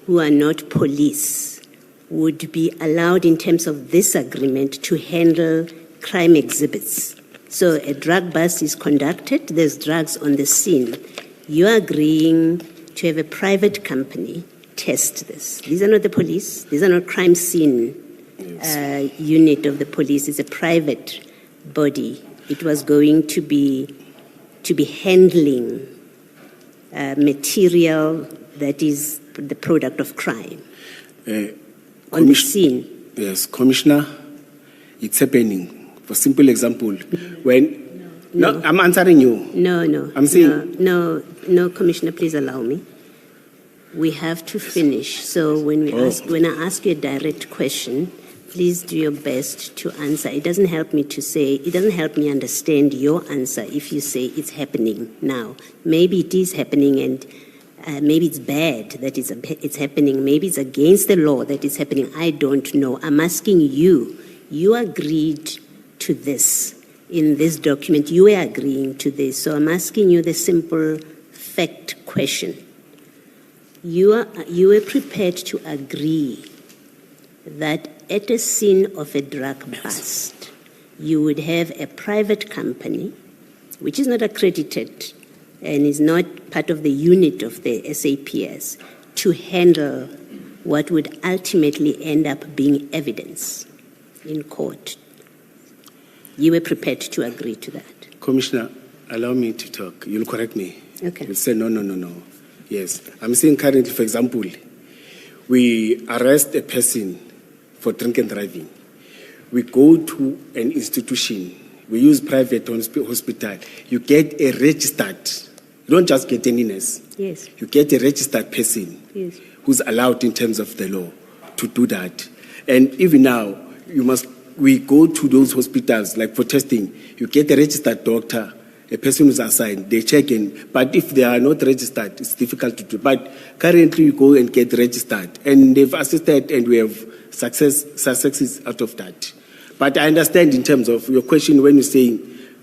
who are not police would be allowed in terms of this agreement to handle crime exhibits. So a drug bust is conducted, there's drugs on the scene. You're agreeing to have a private company test this. These are not the police, these are not crime scene unit of the police, it's a private body. It was going to be handling material that is the product of crime on the scene. Yes, Commissioner, it's happening. For simple example, no, I'm answering you. No. I'm saying no, Commissioner, please allow me. We have to finish. So when I ask you a direct question, please do your best to answer. It doesn't help me understand your answer if you say it's happening now. Maybe it is happening, and maybe it's bad that it's happening. Maybe it's against the law that it's happening. I don't know. I'm asking you. You agreed to this in this document. You were agreeing to this. So I'm asking you the simple fact question. You were prepared to agree that at a scene of a drug bust, you would have a private company, which is not accredited and is not part of the unit of the SAPS, to handle what would ultimately end up being evidence in court. You were prepared to agree to that. Commissioner, allow me to talk. You'll correct me. Okay. You'll say, no. Yes. I'm saying currently, for example, we arrest a person for drink and driving. We go to an institution. We use private hospital. You get a registered. You don't just get any nurse. Yes. You get a registered person who's allowed in terms of the law to do that. And even now, we go to those hospitals, like for testing, you get a registered doctor, a person who's assigned, they check in. But if they are not registered, it's difficult to do. But currently, you go and get registered. And they've assisted, and we have successes out of that. But I understand in terms of your question when you're saying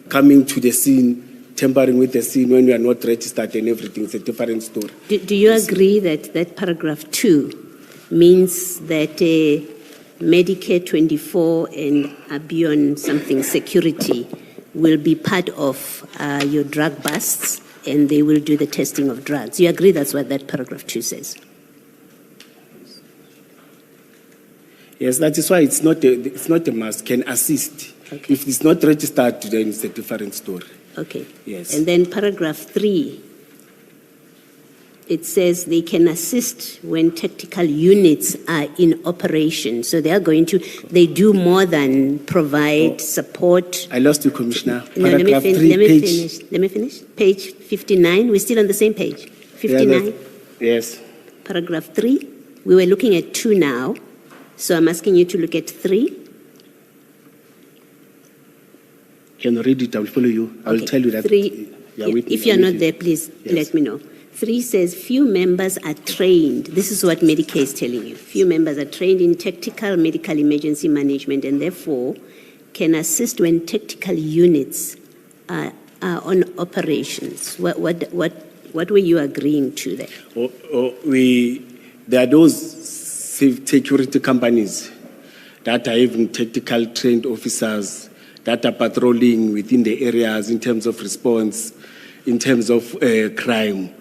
coming to the scene, tampering with the scene when we are not registered and everything, it's a different story. Do you agree that paragraph 2 means that Medicare 24 and Abion something security will be part of your drug busts and they will do the testing of drugs? You agree that's what that paragraph 2 says? Yes, that is why it's not a must, can assist. Okay. If it's not registered, then it's a different story. Okay. Yes. And then paragraph 3, it says they can assist when tactical units are in operation. So they do more than provide support. I lost you, Commissioner. No, let me finish. Page 59. We're still on the same page. 59. Yes. Paragraph 3. We were looking at 2 now. So I'm asking you to look at 3. Can you read it? I will follow you. I will tell you that. 3. If you're not there, please let me know. 3 says few members are trained. This is what Medicare is telling you. Few members are trained in tactical medical emergency management and therefore can assist when tactical units are on operations. What were you agreeing to there? There are those security companies that are having tactical trained officers that are patrolling within the areas in terms of response, in terms of crime.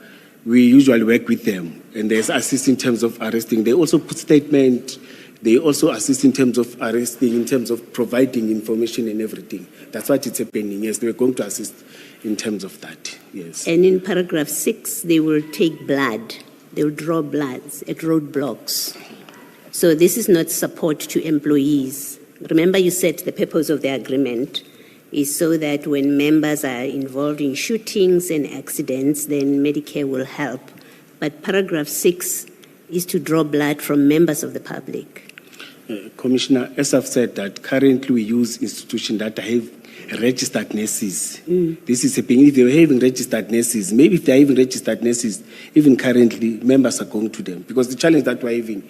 We usually work with them, and they assist in terms of arresting. They also put statement. They also assist in terms of arresting, in terms of providing information and everything. That's what it's happening. Yes, they're going to assist in terms of that. Yes. And in paragraph 6, they will take blood. They will draw bloods at roadblocks. So this is not support to employees. Remember, you said the purpose of the agreement is so that when members are involved in shootings and accidents, then Medicare will help. But paragraph 6 is to draw blood from members of the public. Commissioner, as I've said, that currently we use institutions that have registered nurses. This is happening. If they're having registered nurses, maybe if they're having registered nurses, even currently, members are going to them. Because the challenge that we're having,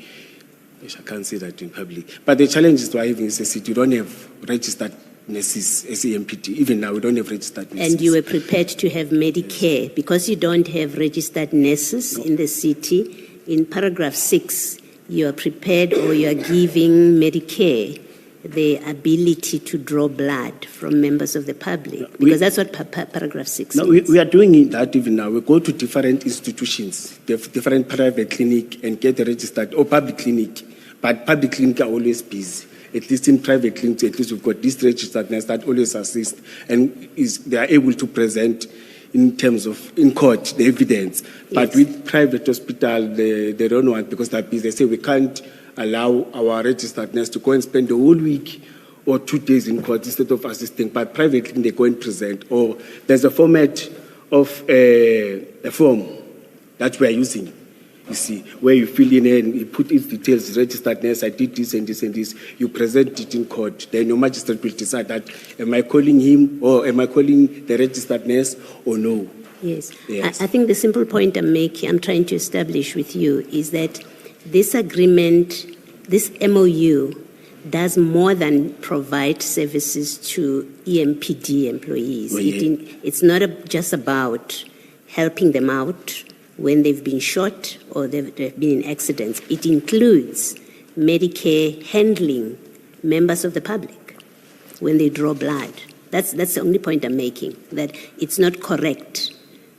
I can't say that in public, but the challenge is we're having is you don't have registered nurses as EMPD. Even now, we don't have registered nurses. And you were prepared to have Medicare because you don't have registered nurses in the city. In paragraph 6, you are prepared or you are giving Medicare the ability to draw blood from members of the public, because that's what paragraph 6 No, says. we are doing that even now. We go to different institutions, different private clinic, and get registered, or public clinic. But public clinic are always busy. At least in private clinics, at least we've got this registered nurse that always assist, and they are able to present in terms of in court the evidence. But Yes. with private hospital, they don't want, because they're busy. They say we can't allow our registered nurse to go and spend the whole week or 2 days in court instead of assisting. But privately, they go and present. Or there's a format of a form that we are using, you see, where you fill in and you put its details, registered nurse, I did this and this and this. You present it in court. Then your magistrate will decide that, am I calling him or am I calling the registered nurse or no? Yes. Yes. I think the simple point I'm trying to establish with you is that this agreement, this MOU, does more than provide services to EMPD employees. Oh, yeah. It's not just about helping them out when they've been shot or they've been in accidents. It includes Medicare handling members of the public when they draw blood. That's the only point I'm making, that it's not correct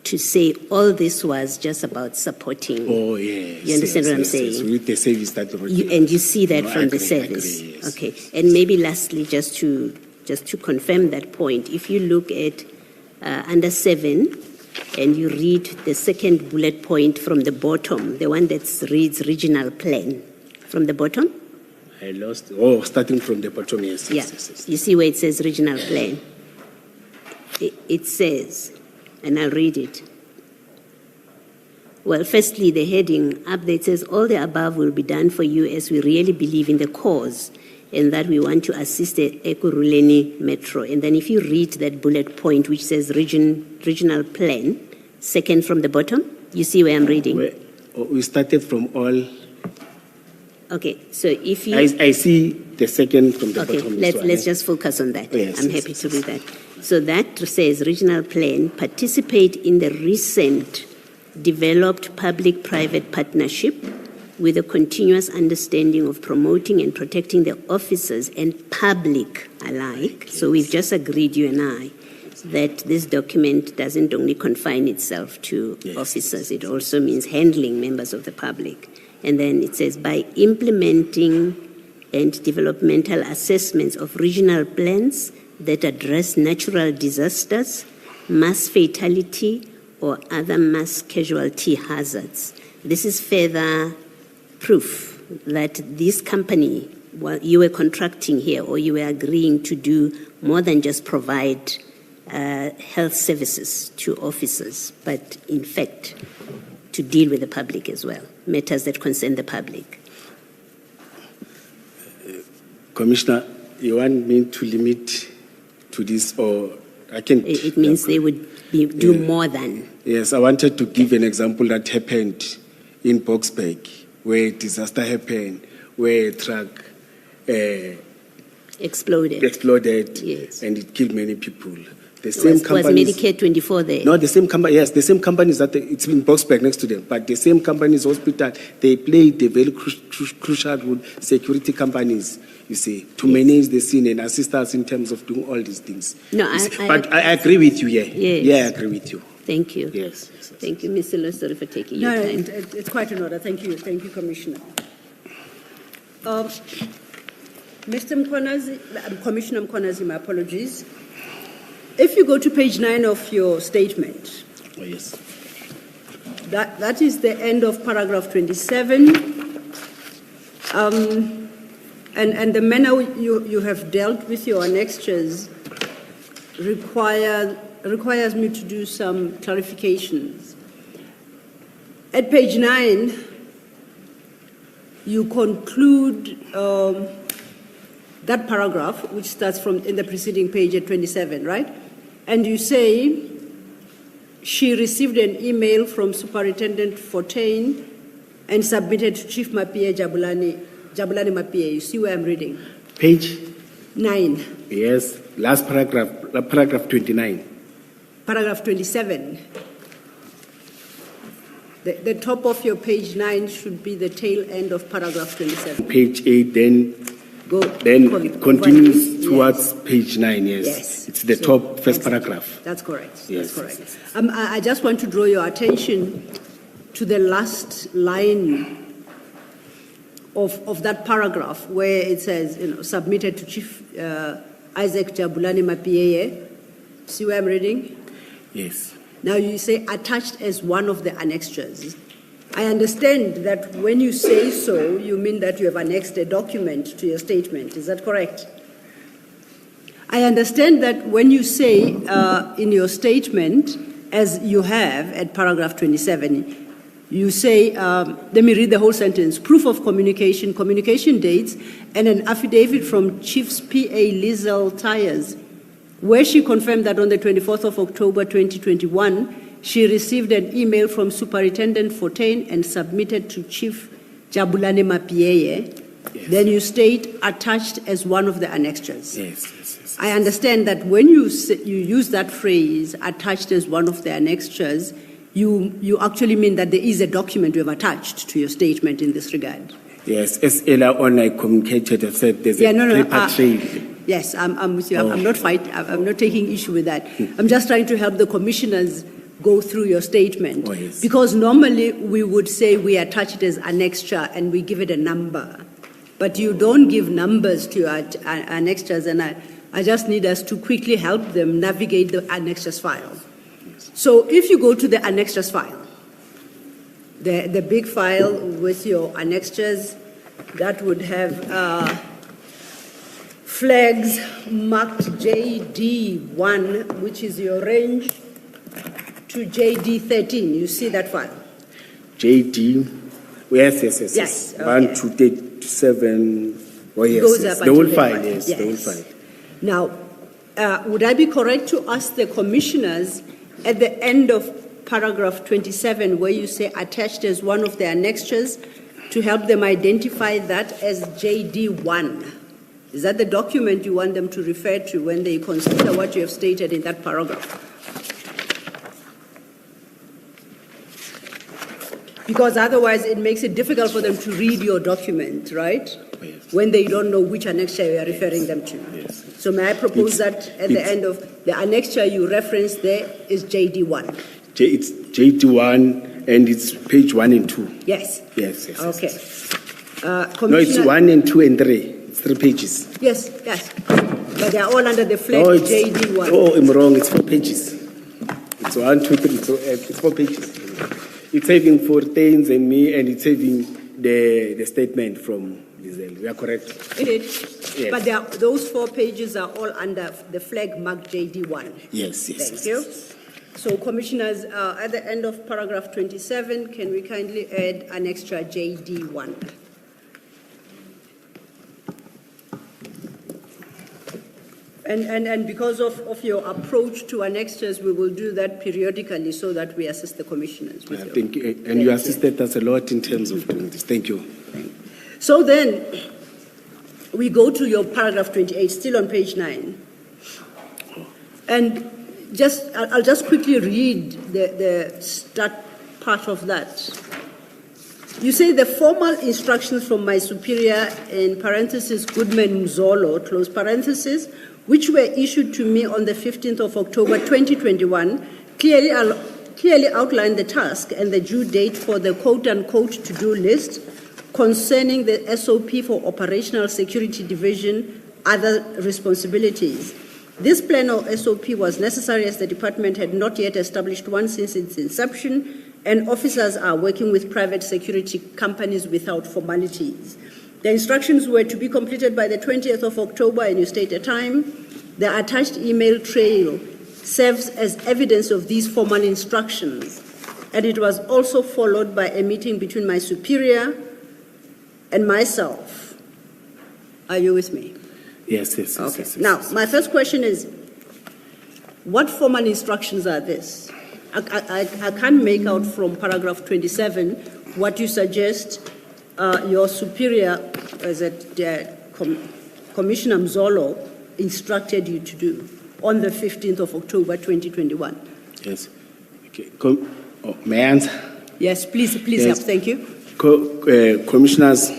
to say all this was just about supporting. Oh, yes. You understand what I'm yes, saying? Yes. With the service that And you see that No, from I the agree, service. yes. Okay. And maybe lastly, just to confirm that point, if you look at under 7 and you read the second bullet point from the bottom, the one that reads regional plan, from the bottom? I lost. Oh, starting from the bottom, yes. Yeah. Yes. You see where it says regional plan? It says, and I'll read it. Well, firstly, the heading up there, it says, all the above will be done for you as we really believe in the cause and that we want to assist the Ekurhuleni Metro. And then if you read that bullet point which says regional plan, second from the bottom, you see where I'm reading? We started from all. Okay, so if you... I see the second from the Okay, bottom. let's just focus on that. Yes, I'm yes, happy yes, to read that. So that says regional plan, participate in the recent developed public-private partnership with a continuous understanding of promoting and protecting the officers and public alike. Yes. So we've just agreed, you and I, that this document doesn't only confine itself to officers, it also means handling members of the public. And then it says, by implementing and developmental assessments of regional plans that address natural disasters, mass fatality, or other mass casualty hazards. This is further proof that this company, while you were contracting here or you were agreeing to do more than just provide health services to officers, but in fact to deal with the public as well, matters that concern the public. Commissioner, you want me to limit to this, or I can... It means they would do more than. Yes, I wanted to give an example that happened in Boksburg, where a disaster happened, where a truck exploded, yes, and it killed many people. The same was Medicare 24 there? No, the same company. Yes, the same companies that it's in Boksburg next to them, but the same companies, hospital, they played a very crucial role. Security companies, you see, to manage the scene and assist us in terms of doing all these things. No, I agree with you. Yeah, yes. Yeah, I agree with you. Thank you. Yes. Thank you, Mr. Lo, sorry for taking your time. It's quite an order. Thank you, Commissioner. Mr. Mkhwanazi, Commissioner Mkhwanazi, my apologies. If you go to page 9 of your statement, Oh, yes. that is the end of paragraph 27, and the manner you have dealt with your annexures requires me to do some clarifications. At page 9, you conclude that paragraph, which starts from in the preceding page at 27, right? And you say, she received an email from Superintendent Fontaine and submitted to Chief Mapie Jabulani Mapie. You see where I'm reading? Page? 9. Yes, last paragraph, paragraph 29. Paragraph 27. The top of your page 9 should be the tail end of paragraph 27. Page 8, then it continues towards page 9, yes. Yes. It's the top first paragraph. That's correct. Yes. That's correct. I just want to draw your attention to the last line of that paragraph where it says, submitted to Chief Isaac Jabulani Mapiyeye. See where I'm reading? Yes. Now you say attached as one of the annexures. I understand that when you say so, you mean that you have annexed a document to your statement. Is that correct? I understand that when you say in your statement, as you have at paragraph 27, you say, let me read the whole sentence, proof of communication, communication dates, and an affidavit from Chief's PA Lizel Tyers, where she confirmed that on the 24th of October 2021, she received an email from Superintendent Fontaine and submitted to Chief Jabulani Mapiyeye. Yes. Then you state attached as one of the annexures. Yes. I understand that when you use that phrase, attached as one of the annexures, you actually mean that there is a document you have attached to your statement in this regard. Yes, as earlier on I communicated, I said there's a paper trail. Yes, I'm with you. I'm not taking issue with that. I'm just trying to help the commissioners go through your statement. Oh, yes. Because normally we would say we attach it as annexure and we give it a number. But you don't give numbers to your annexures, and I just need us to quickly help them navigate the annexures file. So if you go to the annexures file, the big file with your annexures, that would have flags marked JD1, which is your range, to JD13. You see that file? JD, yes. Okay. 1 to 37. Oh, yes. Goes up The whole until file, the yes, the whole file. Now, would I be correct to ask the commissioners at the end of paragraph 27, where you say attached as one of the annexures, to help them identify that as JD1? Is that the document you want them to refer to when they consider what you have stated in that paragraph? Because otherwise it makes it difficult for them to read your document, right? Yes. When they don't know which annexure you are referring them to. Yes. So may I propose that at the end of the annexure you reference there is JD1? It's JD1 and it's page 1 and 2. Yes. Yes. Okay. No, it's 1 and 2 and 3. It's 3 pages. Yes. But they are all under the flag JD1. Oh, I'm wrong. It's 4 pages. It's 1, 2, 3. So it's 4 pages. It's having Fontaines and me, and it's having the statement from Lizel. We are correct. It is. Yes. But those 4 pages are all under the flag marked JD1. Yes. Thank you. So, commissioners, at the end of paragraph 27, can we kindly add an extra JD1? And because of your approach to annexures, we will do that periodically so that we assist the commissioners. Thank you. And you assisted us a lot in terms of doing this. Thank you. So then, we go to your paragraph 28, still on page 9. And I'll just quickly read the start part of that. You say the formal instructions from my superior, in parentheses, Goodman Mzolo, close parentheses, which were issued to me on the 15th of October 2021, clearly outline the task and the due date for the quote-unquote to-do list concerning the SOP for Operational Security Division, other responsibilities. This plan or SOP was necessary as the department had not yet established one since its inception, and officers are working with private security companies without formalities. The instructions were to be completed by the 20th of October, and you state a time. The attached email trail serves as evidence of these formal instructions, and it was also followed by a meeting between my superior and myself. Are you with me? Yes. Okay. Yes. Now, my first question is, what formal instructions are this? I can't make out from paragraph 27 what you suggest your superior, Commissioner Mzolo instructed you to do on the 15th of October 2021. Yes. Okay. May I answer? Yes, please Yes. help. Thank you. Commissioners,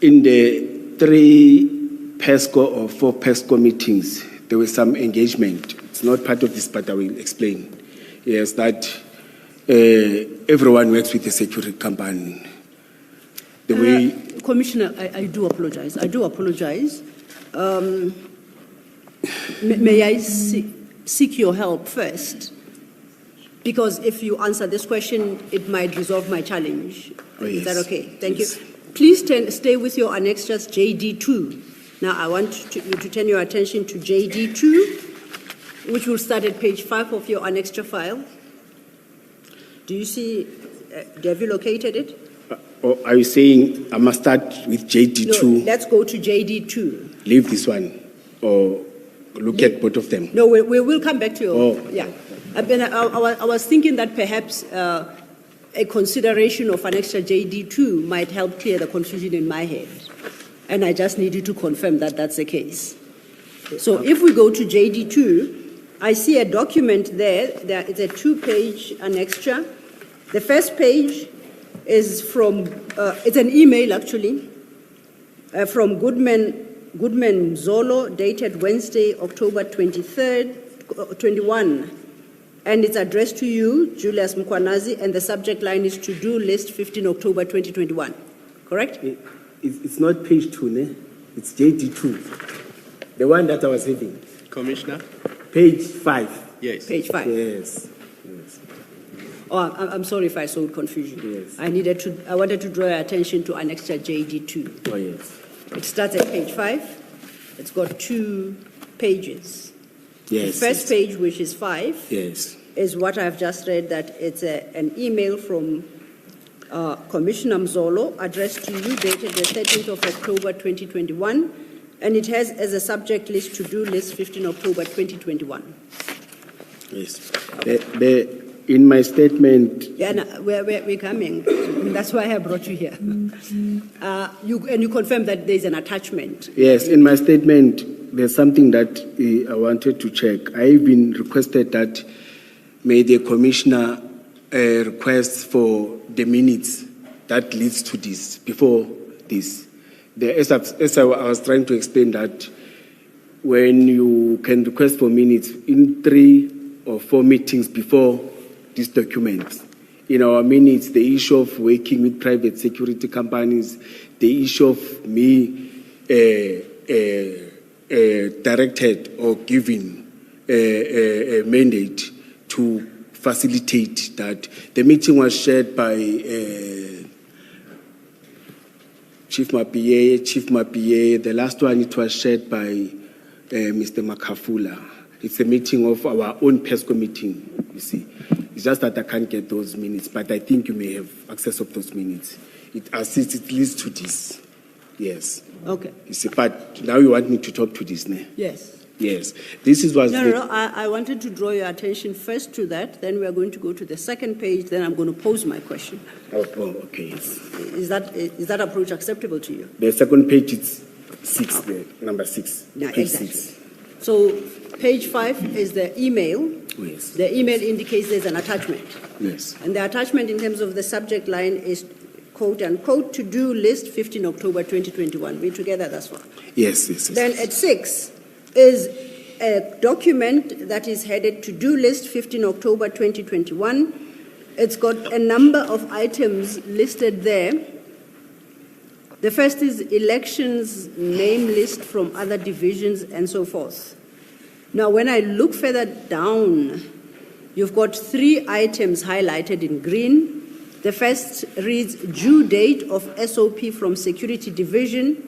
in the 3 PESCO or 4 PESCO meetings, there was some engagement. It's not part of this, but I will explain. Yes, that everyone works with a security company. The way Commissioner, I do apologize. May I seek your help first? Because if you answer this question, it might resolve my challenge. Oh, Is that yes. okay? Thank Yes. you. Please stay with your annexures JD2. Now, I want you to turn your attention to JD2, which will start at page 5 of your annexure file. Do you see, have you located it? or are you saying I must start with JD2, No, let's go to JD2. leave this one, or look at both of them? No, we will come back to you. Oh. Yeah. I was thinking that perhaps a consideration of annexure JD2 might help clear the confusion in my head. And I just need you to confirm that that's the case. So if we go to JD2, I see a document there. It's a 2-page annexure. The first page is from, it's an email actually, from Goodman Mzolo, dated Wednesday, October 23rd, 21. And it's addressed to you, Julius Mkhwanazi, and the subject line is to-do list 15 October 2021. Correct? It's not page 2, ne? It's JD2. The one that I was having. Commissioner? Page 5. Yes. Page 5. Yes. Oh, I'm sorry if I showed confusion. Yes. I wanted to draw your attention to annexure JD2. Oh, yes. It starts at page 5. It's got 2 pages. Yes. The first page, which is 5, Yes. is what I've just read, that it's an email from Commissioner Mzolo addressed to you, dated the 13th of October 2021, and it has as a subject list to-do list 15 October 2021. Yes. In my statement, Yeah, no, we're coming. That's why I brought you here. You confirm that there's an attachment. yes, in my statement, there's something that I wanted to check. I even requested that may the commissioner request for the minutes that leads to this, before this. As I was trying to explain that when you can request for minutes in 3 or 4 meetings before this document, in our minutes, the issue of working with private security companies, the issue of me directed or given a mandate to facilitate that. The meeting was shared by Chief Mapie. The last one, it was shared by Mr. Makafula. It's a meeting of our own PESCO meeting, you see. It's just that I can't get those minutes, but I think you may have access of those minutes. It assists, it leads to this. Yes. Okay. You see, but now you want me to talk to this, ne? Yes. Yes. This is what... No. I wanted to draw your attention first to that. Then we are going to go to the second page. Then I'm going to pose my question. Oh, okay. Yes. Is that approach acceptable to you? The second page is 6, there, number 6. Yeah, page exactly. 6. So page 5 is the email. Oh, yes. The email indicates there's an attachment. Yes. And the attachment in terms of the subject line is quote unquote to-do list 15 October 2021. We're together thus far. Yes. Then at 6 is a document that is headed to-do list 15 October 2021. It's got a number of items listed there. The first is elections name list from other divisions and so forth. Now, when I look further down, you've got 3 items highlighted in green. The first reads due date of SOP from Security Division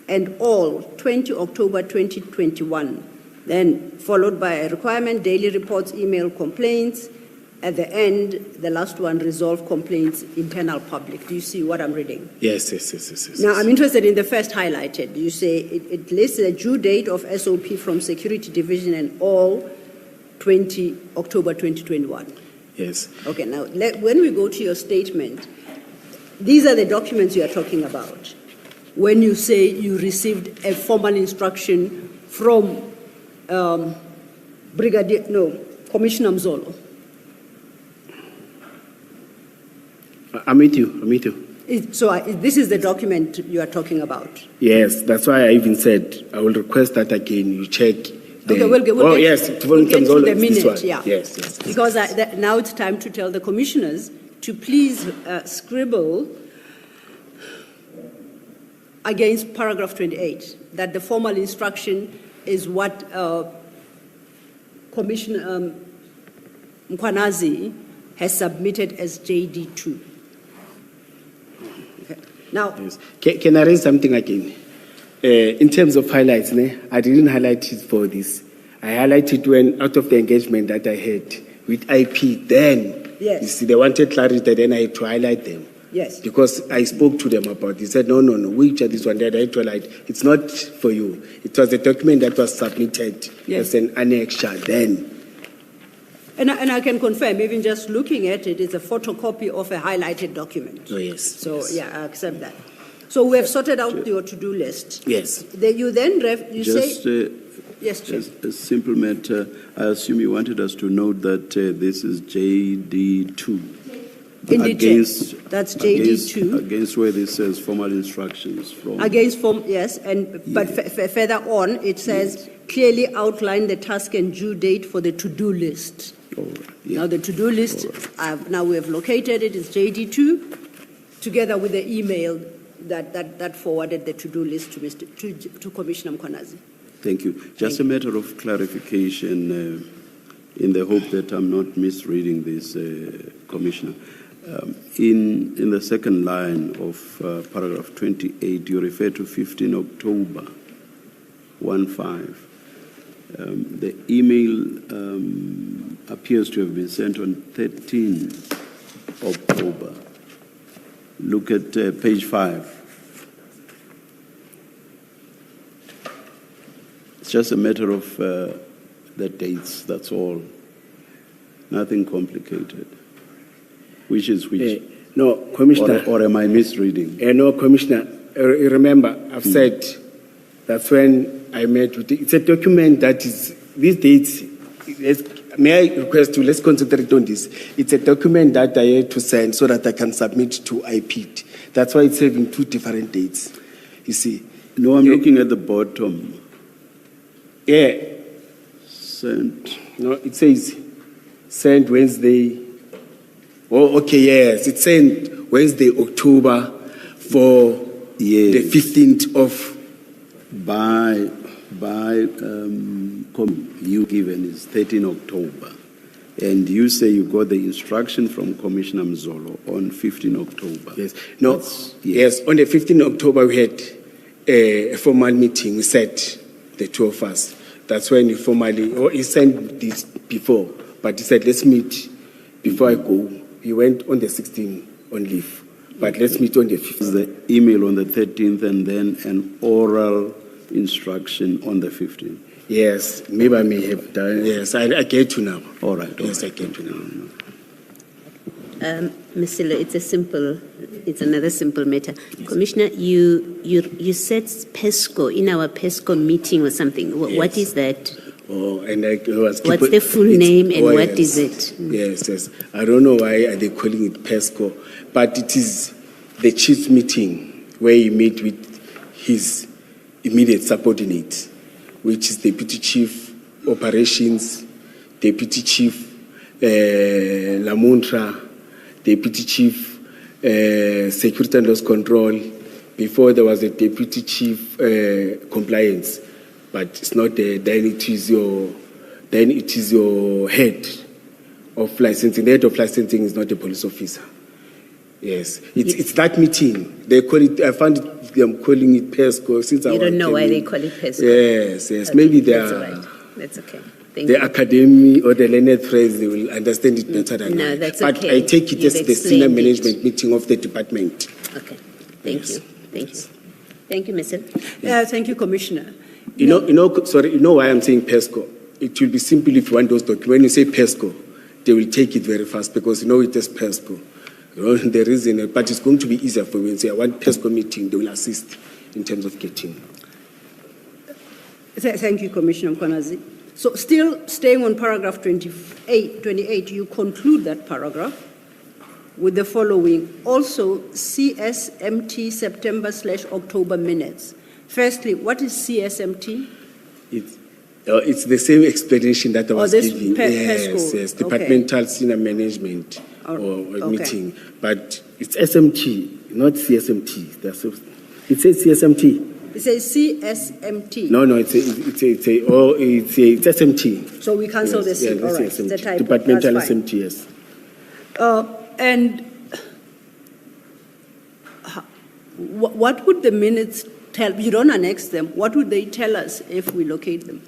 and all 20 October 2021. Then followed by a requirement, daily reports, email complaints. At the end, the last one, resolve complaints, internal public. Do you see what I'm reading? Yes. Now, I'm interested in the first highlighted. You say it lists the due date of SOP from Security Division and all 20 October 2021. Yes. Okay, now, when we go to your statement, these are the documents you are talking about. when you say you received a formal instruction from Commissioner Mzolo? I'm with you. This is the document you are talking about? Yes, that's why I even said I will request that again you check. We'll get to the minute, yeah. Yes. Because now it's time to tell the commissioners to please scribble against paragraph 28, that the formal instruction is what Commissioner Mkhwanazi has submitted as JD2. Okay. Now, yes. Can I raise something again? In terms of highlights, I didn't highlight it for this. I highlighted when out of the engagement that I had with IP, then yes. You see, they wanted clarity, then I had to highlight them. Yes. Because I spoke to them about it. They said, no, which are this one that I had to highlight? It's not for you. It was a document that was submitted yes. as an annexure then. And I can confirm, even just looking at it, it's a photocopy of a highlighted document. Oh, yes. So, yes. yeah, I accept that. So we have sorted out your to-do list. Yes. You then, Just, say... Yes, Chair. Just a simple matter. I assume you wanted us to note that this is JD2. Indeed, against, that's JD2. Against where this says formal instructions from. Against yes, but further on it says yes. Clearly outline the task and due date for the to-do list. Right. Yeah. Now the to-do list, right. Now we have located it, it's JD2, together with the email that forwarded the to-do list to Commissioner Mkhwanazi. Thank you. Just a matter of clarification, in the hope that I'm not misreading this, Commissioner. In the second line of paragraph 28, you refer to 15 October 15. The email appears to have been sent on 13 October. Look at page 5. It's just a matter of the dates, that's all. Nothing complicated. Which is which? No, Commissioner. Or am I misreading? No, Commissioner. Remember, I've said that's when I met with it's a document that is, these dates, may I request let's concentrate on this. It's a document that I had to send so that I can submit to IPT. That's why it's having 2 different dates, you see. No, I'm looking at the bottom. Yeah. Sent. No, it says sent Wednesday. Oh, okay, yes. It's sent Wednesday, October for the 15th of... you given is 13 October. And you say you got the instruction from Commissioner Mzolo on 15 October. Yes. No, yes. On the 15th October, we had a formal meeting. We said, the 2 of us. That's when he he sent this before, but he said, let's meet before I go. He went on the 16th on leave, but let's meet on the 15th. The email on the 13th and then an oral instruction on the 15th. Yes, maybe I may have done. Yes, I get to now. All right. Yes, I get to now. Mr. Lo, it's another simple matter. Yes. Commissioner, you said PESCO in our PESCO meeting or something. Yes. What is that? Oh, and what's the full name and what is it? Yes. I don't know why are they calling it PESCO, but it is the chief's meeting where he meet with his immediate subordinates, which is Deputy Chief Operations, Deputy Chief Lamuntra, Deputy Chief Security and Loss Control. Before there was a Deputy Chief Compliance, but it's not there. Then it is your head of licensing. The head of licensing is not a police officer. Yes, it's that meeting. They call it. I found them calling it PESCO since you don't know why they call it PESCO. Yes. Okay, Maybe they that's are. All right. That's okay. The academy or the learned friends, they will understand it better than no, I. That's but okay. I take it as the senior management meeting of the department. Okay. Thank you. Thank you, Mr. Thank you, Commissioner. You know why I'm saying PESCO? It will be simple if you want those documents. When you say PESCO, they will take it very fast because it is PESCO. The reason, but it's going to be easier for you when you say, I want PESCO meeting, they will assist. in terms of getting. Thank you, Commissioner Mkhwanazi. So still staying on paragraph 28, you conclude that paragraph with the following. Also, CSMT September/October minutes. Firstly, what is CSMT? It's the same explanation that I was giving. Yes, yes, departmental senior management meeting. But it's SMT, not CSMT. It says CSMT. It says CSMT. No, it's SMT. So we cancel yes, this. Yeah, all right, SMT. the type. Departmental SMT, yes. And what would the minutes tell? You don't annex them. What would they tell us if we locate them?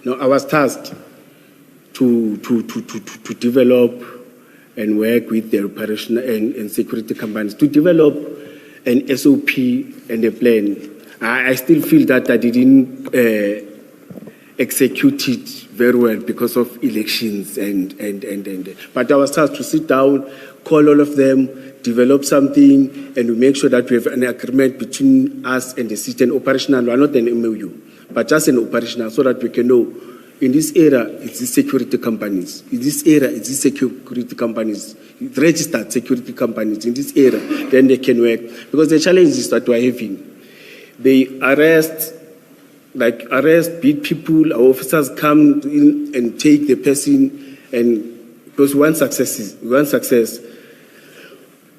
No, I was tasked to develop and work with the operational and security companies to develop an SOP and a plan. I still feel that I didn't execute it very well because of elections but I was tasked to sit down, call all of them, develop something, and we make sure that we have an agreement between us and the city, an operational, not an MOU, but just an operational, so that we can know in this area it's the security companies, in this area it's the security companies, registered security companies in this area, then they can work. Because the challenges that we're having, they arrest, beat people, our officers come in and take the person, and because one success,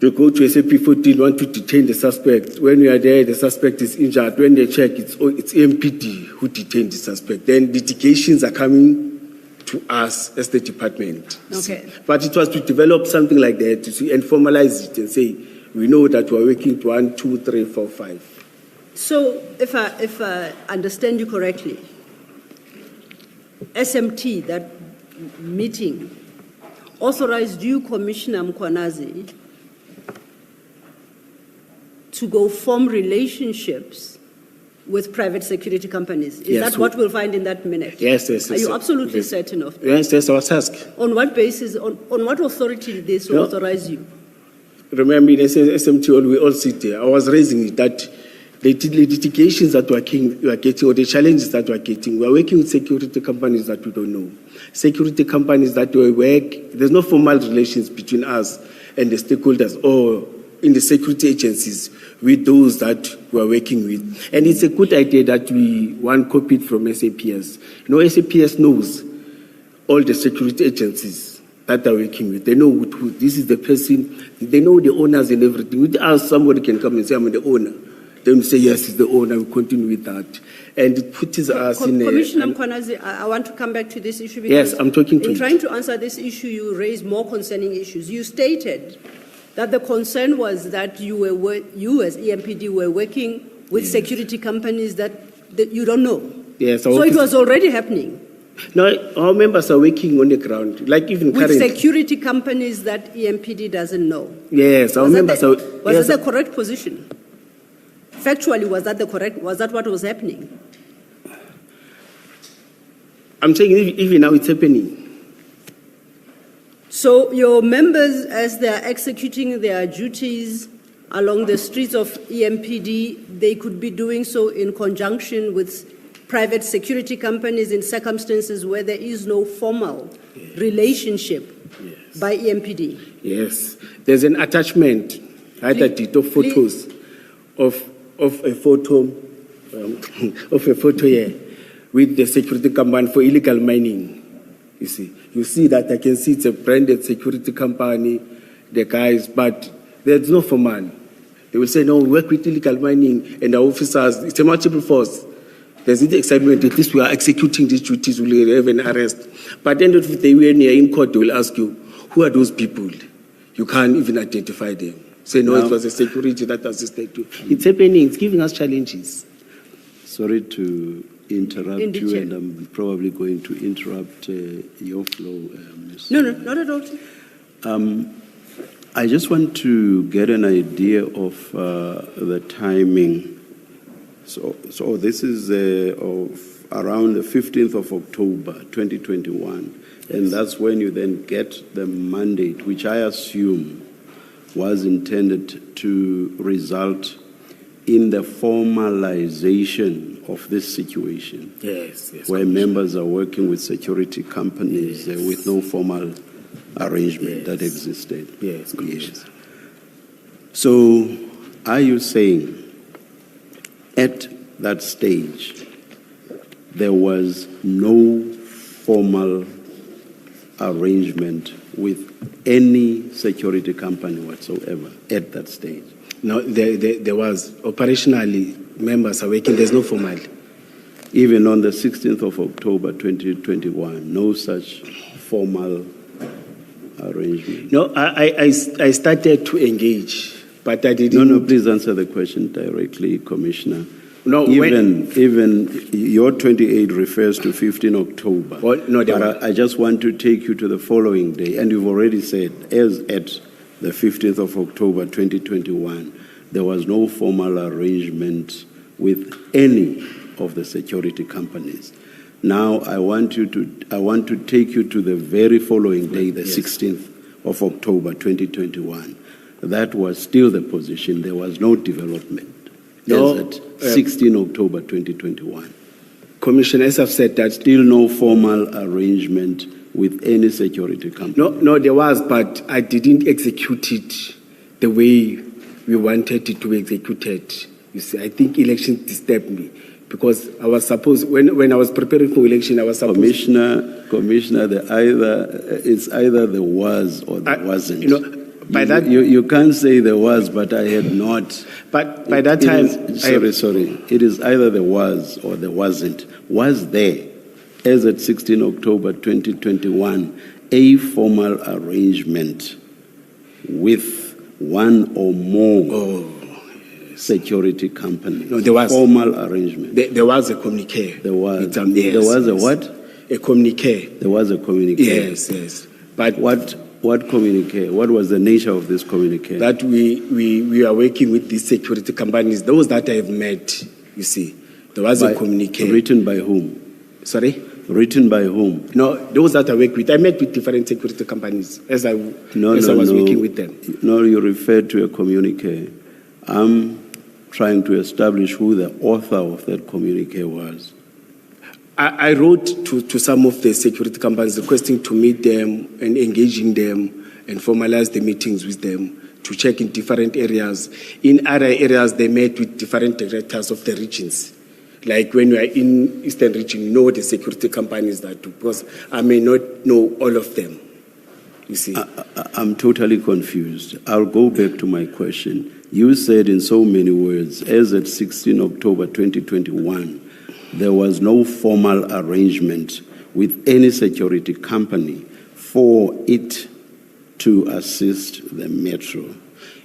they go to SAP-14, want to detain the suspect. When we are there, the suspect is injured. When they check, it's MPD who detained the suspect. Then litigations are coming to us as the department. Okay. But it was to develop something like that, and formalize it and say, we know that we're working to 1, 2, 3, 4, 5. So, if I understand you correctly, SMT, that meeting, authorized you, Commissioner Mkhwanazi, to go form relationships with private security companies. Is that what we'll find in that minute? Yes. Are you absolutely certain of that? Yes, I was asked. On what basis, on what authority did they authorize you? Remember, in SMT, we all sit there. I was raising it that the litigations that we are getting, or the challenges that we are getting, we are working with security companies that we don't know. Security companies that we work, there's no formal relations between us and the stakeholders or in the security agencies with those that we are working with. And it's a good idea that one copied from SAPS. SAPS knows all the security agencies that are working with. They know who this is the person, they know the owners and everything. With us, somebody can come and say, I'm the owner. Then we say, yes, it's the owner, we continue with that. And it puts us in a... Commissioner Mkhwanazi, I want to come back to this issue because yes, I'm talking to you. In trying to answer this issue, you raised more concerning issues. You stated that the concern was that you as EMPD were working with security companies that you don't know. Yes. So it was already happening. No, our members are working on the ground, like even with current security companies that EMPD doesn't know. Yes, our members are... Was that the correct position? Factually, was that what was happening? I'm saying even now it's happening. So your members, as they are executing their duties along the streets of EMPD, they could be doing so in conjunction with private security companies in circumstances where there is no formal relationship by EMPD. Yes. There's an attachment, of photos of a photo here with the security company for illegal mining. You see that I can see it's a branded security company, the guys, but there's no formal. They will say, no, we work with illegal mining and our officers, it's a multiple force. There's the excitement that this we are executing these duties, we will have an arrest. But at the end of the day, when you're in court, they will ask you, who are those people? You can't even identify them. Say, no, it was a security that assisted you. It's happening, it's giving us challenges. Sorry to interrupt you, and I'm probably going to interrupt your flow, Ms. No, not at all. I just want to get an idea of the timing. So this is of around the 15th of October, 2021, and that's when you then get the mandate, which I assume was intended to result in the formalization of this situation, Yes, yes. where members are working with security companies with no formal arrangement that existed. Yes, Commissioner. Yes. So, are you saying at that stage there was no formal arrangement with any security company whatsoever at that stage? No, there was. Operationally, members are working. There's no formal. Even on the 16th of October 2021, no such formal arrangement? No, I started to engage, but I didn't. No, please answer the question directly, Commissioner. No, even your 28 refers to 15 October. Well, no, but I just want to take you to the following day, and you've already said, as at the 15th of October 2021, there was no formal arrangement with any of the security companies. Now I want to take you to the very following day, the 16th of October 2021. That was still the position. There was no development. No, as at 16 October 2021. Commissioner, as I've said, that Still no formal arrangement with any security company. no, there was, but I didn't execute it the way we wanted it to be executed. You see, I think election disturbed me because I was supposed, when I was preparing for election, I was supposed. Commissioner, it's either there was or there wasn't. You know, by that you can't say there was, but I had not. But by that time, sorry. It is either there was or there wasn't. Was there, as at 16 October 2021, a formal arrangement with one or more security companies? No, there was. Formal arrangement. There was a communique. There was. Yes, There was a what? A communique. There was a communique. Yes. But what communique? What was the nature of this communique? that we are working with these security companies, those that I have met, you see. There was a communique. Written by whom? Sorry? Written by whom? No, those that I work with. I met with different security companies as I was working with them. No, you referred to a communique. I'm trying to establish who the author of that communique was. I wrote to some of the security companies requesting to meet them and engaging them and formalize the meetings with them to check in different areas. In other areas, they met with different directors of the regions. Like when you are in Eastern region, you know the security companies that do, because I may not know all of them, you see. I'm totally confused. I'll go back to my question. You said in so many words, as at 16 October 2021, there was no formal arrangement with any security company for it to assist the Metro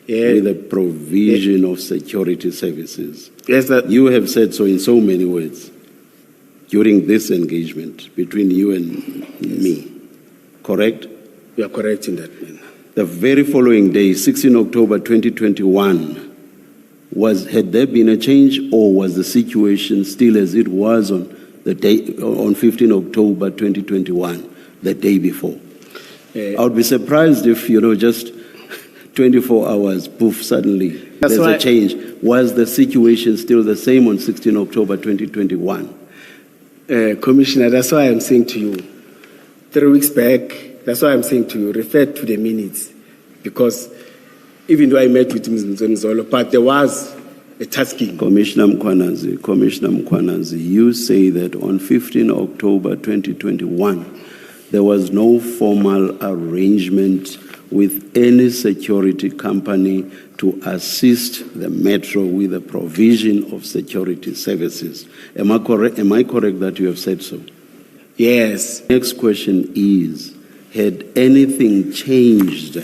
with the provision of security services. Yes, you have said so in so many words during this engagement between you and me, correct? You are correct in that, man. The very following day, 16 October 2021, had there been a change, or was the situation still as it was on the day on 15 October 2021, the day before? I would be surprised if just 24 hours, poof, suddenly there's a change. Was the situation still the same on 16 October 2021? Commissioner, that's why I'm saying to you, 3 weeks back, that's why I'm saying to you, refer to the minutes, because even though I met with Ms. Nzolo, but there was a tasking. Commissioner Mkhwanazi, you say that on 15 October 2021, there was no formal arrangement with any security company to assist the Metro with the provision of security services. Am I correct that you have said so? Yes. Next question is, had anything changed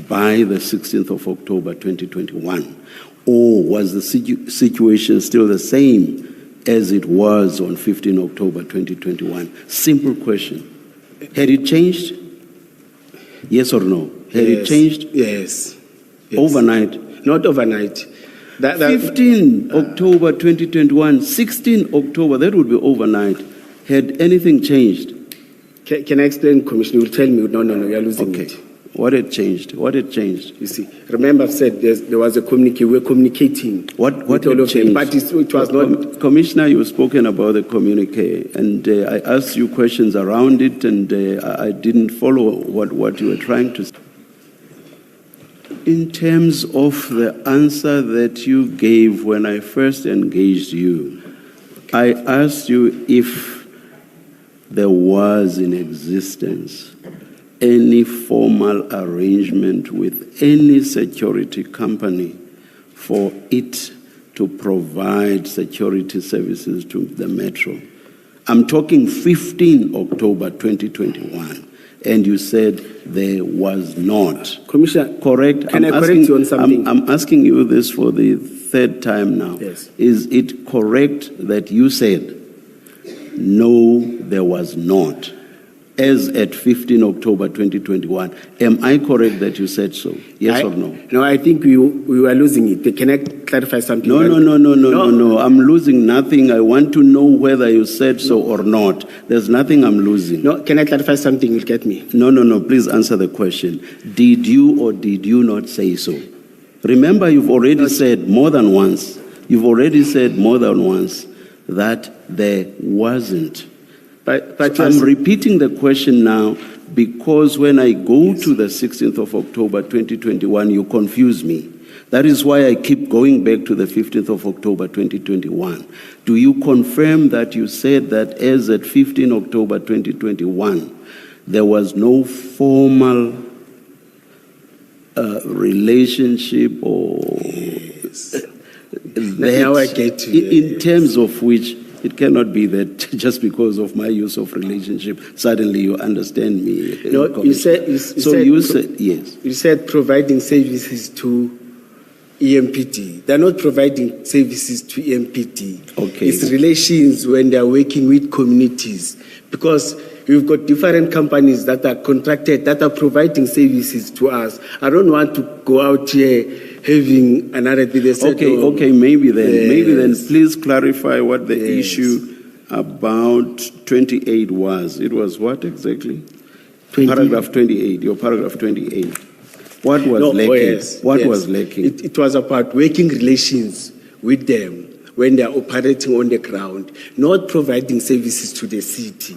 by the 16th of October 2021? Or was the situation still the same as it was on 15 October 2021? Simple question. Had it changed? Yes or no? Had it changed? Yes. Overnight? Not overnight. 15 October 2021, 16 October, that would be overnight. Had anything changed? Can I explain, Commissioner? You will tell me, no, you are losing it. What had changed? What had changed? You see, remember I've said there was a communique. We're communicating. What with had all of them, changed? but it was not. Commissioner, you've spoken about the communique, and I asked you questions around it, and I didn't follow what you were trying to say. In terms of the answer that you gave when I first engaged you, I asked you if there was in existence any formal arrangement with any security company for it to provide security services to the Metro. I'm talking 15 October 2021, and you said there was not. Commissioner, correct? Can I correct you on something? I'm asking you this for the third time now. Yes. Is it correct that you said, no, there was not, as at 15 October 2021? Am I correct that you said so? Yes or no? No, I think we were losing it. Can I clarify something? No. I'm losing nothing. I want to know whether you said so or not. There's nothing I'm losing. No, can I clarify something? You'll get me. No. Please answer the question. Did you or did you not say so? Remember, you've already said more than once. You've already said more than once that there wasn't. But I'm repeating the question now because when I go to the 16th of October 2021, you confuse me. That is why I keep going back to the 15th of October 2021. Do you confirm that you said that as at 15 October 2021, there was no formal relationship or now I get to in terms of which it cannot be that just because of my use of relationship, suddenly you understand me. No, you said yes. You said providing services to EMPD. They're not providing services to EMPD. Okay. It's relations when they're working with communities. Because we've got different companies that are contracted, that are providing services to us. I don't want to go out here having another thing. Okay, maybe then please clarify what the issue about 28 was. It was what exactly? Paragraph 28, your paragraph 28. What was lacking? What was lacking? It was about working relations with them when they are operating on the ground, not providing services to the city,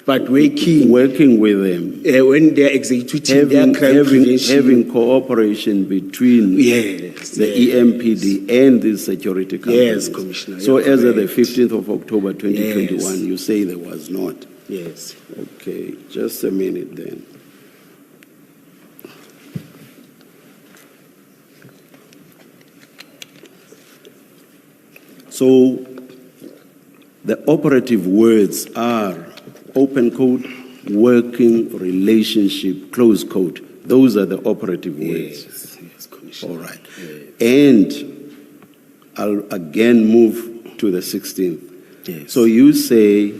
but working with them when they are executing their crime prevention. Having cooperation between the EMPD and the security companies. Yes, Commissioner. So as of the 15th of October 2021, you say there was not. Yes. Okay, just a minute then. So the operative words are open quote, working relationship, close quote. Those are the operative words. Yes, Commissioner. All right. Yes. And I'll again move to the 16th. Yes. So you say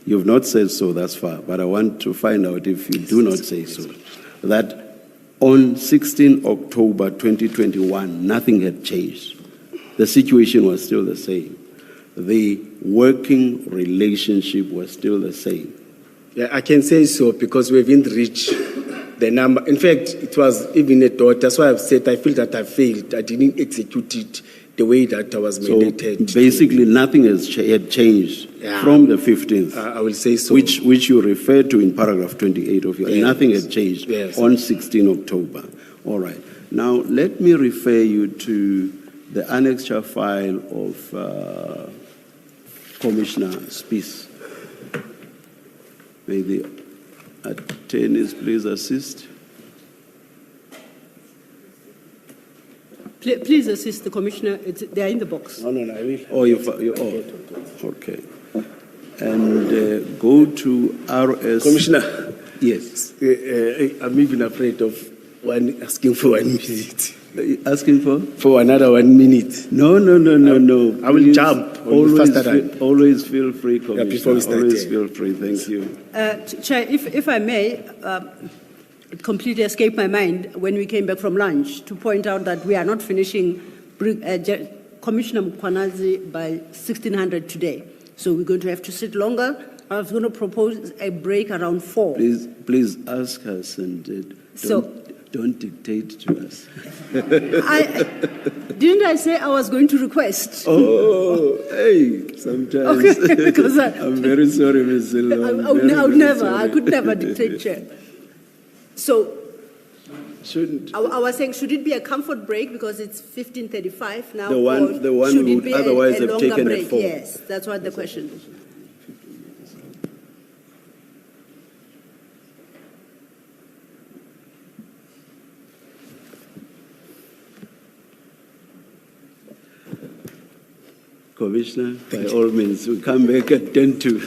you've not said so thus far, but I want to find out if you do not say so. That on 16 October 2021, nothing had changed. The situation was still the same. The working relationship was still the same. Yeah, I can say so because we haven't reached the number. In fact, it was even a thought. That's why I've said I feel that I failed. I didn't execute it the way that I was mandated. So basically, nothing had changed from the 15th. I will say so. Which you refer to in paragraph 28 of your. Yes. Nothing had changed on 16 October. All right. Now let me refer you to the annexure file of Commissioner Spies. May the attorneys please assist. Please assist the Commissioner. They are in the box. No, I will. Oh, okay. And go to RS. Commissioner. Yes. I'm even afraid of asking for 1 minute. Asking for? For another 1 minute. No. I will jump. Always feel free, Commissioner. Before we start, always feel free. Thank you. Chair, if I may, it completely escaped my mind when we came back from lunch to point out that we are not finishing Commissioner Mkhwanazi by 1600 today. So we're going to have to sit longer I was going to propose a break around 4. Please ask us and don't dictate to us. Didn't I say I was going to request? Oh, hey, sometimes. Okay, because I'm very sorry, Ms. Silva. I could never dictate, Chair. So, I was saying, should it be a comfort break because it's 15:35 now? The one should who it be otherwise a have longer taken break? at 4. Yes, that's what the question is. Commissioner, by all means, we come back at 10 to.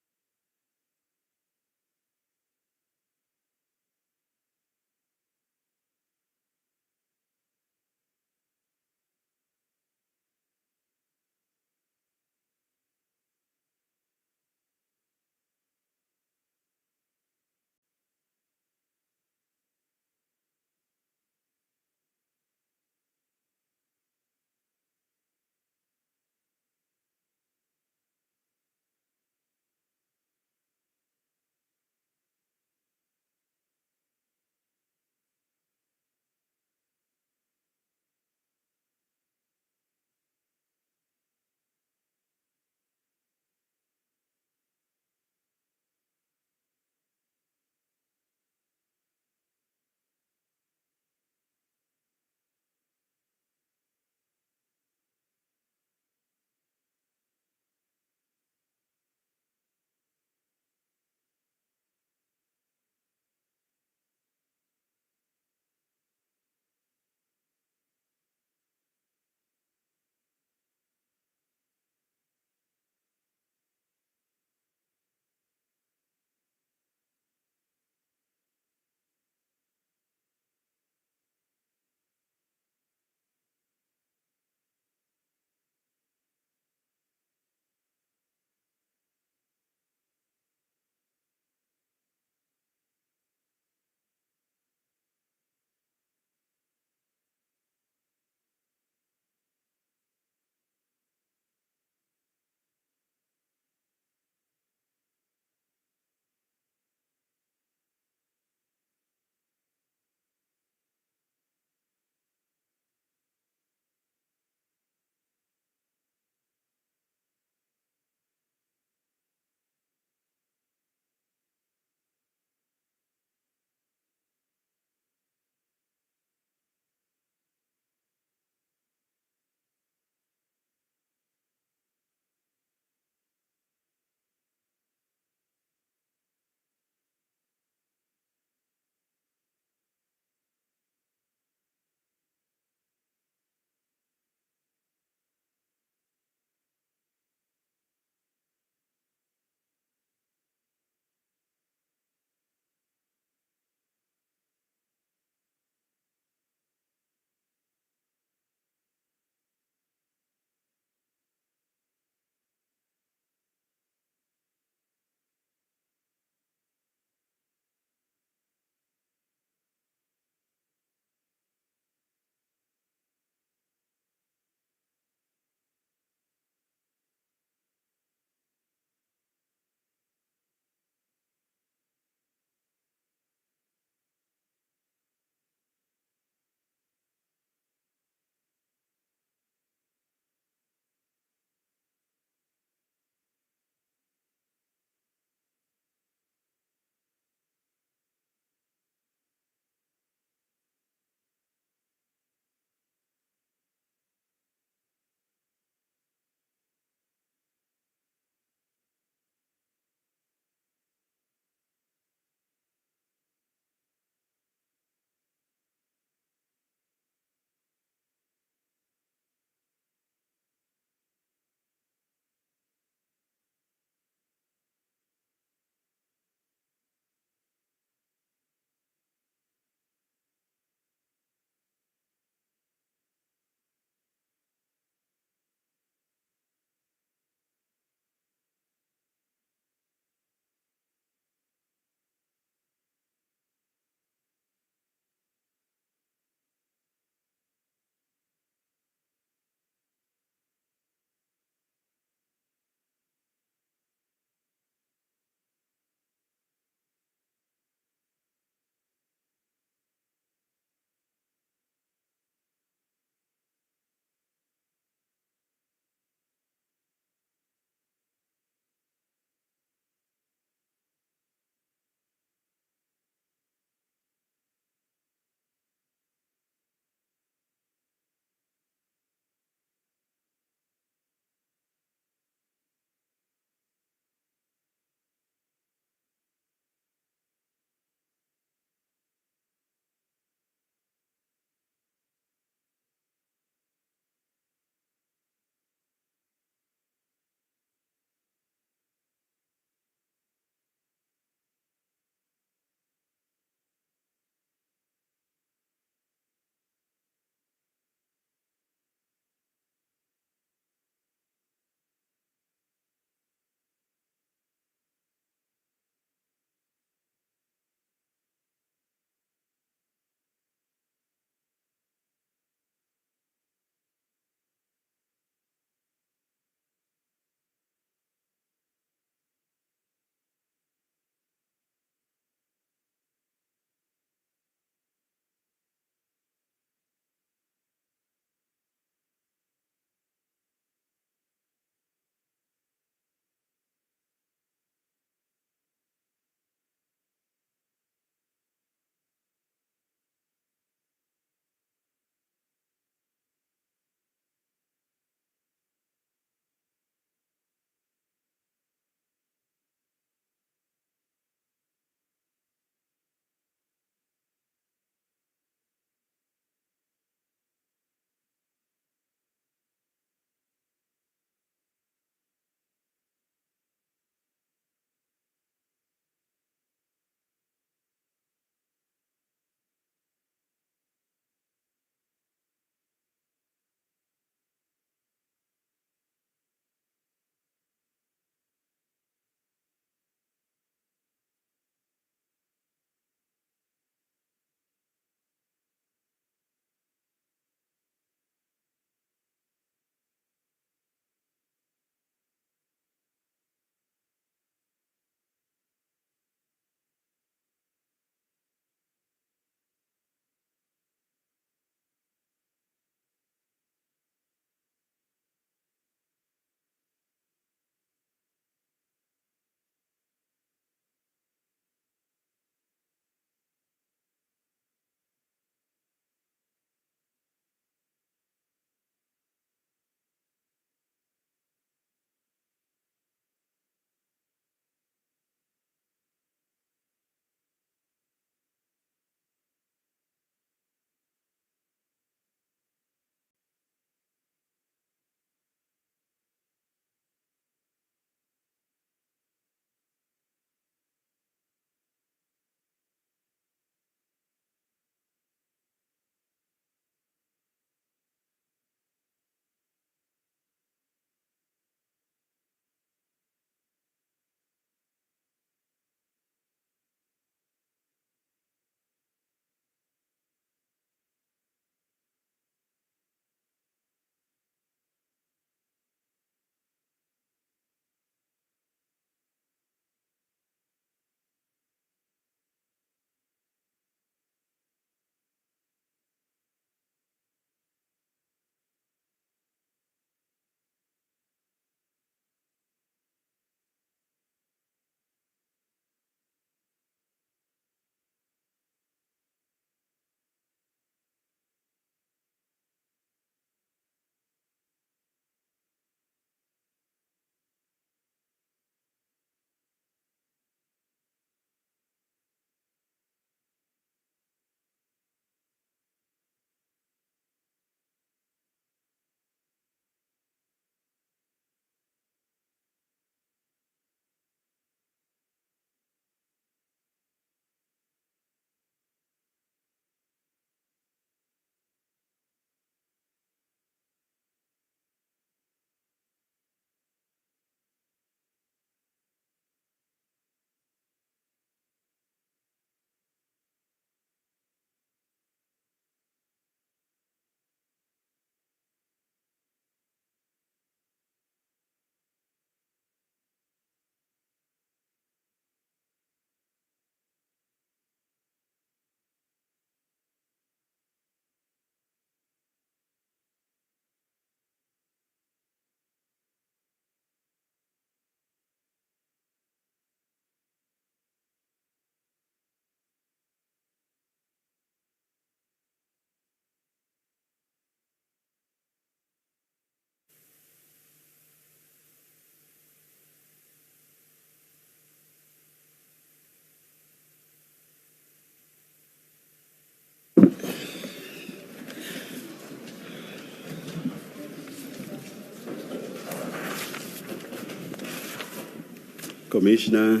Commissioner,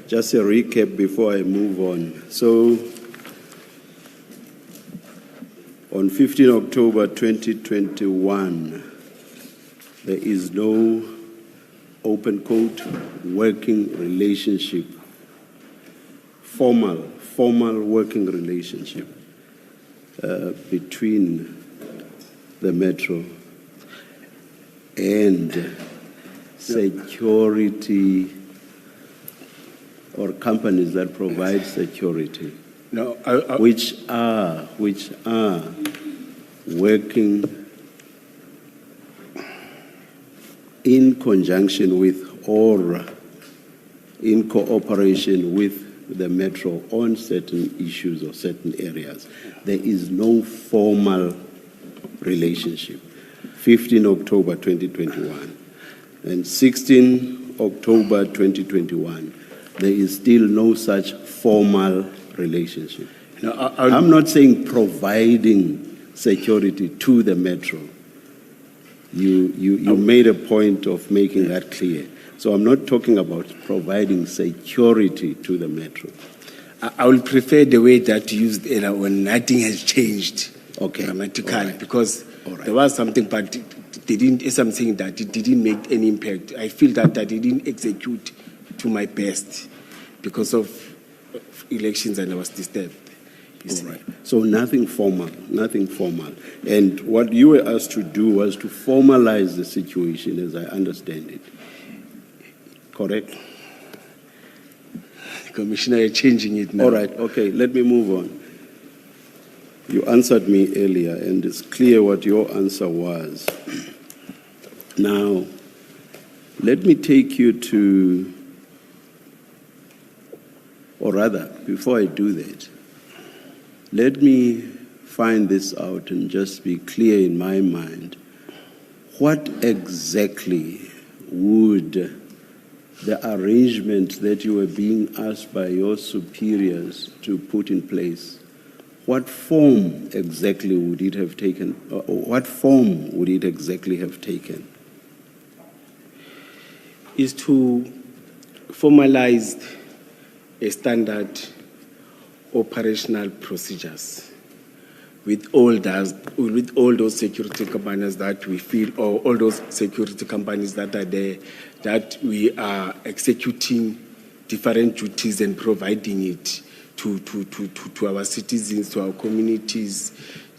just a recap before I move on. So, on 15 October 2021, there is no open quote working relationship, formal working relationship between the Metro and security or companies that provide security, No, which are working in conjunction with or in cooperation with the Metro on certain issues or certain areas. There is no formal relationship. 15 October 2021 and 16 October 2021, there is still no such formal relationship. no, I'm not saying providing security to the Metro. You made a point of making that clear. So I'm not talking about providing security to the Metro. I will prefer the way that you used it when nothing has changed dramatically, All right. because All right. there was something, but they didn't. As I'm saying that it didn't make any impact. I feel that I didn't execute to my best because of elections, and I was disturbed. You see. Right. So nothing formal. And what you were asked to do was to formalize the situation as I understand it. Correct? Commissioner, you're changing it now. All right, okay, let me move on. You answered me earlier, and it's clear what your answer was. Now, let me take you to, or rather, before I do that, let me find this out and just be clear in my mind. What exactly would the arrangement that you were being asked by your superiors to put in place, what form exactly would it have taken? What form would it exactly have taken? Is to formalize a standard operational procedures with all those security companies that we feel, or all those security companies that are there, that we are executing different duties and providing it to our citizens, to our communities,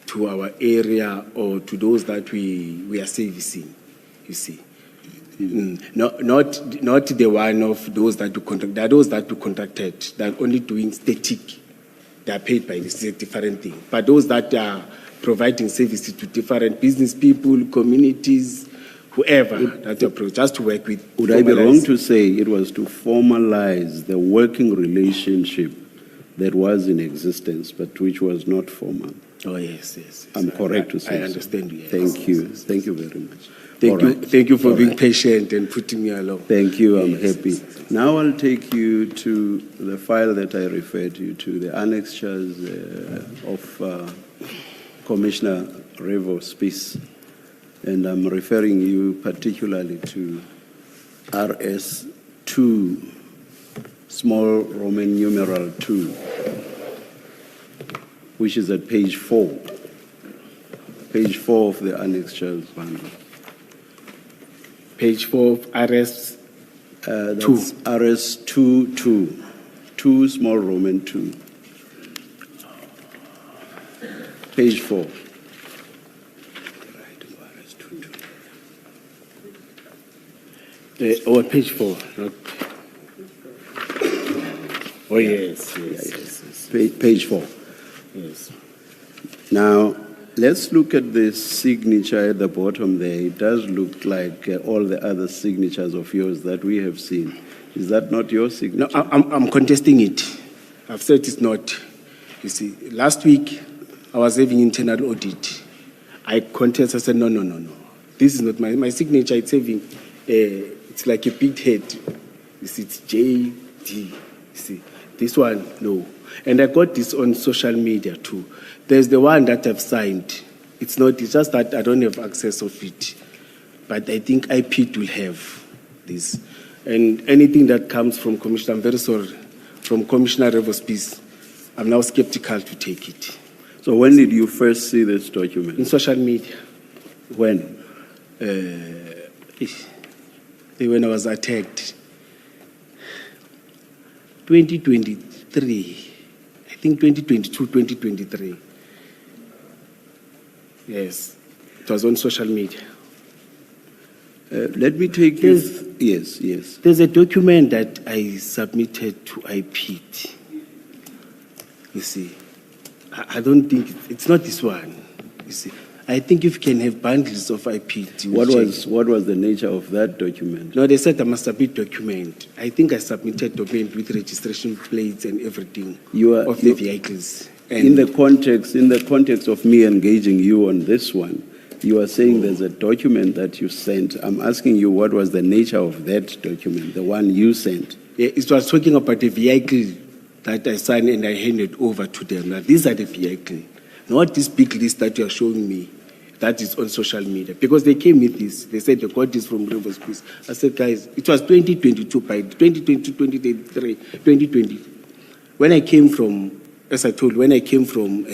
to our area, or to those that we are servicing, you see. Not the one of those that we contract. There are those that we contracted that are only doing static. They are paid by this, is a different thing. But those that are providing services to different business people, communities, whoever that approach, just to work with. Would I be wrong to say it was to formalize the working relationship that was in existence, but which was not formal? Oh, yes. I'm correct to say I understand you. Yes. Thank you. Thank you very much. Thank you for being patient and putting me along. Thank you. I'm Yes. happy. Now I'll take you to the file that I referred you to, the annexures of Commissioner Revo's piece. And I'm referring you particularly to RS2, small Roman numeral 2, which is at page 4. Page 4 of the annexures bundle. Page 4 of RS. That's RS2, 2 small Roman 2. Page 4. Page 4. Not... Oh, yes. Page 4. Yes. Now, let's look at the signature at the bottom there. It does look like all the other signatures of yours that we have seen. Is that not your signature? No, I'm contesting it. I've said it's not. You see, last week I was having internal audit. I contested. I said, no. This is not my signature. It's having, it's like a big head. You see, it's JD. You see, this one, no. And I got this on social media too. There's the one that I've signed. It's just that I don't have access of it. But I think IPIT will have. this. And anything that comes from Commissioner, I'm very sorry, from Commissioner Revospice, I'm now skeptical to take it. So when did you first see this document? In social media, When? when I was attacked, 2023, I think 2022, 2023. Yes, it was on social media. Let me take you. Yes. There's a document that I submitted to IPT. You see, I don't think it's not this one. You see, I think if you can have bundles of IPT. What was the nature of that document? No, they said I must submit document. I think I submitted document with registration plates and everything of the vehicles. And in the context of me engaging you on this one, you are saying there's a document that you sent. I'm asking you what was the nature of that document, the one you sent. Yeah, it was talking about the vehicle that I signed and I handed over to them. Now, these are the vehicles, not this big list that you are showing me that is on social media. Because they came with this. They said they got this from Rivers Peace. I said, guys, it was 2022, by 2022, 2023, 2020. When I came from, as I told, when I came from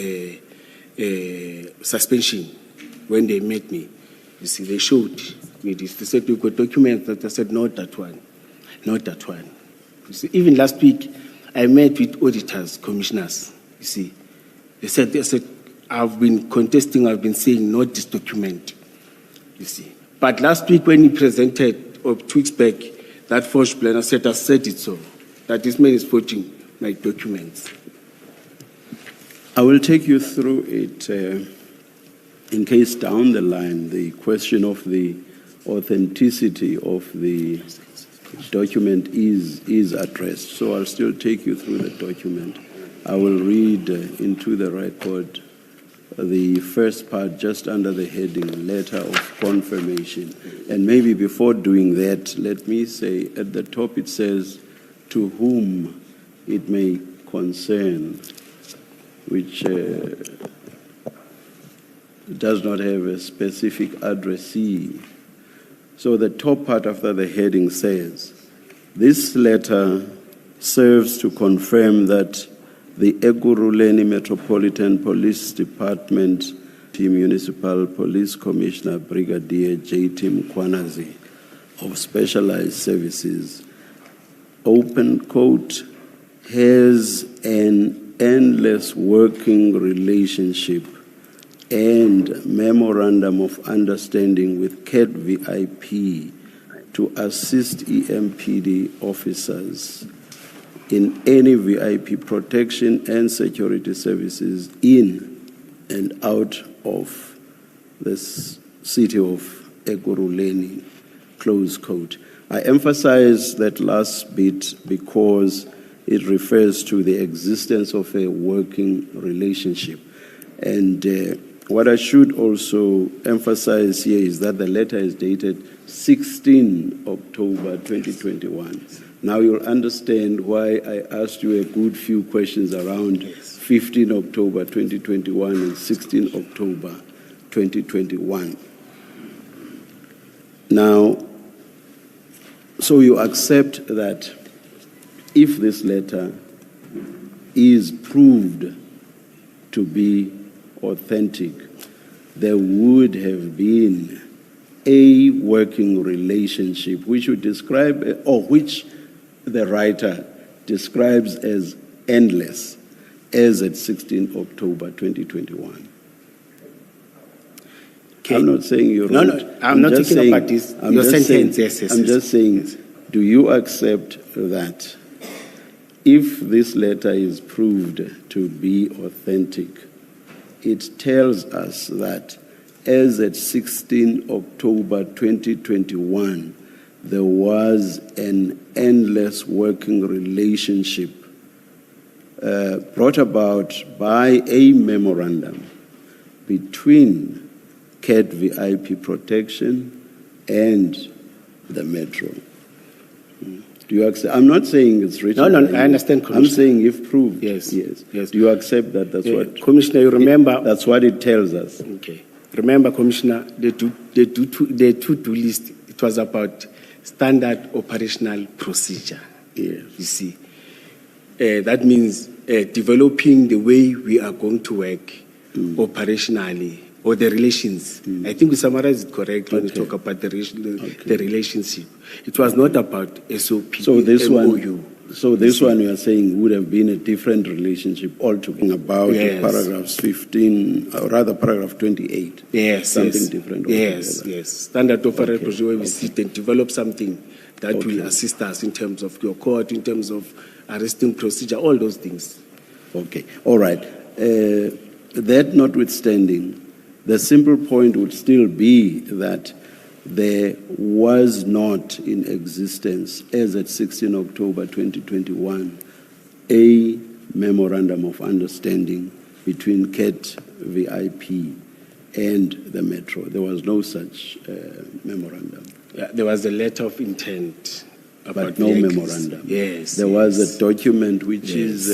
suspension, when they met me, you see, they showed me this. They said, we've got documents. That I said, not that one, not that one. You see, even last week, I met with auditors, commissioners, you see. They said, I've been contesting, I've been saying, not this document, you see. But last week when he presented, or 2 weeks back, that forged plan, I said it so, that this man is forging my documents. I will take you through it in case down the line the question of the authenticity of the document is addressed. So I'll still take you through the document. I will read into the record the first part just under the heading letter of confirmation. And maybe before doing that, let me say at the top it says to whom it may concern, which does not have a specific addressee. So the top part after the heading says, this letter serves to confirm that the Ekurhuleni Metropolitan Police Department Municipal Police Commissioner Brigadier J.T. Mkhwanazi of Specialized Services, open quote, has an endless working relationship and memorandum of understanding with CAT VIP to assist EMPD officers in any VIP protection and security services in and out of the city of Ekurhuleni, close quote. I emphasize that last bit because it refers to the existence of a working relationship. And what I should also emphasize here is that the letter is dated 16 October 2021. Now you'll understand why I asked you a good few questions around 15 October 2021 and 16 October 2021. Now, so you accept that if this letter is proved to be authentic, there would have been a working relationship which you describe, or which the writer describes as endless, as at 16 October 2021. Okay. I'm not saying you're wrong. No, I'm not talking about this. Your sentence, yes. I'm just saying, do you accept that if this letter is proved to be authentic, it tells us that as at 16 October 2021, there was an endless working relationship brought about by a memorandum between CAT VIP protection and the Metro. Do you accept? I'm not saying it's written. No, I understand, Commissioner. I'm saying if proved. Yes. Do you accept that? That's what, Commissioner, you remember? That's what it tells us. Okay. Remember, Commissioner, the two-do list, it was about standard operational procedure. Yes. You see, that means developing the way we are going to work operationally, or the relations. I think we summarized it correctly when we talk about the relationship. It was not about SOP. So this MOU. one you are saying would have been a different relationship altogether. About paragraphs 15, or rather paragraph 28. Yes, something different. Yes, altogether. yes. Standard operational procedure where we sit and develop something that will assist us in terms of your court, in terms of arresting procedure, all those things. Okay, all right. That notwithstanding, the simple point would still be that there was not in existence, as at 16 October 2021, a memorandum of understanding between CAT VIP and the Metro. There was no such memorandum. Yeah, there was a letter of intent, But no memorandum. Yes. There was a document which is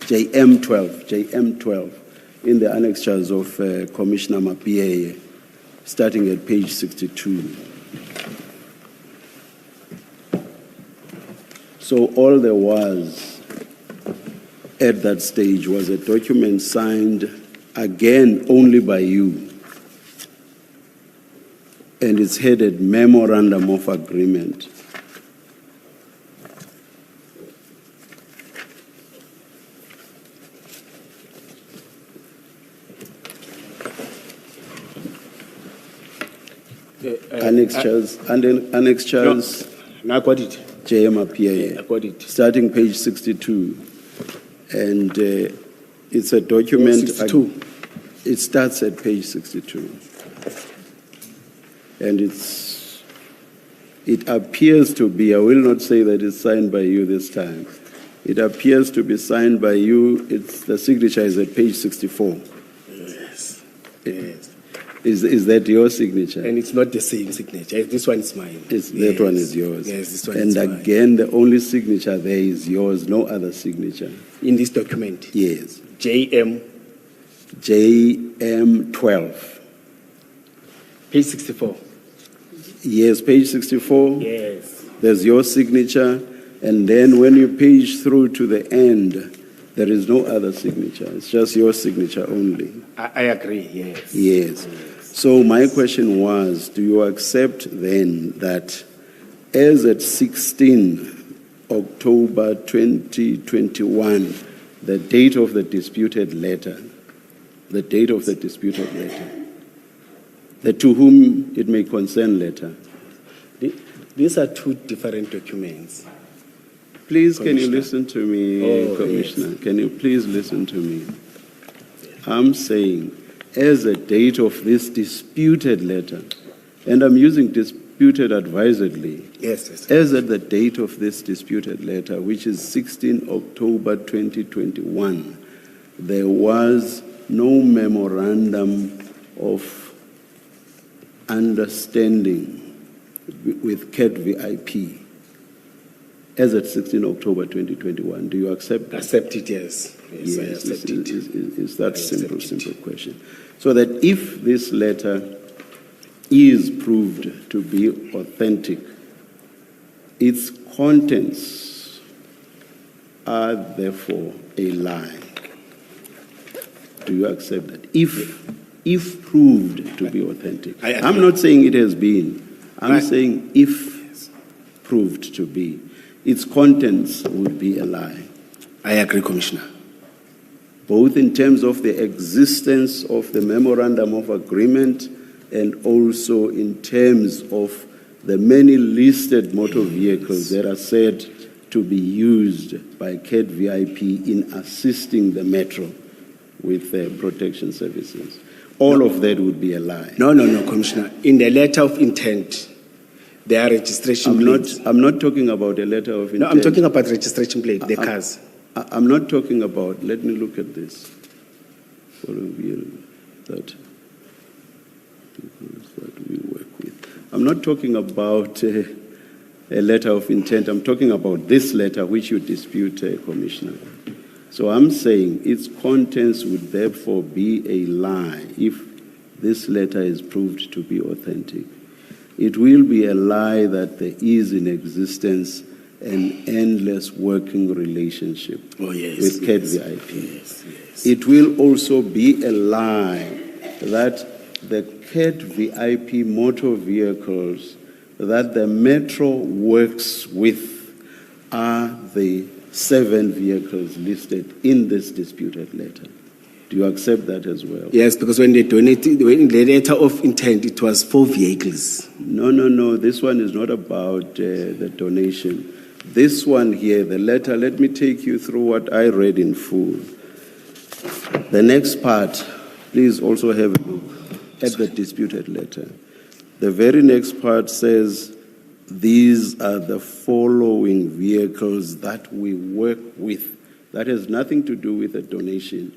JM12, JM12, in the annexures of Commissioner Mapie, starting at page 62. So all there was at that stage was a document signed again only by you, and it's headed Memorandum of Agreement. Annexures. No, I got it. JMAPA. I got it. Starting page 62. And it's a document. 62. It starts at page 62. And it appears to be, I will not say that it's signed by you this time. It appears to be signed by you. The signature is at page 64. Yes. Yes. Is that your signature? And it's not the same signature. This one is mine. That one is yours. Yes, this one is mine. And again, the only signature there is yours, no other signature. In this document? Yes. JM12. Page 64. Yes, page 64. Yes. There's your signature. And then when you page through to the end, there is no other signature. It's just your signature only. I agree, yes. Yes. So my question was, do you accept then that as at 16 October 2021, the date of the disputed letter, the to whom it may concern letter? These are two different documents. Please, can you listen to me, Commissioner? Yes. Can you please listen to me? I'm saying, as a date of this disputed letter, and I'm using disputed advisedly. Yes. As at the date of this disputed letter, which is 16 October 2021, there was no memorandum of understanding with CAT VIP. As at 16 October 2021, do you accept that? Accept it, yes. Yes, I accept it. Is that simple question? So that if this letter is proved to be authentic, its contents are therefore a lie. Do you accept that? If proved to be authentic. I'm not saying it has been. I'm saying if proved to be, its contents would be a lie. I agree, Commissioner. Both in terms of the existence of the Memorandum of Agreement and also in terms of the many listed motor vehicles that are said to be used by CAT VIP in assisting the Metro with protection services. All of that would be a lie. No, Commissioner. In the letter of intent, there are registration plates. I'm not talking about a letter of intent. No, I'm talking about registration plate, the cars. I'm not talking about, let me look at this. That we work with. I'm not talking about a letter of intent. I'm talking about this letter which you dispute, Commissioner. So I'm saying its contents would therefore be a lie if this letter is proved to be authentic. It will be a lie that there is in existence an endless working relationship with CAT-VIP. Yes. It will also be a lie that the CAT-VIP motor vehicles that the Metro works with are the 7 vehicles listed in this disputed letter. Do you accept that as well? Yes, because when they donated, when the letter of intent, it was 4 vehicles. No. This one is not about the donation. This one here, the letter, let me take you through what I read in full. The next part, please also have a look at the disputed letter. The very next part says, these are the following vehicles that we work with. That has nothing to do with a donation,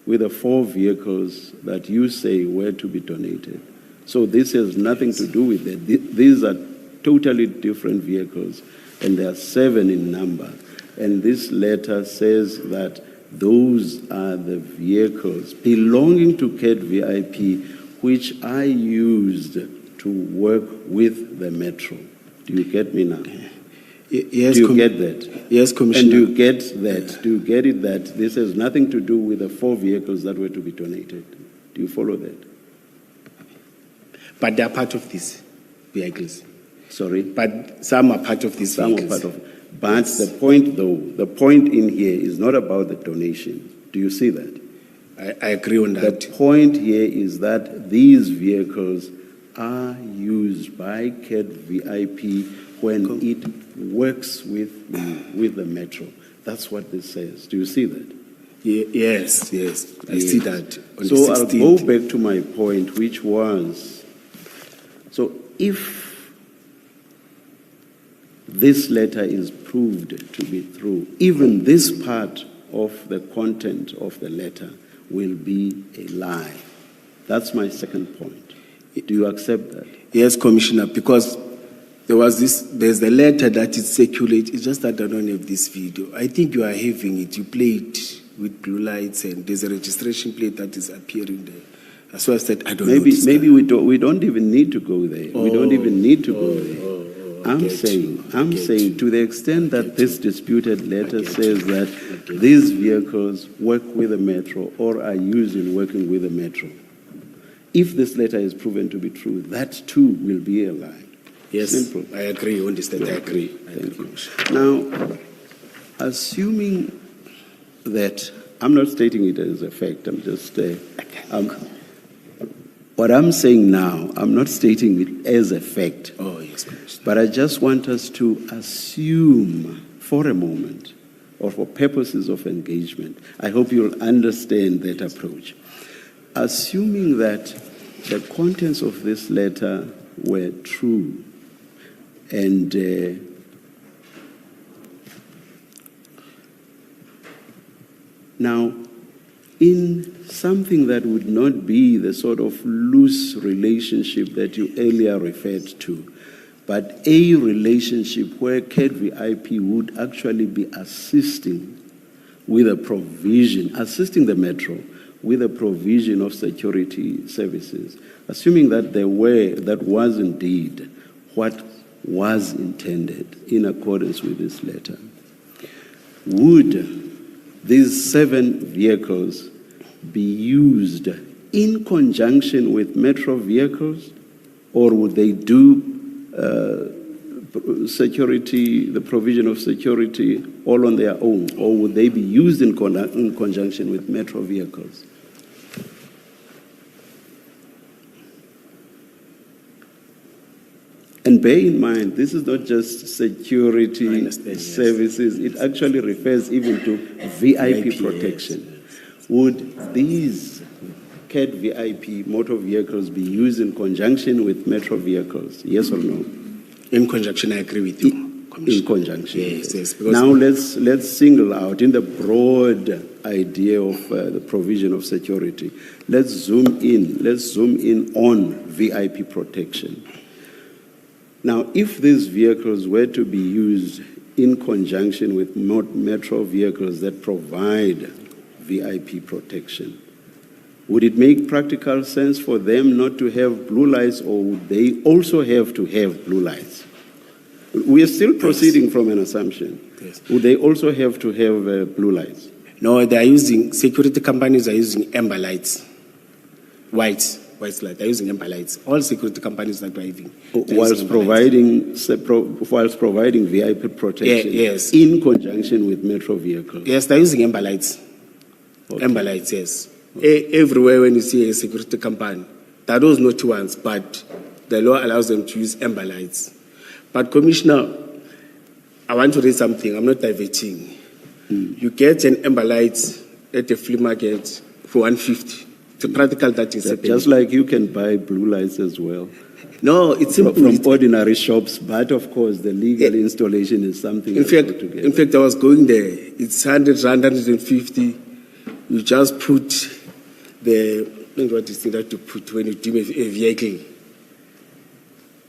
with the 4 vehicles that you say were to be donated. So this has nothing to do with it. These are totally different vehicles, and there are 7 in number. And this letter says that those are the vehicles belonging to CAT-VIP which I used to work with the Metro. Do you get me now? Yes, do you get that? Yes, Commissioner. And do you get that? Do you get it that this has nothing to do with the 4 vehicles that were to be donated? Do you follow that? But they are part of these vehicles. Sorry? But some are part of these vehicles. Some are part of. But the point, though, the point in here is not about the donation. Do you see that? I agree on that. The point here is that these vehicles are used by CAT-VIP when it works with the Metro. That's what this says. Do you see that? Yes. I see that. On So the I'll 16th. go back to my point, which was, so if this letter is proved to be true, even this part of the content of the letter will be a lie. That's my second point. Do you accept that? Yes, Commissioner, because there's the letter that is circulated. It's just that I don't have this video. I think you are having it. You play it with blue lights, and there's a registration plate that is appearing there. That's why I said I don't know. Maybe we don't even need to go there. We don't even need to go there. I'm saying to the extent that this disputed letter says that these vehicles work with the Metro or are used in working with the Metro, if this letter is proven to be true, that too will be a lie. Yes, simple. I agree. You understand? I agree. Thank you. Now, assuming that I'm not stating it as a fact, I'm just what I'm saying now, I'm not stating it as a fact. Oh, yes. But I just want us to assume for a moment, or for purposes of engagement, I hope you'll understand that approach. Assuming that the contents of this letter were true, and now, in something that would not be the sort of loose relationship that you earlier referred to, but a relationship where CAT-VIP would actually be assisting with a provision, assisting the Metro with a provision of security services, assuming that that was indeed what was intended in accordance with this letter, would these 7 vehicles be used in conjunction with Metro vehicles, or would they do security, the provision of security, all on their own, or would they be used in conjunction with Metro vehicles? And bear in mind, this is not just security services, it actually refers even to VIP protection. Would these CAT-VIP motor vehicles be used in conjunction with Metro vehicles? Yes or no? In conjunction, I agree with you, Commissioner. In conjunction. Yes. Now let's single out in the broad idea of the provision of security. Let's zoom in on VIP protection. Now, if these vehicles were to be used in conjunction with metro vehicles that provide VIP protection. Would it make practical sense for them not to have blue lights, or would they also have to have blue lights? We are still proceeding from an assumption. Yes. Would they also have to have blue lights? No, they are using, security companies are using amber lights, white light. They're using amber lights. All security companies are driving. Whilst providing VIP protection yes. in conjunction with metro vehicles? Yes, they're using amber lights. Okay. Amber lights, yes. Everywhere when you see a security company, there are those naughty ones, but the law allows them to use amber lights. But Commissioner, I want to read something. I'm not diverting. You get an amber light at the flea market for 150. It's a practical that is happening. Just like you can buy blue lights as well. No, it's simple. From ordinary shops, but of course the legal installation is something in fact, put together. in fact, I was going there. It's 100 rand, 150. You just put what is that to put when you do a vehicle?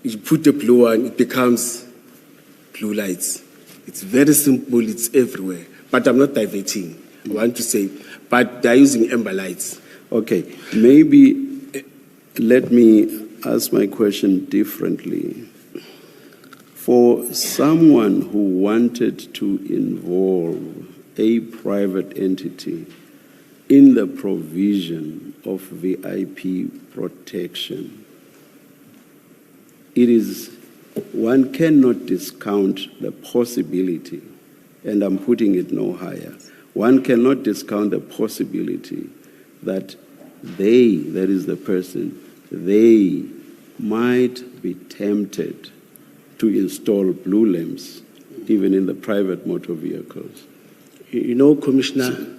You put the blue one, it becomes blue lights. It's very simple, it's everywhere. But I'm not diverting. I want to say, but they're using amber lights. Okay, maybe let me ask my question differently. For someone who wanted to involve a private entity in the provision of VIP protection, one cannot discount the possibility, and I'm putting it no higher, one cannot discount the possibility that they, that is the person, they might be tempted to install blue lamps even in the private motor vehicles. You know, Commissioner,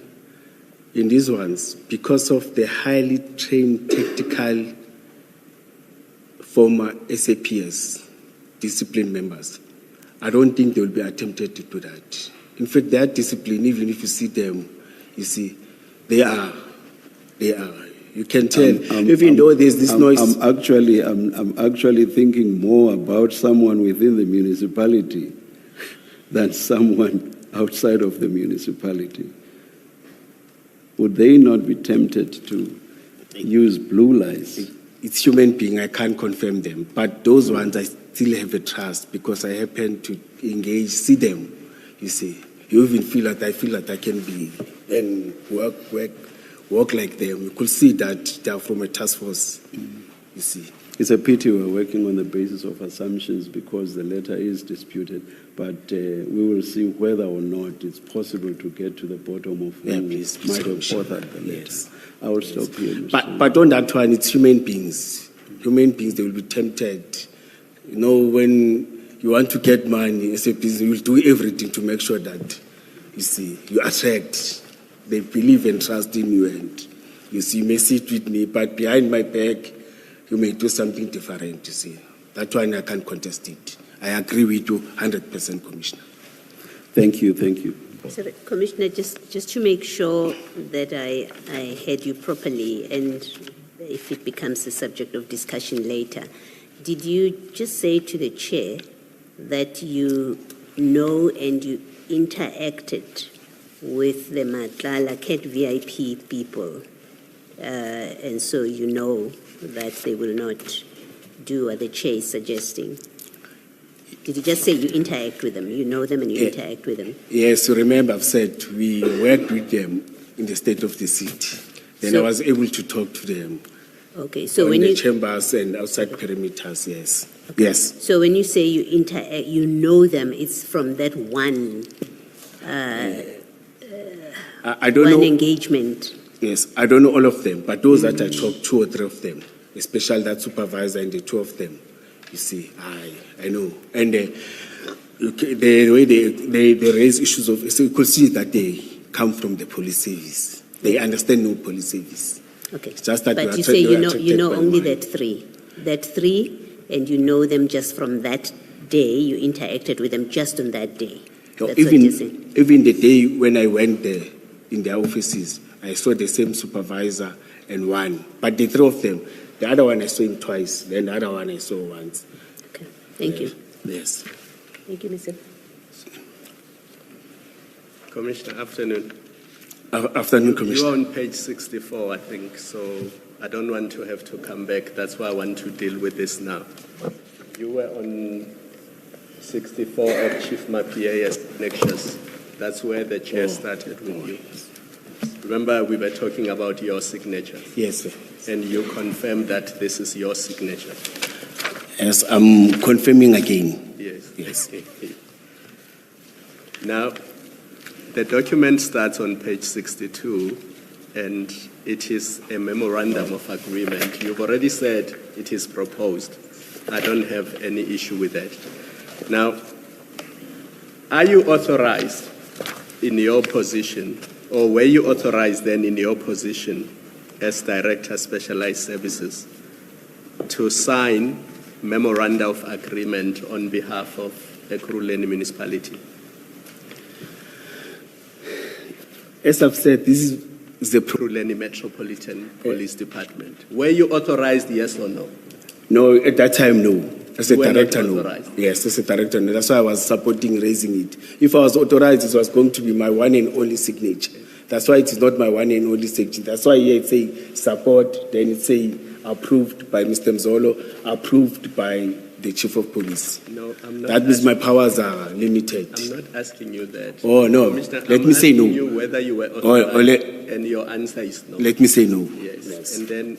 in these ones, because of the highly trained tactical former SAPS discipline members, I don't think they will be attempted to do that. In fact, they are disciplined. Even if you see them, you see, they are. You can tell, even though there's this noise. I'm actually thinking more about someone within the municipality than someone outside of the municipality. Would they not be tempted to use blue lights? It's human being, I can't confirm them. But those ones, I still have a trust because I happen to engage, see them, you see. You even feel that I can be and work like them. You could see that they are from a task force, you see. It's a pity we're working on the basis of assumptions because the letter is disputed, but we will see whether or not it's possible to get to the bottom of who might have authored the letter. Yes. I will stop here. Mr. But on that one, it's human beings. Human beings, they will be tempted. You know, when you want to get money as a business, you will do everything to make sure that, you see, you attract. They believe and trust in you, and you see, you may sit with me, but behind my back, you may do something different, you see. That one, I can't contest it. I agree with you 100%, Commissioner. Thank you. So, Commissioner, just to make sure that I heard you properly, and if it becomes a subject of discussion later, did you just say to the chair that you know and you interacted with the Madlanga Cat VIP people, and so you know that they will not do what the chair is suggesting? Did you just say you interact with them? You know them and you interact with them? Yes, you remember I've said we worked with them in the state of the city. Then I was able to talk to them. Okay, so in when the chambers and outside perimeters, yes. Okay. Yes. So when you say you interact, you know them, it's from that one I don't know engagement. Yes, I don't know all of them, but those that I talked, 2 or 3 of them, especially that supervisor and the 2 of them, you see, I know. And the way they raise issues of, so you could see that they come from the police service. They understand no police service. Okay, it's just that but you say you know only that 3, and you know them just from that day. You interacted with them just on that day. No, That's what you're saying. Even the day when I went there in their offices, I saw the same supervisor and one, but the 3 of them. The other one I saw him twice. Then the other one I saw once. Okay, thank you. Yes. Thank you, Mr. Commissioner, afternoon. Afternoon, You Commissioner. are on page 64, I think, so I don't want to have to come back. That's why I want to deal with this now. You were on 64 of Chief Mapia's lectures. That's where the chair started with you. Remember, we were talking about your signature. Yes, sir. And you confirmed that this is your signature. Yes, I'm confirming again. Yes. Yes. Now, the document starts on page 62, and it is a memorandum of agreement. You've already said it is proposed. I don't have any issue with that. Now, are you authorized in your position, or were you authorized then in your position as Director Specialized Services to sign memoranda of agreement on behalf of Ekurhuleni municipality? As I've said, this is the Ekurhuleni Metropolitan Police Department. Were you authorized, yes or no? no, at that time, no. As a You were not director, no. authorized? Yes, as a director, no. That's why I was supporting raising it. If I was authorized, it was going to be my one and only signature. That's why it is not my one and only signature. That's why here it say support, then it say approved by Mr. Mzolo, approved by the Chief of Police. No, I'm not. That means my powers are limited. I'm not asking you that. Oh, no. Commissioner, Let I'm me say no. asking you whether you were authorized, and your answer is no. Let me say no. Yes. And then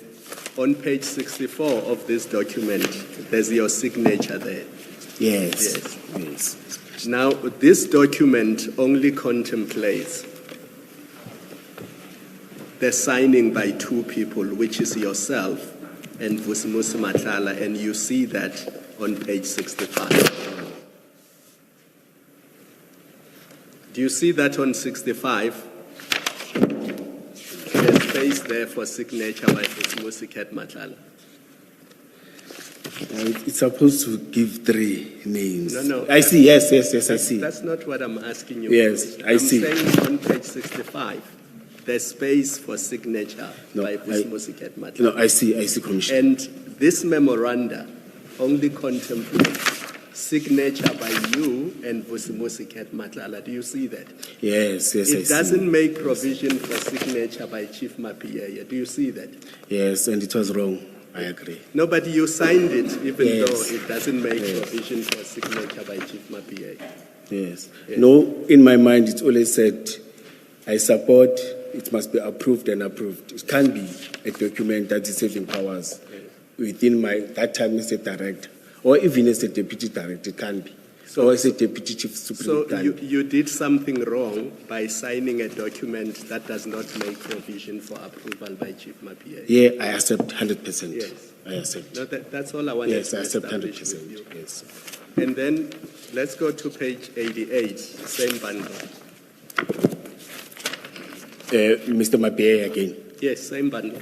on page 64 of this document, there's your signature there. Yes. Yes. Yes. Now, this document only contemplates the signing by two people, which is yourself and Vusimusi Matlala, and you see that on page 65. Do you see that on 65? There's space there for signature by Vusimusi Matlala. It's supposed to give three names. No. I see. Yes, I see. That's not what I'm asking you. Yes, Commissioner. I see. I'm saying on page 65, there's space for signature by Vusimusi Matlala. No, I see, Commissioner. And this memoranda only contemplates signature by you and Vusimusi Matlala. Do you see that? Yes, I see. It doesn't make provision for signature by Chief Mapiaye. Do you see that? Yes, and it was wrong. I agree. No, but you signed it even Yes. though it doesn't make provision for signature by Chief Mapiaye. Yes. No, in my mind, it's always said, I support, it must be approved and approved. It can't be a document that is having powers within that time as a director, or even as a deputy director, it can't be. So as a deputy chief So superintendent. you did something wrong by signing a document that does not make provision for approval by Chief Mapiaye. Yeah, I accept 100%. Yes. I accept. No, that's all I wanted Yes, to I accept establish with 100%. you. Yes. And then let's go to page 88, same bundle. Mr. Mapie again. Yes, same bundle.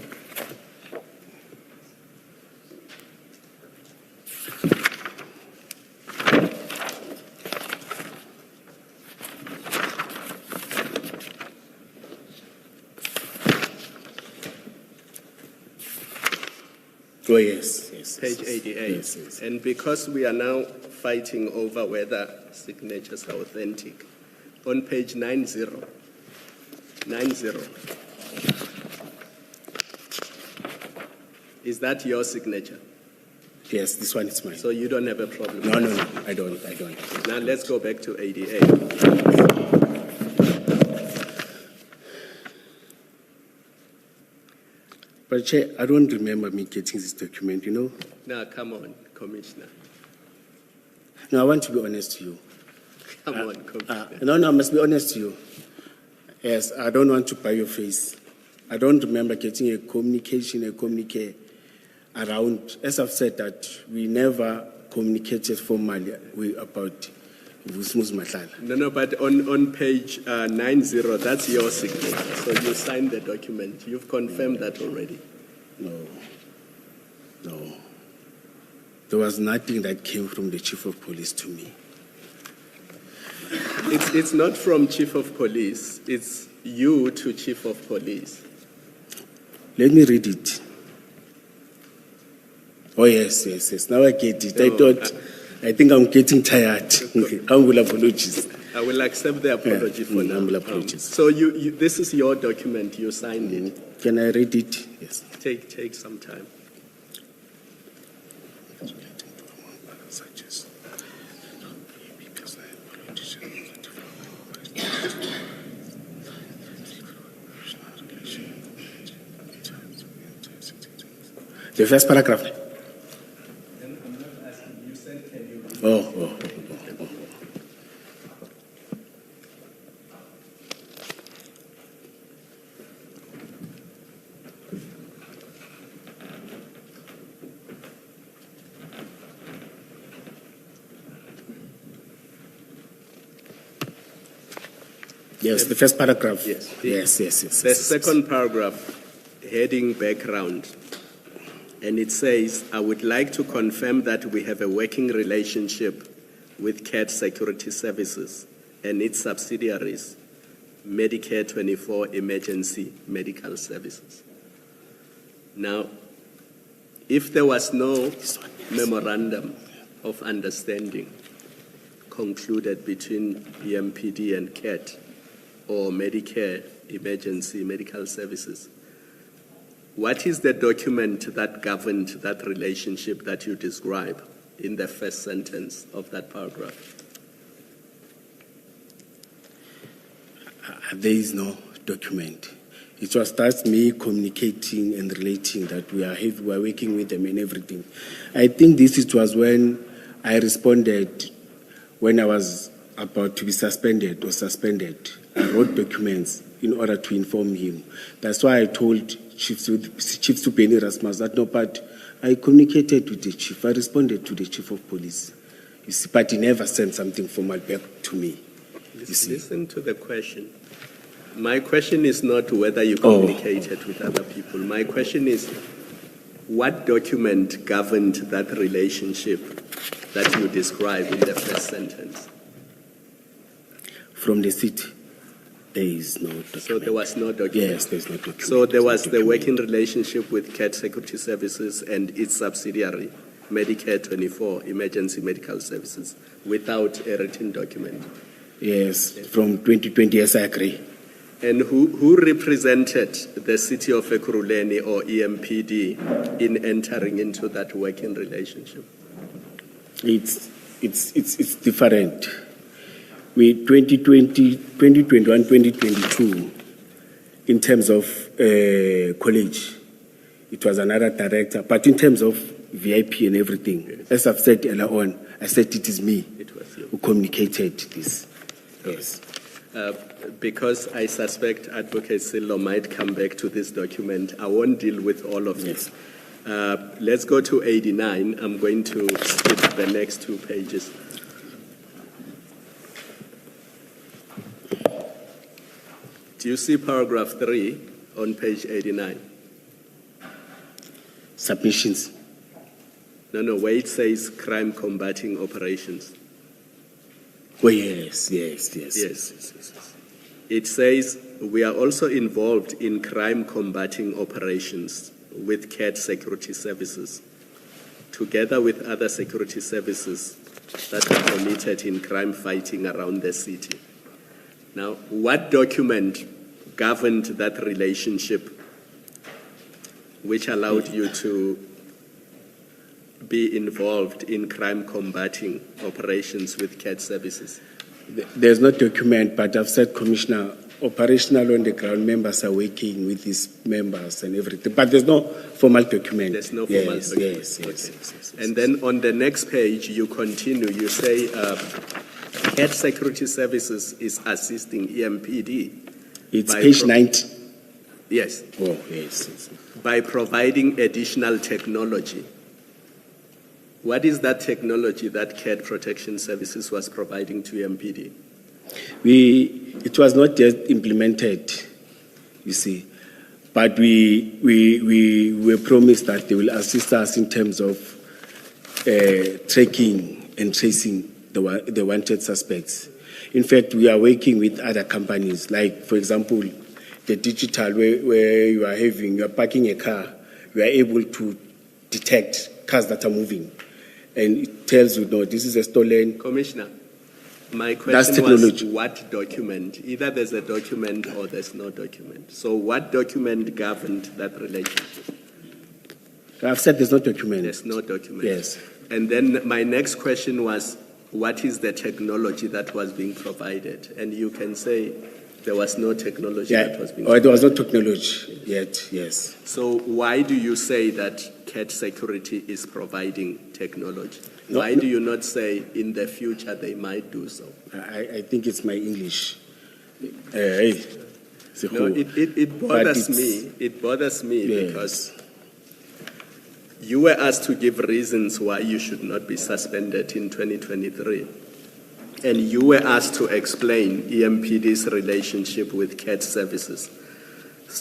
Oh, yes. Page 88. Yes. And because we are now fighting over whether signatures are authentic, on page 90, is that your signature? Yes, this one is mine. So you don't have a problem? No, I don't. Now let's go back to 88. But Chair, I don't remember me getting this document, you know? Now, come on, Commissioner. No, I want to be honest to you. Come on, Commissioner. No, I must be honest to you. Yes, I don't want to buy your face. I don't remember getting a communique around. As I've said that we never communicated formally about Vusimusi Matlala. No, but on page 90, that's your signature. So you signed the document. You've confirmed that already. No. There was nothing that came from the Chief of Police to me. It's not from Chief of Police. It's you to Chief of Police. Let me read it. Oh, yes. Now I get it. I thought I think I'm getting tired. Humble apologies. I will accept the apology for now. Humble apologies. So this is your document. You signed it. Can I read it? Yes. Take some time. The first paragraph. I'm not asking. You said, can you? Oh. Yes, the first paragraph. Yes. Yes. The second paragraph, heading background, and it says, I would like to confirm that we have a working relationship with CAT Security Services and its subsidiaries, Medicare 24 Emergency Medical Services. Now, if there was no memorandum of understanding concluded between EMPD and CAT or Medicare Emergency Medical Services, what is the document that governed that relationship that you describe in the first sentence of that paragraph? There is no document. It was just me communicating and relating that we are working with them and everything. I think it was when I responded when I was about to be suspended. I wrote documents in order to inform him. That's why I told Chief Supeni Rasmus that no, but I communicated with the chief. I responded to the chief of police. You see, but he never sent something formal back to me. Listen to the question. My question is not whether you communicated with other people. My question is, what document governed that relationship that you describe in the first sentence? From the city, there is no document. So there was no document? Yes, there's no document. So there was the working relationship with CAT Security Services and its subsidiary, Medicare 24 Emergency Medical Services, without a written document? Yes, from 2020, yes, I agree. And who represented the city of Ekurhuleni or EMPD in entering into that working relationship? It's different. We 2020, 2021, 2022, in terms of college, it was another director. But in terms of VIP and everything, yes, as I've said earlier on, I said it is me who communicated this. Yes. Because I suspect Advocate Sillo might come back to this document, I won't deal with all of this. Let's go to 89. I'm going to skip the next 2 pages. Do you see paragraph 3 on page 89? Submissions. No, where it says crime combating operations. Oh, yes. It says, we are also involved in crime combating operations with CAT Security Services, together with other security services that are committed in crime fighting around the city. Now, what document governed that relationship which allowed you to be involved in crime combating operations with CAT services? There's no document, but I've said, Commissioner, operational on the ground members are working with these members and everything. But there's no formal document. There's no formal document. Yes. And then on the next page, you continue. You say CAT Security Services is assisting EMPD. It's page 90. Yes. Oh, yes. By providing additional technology. What is that technology that CAT Protection Services was providing to EMPD? It was not yet implemented, you see, but we were promised that they will assist us in terms of tracking and tracing the wanted suspects. In fact, we are working with other companies, like, for example, the digital, where you are parking a car, you are able to detect cars that are moving. and it tells you, no, this is a stolen. Commissioner, my That's question was technology. what document? Either there's a document or there's no document. So what document governed that relationship? I've said there's no document. There's no document. Yes. And then my next question was, what is the technology that was being provided? And you can say there was no technology Yeah. that was being Or there was provided. no technology yet, yes. So why do you say that CAT Security is providing technology? No, Why no. do you not say in the future they might do so? I think it's my English. No, it bothers me. It bothers me Yes. because you were asked to give reasons why you should not be suspended in 2023. And you were asked to explain EMPD's relationship with CAT services,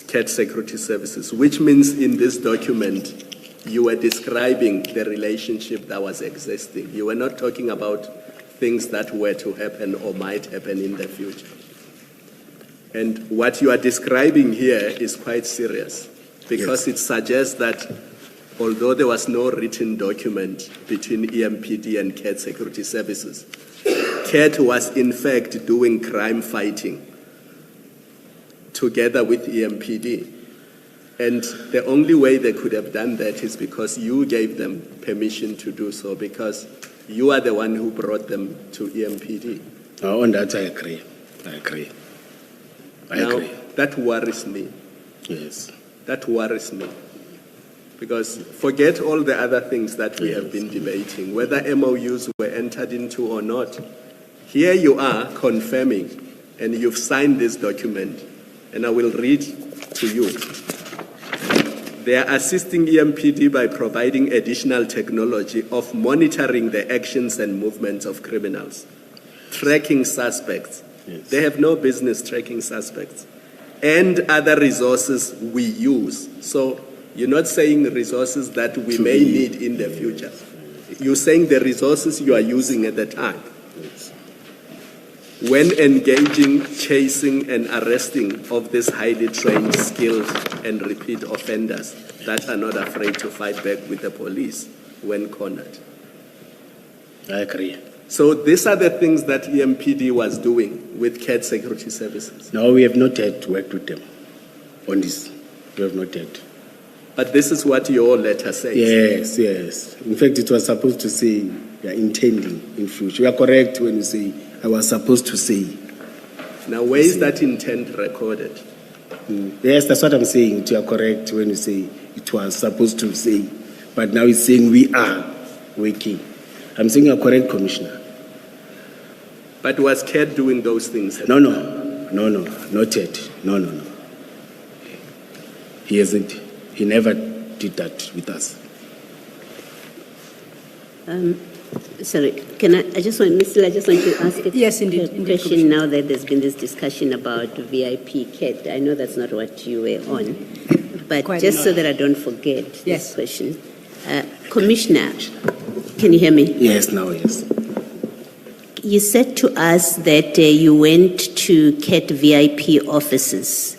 CAT security services, which means in this document, you were describing the relationship that was existing. You were not talking about things that were to happen or might happen in the future. And what you are describing here is quite serious because it suggests that although there was no written document between EMPD and CAT security services, CAT was in fact doing crime fighting together with EMPD. And the only way they could have done that is because you gave them permission to do so, because you are the one who brought them to EMPD. On that, I agree. I agree. That worries me. Yes. That worries me. Because forget all the other things that we have been debating, whether MOUs were entered into or not. Here you are confirming, and you've signed this document, and I will read to you. They are assisting EMPD by providing additional technology of monitoring the actions and movements of criminals, tracking suspects. Yes. They have no business tracking suspects, and other resources we use. So you're not saying resources that we may need in the future. You're saying the resources you are using at the time. When engaging, chasing, and arresting of these highly trained, skilled, and repeat offenders that are not afraid to fight back with the police when cornered. I agree. So these are the things that EMPD was doing with CAT security services. No, we have not yet worked with them on this. We have not yet. But this is what your letter says. Yes, yes. In fact, it was supposed to say we are intending in future. You are correct when you say I was supposed to say. Now, where is that intent recorded? Yes, that's what I'm saying. You are correct when you say it was supposed to say. But now it's saying we are working. I'm saying you are correct, Commissioner. But was CAT doing those things? No, not yet. No. He hasn't. He never did that with us. Sorry, I just want to ask a Yes, indeed, question now that there's been this discussion about VIP CAT. I know that's not what you were on, but Quite just not. so that I don't forget Yes. this question. Commissioner, can you hear me? Yes, now, yes. You said to us that you went to CAT VIP offices.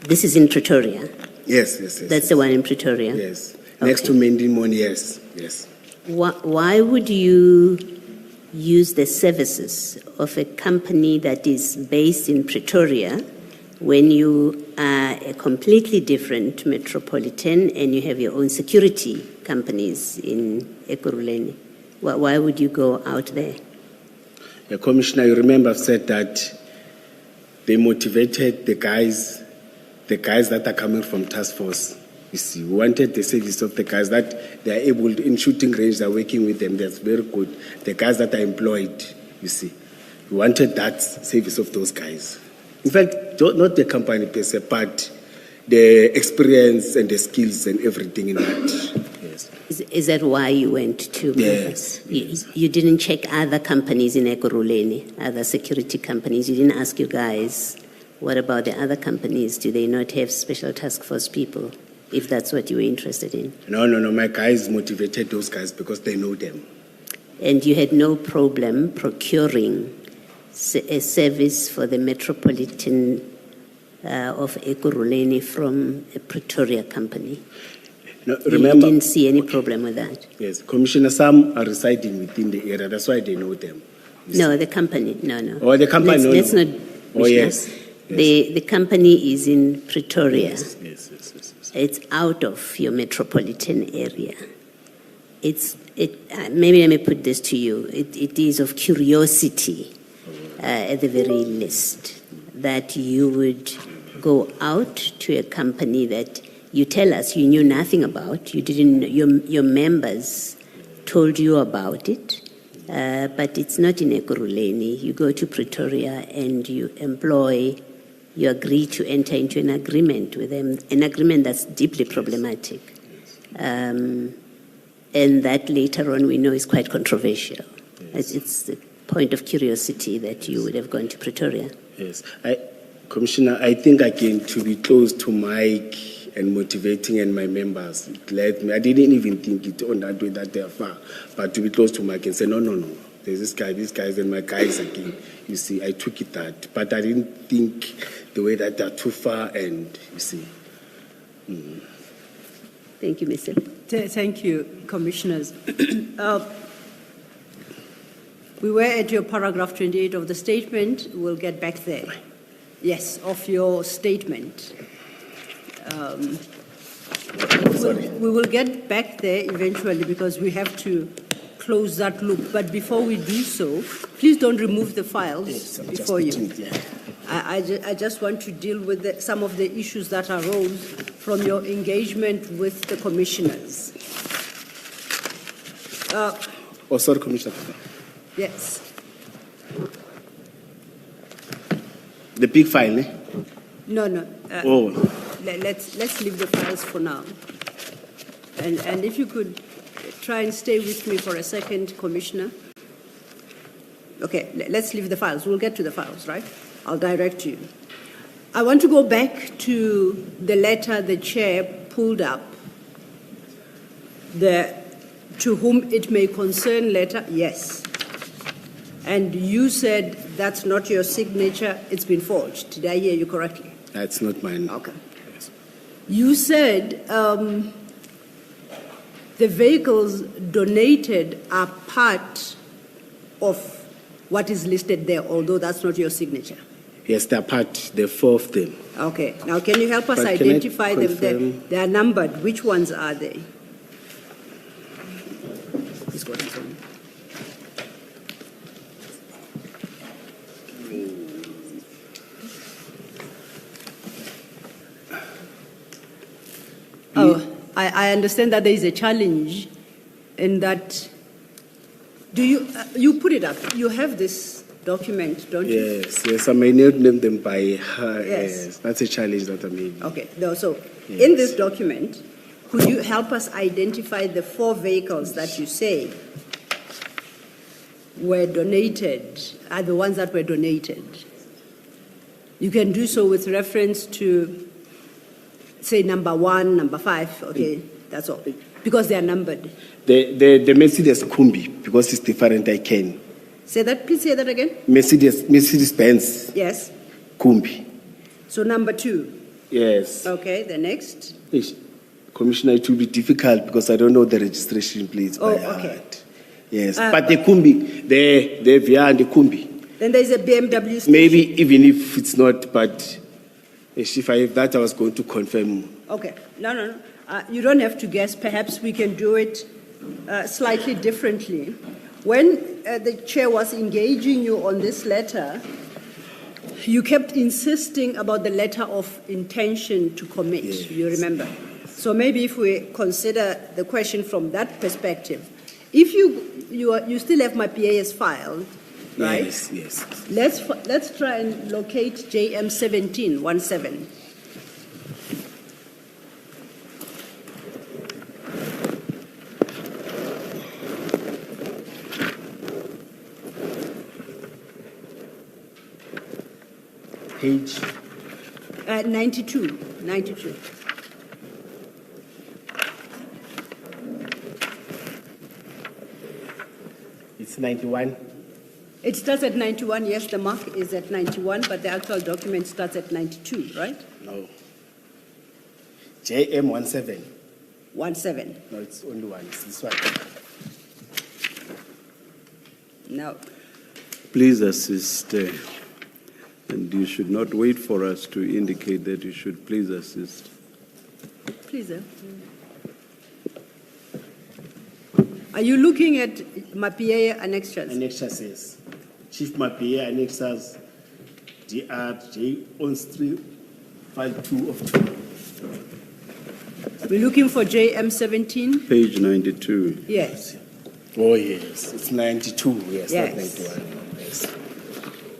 This is in Pretoria. Yes. That's the one in Pretoria. Yes. Next to Okay. Mendimon, yes. Why would you use the services of a company that is based in Pretoria when you are a completely different metropolitan and you have your own security companies in Ekurhuleni? Why would you go out there? The Commissioner, you remember I've said that they motivated the guys that are coming from task force. You see, we wanted the service of the guys that they are able to, in shooting range, they're working with them. That's very good. The guys that are employed, you see. We wanted that service of those guys. In fact, not the company per se, but the experience and the skills and everything in that. Yes. Is that why you went to? Yes. You didn't check other companies in Ekurhuleni, other security companies. You didn't ask you guys, what about the other companies? Do they not have special task force people, if that's what you were interested in? No. My guys motivated those guys because they know them. And you had no problem procuring a service for the metropolitan of Ekurhuleni from a Pretoria company? No, You remember- didn't see any problem with that? Yes, Commissioner, some are residing within the area. That's why they know them. You No, the company, no. Oh, the company, Let's no. not. Oh, yes. The company is in Pretoria. Yes. It's out of your metropolitan area. Maybe let me put this to you. It is of curiosity, at the very least, that you would go out to a company that you tell us you knew nothing about. You didn't. Your members told you about it, but it's not in Ekurhuleni. You go to Pretoria and you agree to enter into an agreement with them, an agreement that's deeply problematic. And that later on we know is quite controversial. Yes. It's the point of curiosity that you would have gone to Pretoria. Yes. Commissioner, I think again to be close to Mike and motivating and my members, it led me. I didn't even think it on that way that they're far, but to be close to Mike and say, no. There's this guy, these guys, and my guys again. You see, I took it that, but I didn't think the way that they're too far, and you see. Thank you, Mr. Thank you, Commissioners. We were at your paragraph 28 of the statement. We'll get back there. Yes, of your statement. We will get back there eventually because we have to close that loop. But before we do so, please don't remove the files before you. I just want to deal with some of the issues that arose from your engagement with the commissioners. Sorry, Commissioner. Yes. The big file, eh? No. Let's leave the files for now. And if you could try and stay with me for a second, Commissioner. Okay, let's leave the files. We'll get to the files, right? I'll direct you. I want to go back to the letter the chair pulled up. The "to whom it may concern" letter, yes. And you said that's not your signature, it's been forged. Did I hear you correctly? That's not mine. Okay. Yes. You said the vehicles donated are part of what is listed there, although that's not your signature. Yes, they're part, there are 4 of them. Okay. Now, can you help us But can I identify them? confirm- They are numbered. Which ones are they? He's got his own. Oh, I understand that there is a challenge in that. Do you put it up? You have this document, don't you? Yes, I may not name them by her. Yes. Yes, that's a challenge that I made. Okay. No, so Yes. in this document, could you help us identify the 4 vehicles that you say were donated, are the ones that were donated? You can do so with reference to, say, number 1, number 5, okay, that's all, because they are numbered. The Mercedes Kumbi, because it's different, I can. Please say that again. Mercedes Benz Yes. Kumbi. So number 2. Yes. Okay, the next. Ish, Commissioner, it will be difficult because I don't know the registration plates by Okay. heart. Yes, but the Kumbi, the Via and the Kumbi. Then there's a BMW station. Maybe even if it's not, but if I have that, I was going to confirm. Okay. No. You don't have to guess. Perhaps we can do it slightly differently. When the chair was engaging you on this letter, you kept insisting about the letter of intention to commit. Yes. You remember? So maybe if we consider the question from that perspective, if you still have my PAS file, right? Yes. Let's try and locate JM 1717. Page 92. It's 91. It starts at 91. Yes, the mark is at 91, but the actual document starts at 92, right? No. JM 17. 17. No, it's only one. It's this one. Now, Please assist. And you should not wait for us to indicate that you should please assist. please. Are you looking at Mapia annexures? Annexures, yes. Chief Mapia annexes DRJ on 352 of 2. We're looking for JM17? Page 92. Yes. Oh, yes. It's 92, yes, Yes. not 91. Yes.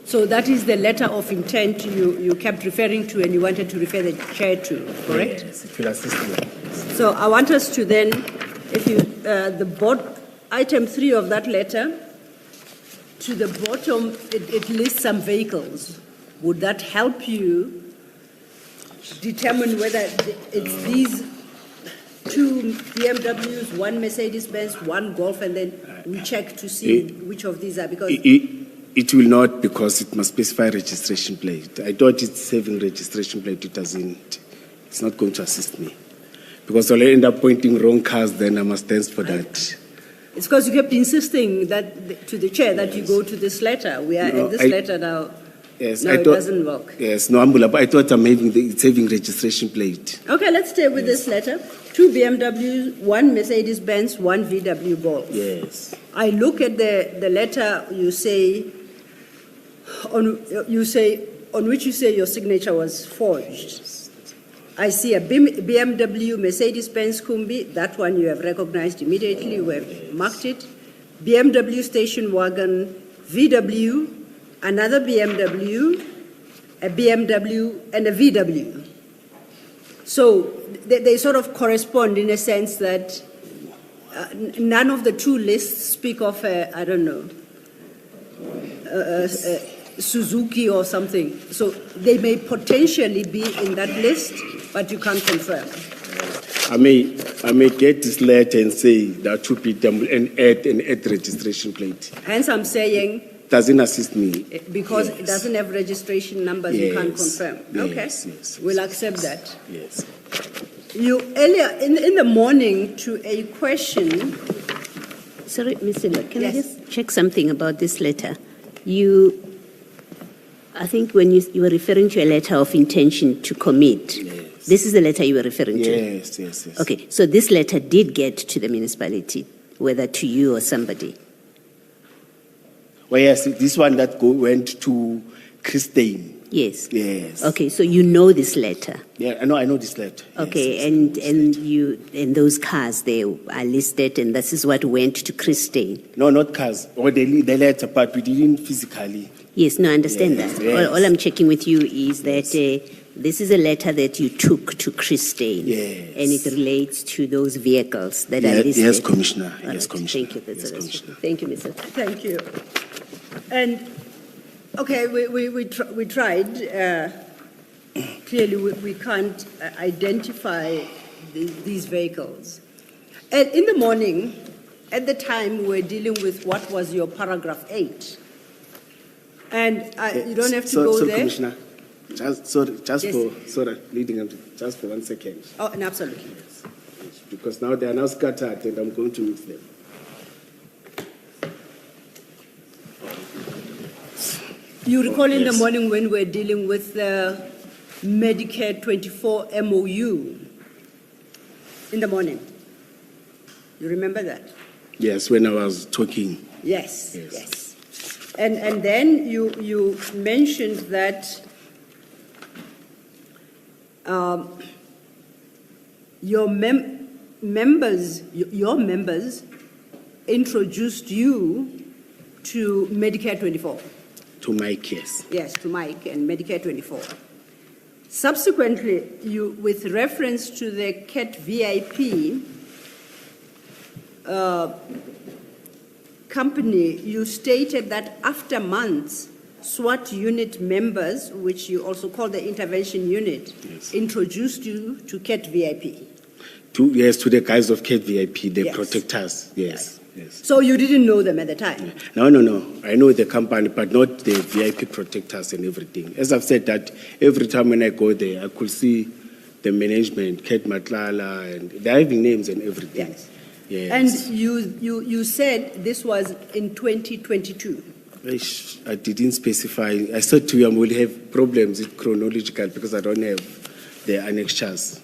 So that is the letter of intent you kept referring to and you wanted to refer the chair to, correct? Yes, if you'll assist me. So I want us to then, if you, the board, item 3 of that letter, to the bottom, it lists some vehicles. Would that help you determine whether it's these 2 BMWs, 1 Mercedes-Benz, 1 Golf, and then we check to see which of these are, because It will not, because it must specify registration plate. I thought it's saving registration plate. It doesn't. It's not going to assist me. Because I'll end up pointing wrong cars, then I must dance for that. it's because you kept insisting that to the chair that you go to this letter. We are No, in this I- letter now. Yes, No, I it thought, doesn't work. Yes, no, but I thought it's saving registration plate. Okay, let's stay with this letter. 2 BMWs, 1 Mercedes-Benz, 1 VW Golf. Yes. I look at the letter you say, on which you say your signature was forged. I see a BMW Mercedes-Benz Kumbi, that one you have recognized immediately, we have marked it. BMW station wagon, VW, another BMW, a BMW, and a VW. So they sort of correspond in a sense that none of the 2 lists speak of, I don't know, Suzuki or something. So they may potentially be in that list, but you can't confirm. I may get this letter and say that 2 BMW and add registration plate. Hence I'm saying, Doesn't assist me. because Yes. it doesn't have registration numbers, you can't Yes. confirm. Yes, Okay, yes, we'll yes, accept yes. that. Yes. You earlier in the morning to a question. Sorry, Ms. Silla, can I Yes. just check something about this letter? I think when you were referring to a letter of intention to commit, Yes. this is the letter you were referring to? Yes, yes, yes. Okay, so this letter did get to the municipality, whether to you or somebody? Well, yes, this one that went to Christine. Yes. Yes. Okay, so you know this letter. Yeah, I know this letter. Yes, Okay, yes, I know and this and letter. you and those cars they are listed, and this is what went to Christine. No, not cars. Or the letter, but we didn't physically. Yes, no, I understand Yes, that. yes. All I'm checking with you is that this is a letter that you took to Christine, Yes. and it relates to those vehicles that are listed. Yes, Commissioner. All Yes, right, Commissioner. Thank you. That's Yes, all. Commissioner. Thank you, Mr. Thank you. And okay, we tried. Clearly, we can't identify these vehicles. And in the morning, at the time, we were dealing with what was your paragraph 8. And you don't have to go sorry, there. Commissioner. Just Yes. leading up to, just for 1 second. Oh, and absolutely. Because now they are now scattered and I'm going to mix them. You recall in the Yes. morning when we were dealing with the Medicare 24 MOU in the morning. You remember that? Yes, when I was talking. Yes, Yes. yes. And then you mentioned that your members introduced you to Medicare 24. To my case. Yes, to Mike and Medicare 24. Subsequently, you, with reference to the CAT VIP company, you stated that after months, SWAT unit members, which you also call the intervention unit, Yes. introduced you to CAT VIP. To the guys of KVIP, they Yes. protect us. Yes, yes. So you didn't know them at the time? No. I know the company, but not the VIP protectors and everything. As I've said that every time when I go there, I could see the management, Kate Matlala, and they're having names and everything. Yes. Yes. And you said this was in 2022. I didn't specify. I thought we will have problems with chronological because I don't have the annexures.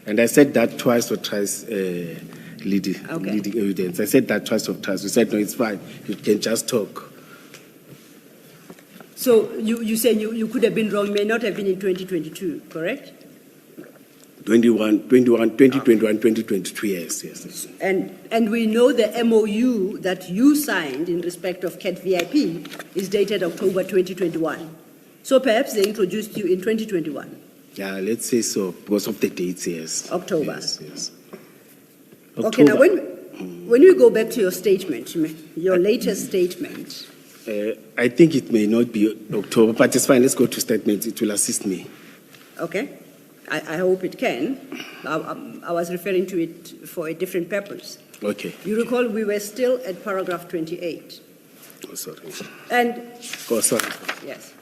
And I said that twice or thrice, leading evidence. I said that twice or thrice. We said, no, it's fine. You can just talk. So you said you could have been wrong, may not have been in 2022, correct? 2021, 2022, yes. And we know the MOU that you signed in respect of CAT VIP is dated October 2021. So perhaps they introduced you in 2021. Yeah, let's say so, because of the dates, yes. October. Yes. Okay, now when you go back to your statement, your latest statement. I think it may not be October, but it's fine. Let's go to statements. It will assist me. Okay. I hope it can. I was referring to it for a different purpose. Okay. You recall we were still at paragraph 28. Oh, sorry. And Oh, sorry. yes.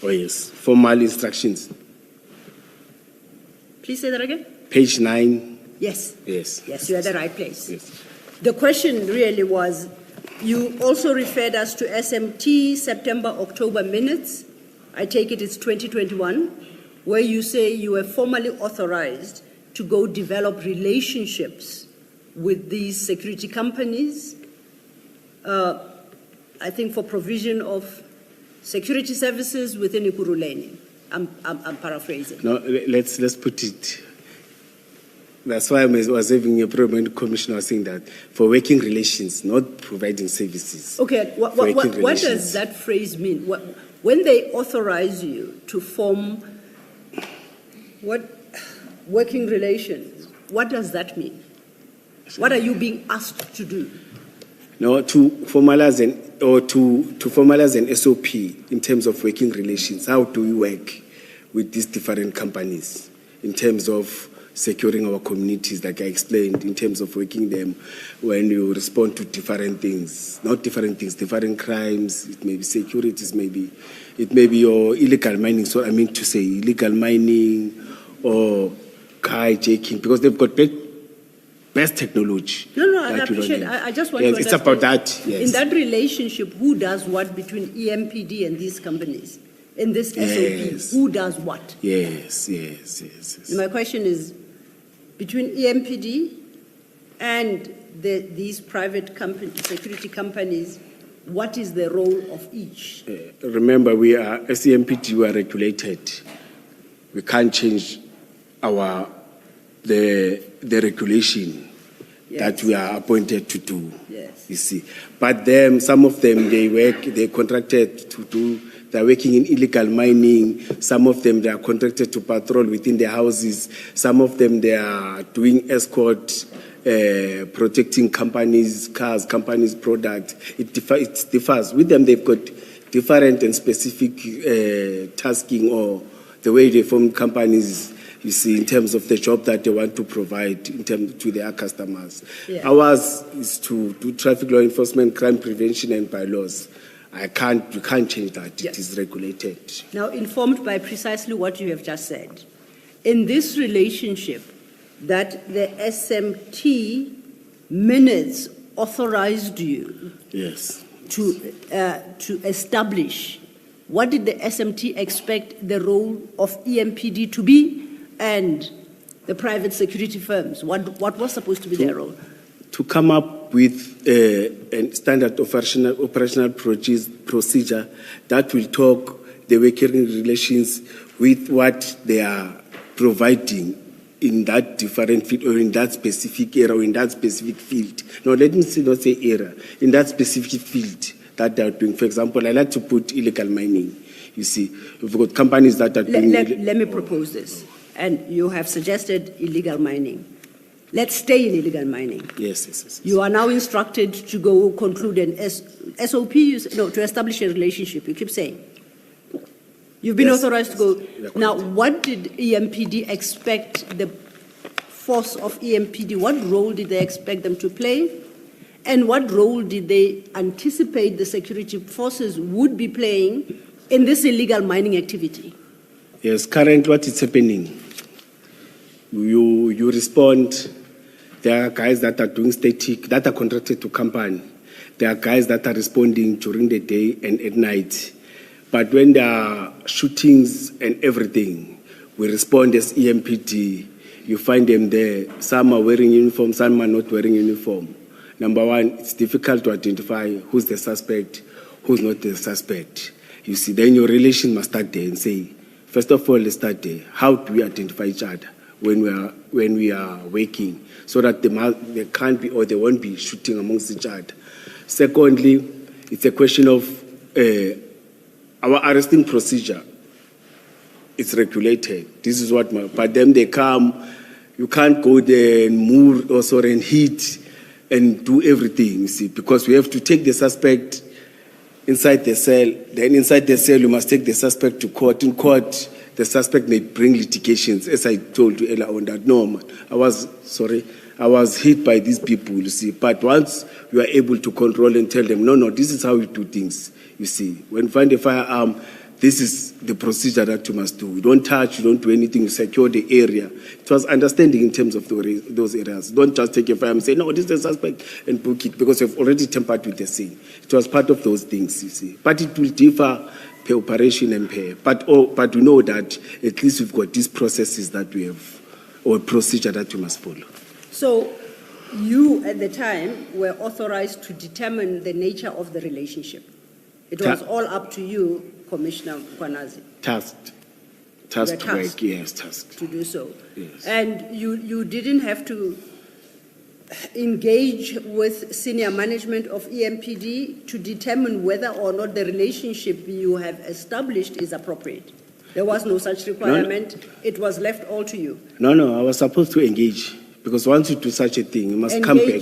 Oh, yes. Formal instructions. Please say that again. Page 9. Yes. Yes. Yes, you're at the right place. Yes. The question really was, you also referred us to SMT September-October minutes. I take it it's 2021, where you say you were formally authorized to go develop relationships with these security companies, I think for provision of security services within Ekurhuleni. I'm paraphrasing. No, let's put it. That's why I was having a problem when the commissioner was saying that for working relations, not providing services. Okay, what does that phrase mean? When they authorize you to form working relations, what does that mean? What are you being asked to do? No, to formalize an SOP in terms of working relations. How do we work with these different companies in terms of securing our communities, like I explained, in terms of working them when you respond to different things, not different things, different crimes. It may be securities, it may be your illegal mining. So I mean to say illegal mining or hijacking, because they've got best technology. No, I appreciate it. I just want to understand. It's about that, yes. In that relationship, who does what between EMPD and these companies? In this SOP, who does what? Yes. My question is, between EMPD and these private security companies, what is the role of each? Remember, as EMPD, we are regulated. We can't change the regulation that we are appointed to do. Yes. You see, but some of them they contracted to do. They're working in illegal mining. Some of them, they are contracted to patrol within their houses. Some of them, they are doing escort, protecting companies' cars, companies' products. It differs. With them, they've got different and specific tasking or the way they form companies, you see, in terms of the job that they want to provide to their customers. Yeah. Ours is to do traffic law enforcement, crime prevention, and bylaws. You can't change that. Yes. It is regulated. Now, informed by precisely what you have just said, in this relationship that the SMT minutes authorized you to establish, what did the SMT expect the role of EMPD to be and the private security firms? What was supposed to be their role? To come up with a standard operational procedure that will talk the working relations with what they are providing in that different field or in that specific area or in that specific field. No, let me not say area, in that specific field that they are doing. For example, I like to put illegal mining. You see, we've got companies that are doing... Let me propose this. And you have suggested illegal mining. Let's stay in illegal mining. Yes. You are now instructed to go conclude an SOP, to establish a relationship. You keep saying. You've been authorized to go. Now, what did EMPD expect the force of EMPD, what role did they expect them to play? And what role did they anticipate the security forces would be playing in this illegal mining activity? Yes, currently what is happening, you respond, there are guys that are doing static, that are contracted to company. There are guys that are responding during the day and at night. But when there are shootings and everything, we respond as EMPD. You find them there. Some are wearing uniform, some are not wearing uniform. Number one, it's difficult to identify who's the suspect, who's not the suspect. You see, then your relation must start there and say, first of all, let's start there. How do we identify each other when we are working, so that they can't be or they won't be shooting amongst each other? Secondly, it's a question of our arresting procedure. It's regulated. This is what, but then they come, you can't go there and move or and hit and do everything, you see, because we have to take the suspect inside the cell. Then inside the cell, you must take the suspect to court. In court, the suspect may bring litigations, as I told you earlier on that. No, I was hit by these people, you see. But once you are able to control and tell them, no, this is how we do things, you see. When you find a firearm, this is the procedure that you must do. You don't touch, you don't do anything, you secure the area. It was understanding in terms of those areas. Don't just take a firearm and say, no, this is the suspect, and book it, because you've already tampered with the scene. It was part of those things, you see. But it will differ per operation and per. But we know that at least we've got these processes that we have, or procedure that we must follow. So you, at the time, were authorized to determine the nature of the relationship. It was all up to you, Commissioner Mkhwanazi. Tasked to work, yes, tasked. To do so. Yes. And you didn't have to engage with senior management of EMPD to determine whether or not the relationship you have established is appropriate. There was no such requirement. No. It was left all to you. No, I was supposed to engage, because once you do such a thing, you must come back.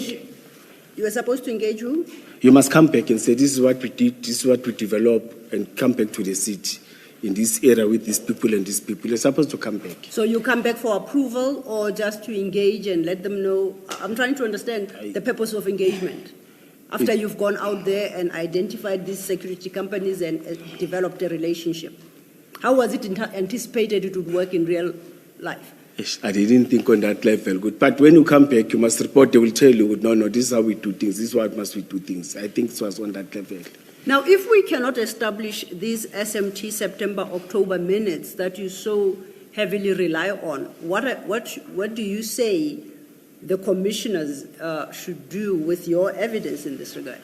You were supposed to engage who? You must come back and say, this is what we did, this is what we developed, and come back to the city in this area with these people and these people. You're supposed to come back. So you come back for approval or just to engage and let them know? I'm trying to understand the purpose of engagement. After you've gone out there and identified these security companies and developed a relationship, how was it anticipated it would work in real life? Yes, I didn't think on that level. Good. But when you come back, you must report. They will tell you, no, this is how we do things. This is what must we do things. I think it was on that level. Now, if we cannot establish these SMT September-October minutes that you so heavily rely on, what do you say the commissioners should do with your evidence in this regard?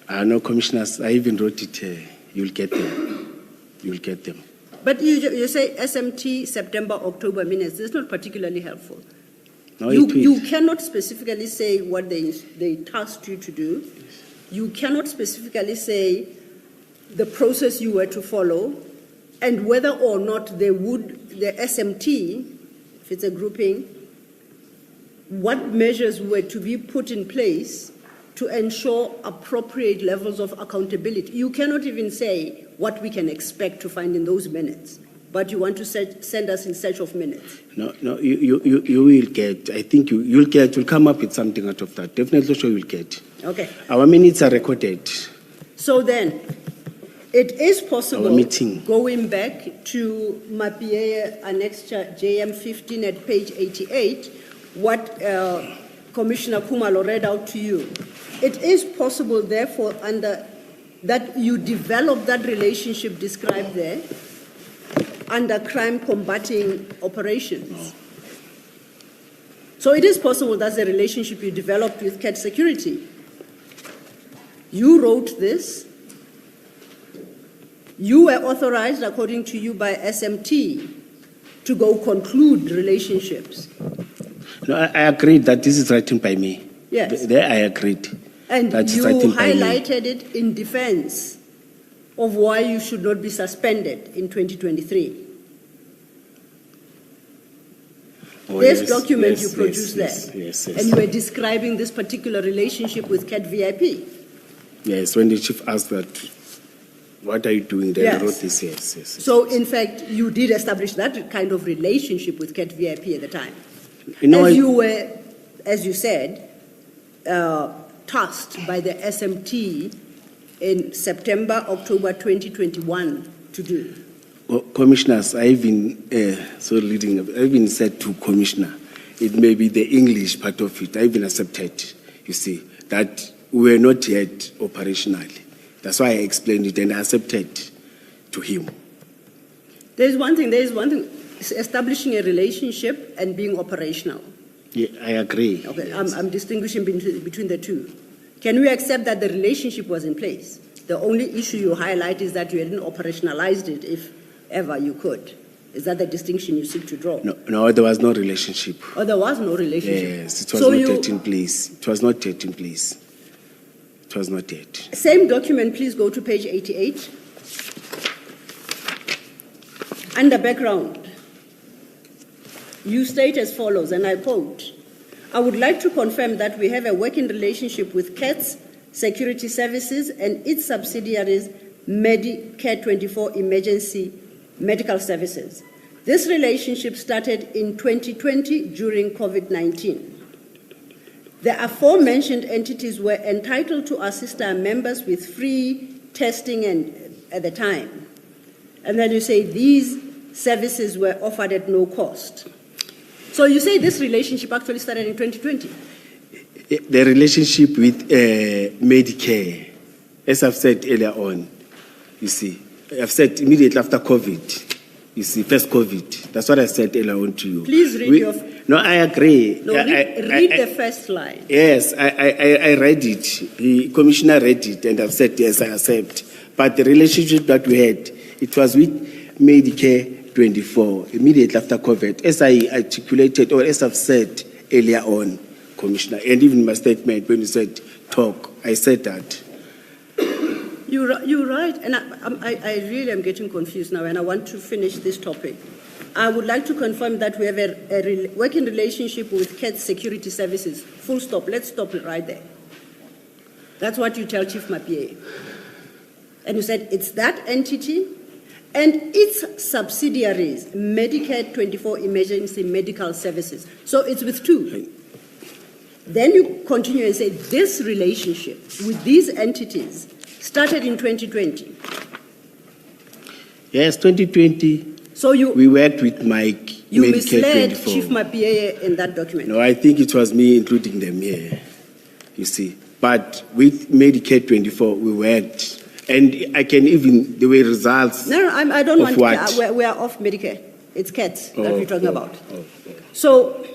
No, commissioners, I even wrote it here. You'll get them. You'll get them. But you say SMT September-October minutes. That's not particularly helpful. No, you cannot specifically say what they tasked you to do. You cannot specifically say the process you were to follow and whether or not the SMT, if it's a grouping, what measures were to be put in place to ensure appropriate levels of accountability. You cannot even say what we can expect to find in those minutes, but you want to send us in search of minutes. No, you will get. I think you'll get. You'll come up with something out of that. Definitely sure you'll get. Okay. Our minutes are recorded. So then, it is possible, our meeting, going back to Mapieye Annexure JM15 at page 88, what Commissioner Khumalo read out to you. It is possible, therefore, that you develop that relationship described there under crime combating operations. So it is possible that's the relationship you developed with CAT Security. You wrote this. You were authorized, according to you, by SMT to go conclude relationships. No, I agreed that this is written by me. Yes. There I agreed. And you highlighted it in defense of why you should not be suspended in 2023. Oh, this yes, document yes, you produced there. Yes. And you were describing this particular relationship with CAT VIP. Yes, when the chief asked that, what are you doing there? Yes. I wrote this, yes. So, in fact, you did establish that kind of relationship with CAT VIP at the time. You know, as you said, tasked by the SMT in September, October 2021 to do? Well, commissioners, I even said to Commissioner, it may be the English part of it. I even accepted, you see, that we were not yet operational. That's why I explained it and I accepted to him. There is one thing, establishing a relationship and being operational. Yeah, I agree. Okay, I'm distinguishing between the two. Can we accept that the relationship was in place? The only issue you highlight is that you hadn't operationalized it, if ever you could. Is that the distinction you seek to draw? No, there was no relationship. Oh, there was no relationship? Yes, it was not yet in place. It was not yet in place. It was not yet. Same document, please go to page 88. Under background, you state as follows, and I quote, I would like to confirm that we have a working relationship with CATS Security Services and its subsidiaries, Medicare 24 Emergency Medical Services. This relationship started in 2020 during COVID-19. The aforementioned entities were entitled to assist our members with free testing at the time. And then you say these services were offered at no cost. So you say this relationship actually started in 2020? The relationship with Medicare, as I've said earlier on, you see, I've said immediately after COVID, you see, first COVID. That's what I said earlier on to you. Please read No, I agree. No, read the first line. Yes, I read it. The commissioner read it, and I've said, yes, I accept. But the relationship that we had, it was with Medicare 24, immediately after COVID, as I articulated, or as I've said earlier on, Commissioner, and even my statement when you said talk, I said that. You're right, and I really am getting confused now, and I want to finish this topic. I would like to confirm that we have a working relationship with CATS Security Services. Full stop. Let's stop it right there. That's what you tell Chief Mapie. And you said it's that entity and its subsidiaries, Medicare 24 Emergency Medical Services. So it's with two. Then you continue and say this relationship with these entities started in 2020. Yes, 2020. So we worked with Mike. You Medicare misled 24. Chief Mapie in that document. No, I think it was me including them here. You see, but with Medicare 24, we worked, and I can even the way results. No, I don't want what? to. We are off Medicare. It's CATS that we're talking about. So,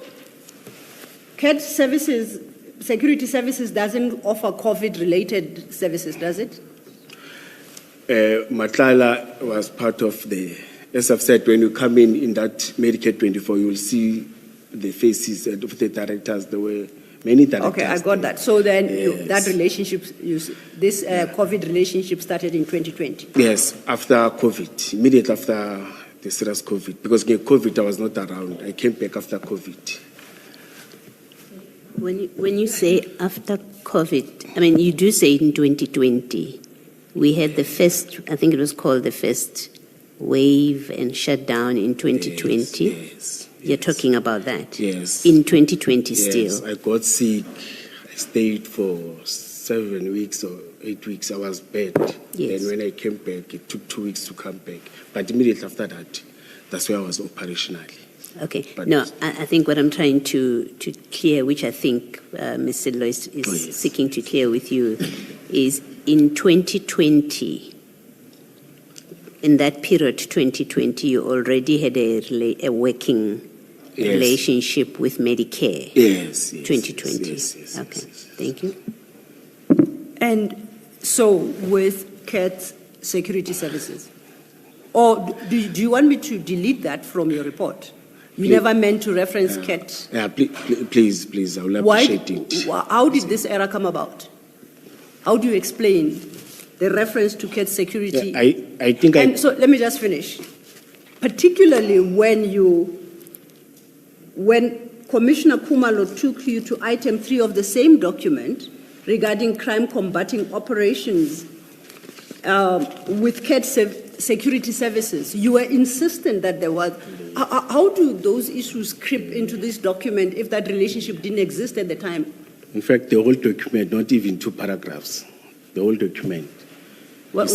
CATS services, security services doesn't offer COVID-related services, does it? Matlala was part of the. As I've said, when you come in that Medicare 24, you will see the faces of the directors. There were many directors. Okay, I got that. So then Yes. that relationship, this COVID relationship started in 2020? Yes, after COVID, immediately after the serious COVID. Because COVID, I was not around. I came back after COVID. When you say after COVID, I mean, you do say in 2020, we had the first, I think it was called the first wave and shutdown in 2020. Yes. You're talking about that? Yes. In 2020 Yes, still? I got sick. I stayed for 7 weeks or 8 weeks. I was bad. Yes. And when I came back, it took 2 weeks to come back. But immediately after that, that's where I was operational. Okay. But No, I think what I'm trying to clear, which I think Ms. Sidlo is yes. seeking to clear with you, is in 2020, in that period, 2020, you already had a working Yes. relationship with Medicare. Yes. 2020. Yes, Okay, yes. thank you. And so with CATS Security Services? Or do you want me to delete that from your report? You never meant to reference CAT. Yeah, please, I will appreciate it. How did this error come about? How do you explain the reference to CAT security? Yeah, I think and so let me just finish. Particularly when Commissioner Kumalo took you to item 3 of the same document regarding crime combating operations with CAT security services, you were insistent that there was. How do those issues creep into this document if that relationship didn't exist at the time? In fact, the whole document, not even 2 paragraphs, the whole document. What?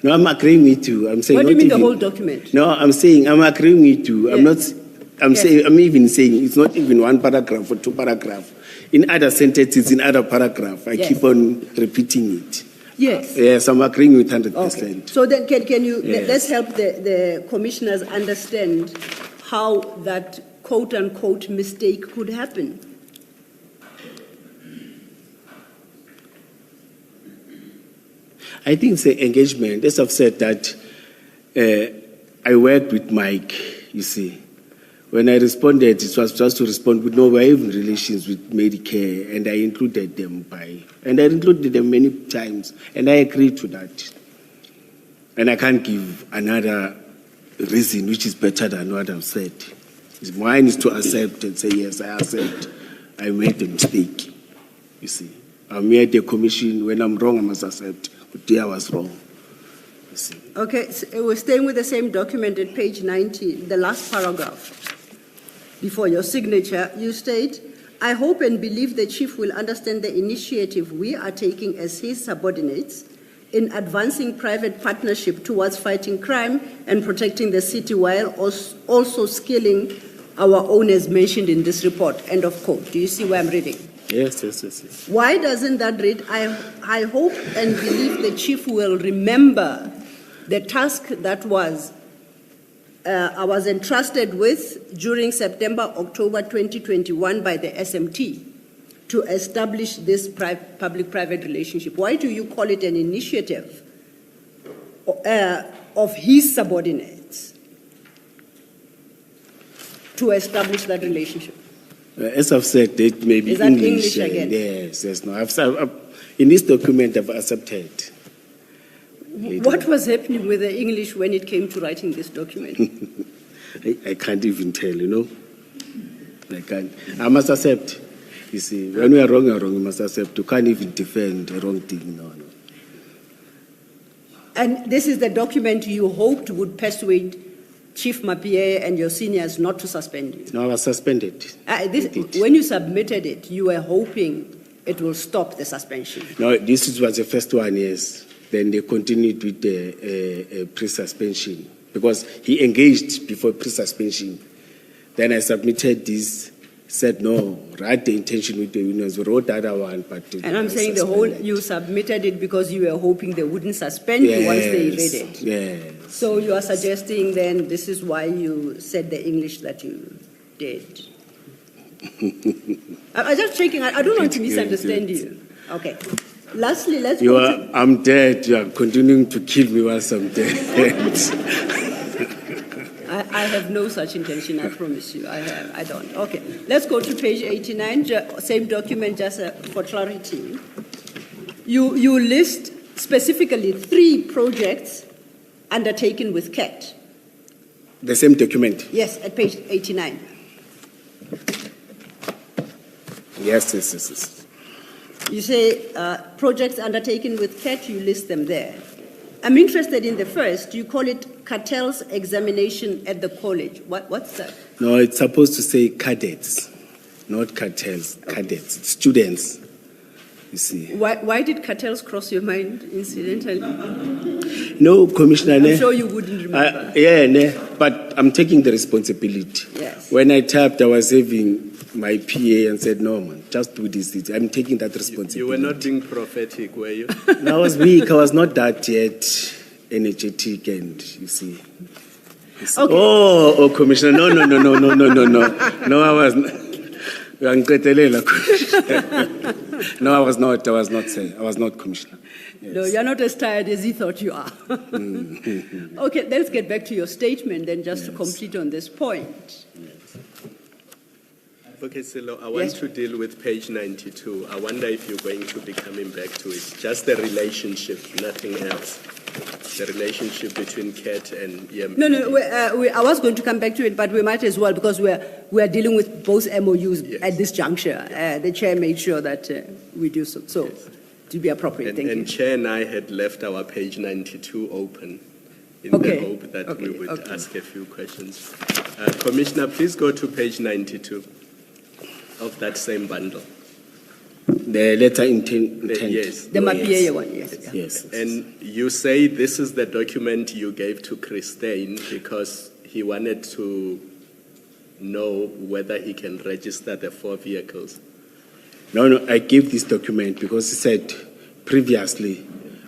No, I'm agreeing with you. I'm saying. What do you not mean the even- whole document? No, I'm saying I'm agreeing with you. I'm Yes. not. I'm Yes. saying. I'm even saying it's not even 1 paragraph or 2 paragraphs. In other sentences, in other paragraph, I Yes. keep on repeating it. Yes. Yes, I'm agreeing with 100%. Okay. So then can you, Yes. let's help the commissioners understand how that quote unquote mistake could happen. I think it's the engagement. As I've said that I worked with Mike, you see. When I responded, it was just to respond with no, we're having relations with Medicare, and I included them many times, and I agreed to that. And I can't give another reason which is better than what I've said. Mine is to accept and say, yes, I accept. I made a mistake, you see. I'm here at the commission. When I'm wrong, I must accept. But I was wrong, you see. Okay, so we're staying with the same document at page 90, the last paragraph. Before your signature, you state, I hope and believe the Chief will understand the initiative we are taking as his subordinates in advancing private partnership towards fighting crime and protecting the city while also skilling our own as mentioned in this report. End of quote. Do you see where I'm reading? Yes. Why doesn't that read, I hope and believe the Chief will remember the task that I was entrusted with during September-October 2021 by the SMT to establish this public-private relationship. Why do you call it an initiative of his subordinates to establish that relationship? As I've said, it may be Is that English again? Yes. No. In this document, I've accepted. What was happening with the English when it came to writing this document? I can't even tell, you know. I can't. I must accept. You see, when we are wrong, you must accept. You can't even defend a wrong thing. No. And this is the document you hoped would persuade Chief Mapie and your seniors not to suspend you? No, I was suspended. When you submitted it, you were hoping it will stop the suspension. No, this was the first one, yes. Then they continued with the pre-suspension because he engaged before pre-suspension. Then I submitted this, said no, write the intention with the unions, wrote the other one, but and I'm saying you submitted it because you were hoping they wouldn't suspend you once they read it. Yes. So you are suggesting then this is why you said the English that you did. I'm just checking. I don't want to misunderstand you. Okay. Lastly, let's I'm dead. You are continuing to kill me whilst I'm dead. I have no such intention, I promise you. I don't. Okay. Let's go to page 89, same document, just for clarity. You list specifically 3 projects undertaken with CAT. The same document? Yes, at page 89. Yes. You say projects undertaken with CAT, you list them there. I'm interested in the first. You call it cartels examination at the college. What's that? No, it's supposed to say cadets, not cartels. Cadets, it's students. You see. Why did cartels cross your mind incidentally? No, Commissioner. I'm sure you wouldn't remember. But I'm taking the responsibility. Yes. When I tapped, I was having my PA and said, no, man, just do this. I'm taking that responsibility. You were not being prophetic, were you? No, I was weak. I was not that yet energetic, and you see. Okay. Oh, Commissioner, no. No, I was not. No, I was not, Commissioner. Yes. No, you're not as tired as he thought you are. Okay, let's get back to your statement then, just to complete on this point. Okay, Silo, I want to deal with page 92. I wonder if you're going to be coming back to it. Just the relationship, nothing else. The relationship between CAT and EMP. No, I was going to come back to it, but we might as well because we are dealing with both MOUs at this juncture. The chair made sure that we do so. So, to be appropriate, thank you. And Chair and I had left our page 92 open in the hope that we would ask a few questions. Commissioner, please go to page 92 of that same bundle. The letter intent. Yes. The Mapieye one, yes. Yeah. Yes. And you say this is the document you gave to Christine because he wanted to know whether he can register the 4 vehicles. No, I gave this document because he said previously,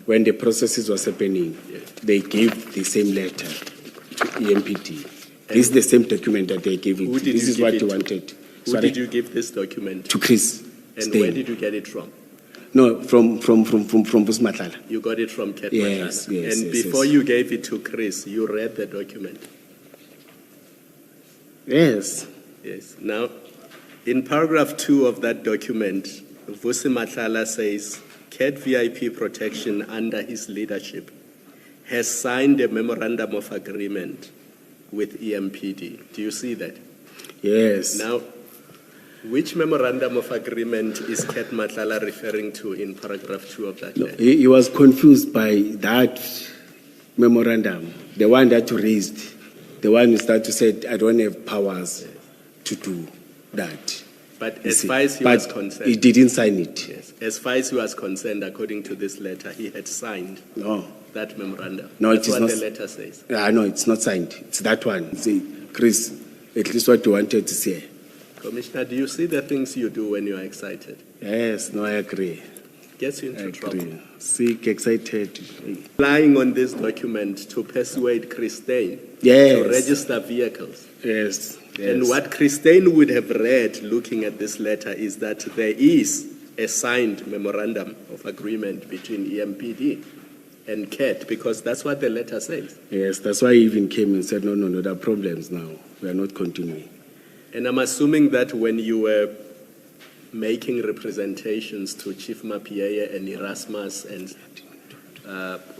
when the processes was happening, they gave the same letter to EMPD. This is the same document that they gave it. Who did This you is give what it he to? wanted. Who Sorry? did you give this document To Chris. And Stein. where did you get it from? No, from Busmatlala. You got it from Ket Yes, Matlala. yes, And yes, before yes. you gave it to Chris, you read the document. Yes. Yes. Now, in paragraph 2 of that document, Vusi Matlala says, Ket VIP Protection under his leadership has signed a memorandum of agreement with EMPD. Do you see that? Yes. Now, which memorandum of agreement is Ket Matlala referring to in paragraph 2 of that letter? He was confused by that memorandum, the one that you raised, the one who started to say, I don't have powers to do that. But You as see. far as he But was concerned, he didn't sign it. yes, as far as he was concerned, according to this letter, he had signed No. that memorandum. No, That's it is what not. the letter says. No, it's not signed. It's that one. See, Chris, at least what you wanted to say. Commissioner, do you see the things you do when you are excited? Yes, no, I agree. Gets you I into trouble. agree. Sick, excited. Relying on this document to persuade Christine Yes. to register vehicles. Yes. Yes. And what Christine would have read looking at this letter is that there is a signed memorandum of agreement between EMPD and Ket, because that's what the letter says. Yes, that's why he even came and said, no, there are problems now. We are not continuing. And I'm assuming that when you were making representations to Chief Mapieye and Erasmus and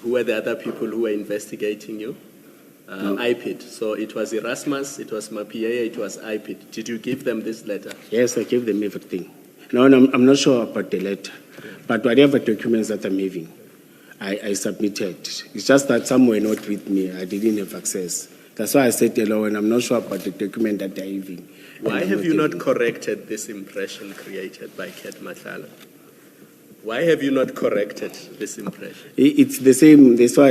who were the other people who were investigating you? IPID. So it was Erasmus, it was Mapieye, it was IPID. Did you give them this letter? Yes, I gave them everything. No, I'm not sure about the letter, but whatever documents that I'm having, I submitted. It's just that some were not with me. I didn't have access. That's why I said hello, and I'm not sure about the document that they're having. Why have you not corrected this impression created by Ket Matlala? Why have you not corrected this impression? It's the same. That's why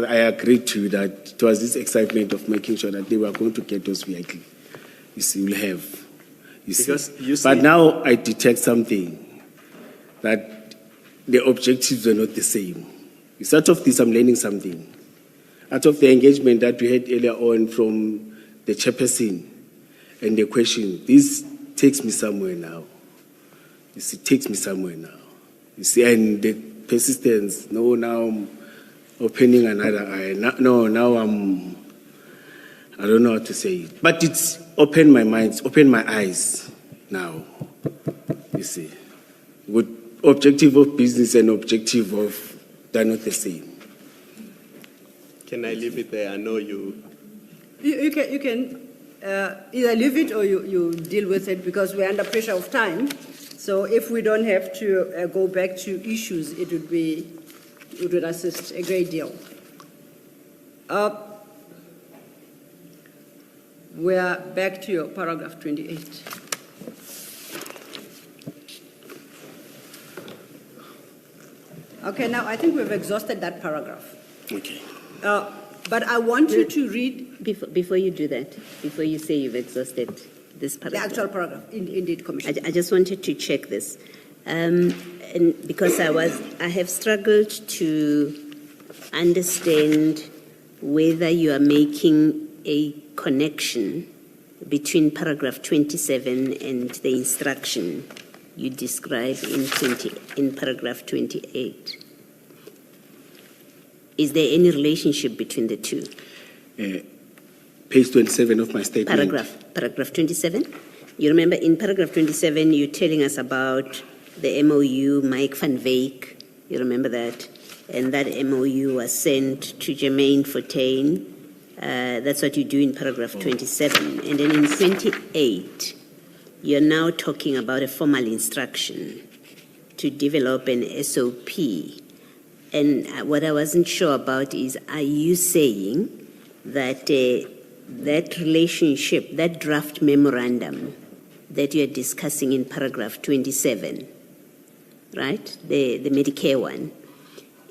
I agreed to that. It was this excitement of making sure that they were going to get those vehicles. You see, we'll have. Because you see, but now I detect something, that the objectives are not the same. It's out of this, I'm learning something. Out of the engagement that we had earlier on from the chairperson and the question, this takes me somewhere now. You see, takes me somewhere now. You see, and the persistence, no, now I'm opening another eye. Now I don't know how to say it. But it's opened my mind, it's opened my eyes now. You see, with objective of business and objective of, they're not the same. can I leave it there? I know you. You can either leave it or you deal with it, because we're under pressure of time. So if we don't have to go back to issues, it would assist a great deal. We're back to your paragraph 28. Okay, now I think we've exhausted that paragraph. Okay. But I want you to read Before you do that, before you say you've exhausted this the paragraph. actual paragraph, indeed, Commissioner. I just wanted to check this, and because I have struggled to understand whether you are making a connection between paragraph 27 and the instruction you describe in paragraph 28. Is there any relationship between the two? Page 27 of my statement. Paragraph 27. You remember in paragraph 27, you're telling us about the MOU, Mike van Wyk. You remember that? And that MOU was sent to Jermaine Fortain. That's what you do in paragraph 27. And then in 28, you're now talking about a formal instruction to develop an SOP. And what I wasn't sure about is, are you saying that that relationship, that draft memorandum that you're discussing in paragraph 27, right? The Medicare one.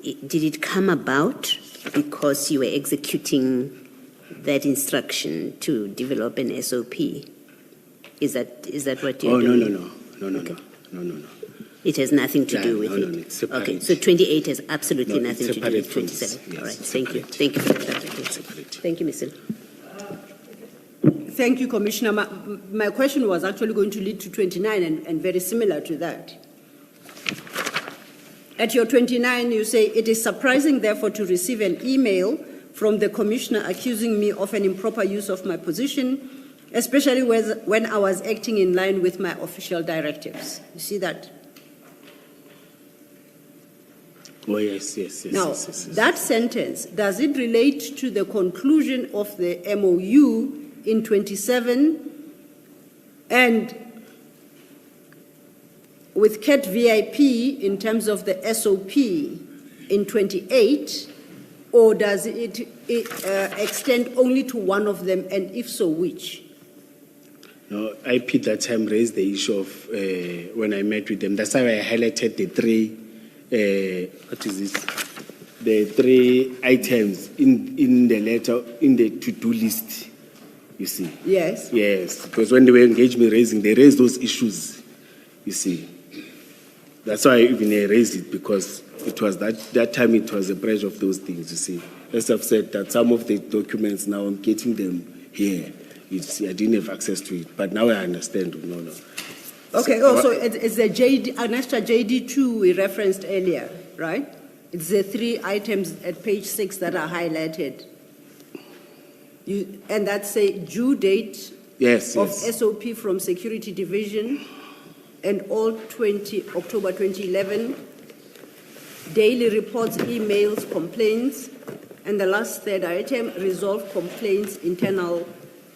Did it come about because you were executing that instruction to develop an SOP? Is that what you're doing? No. It has nothing to do with it? No, it's separate. Okay, so 28 has absolutely No, nothing it's to do with separate from 27. this. All right, Yes, thank you. separate. Thank you for the clarification. Separate. Thank you, Mr. Thank you, Commissioner. My question was actually going to lead to 29 and very similar to that. At your 29, you say, it is surprising, therefore, to receive an email from the Commissioner accusing me of an improper use of my position, especially when I was acting in line with my official directives. You see that? Oh, yes. Now, yes. that sentence, does it relate to the conclusion of the MOU in 27 and with CAT VIP in terms of the SOP in 28, or does it extend only to one of them, and if so, which? No, IP that time raised the issue of when I met with them. That's why I highlighted the three, the three items in the letter, in the to-do list, you see. Yes. Yes, because when they were engaged me raising, they raised those issues, you see. That's why I even raised it, because it was that time it was a pressure of those things, you see. As I've said, that some of the documents now I'm getting them here. You see, I didn't have access to it, but now I understand. No. Okay, so it's the an extra JD2 we referenced earlier, right? It's the three items at page 6 that are highlighted. And that's a due date of SOP from Security Division and all October 2011, daily reports, emails, complaints, and the last third item, resolve complaints, internal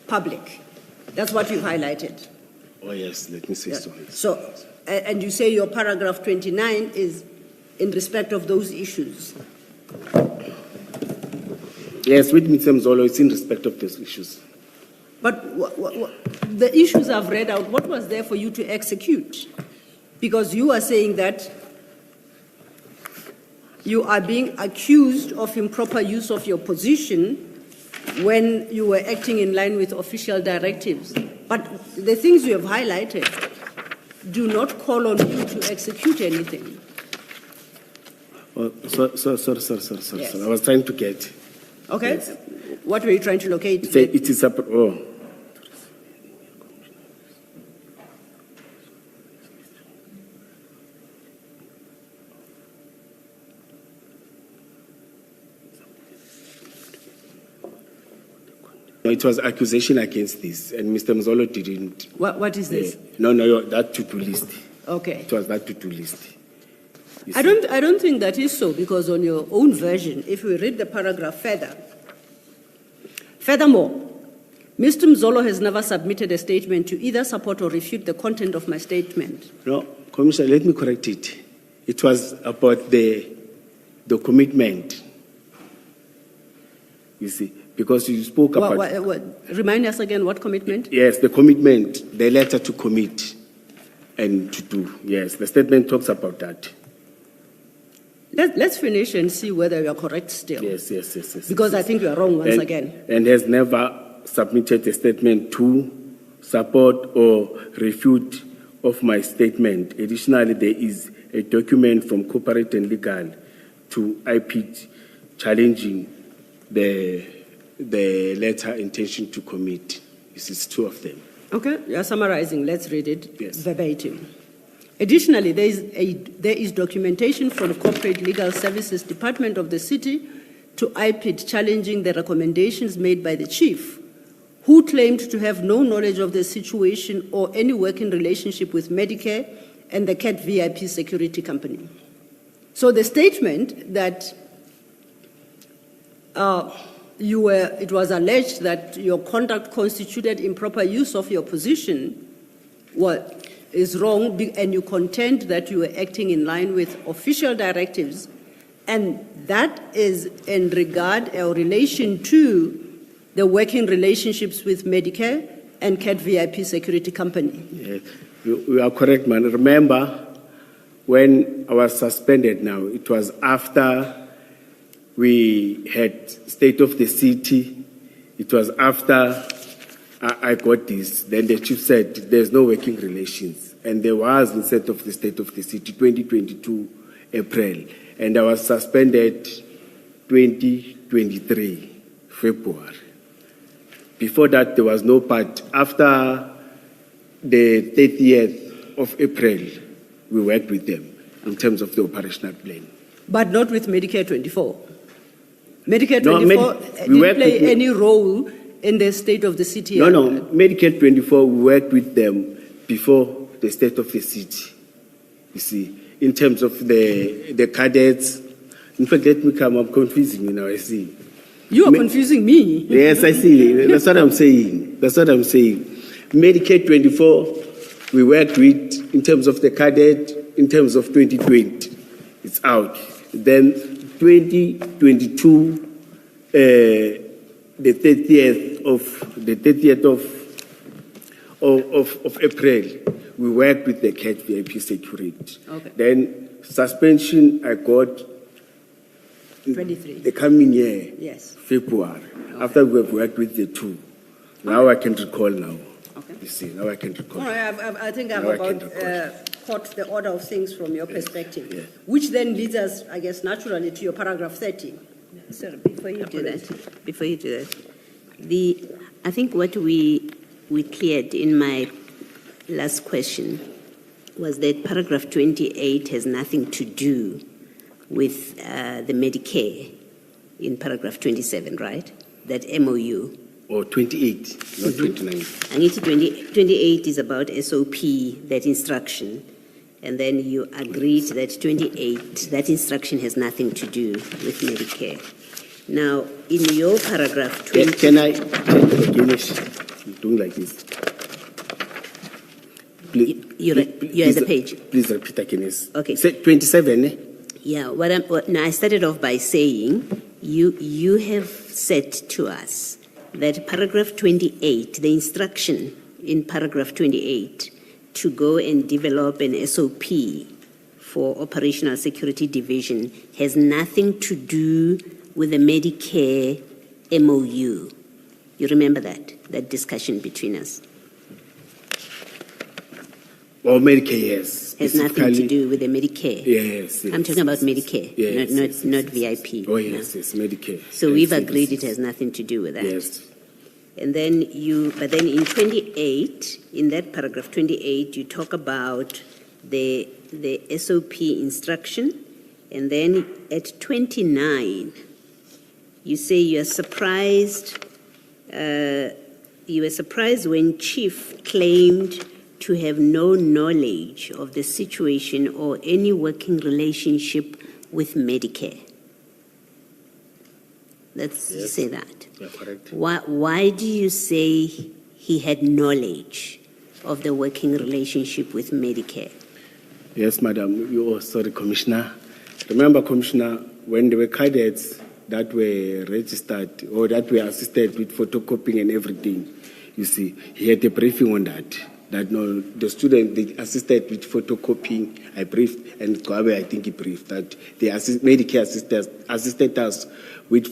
public. That's what you've highlighted. Oh, yes, let me say so. So, and you say your paragraph 29 is in respect of those issues. Yes, with Mr. Mzolo, it's in respect of those issues. But the issues I've read out, what was there for you to execute? Because you are saying that you are being accused of improper use of your position when you were acting in line with official directives. But the things you have highlighted do not call on you to execute anything. Oh, sorry. Yes. I was trying to get. Okay? Yes. What were you trying to locate? It is up. Oh. No, it was accusation against this, and Mr. Mzolo didn't. What is this? No, that to-do list. Okay. It was that to-do list. I don't think that is so, because on your own version, if we read the paragraph furthermore, Mr. Mzolo has never submitted a statement to either support or refute the content of my statement. No, Commissioner, let me correct it. It was about the commitment. You see, because you spoke about... Remind us again, what commitment? Yes, the commitment, the letter to commit and to do. Yes, the statement talks about that. Let's finish and see whether you are correct still. Yes. Because I think you are wrong once again. And has never submitted a statement to support or refute of my statement. Additionally, there is a document from Corporate and Legal to IPIT challenging the letter intention to commit. This is two of them. Okay, you are summarizing. Let's read it verbatim. Additionally, there is documentation from Corporate Legal Services Department of the City to IPID challenging the recommendations made by the chief, who claimed to have no knowledge of the situation or any working relationship with Medicare and the CAT VIP security company. So the statement that it was alleged that your conduct constituted improper use of your position is wrong, and you contend that you were acting in line with official directives, and that is in regard or relation to the working relationships with Medicare and CAT VIP security company. Yes, you are correct, man. Remember, when I was suspended now, it was after we had state of the city. It was after I got this. Then the chief said there's no working relations. And there was instead of the state of the city, 2022 April. And I was suspended 2023 February. Before that, there was no part. After the 30th of April, we worked with them in terms of the operational plan. But not with Medicare 24. Medicare No, 24 we didn't worked play with any role in the state of the city. No, Medicare 24, we worked with them before the state of the city. You see, in terms of the cadets. In fact, let me come, I'm confusing you now, I see. You are confusing me. Yes, I see. That's what I'm saying. That's what I'm saying. Medicare 24, we worked with in terms of the cadet, in terms of 2020. It's out. Then 2022, the 30th of April, we worked with the CAT VIP security. Okay. Then suspension I got 23. the coming year, Yes. February, after we have worked with the two. Now I can recall now. Okay. You see, now I can recall. All right, I think I've Now I can about record. caught the order of things from your perspective, yeah. which then leads us, I guess, naturally to your paragraph 30. Sorry, before you do that, I think what we cleared in my last question was that paragraph 28 has nothing to do with the Medicare in paragraph 27, right? That MOU. Or 28, not 29. I need to 28 is about SOP, that instruction. And then you agreed that 28, that instruction has nothing to do with Medicare. Now, in your paragraph 20... Can I finish doing like this? Please, You're at the page. Please repeat again. Okay. Say 27, eh? Yeah, now I started off by saying you have said to us that paragraph 28, the instruction in paragraph 28 to go and develop an SOP for Operational Security Division has nothing to do with the Medicare MOU. You remember that discussion between us? Or Medicare, yes. Has nothing to do with the Medicare. Yes. I'm talking about Medicare, Yes, not VIP. Oh, yes, yes, Medicare. So yes, we've yes, agreed yes. it has nothing to do with that. Yes. And then but then in 28, in that paragraph 28, you talk about the SOP instruction, and then at 29, you say you are surprised. You were surprised when Chief claimed to have no knowledge of the situation or any working relationship with Medicare. Let's say that. Yeah, correct. Why do you say he had knowledge of the working relationship with Medicare? Yes, Madam. Sorry, Commissioner. Remember, Commissioner, when there were cadets that were registered or that were assisted with photocopying and everything, you see, he had a briefing on that. That no, the student they assisted with photocopying. I briefed, and Kwabe, I think he briefed that the Medicare assisted us with